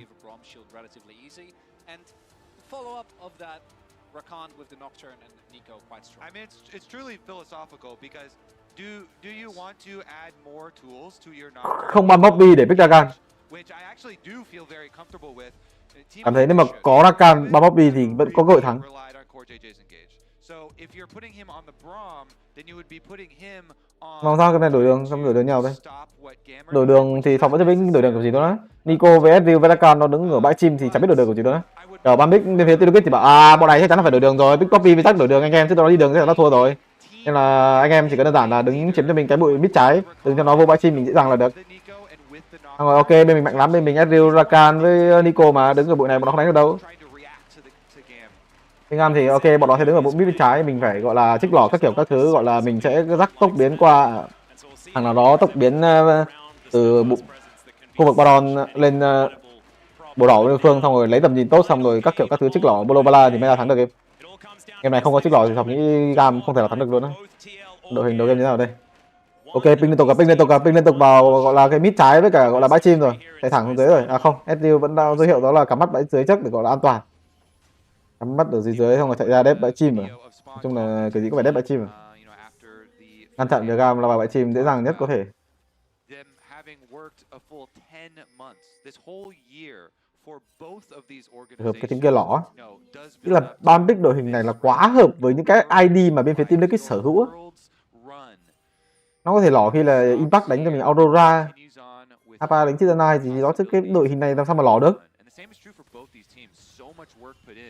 I mean, it's truly philosophical because do you want to add more tools to your không ban Poppy để pick Rakan. Which I actually do feel very comfortable with. Cảm thấy nếu mà có Rakan ban Poppy thì vẫn có cơ hội thắng. Mong sao cái này đổi đường, xong đổi đường nhau đây. Đổi đường thì Thọc vẫn chưa biết đổi đường của gì đó. Nico với Ezreal với Rakan nó đứng ở bãi chim thì chẳng biết đổi đường của gì đó. Ở ban pick bên phía Tidukit thì bảo bọn này chắc chắn là phải đổi đường rồi, pick Poppy với Jack đổi đường anh em chứ nó đi đường thì nó thua rồi. Nên là anh em chỉ cần đơn giản là đứng chiếm cho mình cái bụi mid trái, đừng cho nó vô bãi chim mình dễ dàng là được. Rồi ok, bên mình mạnh lắm, bên mình Ezreal, Rakan với Nico mà đứng ở bụi này bọn nó không đánh được đâu. Bên GAM thì ok, bọn nó sẽ đứng ở bụi mid bên trái, mình phải gọi là trích lỏ các kiểu các thứ, gọi là mình sẽ rắc tốc biến qua thằng nào đó, tốc biến từ khu vực Baron lên bộ đỏ bên phương, xong rồi lấy tầm nhìn tốt, xong rồi các kiểu các thứ trích lỏ BO3 thì mới là thắng được game. Game này không có trích lỏ thì Thọc nghĩ GAM không thể là thắng được luôn á. Đội hình đầu game như thế nào đây? Ok, ping liên tục vào gọi là cái mid trái với cả gọi là bãi chim rồi, chạy thẳng xuống dưới rồi. À không, Ezreal vẫn đang giới hiệu đó là cắm mắt bãi dưới trước để gọi là an toàn. Cắm mắt ở dưới xong rồi chạy ra đép bãi chim rồi. Nói chung là cái gì cũng phải đép bãi chim rồi. Ngăn chặn việc GAM là vào bãi chim dễ dàng nhất có thể. Hợp cái team kia lỏ. Tức là ban pick đội hình này là quá hợp với những cái ID mà bên phía team Liquid sở hữu. Nó có thể lỏ khi là Impact đánh cho mình Aurora, Apa đánh Titanite thì đó, chứ cái đội hình này làm sao mà lỏ được.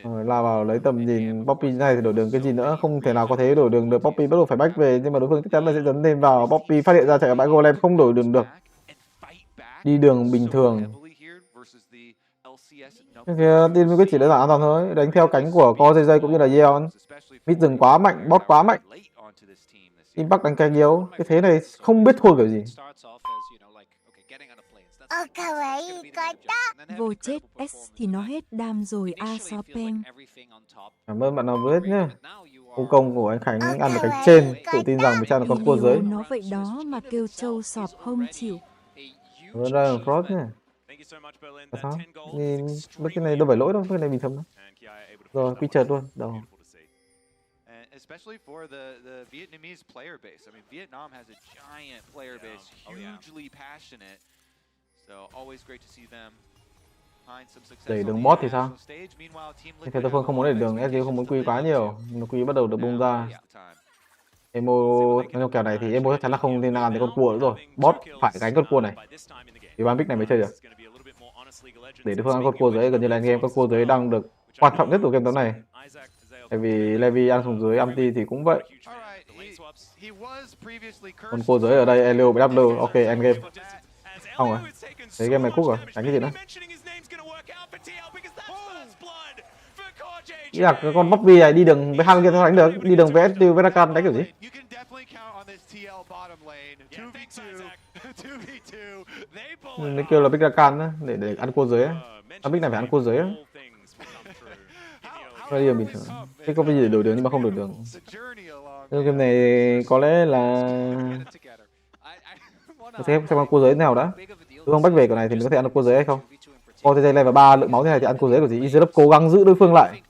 Rồi la vào lấy tầm nhìn Poppy này thì đổi đường cái gì nữa, không thể nào có thể đổi đường được. Poppy bắt buộc phải back về, nhưng mà đối phương chắc chắn là sẽ dấn thêm vào. Poppy phát hiện ra chạy ở bãi golem không đổi đường được, đi đường bình thường. Cái phía team Liquid chỉ đơn giản an toàn thôi, đánh theo cánh của co dây cũng như là Yeon. Mid rừng quá mạnh, bot quá mạnh, Impact đánh càng yếu, cái thế này không biết thua kiểu gì. Vô chết S thì nó hết đam rồi SofM. Cảm ơn bạn nào biết nhé. Cô công của anh Khánh ăn được cánh trên, tự tin rằng mình chắc là con cua dưới. Nó vậy đó mà kêu trâu sọp không chịu. Cảm ơn Ryan Frost nhé. Sao? Nhìn mấy cái này đâu phải lỗi đâu, cái này bình thường đó. Rồi, quy chợt luôn, đầu. Especially for the Vietnamese player base. I mean, Vietnam has a giant player base, hugely passionate. So always great to see them find some success. Đẩy đường bot thì sao? Thế đối phương không muốn đẩy đường, SG không muốn quy quá nhiều, nó quy bắt đầu được bung ra. Emo trong kèo này thì Emo chắc chắn là không nên làm cái con cua nữa rồi. Bot phải gánh con cua này. Thì ban pick này mới chơi được. Để đối phương ăn con cua dưới gần như là game con cua dưới đang được quan trọng nhất của game đấu này. Tại vì Levi ăn xuống dưới anti thì cũng vậy. Con cua dưới ở đây Elio với W, ok endgame. Xong rồi. Thấy game này cúc rồi, đánh cái gì nữa? Ý là cái con Poppy này đi đường với hai kia thôi đánh được, đi đường với ST với Rakan đánh kiểu gì? Nó kêu là pick Rakan á, để ăn cua dưới á. Pick này phải ăn cua dưới á. Cái điều bình thường. Cái có cái gì để đổi đường nhưng mà không đổi đường. Cái game này có lẽ là xem con cua dưới thế nào đã. Đối phương back về kiểu này thì mình có thể ăn được cua dưới hay không? OTJ level 3 lượng máu thế này thì ăn cua dưới của gì? Izlop cố gắng giữ đối phương lại.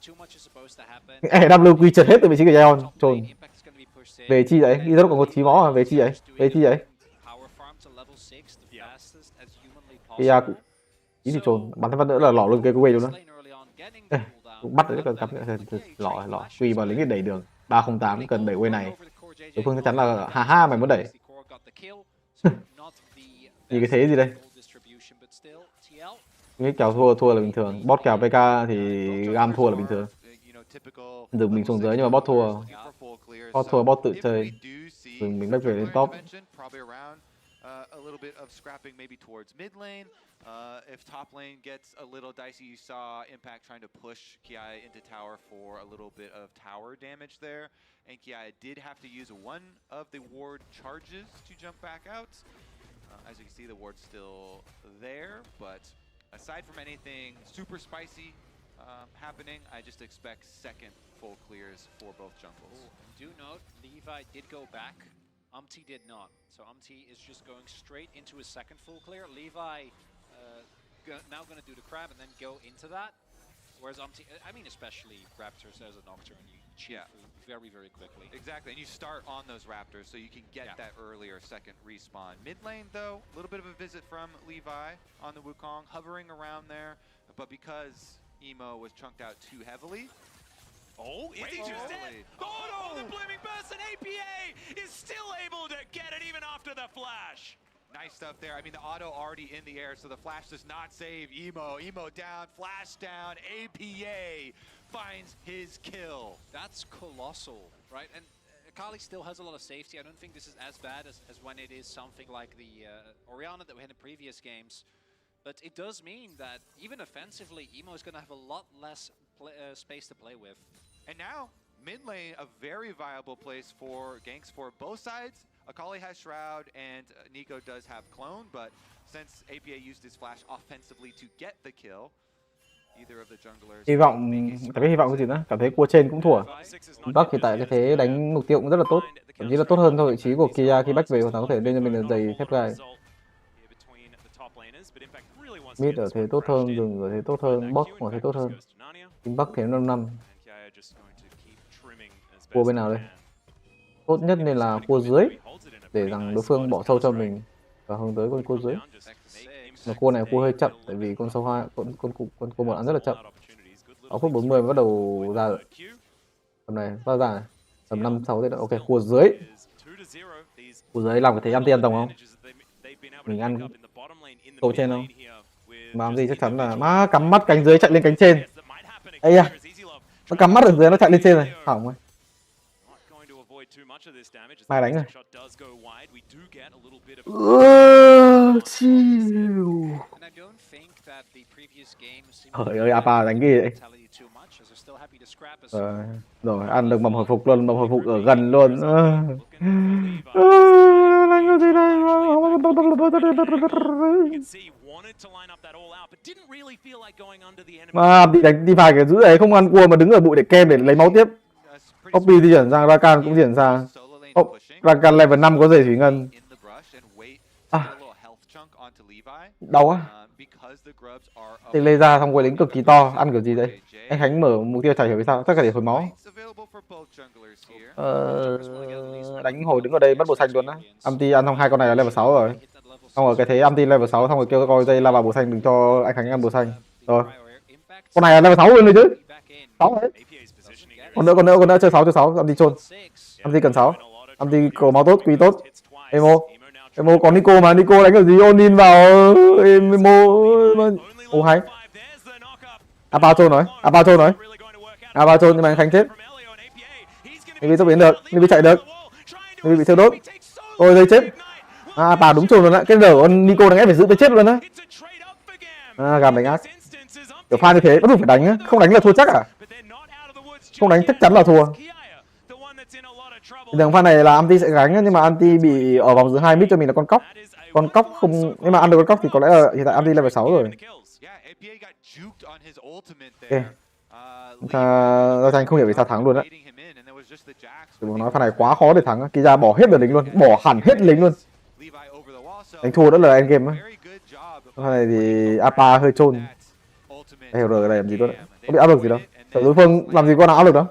W quy trật hết từ vị trí của Yeon, trồn. Về chi vậy? Izlop còn có tí máu à? Về chi vậy? Về chi vậy? Kia ý thì trồn, bắn thêm phát nữa là lỏ luôn cái quay luôn đó. Bắt được cần cắm lỏ quy vào lính để đẩy đường 308 cần đẩy quay này. Đối phương chắc chắn là ha mày muốn đẩy. Nhìn cái thế gì đây? Nghĩ kèo thua là bình thường. Bot kèo PK thì GAM thua là bình thường. Dừng mình xuống dưới nhưng mà bot thua. Bot thua bot tự chơi. Dừng mình back về lên top. A little bit of scrapping maybe towards mid lane. If top lane gets a little dicey, you saw Impact trying to push Kiai into tower for a little bit of tower damage there. And Kiai did have to use one of the ward charges to jump back out. As you can see, the ward's still there, but aside from anything super spicy happening, I just expect second full clears for both jungles. Do note, Levi did go back. Umti did not. So Umti is just going straight into his second full clear. Levi now going to do the crab and then go into that. Whereas Umti, I mean, especially Raptors as a Nocturne, you cheat very, very quickly. Exactly, and you start on those Raptors so you can get that earlier second respawn. Mid lane, though, a little bit of a visit from Levi on the Wukong, hovering around there. But because Emo was chunked out too heavily, is he just dead? Oh, the blooming burst, and APA is still able to get it even after the flash. Nice stuff there. I mean, the auto already in the air, so the flash does not save Emo. Emo down, flash down, APA finds his kill. That's colossal, right? And Akali still has a lot of safety. I don't think this is as bad as when it is something like the Orianna that we had in previous games. But it does mean that even offensively, Emo is going to have a lot less space to play with. And now, mid lane, a very viable place for ganks for both sides. Akali has Shroud and Nico does have Clone, but since APA used his flash offensively to get the kill, either of the junglers... Hy vọng cái gì nữa? Cảm thấy cua trên cũng thua. Bắc hiện tại cái thế đánh mục tiêu cũng rất là tốt. Thậm chí là tốt hơn so với vị trí của Kia khi back về hoặc là có thể lên cho mình là giày thép gai. Mid ở thế tốt hơn, rừng ở thế tốt hơn, bot ở thế tốt hơn. Team Bắc thế 5-5. Cua bên nào đây? Tốt nhất nên là cua dưới để rằng đối phương bỏ sâu cho mình và hướng tới con cua dưới. Mà cua này cua hơi chậm tại vì con sâu 2 con cua 1 ăn rất là chậm. 6 phút 40 mới bắt đầu ra rồi. Tầm này ra này. Tầm 5-6 thế. Ok, cua dưới. Cua dưới làm cái thế anti ăn tổng không? Mình ăn câu trên không? Mà làm gì chắc chắn là má cắm mắt cánh dưới chạy lên cánh trên. Ây da. Nó cắm mắt ở dưới nó chạy lên trên này. Hỏng rồi. Mai đánh rồi. Trời ơi, Apa đánh gì vậy? Rồi, ăn được mầm hồi phục luôn, mầm hồi phục ở gần luôn. Đánh cái gì đây? Mà bị đánh đi phải cái giữ đấy không ăn cua mà đứng ở bụi để kem để lấy máu tiếp. Copy di chuyển sang, Rakan cũng chuyển sang. Rakan level 5 có rể thủy ngân. Đau á. Tên lê ra xong quay lính cực kỳ to, ăn kiểu gì đấy? Anh Khánh mở mục tiêu chả hiểu vì sao, tất cả để hồi máu. Đánh hồi đứng ở đây bắt bộ xanh luôn á. Anti ăn xong 2 con này là level 6 rồi. Xong rồi cái thế anti level 6 xong rồi kêu coi dây lava bổ xanh đừng cho anh Khánh ăn bổ xanh. Rồi. Con này là level 6 luôn rồi chứ. 6 đấy. Còn nữa chơi 6 anti chôn. Anti cần 6. Anti cầu máu tốt, quý tốt. Emo có Nico mà Nico đánh kiểu gì Onin vào Emo. Ô hay. Apa chôn nói. Apa chôn nhưng mà anh Khánh chết. Mình sắp biến được, mình chạy được. Mình bị thiêu đốt. Ôi dây chết. Apa đúng chôn luôn á. Cái đỡ con Nico đánh phải giữ tới chết luôn á. Gàm đánh ác. Kiểu pha như thế bắt buộc phải đánh á, không đánh là thua chắc à? Không đánh chắc chắn là thua. Đường pha này là anti sẽ gánh nhưng mà anti bị ở vòng giữa 2 mid cho mình là con cóc. Con cóc không, nhưng mà ăn được con cóc thì có lẽ là hiện tại anti level 6 rồi. Ok. Giao tranh không hiểu vì sao thắng luôn á. Đừng nói pha này quá khó để thắng. Kia bỏ hết được lính luôn, bỏ hẳn hết lính luôn. Đánh thua đó là end game á. Pha này thì Apa hơi chôn. Hiểu rồi, cái này làm gì tốt đấy. Có bị áp lực gì đâu. Sợ đối phương làm gì có nào áp lực đó.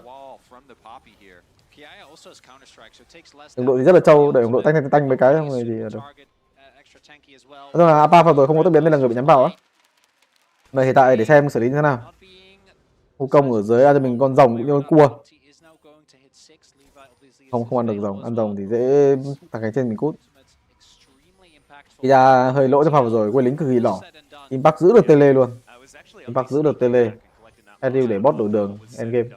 Đồng đội thì rất là trâu, đợi đồng đội tanh mấy cái xong rồi thì được. Nói là Apa vào rồi không có tốc biến nên là người bị nhắm vào á. Này hiện tại để xem xử lý như thế nào. Hô công ở dưới ăn cho mình con rồng cũng như con cua. Không ăn được rồng, ăn rồng thì dễ thằng cánh trên mình cút. Kia hơi lỗi cho pha vừa rồi, quên lính cực kỳ lỏ. Impact giữ được tele luôn. Impact giữ được tele. Edu để bot đổi đường endgame.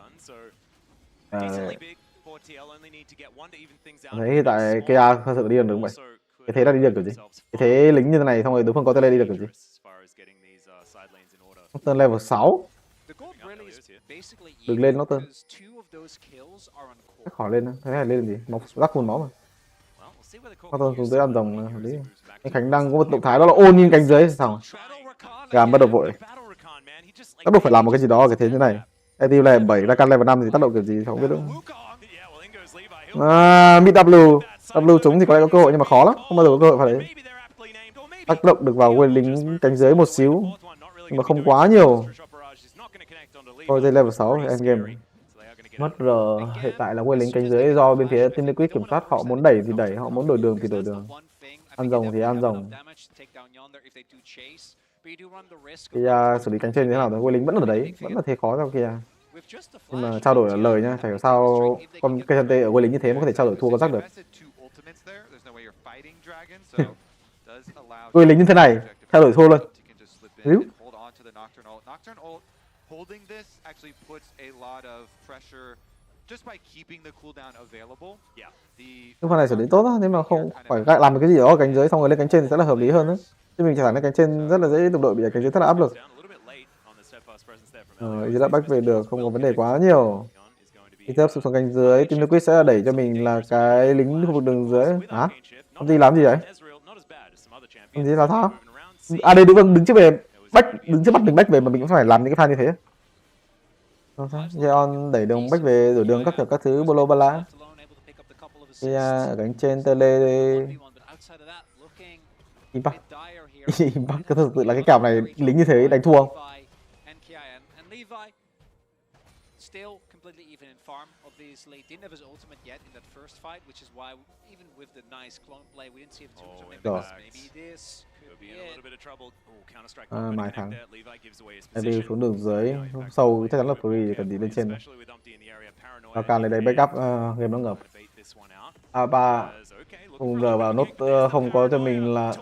Thấy hiện tại Kia thật sự đi được vậy. Cái thế là đi được kiểu gì? Cái thế lính như thế này xong rồi đối phương có tele đi được kiểu gì? Nocturne level 6. Đừng lên Nocturne. Khỏi lên, thế này lên gì? Mọc rắc khuôn máu mà. Nocturne xuống tới ăn rồng hợp lý. Anh Khánh đang có một động thái đó là ôn nhìn cánh dưới sao? GAM bắt đầu vội. Bắt buộc phải làm một cái gì đó cái thế như này. ETU level 7, Rakan level 5 thì tác động kiểu gì không biết nữa. Mid W trúng thì có lẽ có cơ hội nhưng mà khó lắm, không bao giờ có cơ hội phải đấy. Tác động được vào quên lính cánh dưới một xíu nhưng mà không quá nhiều. Thôi đây level 6 endgame. Mất R hiện tại là quên lính cánh dưới do bên phía Team Liquid kiểm soát, họ muốn đẩy thì đẩy, họ muốn đổi đường thì đổi đường. Ăn rồng thì ăn rồng. Kia xử lý cánh trên thế nào rồi, quên lính vẫn ở đấy, vẫn là thế khó cho Kia. Nhưng mà trao đổi là lời nhá, chả hiểu sao con cây chân tê ở quê lính như thế mà có thể trao đổi thua con rắc được. Quê lính như thế này, trao đổi thua luôn. Ríu. Cái phần này xử lý tốt đó, nếu mà không phải làm một cái gì đó ở cánh dưới xong rồi lên cánh trên thì sẽ là hợp lý hơn đấy. Chứ mình chỉ thẳng lên cánh trên rất là dễ đồng đội bị cánh dưới rất là áp lực. Ý đã back về được, không có vấn đề quá nhiều. Khi tiếp xuống cánh dưới, Team Liquid sẽ đẩy cho mình là cái lính khu vực đường dưới. Hả? Công ty làm gì vậy? Công ty là sao? À đây đứng trước về back, đứng trước mắt mình back về mà mình cũng phải làm những cái pha như thế. Không sao, Jeon đẩy đường back về rồi đường các thứ bolo bala. Kia ở cánh trên tele Impact. Impact thực sự là cái cặp này lính như thế đánh thua không? Still completely even in farm, obviously. Didn't have his ultimate yet in that first fight, which is why, even with the nice clone play, we didn't see him too much of an impact. Maybe this could be in a little bit of trouble. Mai thắng. Edu xuống đường dưới, sâu chắc chắn là free thì cần gì lên trên. Rakan lên đây backup, game nó ngập. A3 cùng R vào nốt không có cho mình là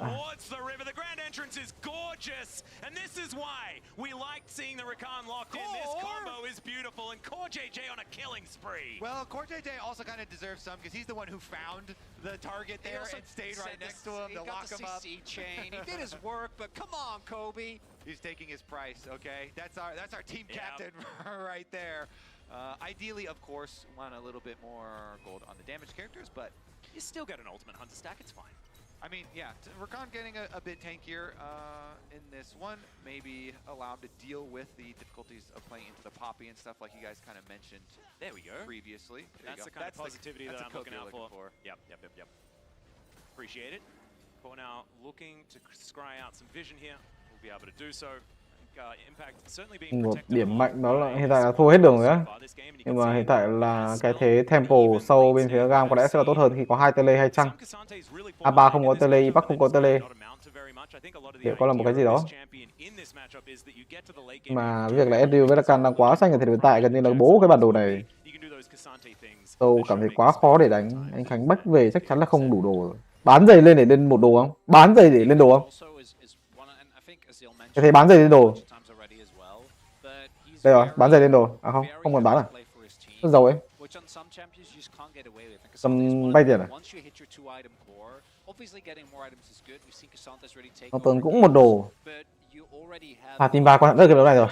and this is why we liked seeing the Rakan locked in. This combo is beautiful, and CKTG on a killing spree. Well, CKTG also kind of deserves some because he's the one who found the target there and stayed right next to him to lock him up. Chain. He did his work, but come on, Kobe. He's taking his price. Okay, that's our team captain right there. Ideally, of course, want a little bit more gold on the damage characters, but you still get an ultimate hunter stack. It's fine. I mean, yeah, Rakan getting a bit tankier in this one, maybe allow him to deal with the difficulties of playing into the poppy and stuff like you guys kind of mentioned. There we go. Previously. That's the kind of positivity that I'm looking out for. Yep. Appreciate it. For now, looking to scry out some vision here. We'll be able to do so. Một điểm mạnh đó là hiện tại là thua hết đường rồi á. Nhưng mà hiện tại là cái thế tempo sâu bên phía GAM có lẽ sẽ là tốt hơn khi có 2 tele hay chăng. A3 không có tele, Impact không có tele. Liệu có là một cái gì đó. Mà việc là Edu với Rakan đang quá xanh ở thời điểm hiện tại, gần như là bố cái bản đồ này. Tôi cảm thấy quá khó để đánh. Anh Khánh back về chắc chắn là không đủ đồ rồi. Bán giày lên để lên một đồ không? Bán giày để lên đồ không? Cái thấy bán giày lên đồ. Đây rồi, bán giày lên đồ. À không, không còn bán à? Rất giàu ấy. Tầm bay tiền à? Nocturne cũng một đồ. Team 3 quan trọng rất cái đấu này rồi.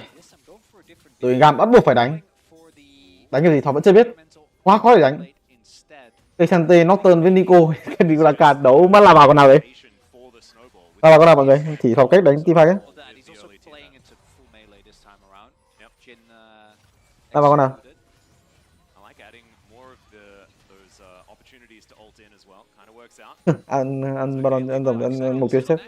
Rồi GAM bắt buộc phải đánh. Đánh cái gì Thọ vẫn chưa biết. Quá khó để đánh. Kante, Nocturne với Nico. Cái gì là cả đấu mà là vào con nào đấy? Là vào con nào mọi người? Chỉ học cách đánh team 2 ấy. Là vào con nào? Ăn baron, ăn rồng, ăn mục tiêu trước.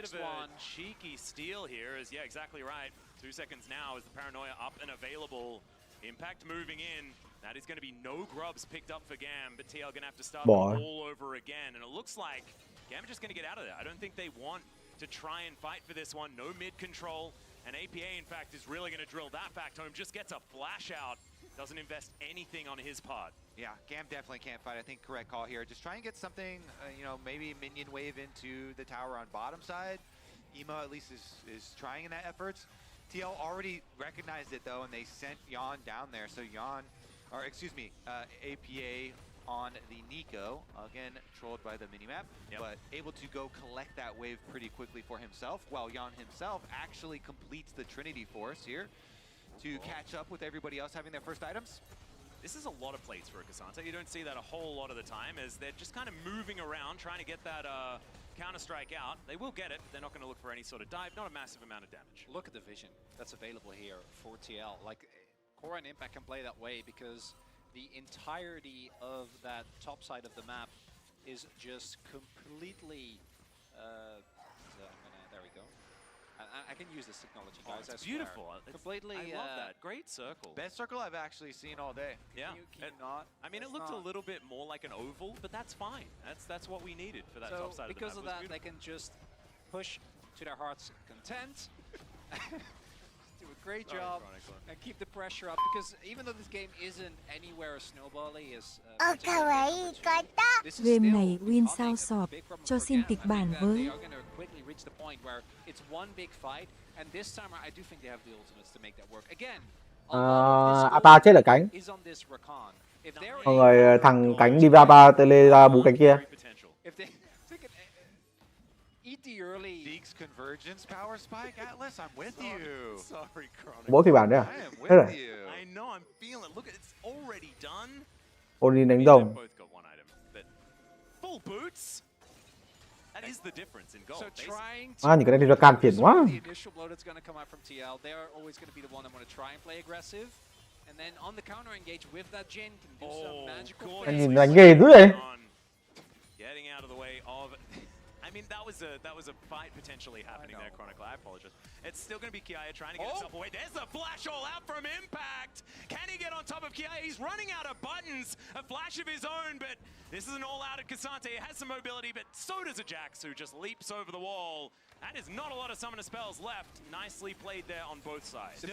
Impact moving in. That is going to be no grubs picked up for GAM, but TL going to have to start Bỏ. all over again. And it looks like GAM are just going to get out of there. I don't think they want to try and fight for this one. No mid control. And APA, in fact, is really going to drill that fact home. Just gets a flash out. Doesn't invest anything on his part. Yeah, GAM definitely can't fight. I think correct call here. Just try and get something, you know, maybe minion wave into the tower on bottom side. Emo at least is trying in that effort. TL already recognized it though, and they sent Yon down there. So Yon, or excuse me, APA on the Nico, again trolled by the minimap, but able to go collect that wave pretty quickly for himself, while Yon himself actually completes the Trinity Force here to catch up with everybody else having their first items. This is a lot of plates for a K'Sante. You don't see that a whole lot of the time, as they're just kind of moving around, trying to get that counter-strike out. They will get it, but they're not going to look for any sort of dive, not a massive amount of damage. Look at the vision that's available here for TL. Like, Core and Impact can play that way because the entirety of that top side of the map is just completely... there we go. I can use this technology, guys. It's beautiful. Completely. I love that. Great circle. Best circle I've actually seen all day. Yeah. Can you not? I mean, it looked a little bit more like an oval, but that's fine. That's what we needed for that top side of the map. Because of that, they can just push to their heart's content. Do a great job and keep the pressure up, because even though this game isn't anywhere as snowbally as Game này win sao sọp, cho xin kịch bản với. Apa chết ở cánh. Mọi người, thằng cánh đi ra Apa tele ra bú cánh kia. Deeks convergence power spike Atlas, I'm with you. Sorry, Chronicle. Bố kịch bản đấy à? Hết rồi. I know, I'm feeling it. Look, it's already done. Ôn đánh rồng. Both got one item, but full boots. That is the difference in gold. Nhìn cái này thì nó can thiện quá. The initial blow that's going to come out from TL, they are always going to be the one that want to try and play aggressive, and then on the counter engage with that Jin can do some magical. Anh nhìn đánh ghê dữ vậy. Getting out of the way of. I mean, that was a fight potentially happening there, Chronicle. I apologize. It's still going to be Kiaya trying to get himself away. There's a flash all out from Impact. Can he get on top of Kiaya? He's running out of buttons. A flash of his own, but this is an all-out at K'Sante. It has some mobility, but so does a Jax, who just leaps over the wall. That is not a lot of summoner spells left. Nicely played there on both sides.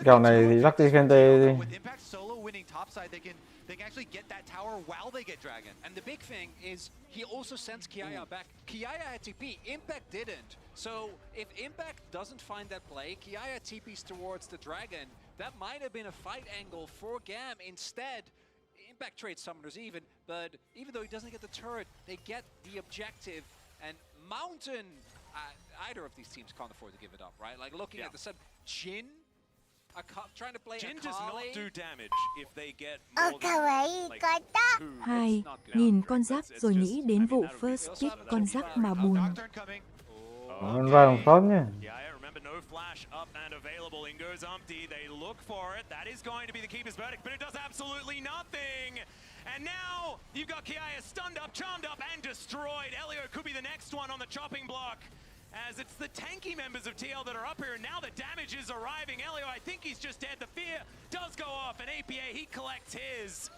Kèo này thì chắc đi khen tê. With Impact solo winning top side, they can actually get that tower while they get Dragon. And the big thing is he also sends Kiaya back. Kiaya had TP, Impact didn't. So if Impact doesn't find that play, Kiaya TPs towards the Dragon. That might have been a fight angle for GAM. Instead, Impact trades summoners even, but even though he doesn't get the turret, they get the objective. And Mountain, either of these teams can't afford to give it up, right? Like looking at the sub, Jin trying to play Jin a does not Kali. do damage if they get more than, like, 2. Nhìn con rắc rồi nghĩ đến vụ first pick con rắc mà buồn. Ra đồng tốt nhé. Yeah, remember no flash up and available. In goes Umpty. They look for it. That is going to be the keeper's verdict, but it does absolutely nothing. And now you've got Kiaya stunned up, charmed up, and destroyed. Elio could be the next one on the chopping block, as it's the tanky members of TL that are up here, and now the damage is arriving. Elio, I think he's just dead. The fear does go off, and APA, he collects his.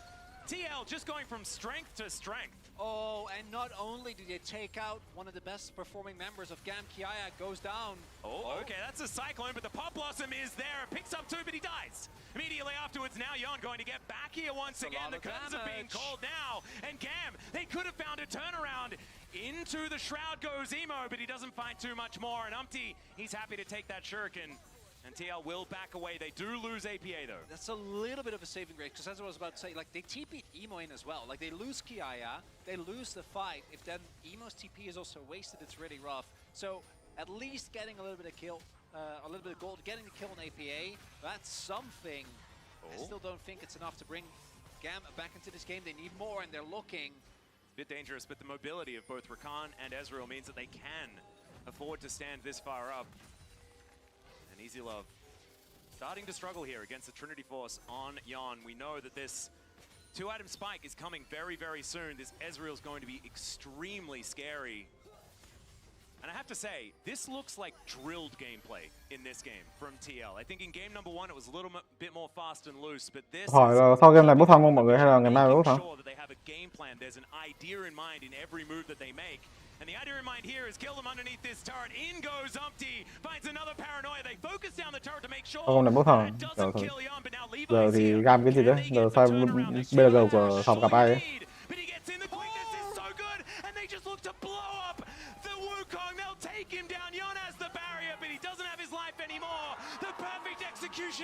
TL just going from strength to strength. Oh, and not only do they take out one of the best performing members of GAM, Kiaya goes down. Oh, okay, that's a Cyclone, but the Pop Blossom is there. Picks up 2, but he dies. Immediately afterwards, now Yon going to get back here once again. The curtains are being called now. And GAM, they could have found a turnaround. Into the Shroud goes Emo, but he doesn't find too much more. And Umpty, he's happy to take that Shuriken. And TL will back away. They do lose APA though. That's a little bit of a saving grace, because as I was about to say, like, they TP'd Emo in as well. Like, they lose Kiaya, they lose the fight. If then Emo's TP is also wasted, it's really rough. So at least getting a little bit of kill, a little bit of gold, getting the kill on APA, that's something. I still don't think it's enough to bring GAM back into this game. They need more, and they're looking. Bit dangerous, but the mobility of both Rakan and Ezreal means that they can afford to stand this far up. And Easy Love starting to struggle here against the Trinity Force on Yon. We know that this 2-item spike is coming very, very soon. This Ezreal is going to be extremely scary. And I have to say, this looks like drilled gameplay in this game from TL. I think in game number 1 it was a little bit more fast and loose, but this Hỏi là sau game này bốc thăm không mọi người, hay là ngày mai bốc thăm? sure that they have a game plan. There's an idea in mind in every move that they make. And the idea in mind here is kill them underneath this turret. In goes Umpty, finds another paranoia. They focus down the turret to make sure Không này bốc thăm. that doesn't kill Yon, but now leave Giờ thì GAM cái gì đấy, giờ sao BG của Sofm gặp ai ấy.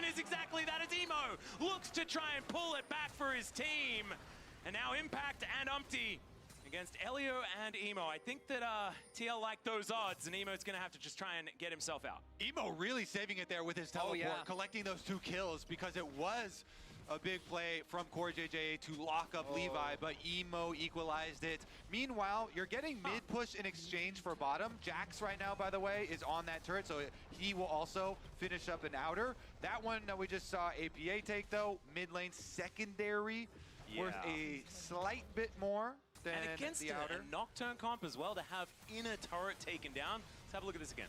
Is exactly that as Emo looks to try and pull it back for his team. And now Impact and Umpty against Elio and Emo. I think that TL liked those odds, and Emo's going to have to just try and get himself out. Emo really saving it there with his teleport, collecting those 2 kills, because it was a big play from Core JJ to lock up Levi, but Emo equalized it. Meanwhile, you're getting mid push in exchange for bottom. Jax right now, by the way, is on that turret, so he will also finish up an outer. That one that we just saw APA take, though, mid lane secondary, worth a slight bit more than and against the outer. A Nocturne comp as well to have inner turret taken down. Let's have a look at this again.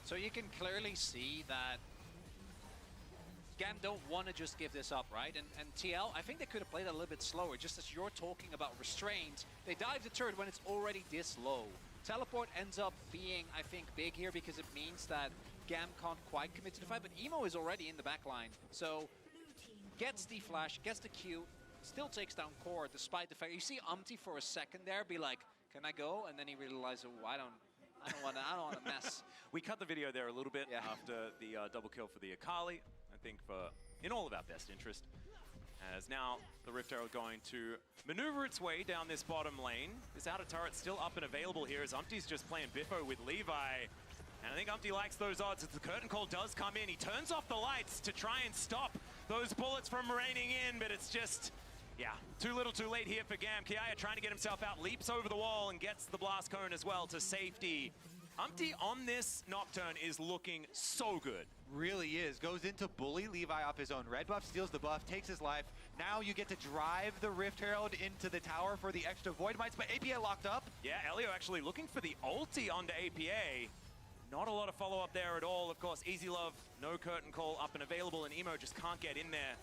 So you can clearly see that GAM don't want to just give this up, right? And TL, I think they could have played a little bit slower, just as you're talking about restraint. They dive the turret when it's already this low. Teleport ends up being, I think, big here because it means that GAM can't quite commit to the fight, but Emo is already in the back line. So gets the flash, gets the Q, still takes down Core despite the fact you see Umpty for a second there be like, "Can I go?" And then he realizes, "Oh, I don't want to mess." We cut the video there a little bit after the double kill for the Akali. I think in all of our best interest. As now the Rift Herald going to maneuver its way down this bottom lane. This outer turret still up and available here as Umpty's just playing Biffo with Levi. And I think Umpty likes those odds as the curtain call does come in. He turns off the lights to try and stop those bullets from raining in, but it's just, too little too late here for GAM. Kiaya trying to get himself out, leaps over the wall and gets the blast cone as well to safety. Umpty on this Nocturne is looking so good. Really is. Goes into bully Levi off his own red buff, steals the buff, takes his life. Now you get to drive the Rift Herald into the tower for the extra Void Mites, but APA locked up. Yeah, Elio actually looking for the ulti onto APA. Not a lot of follow-up there at all. Of course, Easy Love, no curtain call up and available, and Emo just can't get in there.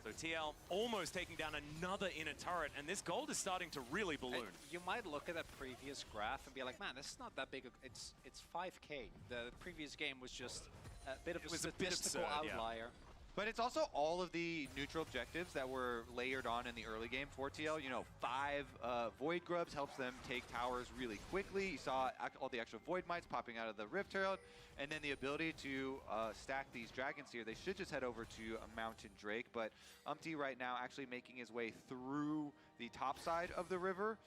So TL almost taking down another inner turret, and this gold is starting to really balloon. You might look at that previous graph and be like, man, this is not that big. It's 5K. The previous game was just a bit of a statistical outlier. But it's also all of the neutral objectives that were layered on in the early game for TL. You know, 5 Void Grubs helps them take towers really quickly. You saw all the extra Void Mites popping out of the Rift Herald. And then the ability to stack these dragons here. They should just head over to a Mountain Drake. But Umpty right now actually making his way through the top side of the river,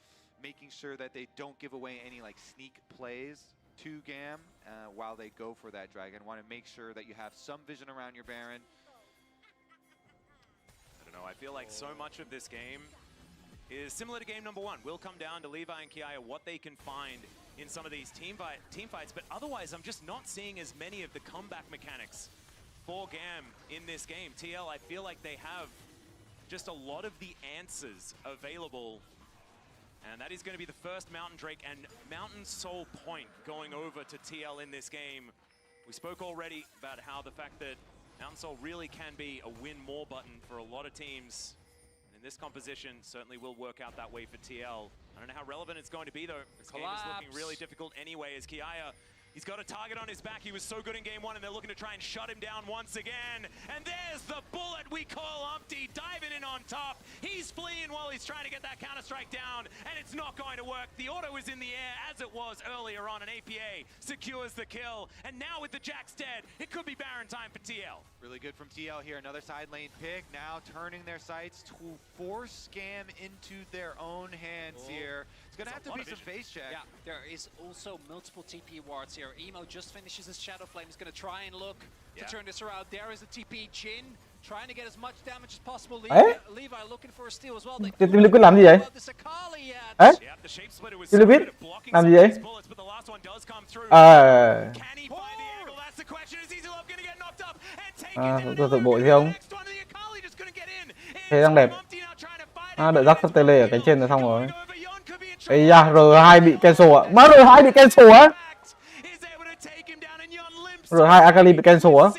making sure that they don't give away any like sneak plays to GAM while they go for that dragon. Want to make sure that you have some vision around your Baron. I don't know, I feel like so much of this game is similar to game number 1. Will come down to Levi and Kiaya what they can find in some of these team fights, but otherwise I'm just not seeing as many of the comeback mechanics for GAM in this game. TL, I feel like they have just a lot of the answers available, and that is going to be the first Mountain Drake and Mountain Soul Point going over to TL in this game. We spoke already about how the fact that Mountain Soul really can be a win more button for a lot of teams. And in this composition, certainly will work out that way for TL. I don't know how relevant it's going to be though. This game is looking really difficult anyway as Kiaya, he's got a target on his back. He was so good in game 1 and they're looking to try and shut him down once again. And there's the bullet we call Umpty diving in on top. He's fleeing while he's trying to get that counter-strike down, and it's not going to work. The auto is in the air as it was earlier on, and APA secures the kill. And now with the Jax dead, it could be Baron time for TL. Really good from TL here. Another side lane pick. Now turning their sights to force GAM into their own hands here. It's going to have to be some face check. Yeah, there is also multiple TP wards here. Emo just finishes his Shadow Flame. He's going to try and look to turn this around. There is the TP. Jin trying to get as much damage as possible. Levi looking for a steal as well. Team Liquid làm gì vậy? Ấy? Team Liquid làm gì vậy? Có tự bộ gì không? Thế đang đẹp. Đợi rắc sắp tele ở cánh trên là xong rồi. Ây da, R2 bị cancel ạ. Má R2 bị cancel á. R2 Akali bị cancel á.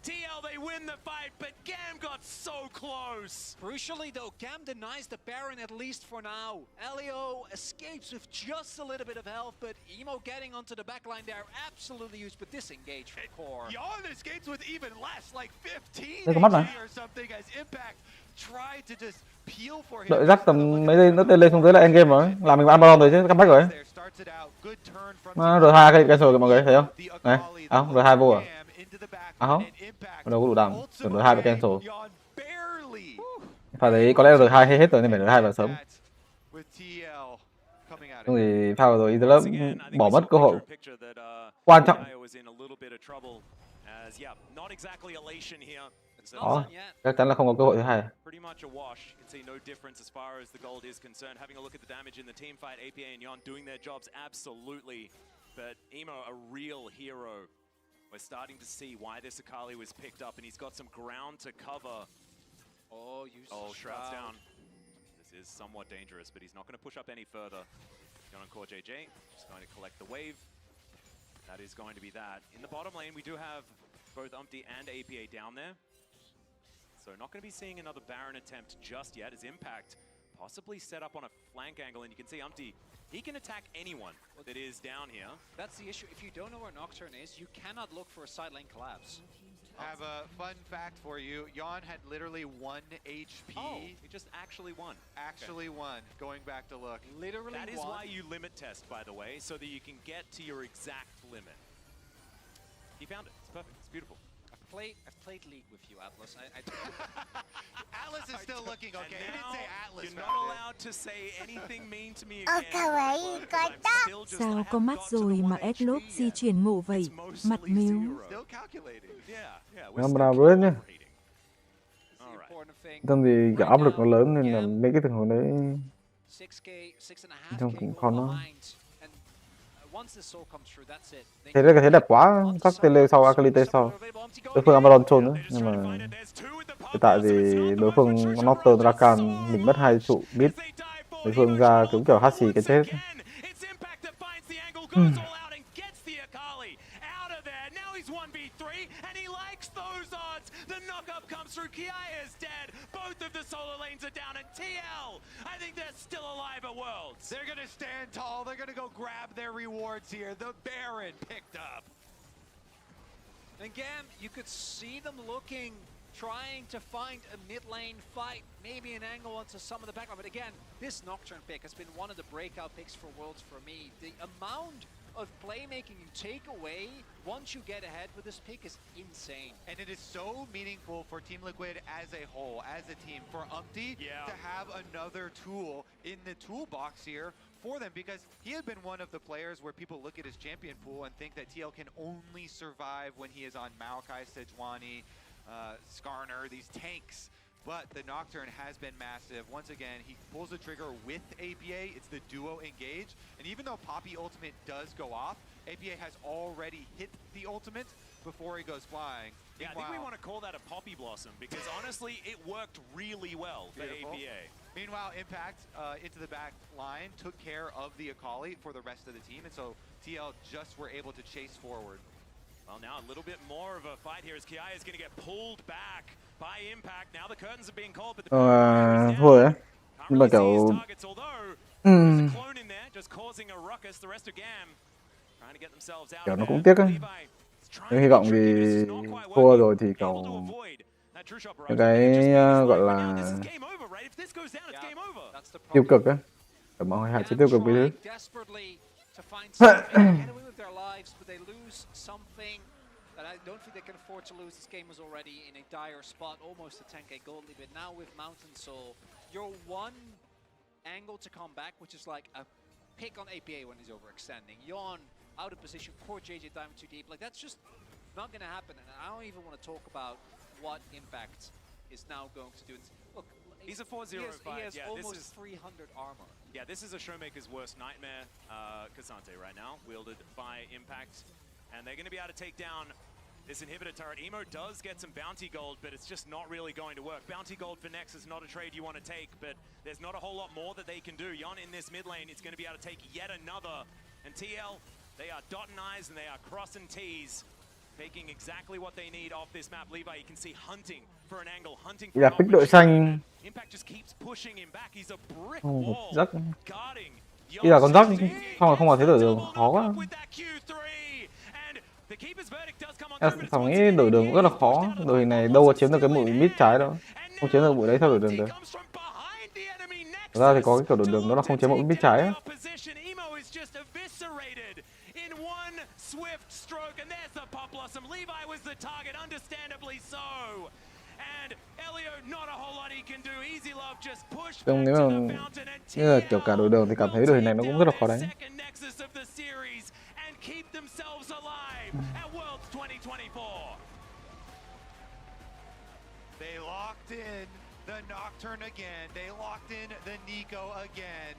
TL, they win the fight, but GAM got so close. Crucially though, GAM denies the Baron at least for now. Elio escapes with just a little bit of health, but Emo getting onto the backline there, absolutely huge, but disengage from core. Yon escapes with even less, like 15 Đây có mắt này. HP or something as Impact tried to just peel for him. Đợi rắc tầm mấy giây nó lên xuống dưới là end game rồi, làm mình ăn ballon rồi chứ, comeback rồi. Mà R2 cái cancel kìa mọi người thấy không? Này, R2 vô à? Không, đâu có đủ đẳng, tưởng R2 bị cancel. Pha đấy có lẽ R2 hay hết rồi nên phải R2 vào sớm. Không thì pha rồi Idolab bỏ mất cơ hội quan trọng. Đó, chắc chắn là không có cơ hội thứ hai. Pretty much a wash. You can see no difference as far as the gold is concerned. Having a look at the damage in the team fight, APA and Yon doing their jobs absolutely. But Emo, a real hero. We're starting to see why this Akali was picked up, and he's got some ground to cover. Oh, Shroud's down. This is somewhat dangerous, but he's not going to push up any further. Yon and Core JJ just going to collect the wave. That is going to be that. In the bottom lane, we do have both Umpty and APA down there. So not going to be seeing another Baron attempt just yet, as Impact possibly set up on a flank angle, and you can see Umpty, he can attack anyone that is down here. That's the issue. If you don't know where Nocturne is, you cannot look for a side lane collapse. Have a fun fact for you. Yon had literally 1 HP. Oh, he just actually won. Actually won, going back to look. Literally That is why you limit test, by the way, so that you can get to your exact limit. He found it. It's perfect. It's beautiful. I've played League with you, Atlas. Atlas is still looking okay. He didn't say Atlas. You're not allowed to say anything mean to me again. Sao có mắt rồi mà Edlop di chuyển ngộ vậy, mặt miếu. Nó bravo hết nhá. Tâm thì cái áp lực nó lớn nên là mấy cái tình huống đấy trong cũng khó nó. Thế đây thấy đẹp quá, các tele sau, Akali sau. Đối phương Amaron trôn nữa, nhưng mà hiện tại thì đối phương Nocturne Rakan mình mất 2 trụ mid. Đối phương ra cũng kiểu hát xì cái chết. Both of the solo lanes are down, and TL, I think they're still alive at Worlds. They're going to stand tall. They're going to go grab their rewards here. The Baron picked up. And GAM, you could see them looking, trying to find a mid lane fight, maybe an angle onto some of the background. But again, this Nocturne pick has been one of the breakout picks for Worlds for me. The amount of playmaking you take away once you get ahead with this pick is insane. And it is so meaningful for Team Liquid as a whole, as a team, for Umpty to have another tool in the toolbox here for them, because he had been one of the players where people look at his champion pool and think that TL can only survive when he is on Maokai, Sejuani, Skarner, these tanks. But the Nocturne has been massive. Once again, he pulls the trigger with APA. It's the duo engage. And even though Poppy ultimate does go off, APA has already hit the ultimate before he goes flying. Yeah, I think we want to call that a Poppy Blossom, because honestly, it worked really well for APA. Meanwhile, Impact into the back line took care of the Akali for the rest of the team, and so TL just were able to chase forward. Well, now a little bit more of a fight here as Kiai is going to get pulled back by Impact. Now the curtains are being called, but the thôi á. Nhưng mà kiểu kiểu nó cũng tiếc á. Nhưng hy vọng thì thua rồi thì kiểu cái gọi là tiêu cực á. Để mọi người hạn chế tiêu cực cái thứ. But I don't think they can afford to lose. This game was already in a dire spot, almost a 10k gold lead. But now with Mountain Soul, your one angle to come back, which is like a pick on APA when he's overextending. Yon out of position, Core JJ diving too deep. Like, that's just not going to happen. And I don't even want to talk about what Impact is now going to do. Look, he's a 4-0 He has almost 300 armor. Yeah, this is a Showmaker's worst nightmare. Cassante right now, wielded by Impact. And they're going to be able to take down this inhibitor turret. Emo does get some bounty gold, but it's just not really going to work. Bounty gold for Nex is not a trade you want to take, but there's not a whole lot more that they can do. Yon in this mid lane is going to be able to take yet another. And TL, they are dotting I's and they are crossing T's. taking exactly what they need off this map. Levi, you can see hunting for an angle, hunting Dạ for pick an đội xanh. Impact just keeps pushing him back. He's a brick Một wall, rắc. guarding. Bây giờ còn rắc không vào thế đổi đường khó quá. Thằng nghĩ đổi đường cũng rất là khó. Đội hình này đâu có chiếm được cái mũi mid trái đâu. Không chiếm được mũi đấy sao đổi đường được. Thật ra thì có cái kiểu đổi đường đó là không chiếm mũi mid trái á. Không, nếu mà như là kiểu cả đổi đường thì cảm thấy đội hình này nó cũng rất là khó đánh. They locked in the Nocturne again. They locked in the Nico again.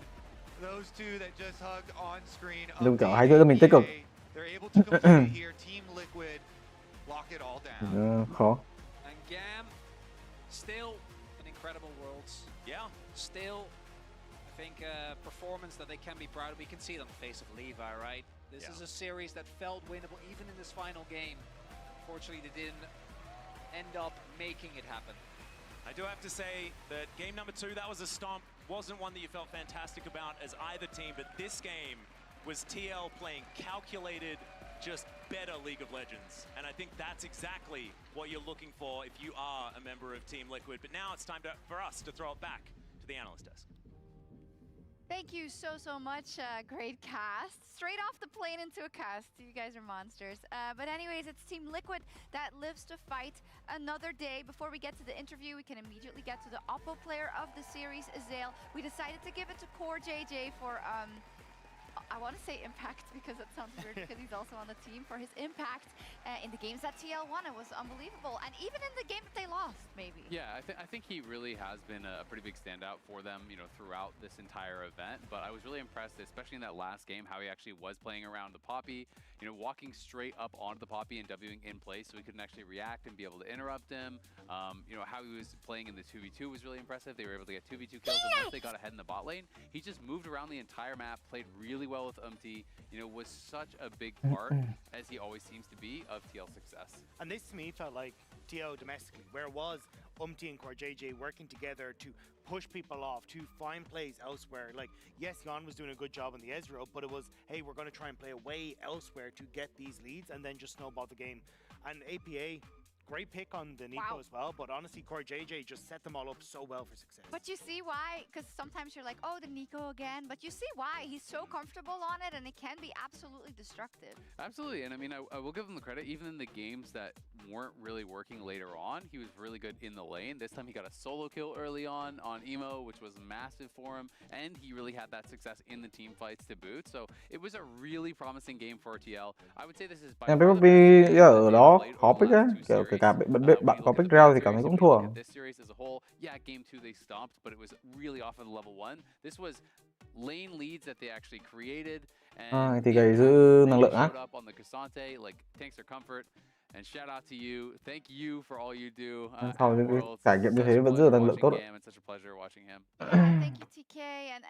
Those two that just hugged on screen. Dùng kiểu hai giữa mình tích cực. They're able to complete here. Team Liquid lock it all down. Khó. And GAM, still an incredible Worlds. Yeah. Still, I think a performance that they can be proud of. We can see it on the face of Levi, right? This is a series that felt winnable even in this final game. Unfortunately, they didn't end up making it happen. I do have to say that game number 2, that was a stomp. Wasn't one that you felt fantastic about as either team, but this game was TL playing calculated, just better League of Legends. And I think that's exactly what you're looking for if you are a member of Team Liquid. But now it's time for us to throw it back to the analyst desk. Thank you so much. Great cast. Straight off the plane into a cast. You guys are monsters. But anyways, it's Team Liquid that lives to fight another day. Before we get to the interview, we can immediately get to the Oppo player of the series, Azale. We decided to give it to Core JJ for I want to say impact because that sounds weird because he's also on the team, for his impact in the games that TL won. It was unbelievable, and even in the game that they lost, maybe. Yeah, I think he really has been a pretty big standout for them, you know, throughout this entire event. But I was really impressed, especially in that last game, how he actually was playing around the Poppy, you know, walking straight up onto the Poppy and Wing in place so he couldn't actually react and be able to interrupt him. You know, how he was playing in the 2v2 was really impressive. They were able to get 2v2 kills, and once they got ahead in the bot lane, he just moved around the entire map, played really well with you know, was such a big part, as he always seems to be, of TL's success. And this to me felt like TO domestically, where it was and Core JJ working together to push people off, to find plays elsewhere. Like, yes, Jan was doing a good job on the Ezreal, but it was, hey, we're going to try and play away elsewhere to get these leads and then just snowball the game. And APA, great pick on the Nico as well, but honestly, Core JJ just set them all up so well for success. But you see why? Because sometimes you're like, oh, the Nico again. But you see why. He's so comfortable on it, and it can be absolutely destructive. Absolutely, and I mean, I will give him the credit. Even in the games that weren't really working later on, he was really good in the lane. This time he got a solo kill early on Emo, which was massive for him, and he really had that success in the team fights to boot. So it was a really promising game for TL. I would say this is by Em BO3 ở đó khó pick á, kiểu kể cả bạn có pick rao thì cảm thấy cũng thua. This series as a whole, yeah, game 2 they stomped, but it was really off of the level 1. This was lane leads that they actually created, and thì gầy giữ năng lượng á. up on the Cassante, like thanks for comfort. And shout out to you. Thank you for all you do. Sau những cái trải nghiệm như thế vẫn giữ năng lượng tốt. It's such a pleasure watching him. Thank you, TK,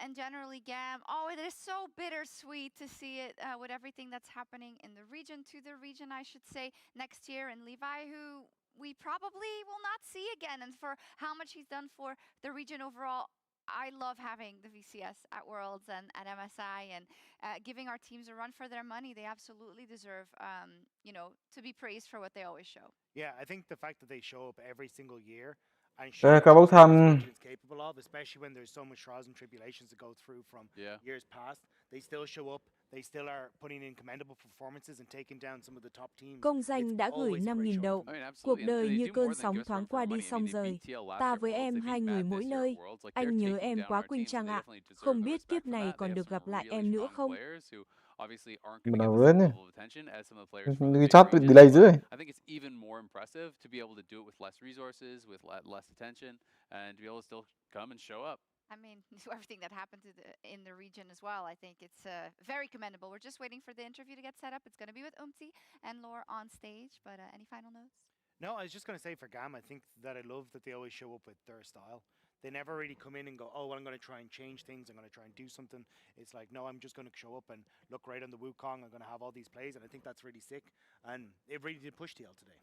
and generally GAM. Oh, it is so bittersweet to see it with everything that's happening in the region, to the region, I should say, next year. And Levi, who we probably will not see again, and for how much he's done for the region overall. I love having the VCS at Worlds and at MSI, and giving our teams a run for their money. They absolutely deserve, you know, to be praised for what they always show. Yeah, I think the fact that they show up every single year and show what Tham it's capable of, especially when there's so much trials and tribulations to go through from years past, they still show up. They still are putting in commendable performances and taking down some of the top teams. Công danh đã gửi 5.000 đậu. Cuộc đời như cơn sóng thoáng qua đi xong rời. Ta với em hai người mỗi nơi. Anh nhớ em quá Quỳnh Trang ạ. Không biết kiếp này còn được gặp lại em nữa không? Obviously aren't Mình going to get the level of attention as some of the players from chat bị delay dữ. I think it's even more impressive to be able to do it with less resources, with less attention, and to be able to still come and show up. I mean, everything that happened in the region as well, I think it's very commendable. We're just waiting for the interview to get set up. It's going to be with and Lore on stage, but any final notes? No, I was just going to say for GAM, I think that I love that they always show up with their style. They never really come in and go, oh, well, I'm going to try and change things. I'm going to try and do something. It's like, no, I'm just going to show up and look right on the Wukong. I'm going to have all these plays, and I think that's really sick. And it really did push TL today.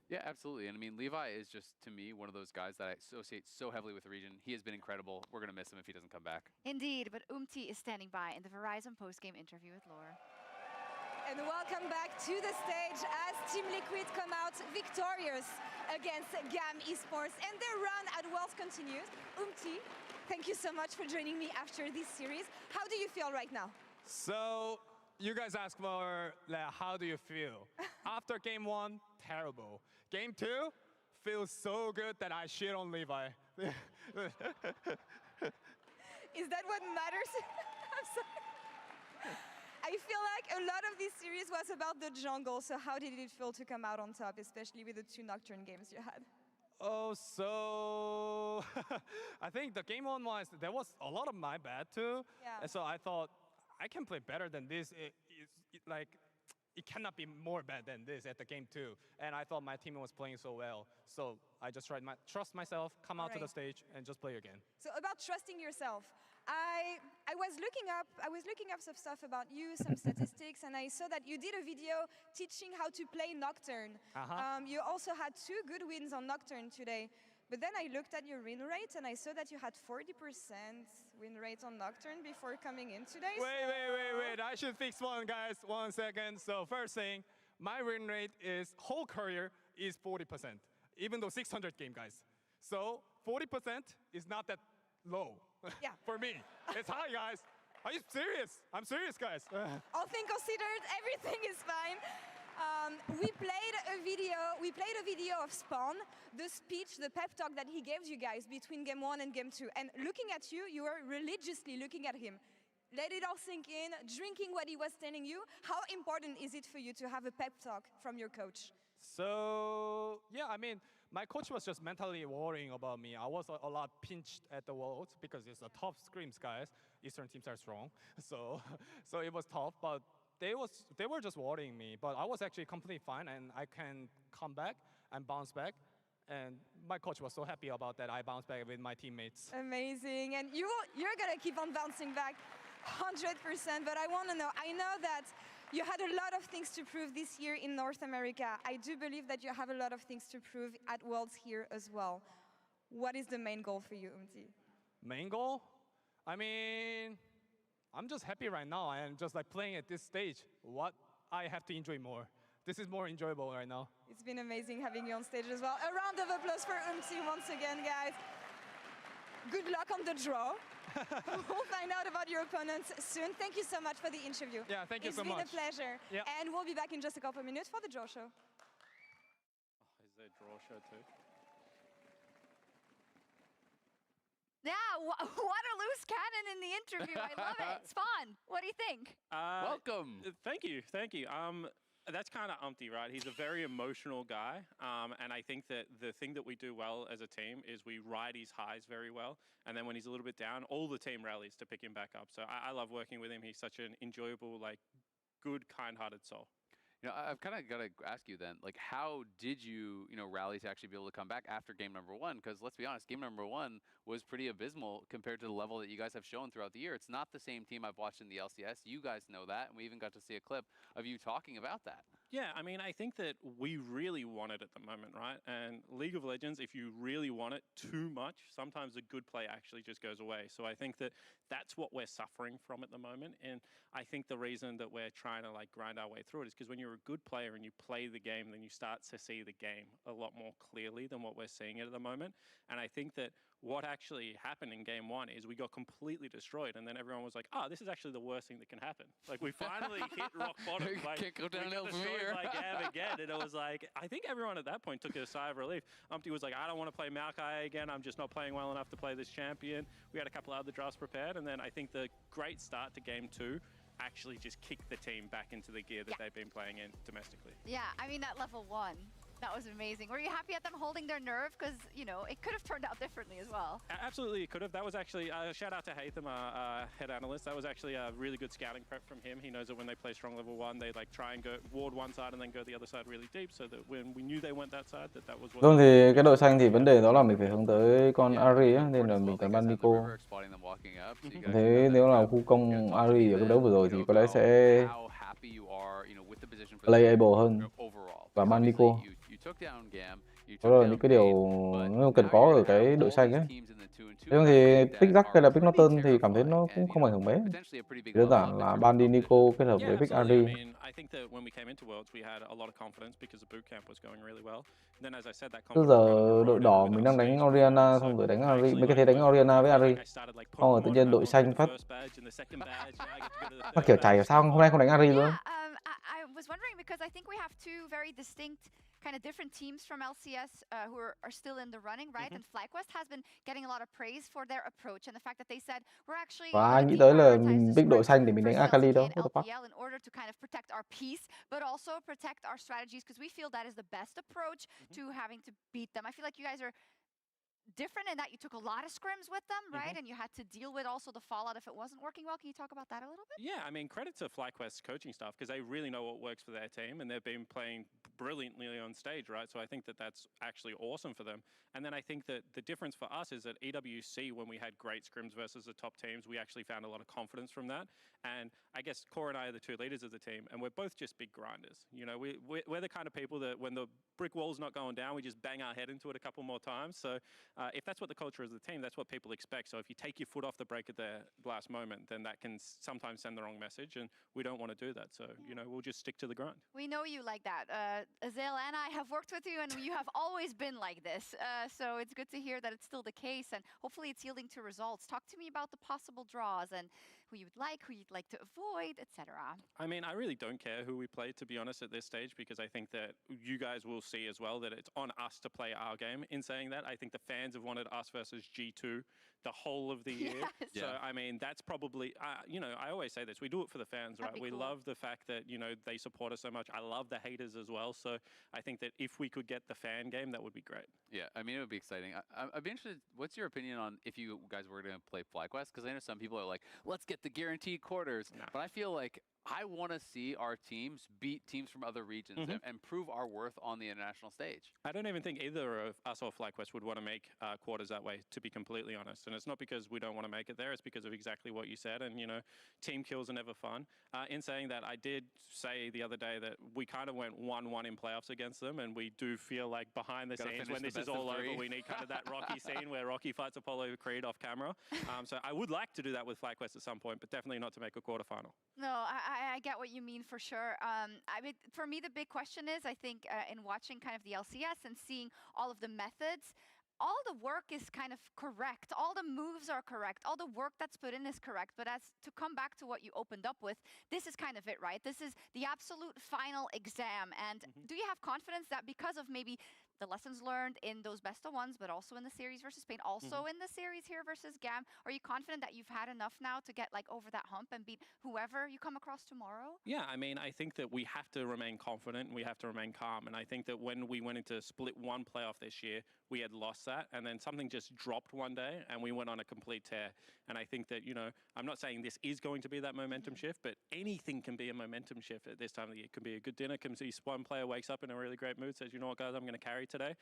Yeah, absolutely. And I mean, Levi is just, to me, one of those guys that I associate so heavily with the region. He has been incredible. We're going to miss him if he doesn't come back. Indeed, but is standing by in the Verizon post-game interview with Laura. And welcome back to the stage as Team Liquid come out victorious against GAM Esports, and their run at Worlds continues. Thank you so much for joining me after this series. How do you feel right now? So, you guys asked for how do you feel? After game 1, terrible. Game 2 feels so good that I shit on Levi. Is that what matters? I'm sorry. I feel like a lot of this series was about the jungle, so how did it feel to come out on top, especially with the 2 Nocturne games you had? Oh, so I think the game 1 was, there was a lot of my bad too. Yeah. And so I thought, I can play better than this. It cannot be more bad than this at the game 2. And I thought my team was playing so well. So I just tried to trust myself, come out to the stage, and just play again. So about trusting yourself, I was looking up some stuff about you, some statistics, and I saw that you did a video teaching how to play Nocturne. You also had 2 good wins on Nocturne today. But then I looked at your win rate, and I saw that you had 40% win rate on Nocturne before coming in today. Wait. I should fix one, guys. 1 second. So first thing, my win rate is, whole career is 40%, even though 600 game, guys. So 40% is not that low for me. It's high, guys. Are you serious? I'm serious, guys. All things considered, everything is fine. We played a video of Spawn, the speech, the pep talk that he gave you guys between game 1 and game 2. And looking at you, you were religiously looking at him. Let it all sink in, drinking what he was telling you. How important is it for you to have a pep talk from your coach? So, yeah, I mean, my coach was just mentally worrying about me. I was a lot pinched at the Worlds because it's a tough scrims, guys. Eastern teams are strong. So it was tough, but they were just worrying me. But I was actually completely fine, and I can come back and bounce back. And my coach was so happy about that. I bounced back with my teammates. Amazing. And you're going to keep on bouncing back 100%. But I want to know, I know that you had a lot of things to prove this year in North America. I do believe that you have a lot of things to prove at Worlds here as well. What is the main goal for you, Main goal? I mean, I'm just happy right now and just like playing at this stage. What I have to enjoy more. This is more enjoyable right now. It's been amazing having you on stage as well. A round of applause for once again, guys. Good luck on the draw. We'll find out about your opponents soon. Thank you so much for the interview. Yeah, thank you so much. It's been a pleasure. Yeah. And we'll be back in just a couple of minutes for the draw show. Is there a draw show too? Yeah, what a loose cannon in the interview. I love it. Spawn, what do you think? Welcome. Thank you. That's kind of right? He's a very emotional guy, and I think that the thing that we do well as a team is we ride his highs very well, and then when he's a little bit down, all the team rallies to pick him back up. So I love working with him. He's such an enjoyable, good, kind-hearted soul. You know, I've kind of got to ask you then, how did you, rally to actually be able to come back after game number 1? Because let's be honest, game number 1 was pretty abysmal compared to the level that you guys have shown throughout the year. It's not the same team I've watched in the LCS. You guys know that, and we even got to see a clip of you talking about that. Yeah, I mean, I think that we really want it at the moment, right? And League of Legends, if you really want it too much, sometimes a good play actually just goes away. So I think that that's what we're suffering from at the moment. And I think the reason that we're trying to grind our way through it is because when you're a good player and you play the game, then you start to see the game a lot more clearly than what we're seeing it at the moment. And I think that what actually happened in game 1 is we got completely destroyed, and then everyone was like, this is actually the worst thing that can happen. We finally hit rock bottom. Can't go downhill from here. GAM again, and it was I think everyone at that point took a sigh of relief. was like, I don't want to play Maokai again. I'm just not playing well enough to play this champion. We had a couple other drafts prepared, and then I think the great start to game 2 actually just kicked the team back into the gear that they've been playing in domestically. Yeah, I mean, that level 1, That was amazing. Were you happy at them holding their nerve? Because, you know, it could have turned out differently as well. Absolutely, it could have. That was actually, shout out to Hatham, our head analyst. That was actually a really good scouting prep from him. He knows that when they play strong level 1, they like try and go ward one side and then go the other side really deep, so that when we knew they went that side, that was what... Vâng, thì cái đội xanh thì vấn đề đó là mình phải hướng tới con Ari á, nên là mình cần ban Nico. Thế nếu là khu công Ari ở cái đấu vừa rồi thì có lẽ sẽ playable hơn và ban Nico. Đó là những cái điều nó cần có ở cái đội xanh ấy. Nhưng thì pick Jack hay là pick Norton thì cảm thấy nó cũng không ảnh hưởng mấy. Đơn giản là ban đi Nico kết hợp với pick Ari. Trước giờ đội đỏ mình đang đánh Orianna xong rồi đánh Ari, mấy cái thế đánh Orianna với Ari. Xong rồi tự nhiên đội xanh phát kiểu chảy sao hôm nay không đánh Ari nữa. I was wondering because I think we have two very distinct kind of different teams from LCS who are still in the running, right? And FlyQuest has been getting a lot of praise for their approach and the fact that they said we're actually và nghĩ tới là mình pick đội xanh để mình đánh Akali đâu. in order to kind of protect our peace, but also protect our strategies because we feel that is the best approach to having to beat them. I feel like you guys are different in that you took a lot of scrims with them, right? And you had to deal with also the fallout if it wasn't working well. Can you talk about that a little bit? Yeah, I mean, credit to FlyQuest's coaching staff because they really know what works for their team and they've been playing brilliantly on stage, right? So I think that that's actually awesome for them. And then I think that the difference for us is that EWC, when we had great scrims versus the top teams, we actually found a lot of confidence from that. And I guess Core and I are the two leaders of the team, and we're both just big grinders. You know, we're the kind of people that when the brick wall's not going down, we just bang our head into it a couple more times. So if that's what the culture is of the team, that's what people expect. So if you take your foot off the brake at the last moment, then that can sometimes send the wrong message, and we don't want to do that. So, you know, we'll just stick to the grind. We know you like that. Azael and I have worked with you, and you have always been like this. So it's good to hear that it's still the case, and hopefully it's yielding to results. Talk to me about the possible draws and who you would like, who you'd like to avoid, etc. I mean, I really don't care who we play, to be honest, at this stage, because I think that you guys will see as well that it's on us to play our game. In saying that, I think the fans have wanted us versus G2 the whole of the year. Yes. So, I mean, that's probably, you know, I always say this, we do it for the fans, right? We love the fact that, you know, they support us so much. I love the haters as well. So I think that if we could get the fan game, that would be great. Yeah, I mean, it would be exciting. I'd be interested, what's your opinion on if you guys were going to play FlyQuest? Because I know some people are like, let's get the guaranteed quarters. Nah. But I feel like I want to see our teams beat teams from other regions and prove our worth on the international stage. I don't even think either of us or FlyQuest would want to make quarters that way, to be completely honest. And it's not because we don't want to make it there, it's because of exactly what you said. And, you know, team kills are never fun. In saying that, I did say the other day that we kind of went 1-1 in playoffs against them, and we do feel like behind the scenes, when this is all over, we need kind of that Rocky scene where Rocky fights Apollo Creed off camera. So I would like to do that with FlyQuest at some point, but definitely not to make a quarterfinal. No, I get what you mean for sure. I mean, for me, the big question is, I think, in watching kind of the LCS and seeing all of the methods, all the work is kind of correct. All the moves are correct. All the work that's put in is correct. But as to come back to what you opened up with, this is kind of it, right? This is the absolute final exam. And do you have confidence that because of maybe the lessons learned in those best of ones, but also in the series versus Spain, also in the series here versus GAM, are you confident that you've had enough now to get like over that hump and beat whoever you come across tomorrow? Yeah, I mean, I think that we have to remain confident and we have to remain calm. And I think that when we went into split one playoff this year, we had lost that, and then something just dropped one day and we went on a complete tear. And I think that, you know, I'm not saying this is going to be that momentum shift, but anything can be a momentum shift at this time of the year. It can be a good dinner, can see one player wakes up in a really great mood, says, you know what, guys, I'm going to carry today.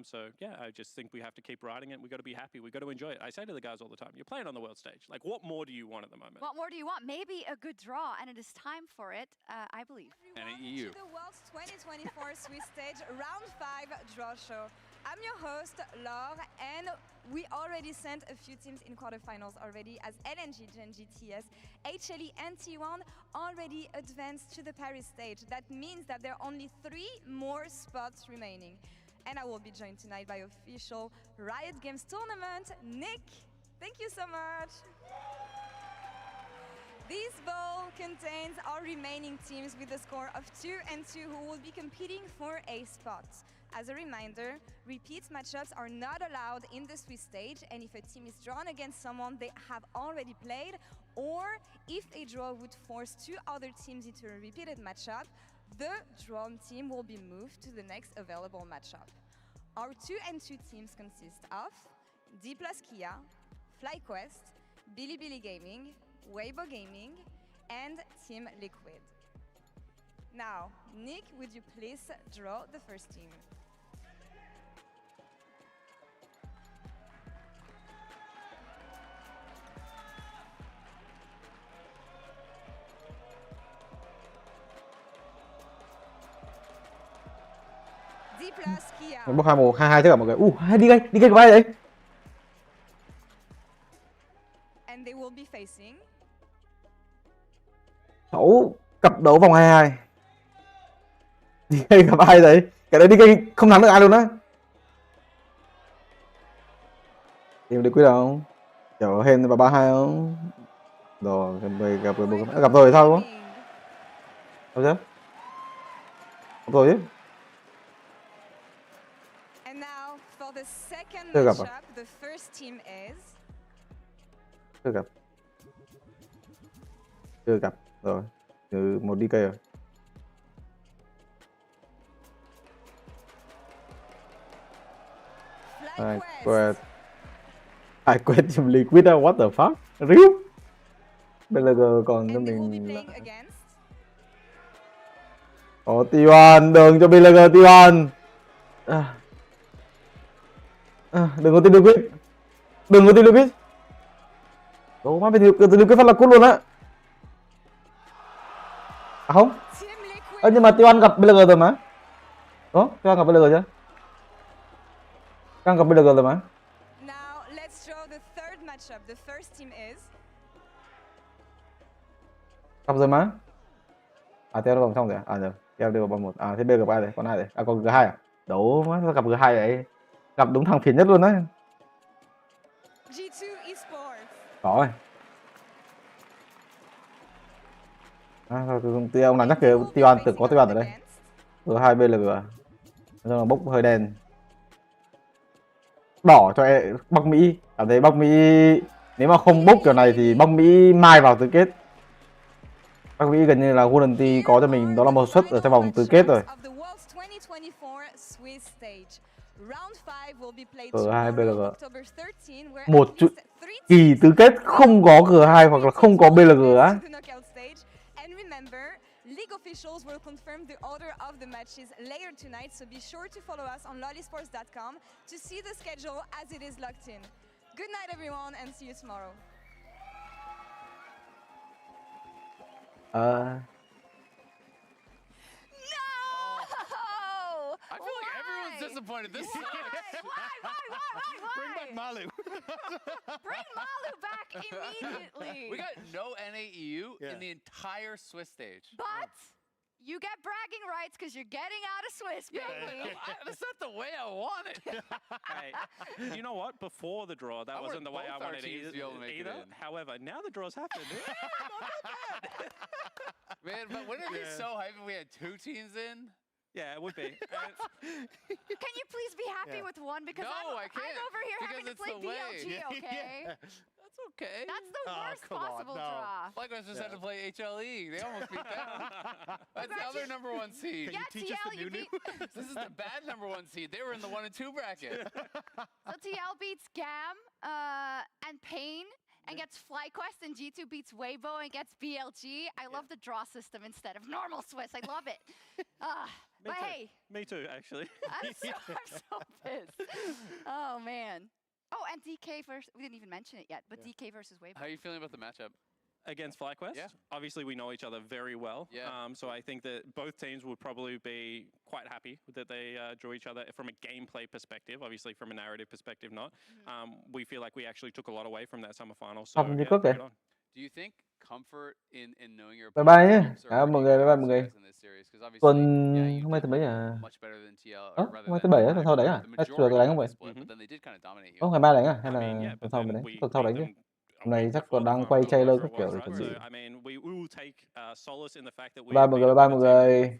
So yeah, I just think we have to keep riding it. We got to be happy. We got to enjoy it. I say to the guys all the time, you're playing on the world stage. Like, what more do you want at the moment? What more do you want? Maybe a good draw, and it is time for it, I believe. And EU. To the World's 2024 Swiss Stage Round 5 Draw Show. I'm your host, Laure, and we already sent a few teams in quarterfinals already, as LNG, Genji, TS, HLE, and T1 already advanced to the Paris stage. That means that there are only 3 more spots remaining. And I will be joined tonight by official Riot Games tournament, Nick. Thank you so much. This bowl contains our remaining teams with a score of 2-2 who will be competing for a spot. As a reminder, repeat matchups are not allowed in the Swiss stage, and if a team is drawn against someone they have already played, or if a draw would force 2 other teams into a repeated matchup, the drawn team will be moved to the next available matchup. Our 2-2 teams consist of D plus Kia, FlyQuest, Bilibili Gaming, Weibo Gaming, and Team Liquid. Now, Nick, would you please draw the first team? D plus Kia. Bốc 2-1, 2-2 chứ cả mọi người. Đi gây của ai vậy? And they will be facing Cặp đấu vòng 22. Đi gây gặp ai vậy? Cái đấy đi gây không thắng được ai luôn á. Tìm được quyết đâu? Kiểu hên vào 3-2 không? Rồi, gặp rồi sao không? Đâu chứ? Gặp rồi chứ. And now for the second Chưa gặp à? matchup, the first team is Chưa gặp. Rồi. Một đi cây rồi. I quit team Liquid, what the fuck? Riu. BLG còn cho mình có T1, đường cho BLG T1. Đừng có team Liquid. Đừng có team Liquid. Đâu má team Liquid phát là cút luôn á. À không? Nhưng mà T1 gặp BLG rồi mà. Đó, T1 gặp BLG chưa? Đang gặp BLG rồi mà. Now let's draw the third matchup. The first team is Gặp rồi mà. T1 vòng xong rồi à? Rồi. T1 đều vào 1. Thế BLG gặp ai đấy? Còn ai đấy? Còn G2 à? Đấu má, sao gặp G2 vậy? Gặp đúng thằng phiền nhất luôn á. G2 Esports. Rồi. Ông nào nhắc kìa, T1 tưởng có T1 ở đây. G2 BLG à? Nói là bốc hơi đen. Đỏ cho Bắc Mỹ. Cảm thấy Bắc Mỹ nếu mà không bốc kiểu này thì Bắc Mỹ mai vào tứ kết. Bắc Mỹ gần như là Golden Tee có cho mình đó là một suất ở trong vòng tứ kết rồi. G2 BLG. Một kỳ tứ kết không có G2 hoặc là không có BLG á. League officials will confirm the order of the matches later tonight, so be sure to follow us on lollysports.com to see the schedule as it is locked in. Good night, everyone, and see you tomorrow. I feel like everyone's disappointed. This sucks. Why? Bring back Malu. Bring Malu back immediately. We got no NAEU in the entire Swiss stage. But you get bragging rights because you're getting out of Swiss, baby. That's not the way I want it. Hey, you know what? Before the draw, that wasn't the way I wanted it either. However, now the draw's happened. Man, but wouldn't it be so hype if we had two teams in? Yeah, it would be. Can you please be happy with one? Because I can't. I'm over here having to play BLG, okay? That's okay. That's the worst possible draw. FlyQuest just had to play HLE. They almost beat them. That's the other number 1 seed. Yeah, TL, you beat... This is the bad number 1 seed. They were in the 1 and 2 bracket. So TL beats GAM and Pain and gets FlyQuest, and G2 beats Weibo and gets BLG. I love the draw system instead of normal Swiss. I love it. But hey. Me too, actually. I'm so pissed. Oh, man. Oh, and DK versus, we didn't even mention it yet, but DK versus Weibo. How are you feeling about the matchup? Against FlyQuest? Yeah. Obviously, we know each other very well. Yeah. So I think that both teams would probably be quite happy that they drew each other from a gameplay perspective. Obviously, from a narrative perspective, not. We feel like we actually took a lot away from that semifinal. So, yeah, right on. Do you think comfort in knowing your Bye bye nhé. Cảm ơn mọi người, bye bye mọi người. Tuần hôm nay thứ mấy à? Hôm nay thứ 7 á, tuần sau đánh à? Tôi đánh không vậy? Ngày mai đánh à? Hay là tuần sau mình đánh? Tuần sau đánh chứ. Hôm nay chắc còn đang quay trailer các kiểu để chuẩn bị. Bye mọi người, bye mọi người.